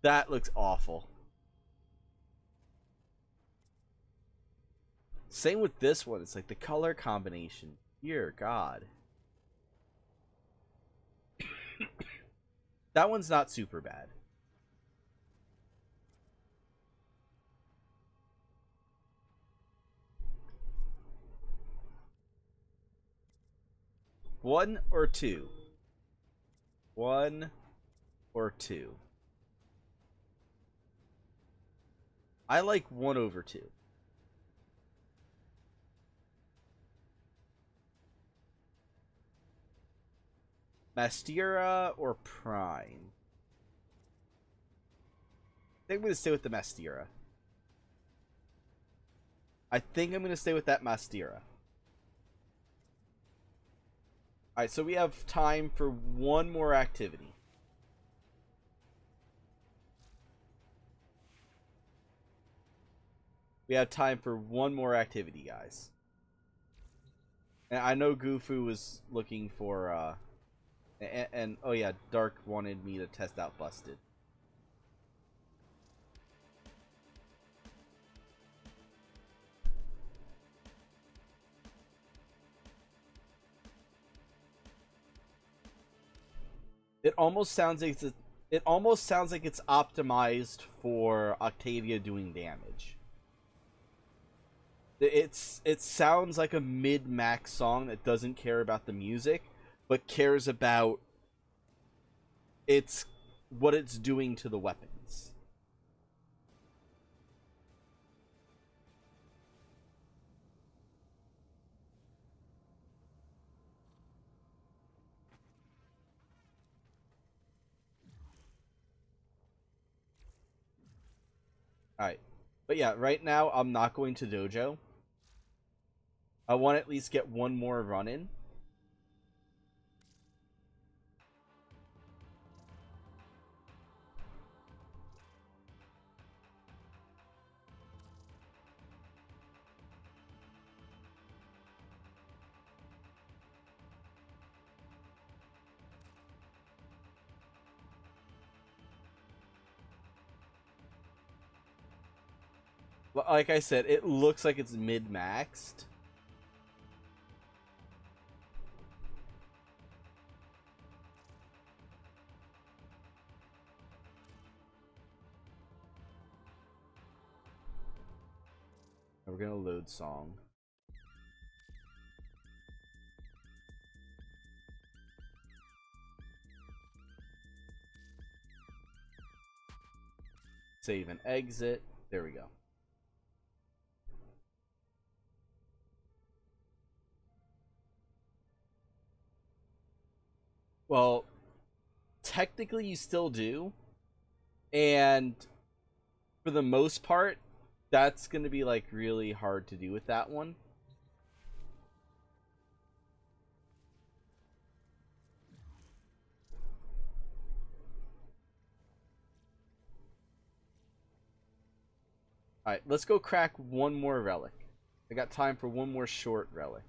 A: That looks awful. Same with this one. It's like the color combination. Dear God. That one's not super bad. One or two? One or two? I like 1/2. Mastera or Prime? I think I'm going to stay with the Mastera. I think I'm going to stay with that Mastera. Alright, so we have time for one more activity. We have time for one more activity, guys. And I know Gufu was looking for, and oh yeah, Dark wanted me to test out Busted. It almost sounds like it's optimized for Octavia doing damage. It sounds like a mid-max song that doesn't care about the music, but cares about what it's doing to the weapons. Alright. But yeah, right now I'm not going to dojo. I want to at least get one more run in. Like I said, it looks like it's mid-maxed. We're gonna load song. Save and exit. There we go. Well, technically you still do. And for the most part, that's going to be like really hard to do with that one. Alright, let's go crack one more relic. I got time for one more short relic.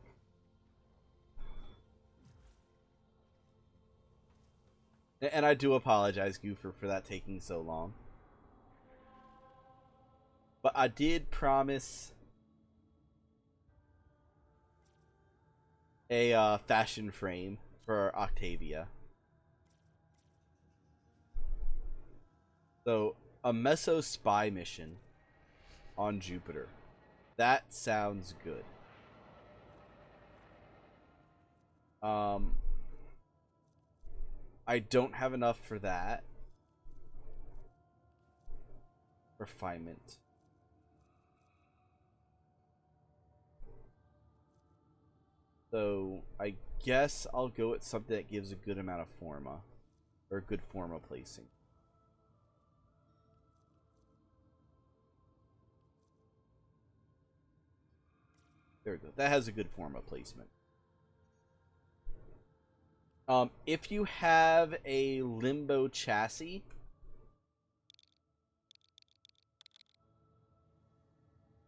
A: And I do apologize, Goofer, for that taking so long. But I did promise a fashion frame for Octavia. So, a Meso spy mission on Jupiter. That sounds good. I don't have enough for that. Refinement. So, I guess I'll go with something that gives a good amount of forma. Or good forma placing. There we go. That has a good forma placement. If you have a limbo chassis,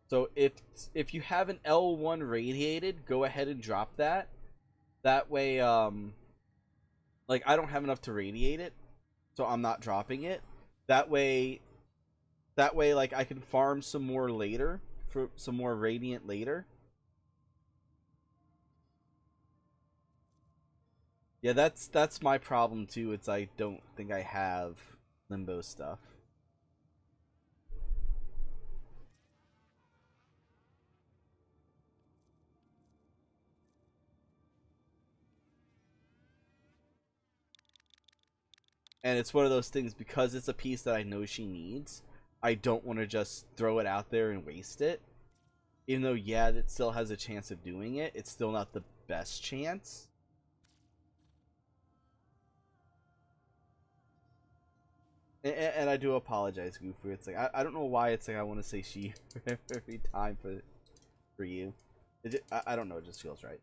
A: so if you have an L1 radiated, go ahead and drop that. That way, like I don't have enough to radiate it, so I'm not dropping it. That way, like I can farm some more later for some more radiant later. Yeah, that's my problem too. It's I don't think I have limbo stuff. And it's one of those things, because it's a piece that I know she needs, I don't want to just throw it out there and waste it. Even though, yeah, it still has a chance of doing it, it's still not the best chance. And I do apologize, Goofy. It's like I don't know why it's like I want to say she every time for you. I don't know. It just feels right.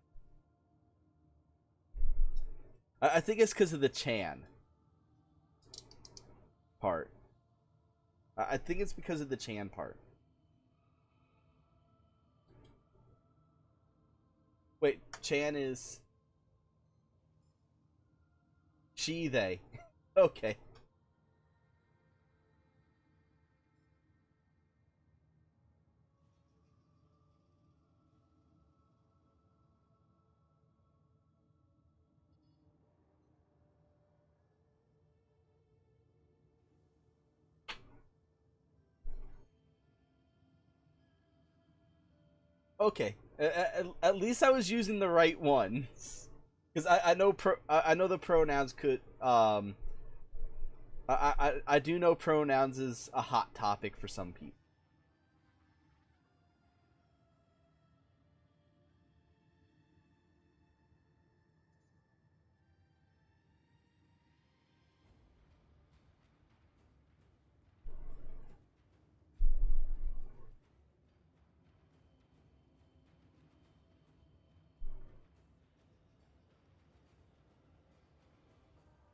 A: I think it's because of the Chan part. I think it's because of the Chan part. Wait, Chan is she, they. Okay. Okay, at least I was using the right ones, because I know I know the pronouns could I do know pronouns is a hot topic for some people.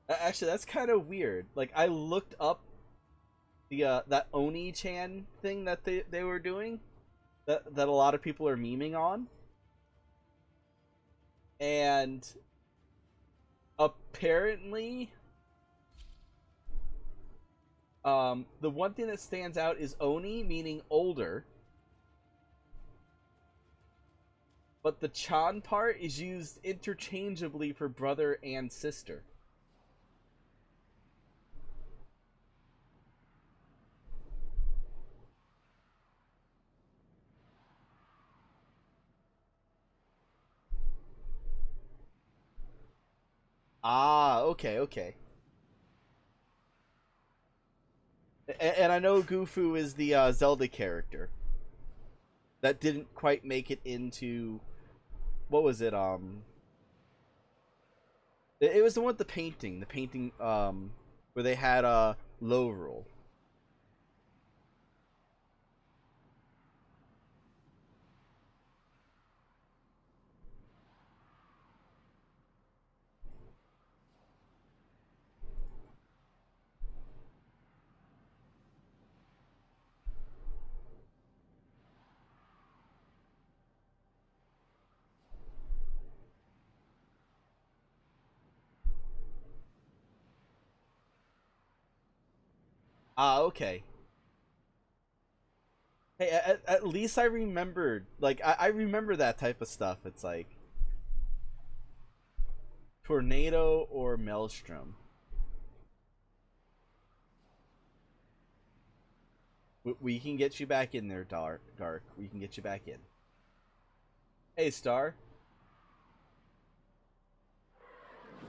A: Actually, that's kind of weird. Like, I looked up the that Oni-chan thing that they were doing, that a lot of people are memeing on, and apparently, the one thing that stands out is Oni, meaning older, but the Chan part is used interchangeably for brother and sister. Ah, okay, okay. And I know Gufu is the Zelda character that didn't quite make it into, what was it? It was the one with the painting, where they had a low roll. Ah, okay. Hey, at least I remembered. Like, I remember that type of stuff. It's like Tornado or Maelstrom. We can get you back in there, Dark. We can get you back in. Hey, Star.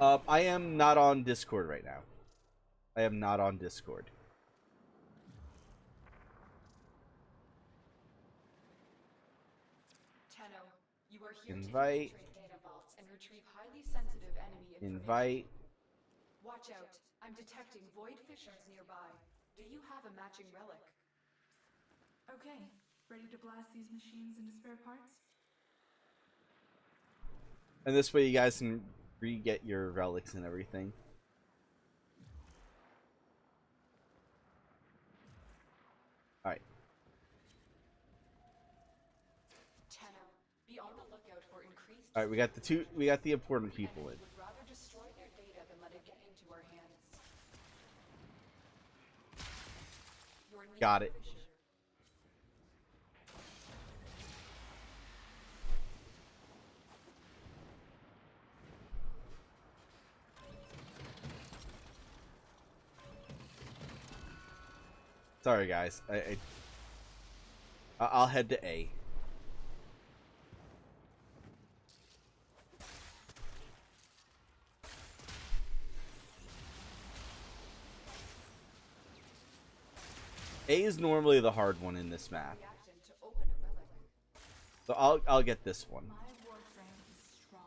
A: I am not on Discord right now. I am not on Discord.
D: Tenno, you are here
A: Invite.
D: to infiltrate data vaults and retrieve highly sensitive enemy information.
A: Invite.
D: Watch out. I'm detecting void fissures nearby. Do you have a matching relic?
F: Okay, ready to blast these machines into spare parts?
A: And this way you guys can re-get your relics and everything. Alright.
D: Tenno, be on the lookout for increased.
A: Alright, we got the important people in.
D: Would rather destroy their data than let it get into our hands.
A: Got it. Sorry, guys. I'll head to A. A is normally the hard one in this map. So I'll get this one.
F: My Warframe is strong.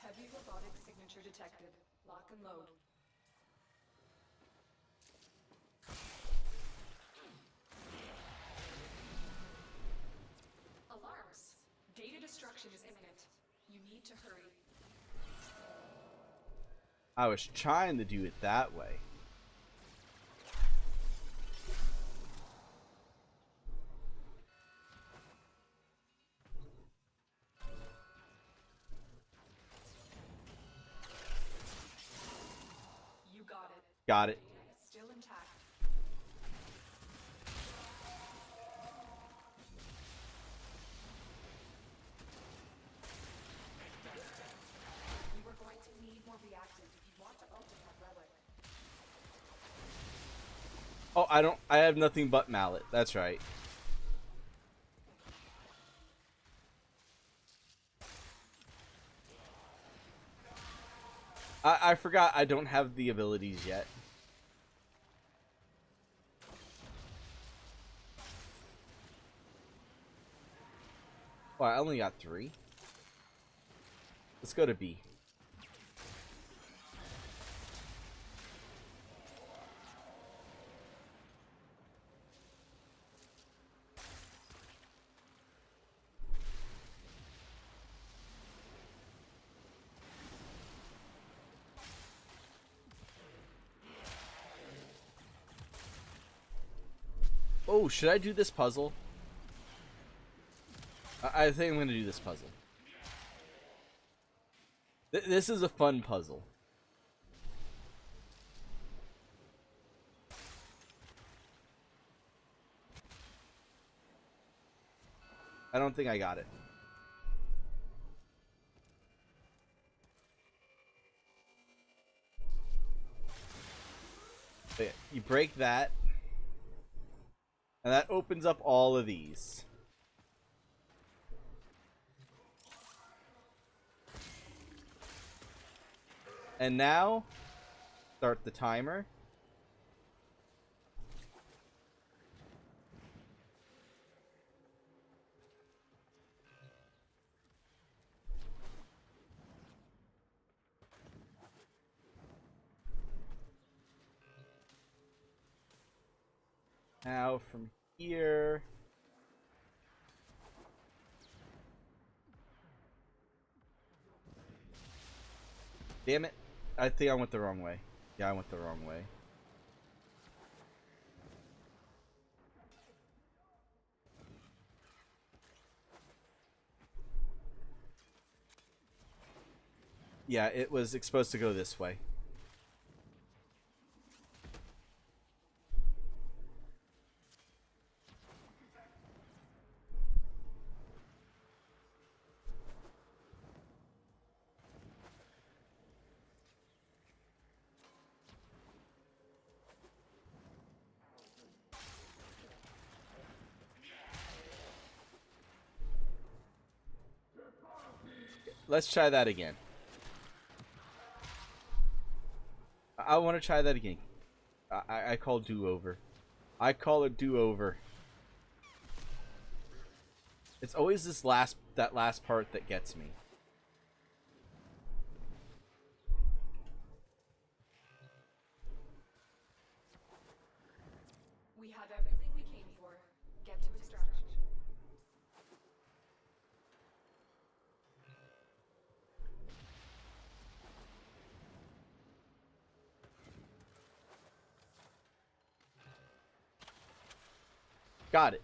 D: Heavy robotic signature detected. Lock and load. need to hurry.
A: I was trying to do it that way.
D: You got it.
A: Got it.
D: Still intact. You are going to need more reactant if you want to open that relic.
A: Oh, I have nothing but mallet. That's right. I forgot I don't have the abilities yet. Oh, I only got 3. Let's go to B. Oh, should I do this puzzle? I think I'm going to do this puzzle. This is a fun puzzle. I don't think I got it. But yeah, you break that. And that opens up all of these. And now, start the timer. Now from here. Damn it. I think I went the wrong way. Yeah, I went the wrong way. Yeah, it was supposed to go this way. Let's try that again. I want to try that again. I call do-over. I call a do-over. It's always that last part that gets me.
D: We have everything we came for. Get to extraction.
A: Got it.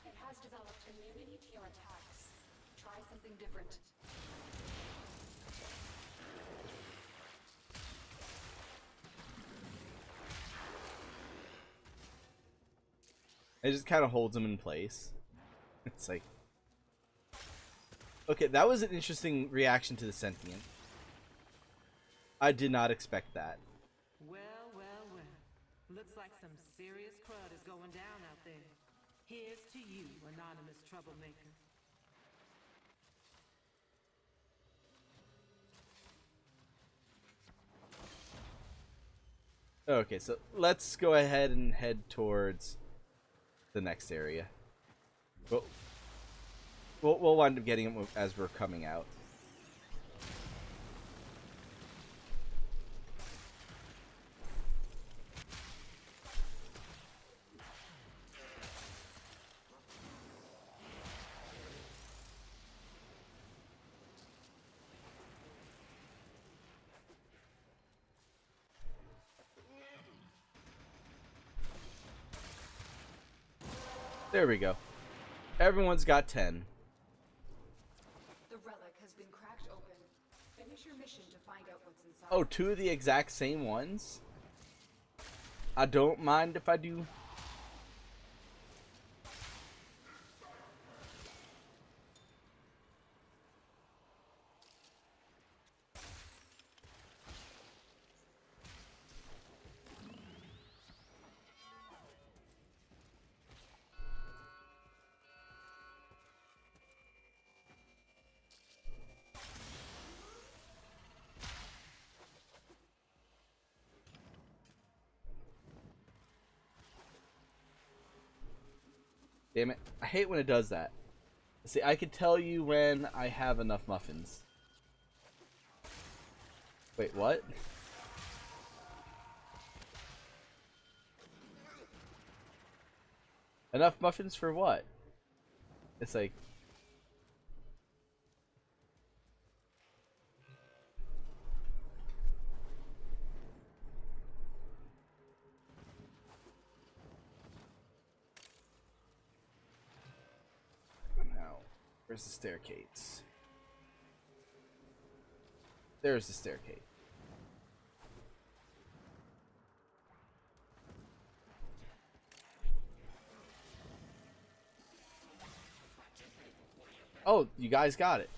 D: It has developed immunity to your attacks. Try something different.
A: It just kind of holds them in place. It's like... Okay, that was an interesting reaction to the sentient. I did not expect that.
H: Well, well, well. Looks like some serious crud is going down out there. Here's to you, anonymous troublemaker.
A: Okay, so let's go ahead and head towards the next area. We'll wind up getting them as we're coming out. There we go. Everyone's got 10.
D: The relic has been cracked open. Finish your mission to find out what's inside.
A: Oh, 2 of the exact same ones? I don't mind if I do. Damn it. I hate when it does that. See, I can tell you when I have enough muffins. Wait, what? Enough muffins for what? It's like... Now, where's the staircase? There's the staircase. Oh, you guys got it.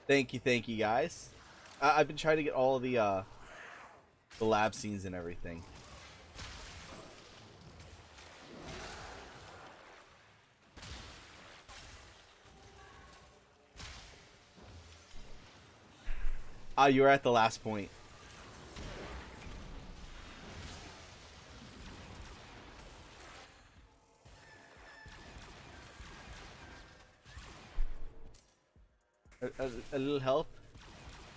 A: Thank you guys. I've been trying to get all the lab scenes and everything. Ah, you were at the last point. A little help?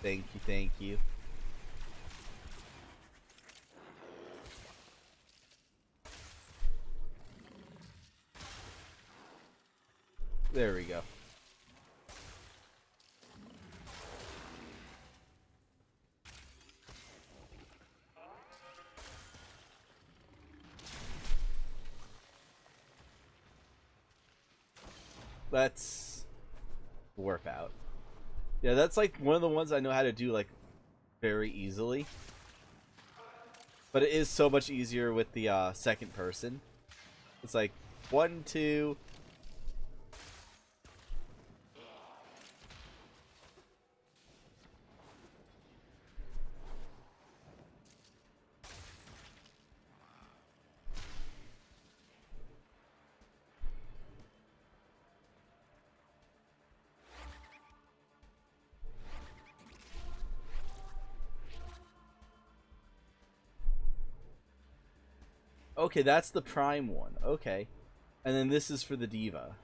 A: Thank you. There we go. Let's warp out. Yeah, that's like one of the ones I know how to do like very easily. But it is so much easier with the second person. It's like 1, 2. Okay, that's the prime one. Okay. And then this is for the diva.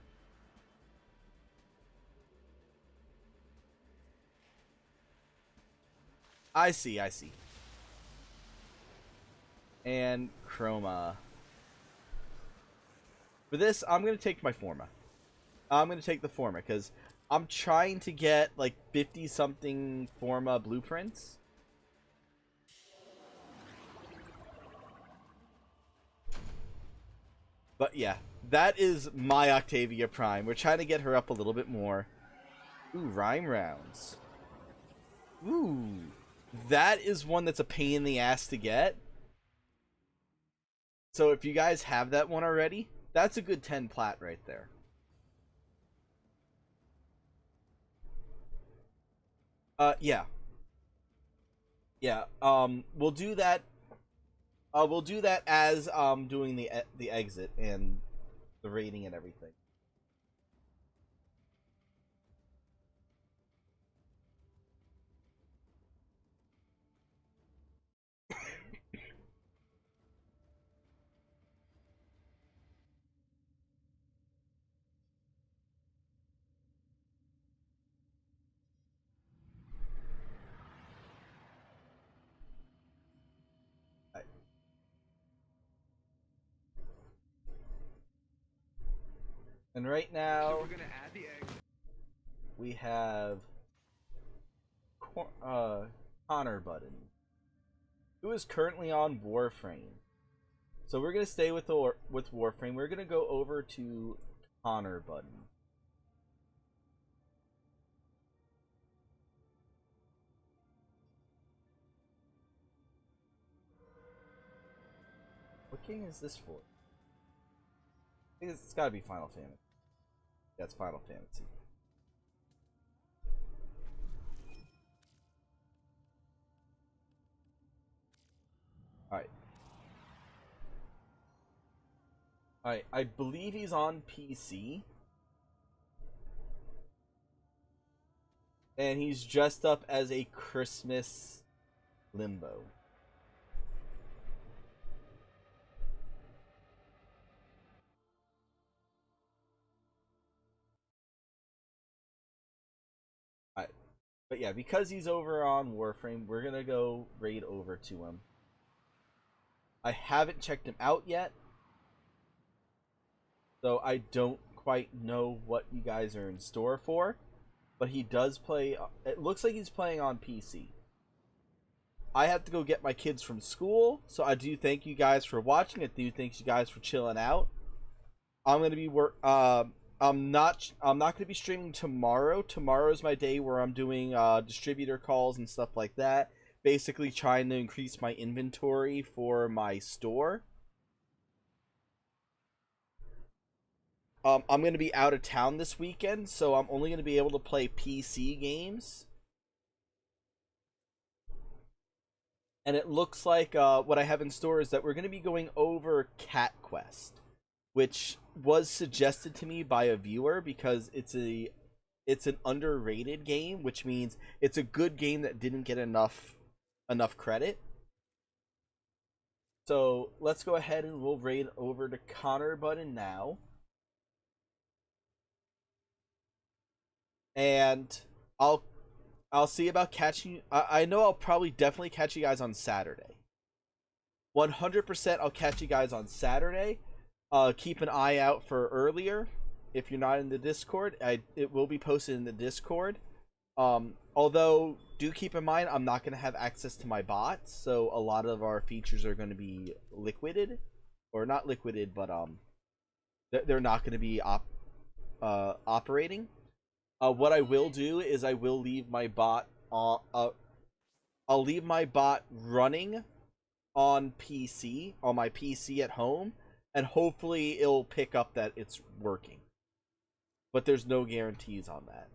A: I see. And chroma. For this, I'm going to take my forma. I'm going to take the forma because I'm trying to get like 50-something forma blueprints. But yeah, that is my Octavia Prime. We're trying to get her up a little bit more. Ooh, rhyme rounds. Ooh, that is one that's a pain in the ass to get. So if you guys have that one already, that's a good 10 plat right there. Yeah. Yeah, we'll do that. We'll do that as doing the exit and the rating and everything. And right now,
M: So we're gonna add the eggs.
A: we have Connor Button, who is currently on Warframe. So we're gonna stay with Warframe. We're gonna go over to Connor Button. What game is this for? I think it's gotta be Final Fantasy. That's Final Fantasy. Alright. Alright, I believe he's on PC. And he's dressed up as a Christmas Limbo. Alright. But yeah, because he's over on Warframe, we're gonna go raid over to him. I haven't checked him out yet, so I don't quite know what you guys are in store for. But he does play. It looks like he's playing on PC. I have to go get my kids from school, so I do thank you guys for watching. I do thank you guys for chilling out. I'm gonna be I'm not gonna be streaming tomorrow. Tomorrow's my day where I'm doing distributor calls and stuff like that. Basically trying to increase my inventory for my store. I'm going to be out of town this weekend, so I'm only going to be able to play PC games. And it looks like what I have in store is that we're going to be going over Cat Quest, which was suggested to me by a viewer because it's an underrated game, which means it's a good game that didn't get enough credit. So let's go ahead and we'll raid over to Connor Button now. And I'll see about catching. I know I'll probably definitely catch you guys on Saturday. 100% I'll catch you guys on Saturday. Keep an eye out for earlier. If you're not in the Discord, it will be posted in the Discord. Although, do keep in mind, I'm not going to have access to my bots, so a lot of our features are going to be liquidated. Or not liquidated, but they're not going to be operating. What I will do is I will leave my bot I'll leave my bot running on PC, on my PC at home, and hopefully it'll pick up that it's working. But there's no guarantees on that.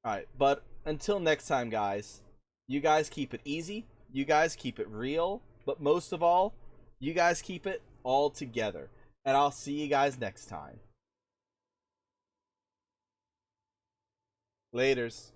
A: Alright, but until next time, guys, you guys keep it easy, you guys keep it real, but most of all, you guys keep it all together. And I'll see you guys next time. Laters.